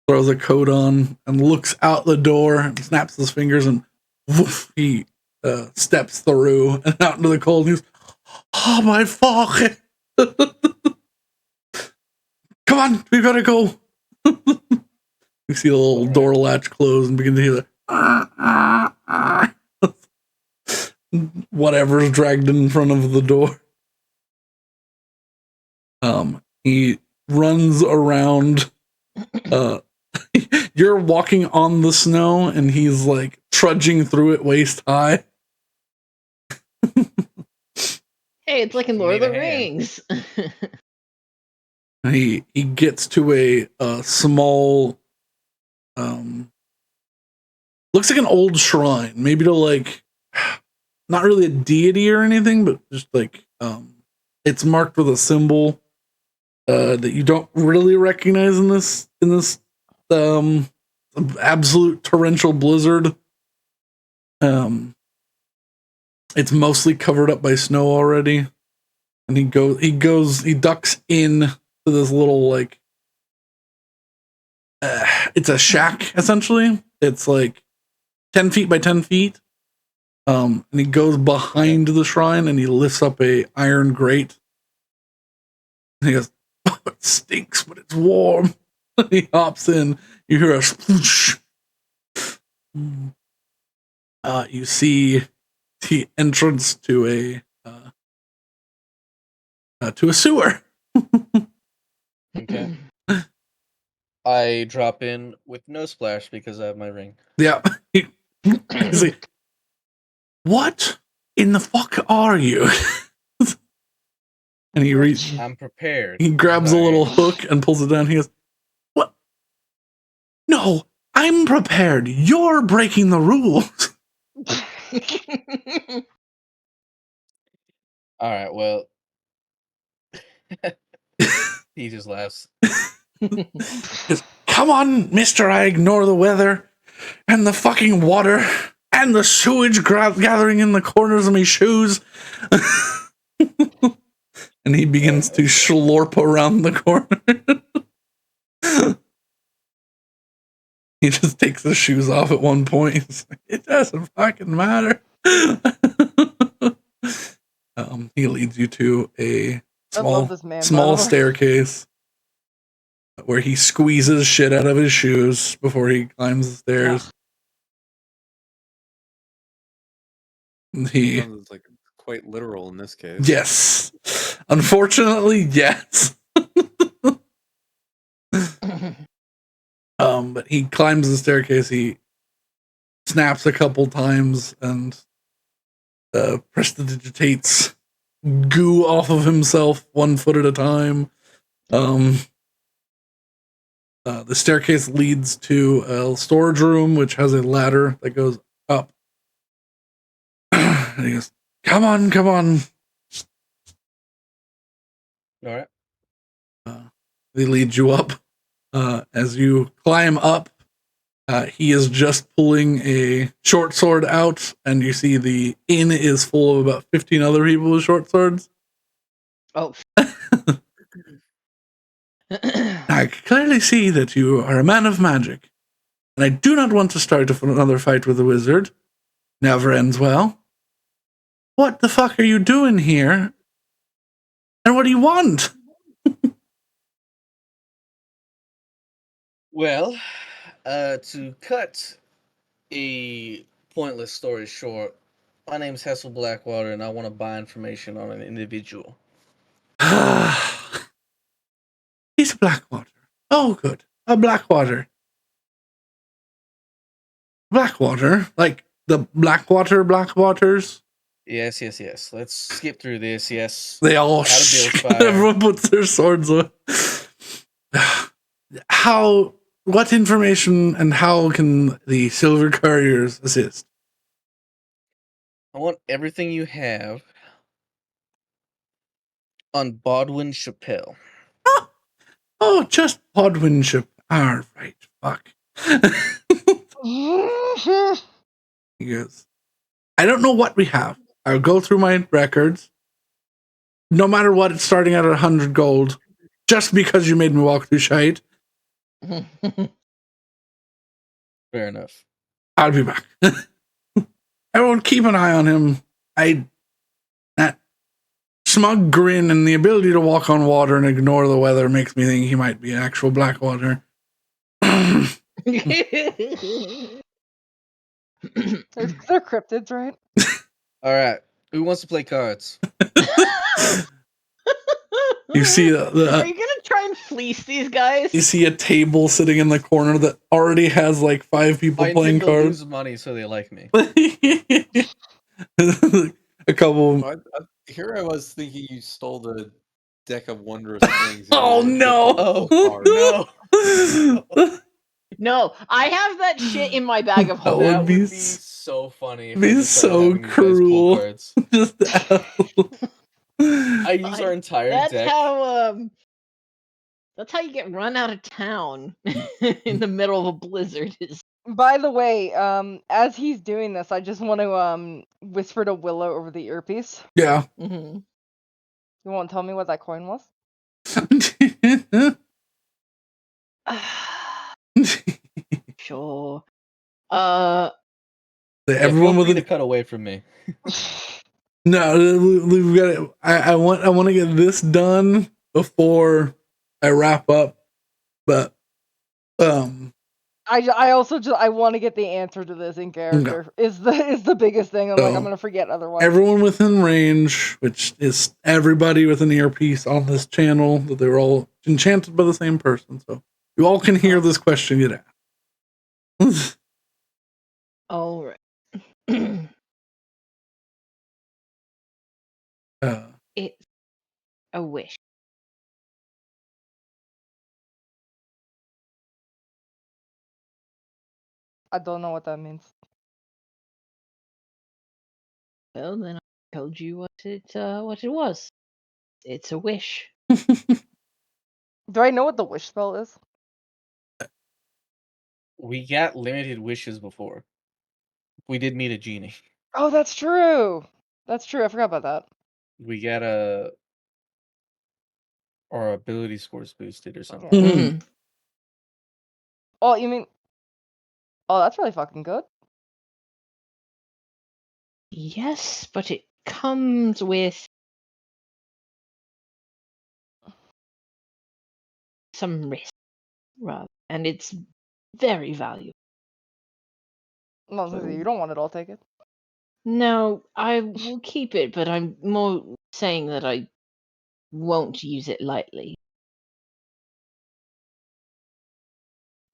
throws a coat on, and looks out the door and snaps his fingers, and woof, he steps through and out into the cold. And he's, oh my fuck. Come on, we gotta go. You see the little door latch close and begin to hear the whatever's dragged in front of the door. He runs around. You're walking on the snow, and he's like trudging through it waist high. Hey, it's like in Lord of the Rings. He gets to a small, looks like an old shrine, maybe to like, not really a deity or anything, but just like, it's marked with a symbol that you don't really recognize in this absolute torrential blizzard. It's mostly covered up by snow already, and he ducks in to this little like, it's a shack essentially. It's like 10 feet by 10 feet. And he goes behind the shrine and he lifts up a iron grate. And he goes, "Oh, it stinks, but it's warm." He hops in. You hear a sploosh. You see the entrance to a sewer. Okay. I drop in with no splash because I have my ring. Yeah. He's like, "What in the fuck are you?" And I'm prepared. He grabs a little hook and pulls it down. He goes, "What? No, I'm prepared. You're breaking the rules." All right, well. He just laughs. "Come on, mister, I ignore the weather and the fucking water and the sewage gathering in the corners of my shoes." And he begins to slurp around the corner. He just takes the shoes off at one point. He's like, "It doesn't fucking matter." He leads you to a small staircase where he squeezes shit out of his shoes before he climbs the stairs. He sounds like quite literal in this case. Yes. Unfortunately, yes. But he climbs the staircase, he snaps a couple times and prestidigitates goo off of himself 1 foot at a time. The staircase leads to a storage room, which has a ladder that goes up. And he goes, come on. All right. They lead you up. As you climb up, he is just pulling a short sword out, and you see the inn is full of about 15 other people with short swords. Oh. I clearly see that you are a man of magic, and I do not want to start another fight with a wizard. Never ends well. What the fuck are you doing here? And what do you want? Well, to cut a pointless story short, my name's Hessel Blackwater, and I want to buy information on an individual. He's a Blackwater. Oh, good. A Blackwater. Blackwater? Like the Blackwaters? Yes. Let's skip through this, yes. They all everyone puts their swords on. What information and how can the Silver Couriers assist? I want everything you have on Bodwin Chappelle. Oh, just Bodwin Chappelle. All right, fuck. He goes, I don't know what we have. I'll go through my records. No matter what, it's starting at 100 gold. Just because you made me walk through shite. Fair enough. I'll be back. Everyone keep an eye on him. That smug grin and the ability to walk on water and ignore the weather makes me think he might be an actual Blackwater. They're cryptids, right? All right. Who wants to play cards? You see Are you gonna try and fleece these guys? you see a table sitting in the corner that already has like 5 people I playing intend to cards. lose money so they like me. A couple. Here I was thinking you stole the deck of wondrous things. and Oh you no! took the card. No. No, I have that shit in my bag of That holding. would That be would be so funny if I be just started so having you guys pull cruel. cards. Just I use our entire That's deck. how you get run out of town in the middle of a blizzard. By the way, as he's doing this, I just want to whisper to Willow over the earpiece. Yeah. Mm-hmm. You won't tell me what that coin was? Sure. Everyone with to cut away from me. No, we've got it. I want to get this done before I wrap up, but I also just I want to get the answer to this in character. Is the biggest thing. I'm like I'm gonna forget otherwise. Everyone within range, which is everybody with an earpiece on this channel, that they were all enchanted by the same person, so you all can hear this question get asked. All right. It's a wish. I don't know what that means. Well, then I told you what it was. It's a wish. Do I know what the wish spell is? We got limited wishes before. We did meet a genie. Oh, that's true. That's true. I forgot about that. We got our ability scores boosted or something. Yeah. Mm-hmm. Oh, you mean? Oh, that's really fucking good. Yes, but it comes with some risk, rather, and it's very valuable. No, you don't want it. I'll take it. No, I will keep it, but I'm more saying that I won't use it lightly.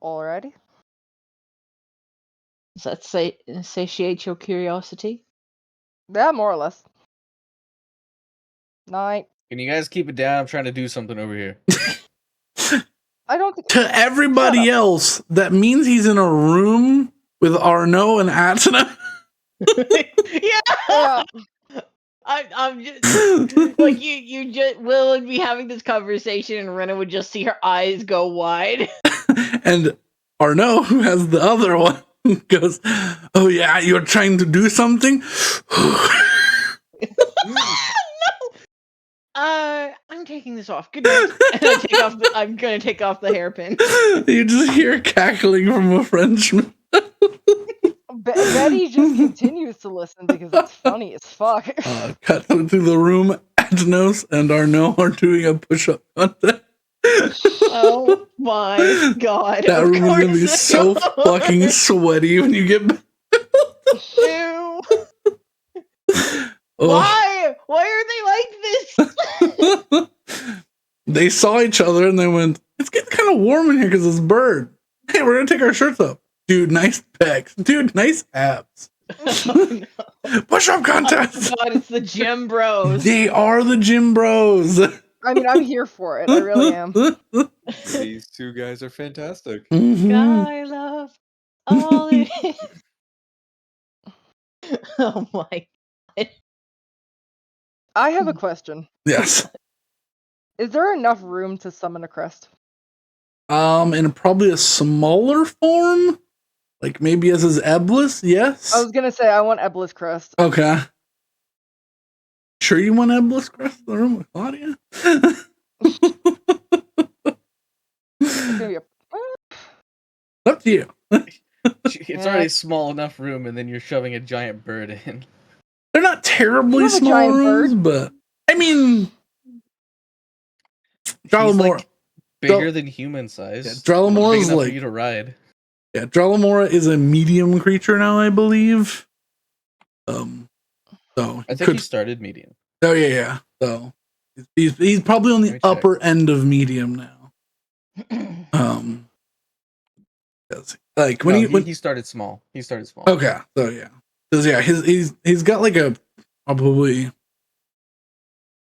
Alrighty. Does that satiate your curiosity? Yeah, more or less. Night. Can you guys keep it down? I'm trying to do something over here. I don't think To everybody else, that means he's in a room with Arno and Atana. Yeah. I'm just like you just Will would be having this conversation and Rena would just see her eyes go wide. And Arno, who has the other one, goes, "Oh yeah, you're trying to do something." No. I'm taking this off. Good night. And I'm gonna take off the hairpin. You just hear cackling from a Frenchman. Betty just continues to listen because it's funny as fuck. Cut through the room. Atnos and Arno are doing a push-up contest. Oh my god! That room is gonna be so fucking sweaty when you get back. Ew. Why? Why are they like this? They saw each other and they went, "It's getting kind of warm in here because it's bird. Hey, we're gonna take our shirts off. Dude, nice pecs. Dude, nice abs." Oh, no. Push-up contest. Oh god, it's the gym bros. They are the gym bros. I mean, I'm here for it. I really am. These two guys are fantastic. I love all it is. Oh my god. I have a question. Yes. Is there enough room to summon a crest? In probably a smaller form, like maybe as his Eblis. Yes. I was gonna say I want Eblis crest. Okay. Sure, you want Eblis crest in the room with Claudia? It's gonna be a... Up to you. It's already small enough room, and then you're shoving a giant bird in. They're not terribly You have a small giant rooms, but I mean, He's Dralamore like bigger than human size. Dralamore Big is enough like for you to ride. Yeah, Dralamora is a medium creature now, I believe. So I think he started medium. Oh yeah. So he's probably on the upper end of medium now. Like when he started small. He started small. Okay, so yeah, because yeah, he's got like a probably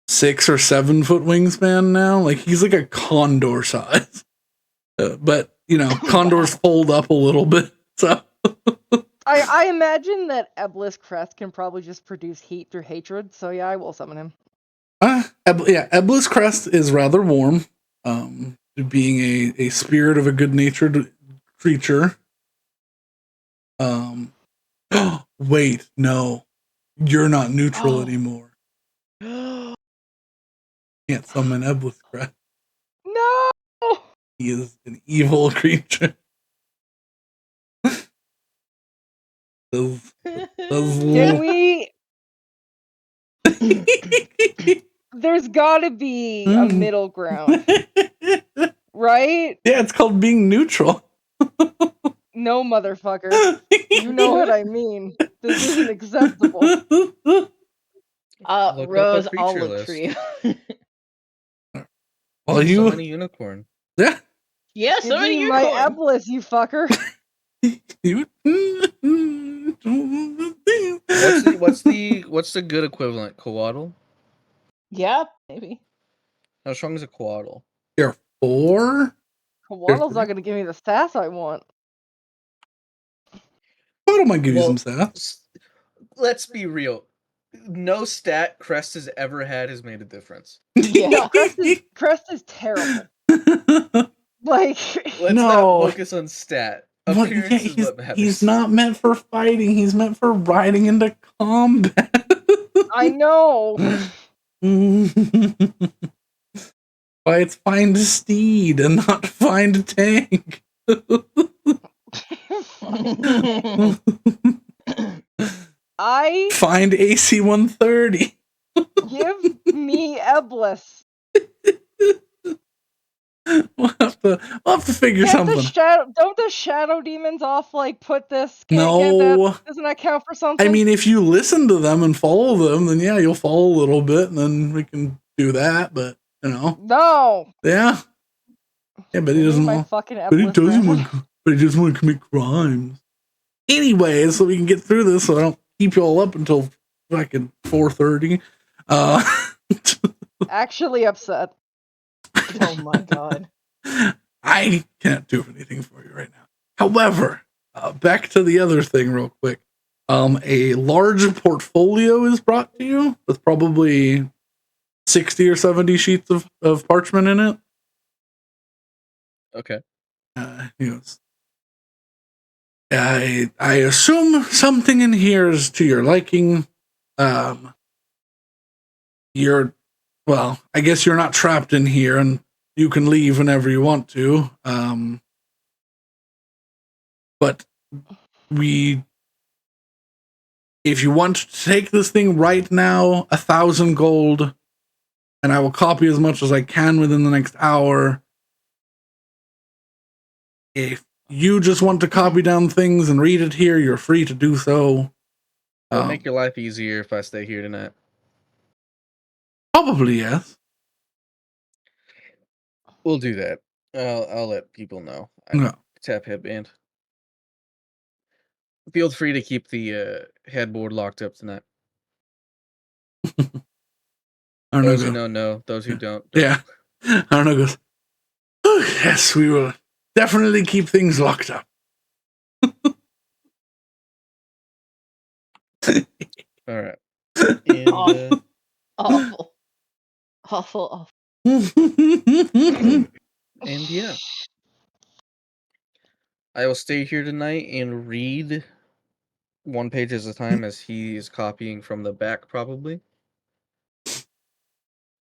6 or 7 foot wingspan now. Like he's like a condor size, but you know, condors fold up a little bit. So I imagine that Eblis Crest can probably just produce heat through hatred. So yeah, I will summon him. Eblis Crest is rather warm. Being a spirit of a good-natured creature. Wait, no, you're not neutral anymore. Can't summon Eblis Crest. No, he is an evil creature. Can we? There's gotta be a middle ground, right? Yeah, it's called being neutral. No, motherfucker. You know what I mean. This isn't acceptable. Rose olive tree. Well, you summon a unicorn. Yeah. Yeah, Give summon a me unicorn. my Eblis, you fucker. What's the good equivalent? Coatl? Yeah, maybe. How strong is a coatl? You're 4. Coatl's not gonna give me the stats I want. Coatl might give you some stats. Let's be real. No stat Crest has ever had has made a difference. Yeah, no, Crest is terrible. Like, let's not focus on stat. Appearance is what matters. He's not meant for fighting. He's meant for riding into combat. I know. Why it's find a steed and not find a tank. I find AC 130. Give me Eblis. We'll have to figure something. Don't the shadow demons off like put this? No, doesn't that count for something? I mean, if you listen to them and follow them, then yeah, you'll follow a little bit, and then we can do that. But you know, no, yeah, but he doesn't want. But he doesn't want. But he doesn't want to commit crimes. Anyway, so we can get through this, so I don't keep you all up until fucking 4:30. Actually upset. Oh my god. I can't do anything for you right now. However, back to the other thing real quick. A large portfolio is brought to you with probably 60 or 70 sheets of parchment in it. Okay. Yes. I assume something in here is to your liking. Well, I guess you're not trapped in here and you can leave whenever you want to. But if you want to take this thing right now, 1,000 gold, and I will copy as much as I can within the next hour. If you just want to copy down things and read it here, you're free to do so. It'll make your life easier if I stay here tonight. Probably, yes. We'll do that. I'll let people know. Tap headband. Feel free to keep the headboard locked up tonight. Those who know. Those who don't. Yeah. I don't know. Goes, oh, yes, we will definitely keep things locked up. All right. And, Awful. And yeah. I will stay here tonight and read one page at a time as he is copying from the back, probably.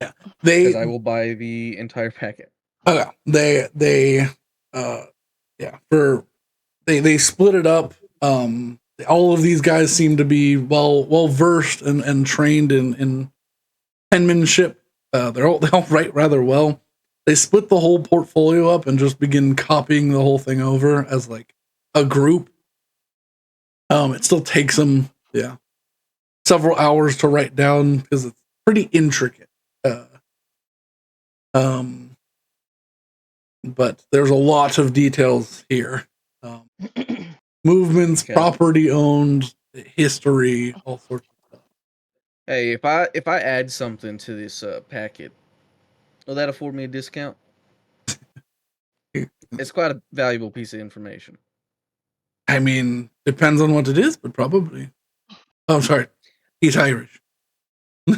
Yeah. Because I will buy the entire packet. Oh yeah. They split it up. All of these guys seem to be well versed and trained in penmanship. They all write rather well. They split the whole portfolio up and just begin copying the whole thing over as like a group. It still takes them, several hours to write down because it's pretty intricate. But there's a lot of details here. Movements, Okay. property owned, history, all sorts of stuff. Hey, if I add something to this packet, will that afford me a discount? It's quite a valuable piece of information. I mean, depends on what it is, but probably. Oh, I'm sorry. He's Irish. All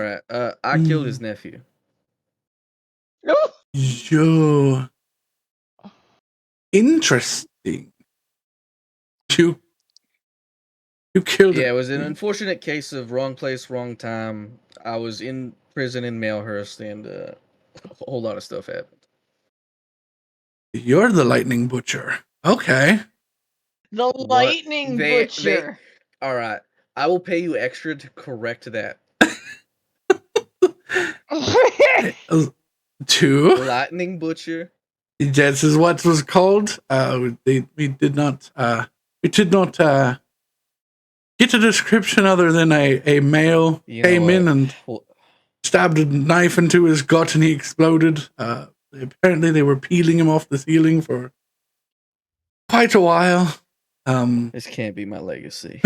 right. I killed his nephew. Yo. Interesting. You killed it. Yeah, it was an unfortunate case of wrong place, wrong time. I was in prison in Malehurst, and a whole lot of stuff happened. You're the lightning butcher. Okay. The What? lightning They- butcher. All right. I will pay you extra to correct that. Two. Lightning butcher. This is what was called. We did not get a description other than a male You know came in what? and Well, stabbed a knife into his gut and he exploded. Apparently they were peeling him off the ceiling for quite a while. this can't be my legacy.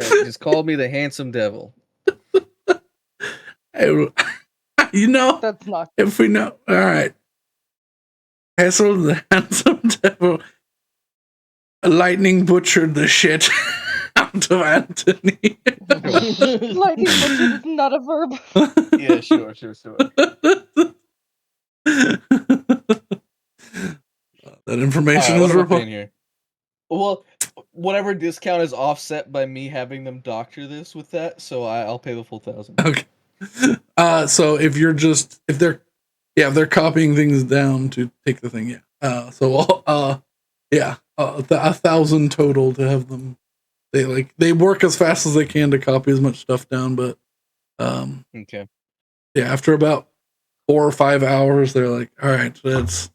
Just call me the handsome devil. You know, That's not. if we know, all right. Hassel the handsome devil, lightning butchered the shit out of Anthony. Lightning butchered is not a verb. Yeah, sure. That information What is am I paying reported. here? Well, whatever discount is offset by me having them doctor this with that, so I'll pay the full 1,000. Okay. So if they're copying things down to take the thing, yeah. 1,000 total to have them. They work as fast as they can to copy as much stuff down, but Okay. yeah, after about 4 or 5 hours, they're like, all right, that's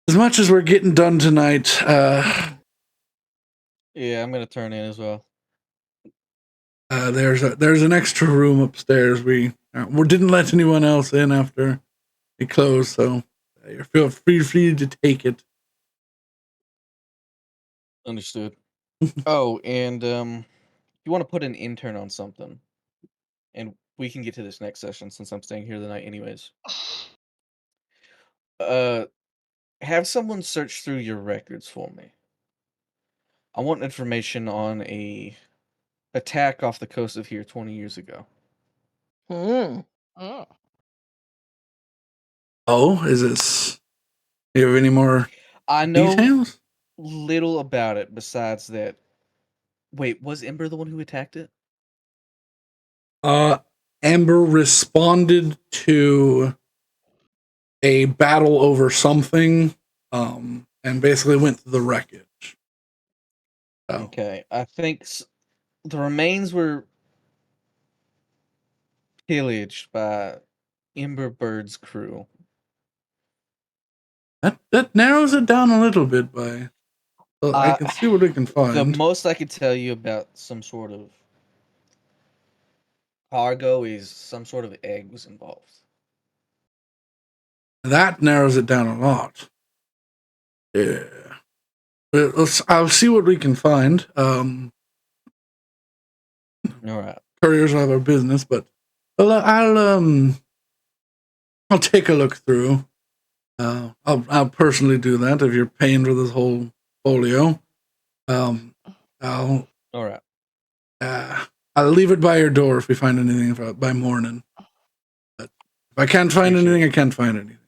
as much as we're getting done tonight. Yeah, I'm gonna turn in as well. There's an extra room upstairs. We didn't let anyone else in after it closed, so you feel free to take it. Understood. Oh, and you want to put an intern on something, and we can get to this next session since I'm staying here the night anyways. Have someone search through your records for me. I want information on a attack off the coast of here 20 years ago. Hmm. Oh. Oh, is this? Do you have any more I know details? little about it besides that. Wait, was Ember the one who attacked it? Amber responded to a battle over something, and basically went through the wreckage. So, Okay, I think the remains were pillaged by Ember Bird's crew. that narrows it down a little bit by. Well, I can see what we can The find. most I could tell you about some sort of cargo is some sort of egg was involved. That narrows it down a lot. Yeah. I'll see what we can find. All right. Couriers have our business, but I'll take a look through. I'll personally do that if you're paying for this whole folio. I'll All right. I'll leave it by your door if we find anything by morning. But if I can't find Appreciate anything, I can't find anything.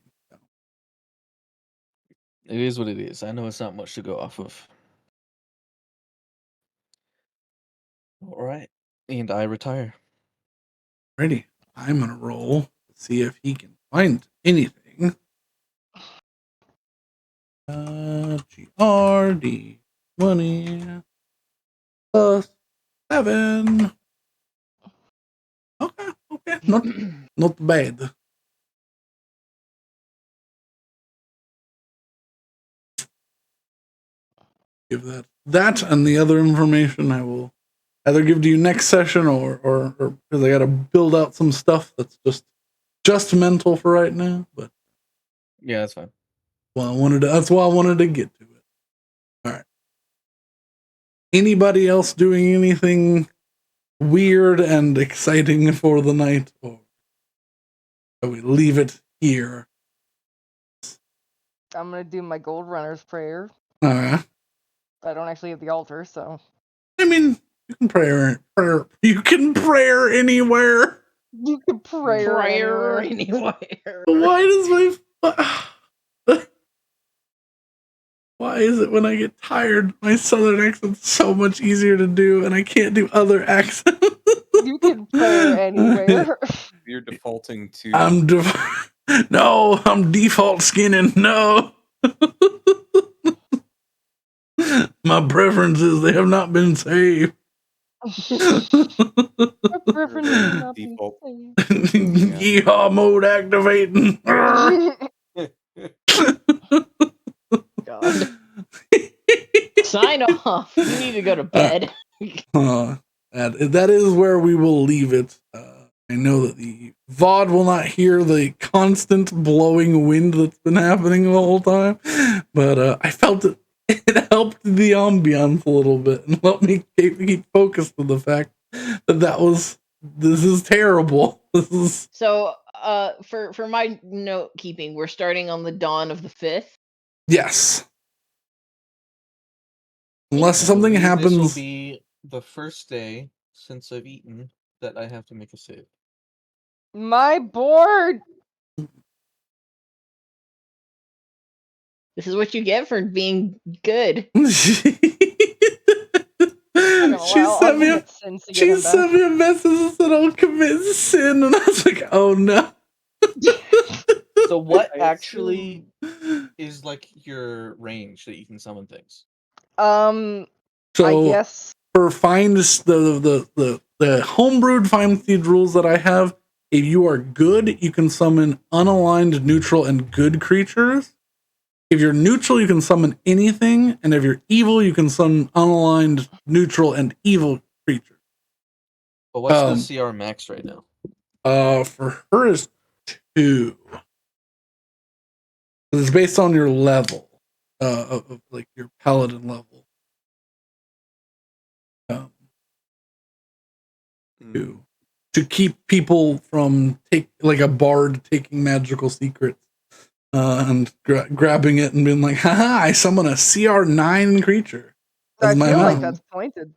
It is what it is. I know it's not much to go off of. All right. And I retire. Ready? I'm gonna roll to see if he can find anything. GRD 20 plus 7. Okay, not Not bad. Give that and the other information I will either give to you next session or because I got to build out some stuff that's just mental for right now. But Yeah, that's fine. that's why I wanted to get to it. All right. Anybody else doing anything weird and exciting for the night, or shall we leave it here? I'm gonna do my gold runner's prayer. All right. I don't actually have the altar, so. I mean, you can prayer. You can prayer anywhere. You can prayer anywhere. Why does my why is it when I get tired, my southern accent's so much easier to do, and I can't do other accents? You can prayer anywhere. You're defaulting to. I'm default skinning. No. My preferences, they have not been saved. My preference is not being Default. saved. Yeehaw mode activating. God. Sign off. You need to go to bed. That is where we will leave it. I know that the VOD will not hear the constant blowing wind that's been happening the whole time, but I felt it helped the ambiance a little bit and helped me keep focused on the fact that this is terrible. This is So, for my note keeping, we're starting on the dawn of the 5th. yes. Unless something This happens. will be the first day since I've eaten that I have to make a save. My board. This is what you get for being good. She sent me a message and said I'll commit sin, and I was like, oh no. So what actually is like your range that you can summon things? So I guess for the homebrewed find seed rules that I have, if you are good, you can summon unaligned, neutral, and good creatures. If you're neutral, you can summon anything, and if you're evil, you can summon unaligned, neutral, and evil creatures. But what's the CR max right now? For her is 2. It's based on your level, of like your paladin level. 2 to keep people from like a bard taking magical secrets. And grabbing it and being like, haha, I summon a CR9 creature. I feel like that's pointed.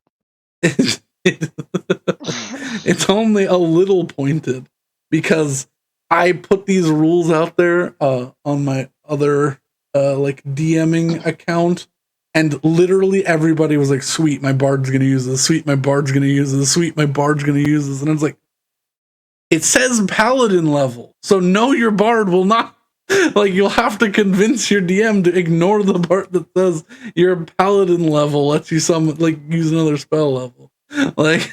It's only a little pointed because I put these rules out there on my other like DMing account, and literally everybody was like, sweet, my bard's gonna use this, sweet, my bard's gonna use this, sweet, my bard's gonna use this. And I was like, it says paladin level, so no, your bard will not. Like, you'll have to convince your DM to ignore the part that says your paladin level lets you use another spell level. Like,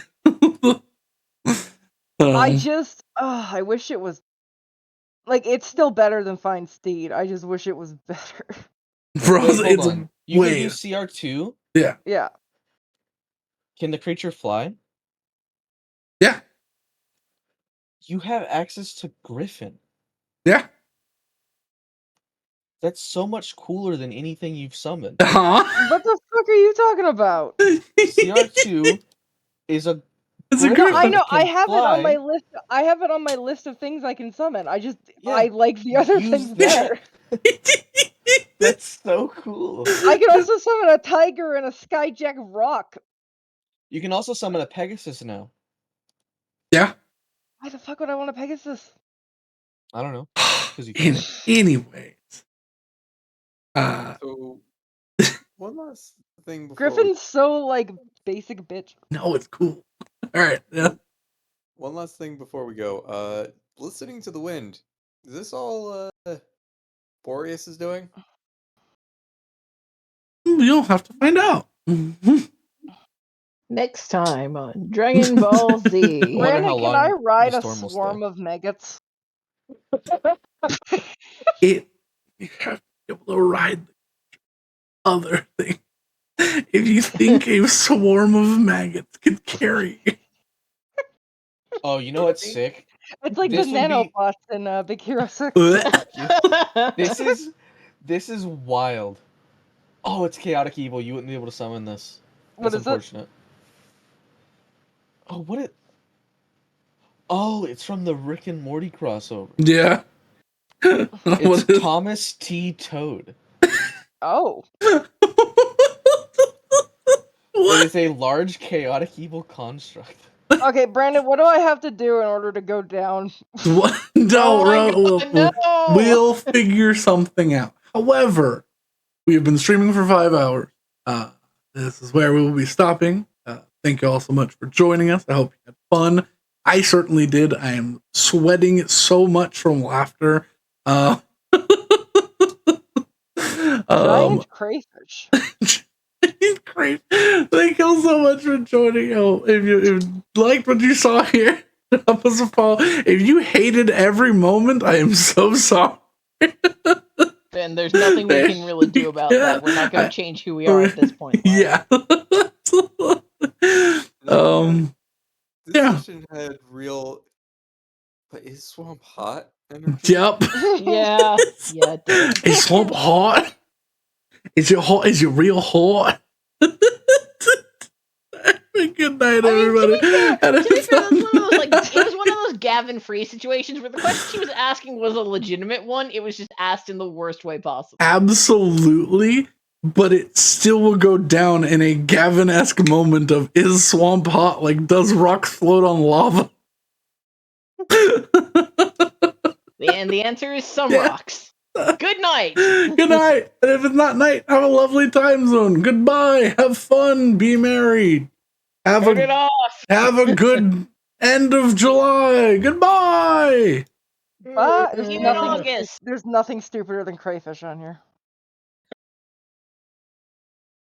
I wish it was like, it's still better than Find Steed. I just wish it was better. Bro, Wait, hold on. You can do CR2? Yeah. Yeah. Can the creature fly? Yeah. You have access to Griffin. Yeah. That's so much cooler than anything you've summoned. What the fuck are you talking about? CR2 is a Griffin. I know. I have fly. it on my list. I have it on my list of things I can summon. I like the other things better. That's so cool. I can also summon a tiger and a skyjack rock. You can also summon a Pegasus now. Yeah. Why the fuck would I want a Pegasus? I don't know. Because you can. Anyways. So, one last thing before. Griffin's so, like, basic bitch. No, it's cool. Alright, yeah. One last thing before we go. Listening to the wind. Is this all, Boreas is doing? You'll have to find out. Next time on Dragon Ball Z. Wonder how Brandon, can I long ride the a storm will swarm stay. of maggots? You have to be able to ride the other thing. If you think a swarm of maggots could carry you. Oh, you know what's sick? It's like This the would be- nanobots in Big Hero 6. This is wild. Oh, it's chaotic evil. You wouldn't be able to summon this. What That's is it? unfortunate. Oh, what it? Oh, it's from the Rick and Morty crossover. Yeah. It's Thomas T. Toad. Oh. It is a large chaotic evil construct. Okay, Brandon, what do I have to do in order to go down? What? Oh my God, no! We'll figure something out. However, we have been streaming for 5 hours. This is where we will be stopping. Thank you all so much for joining us. I hope you had fun. I certainly did. I am sweating so much from laughter. Giant crayfish. Great. Thank you all so much for joining. If you liked what you saw here, drop us a follow. If you hated every moment, I am so sorry. And there's nothing we can really do about that. We're not going to change who we are at this point. Yeah. This Yeah. session had real. But is Swamp hot? Energy? Yep. Yeah. Yeah, it did. Is Swamp hot? Is it hot? Is it real hot? Good night, everybody. To be fair, it was one of those Gavin Free situations where the question she was asking was a legitimate one. It was just asked in the worst way possible. Absolutely, but it still will go down in a Gavin-esque moment of, is Swamp hot? Like, does rocks float on lava? And the answer is some rocks. Good night. Good night. And if it's not night, have a lovely time zone. Goodbye. Have fun. Be married. Turn it off. Have a good end of July. Goodbye. But See you in August. there's nothing stupider than crayfish on here.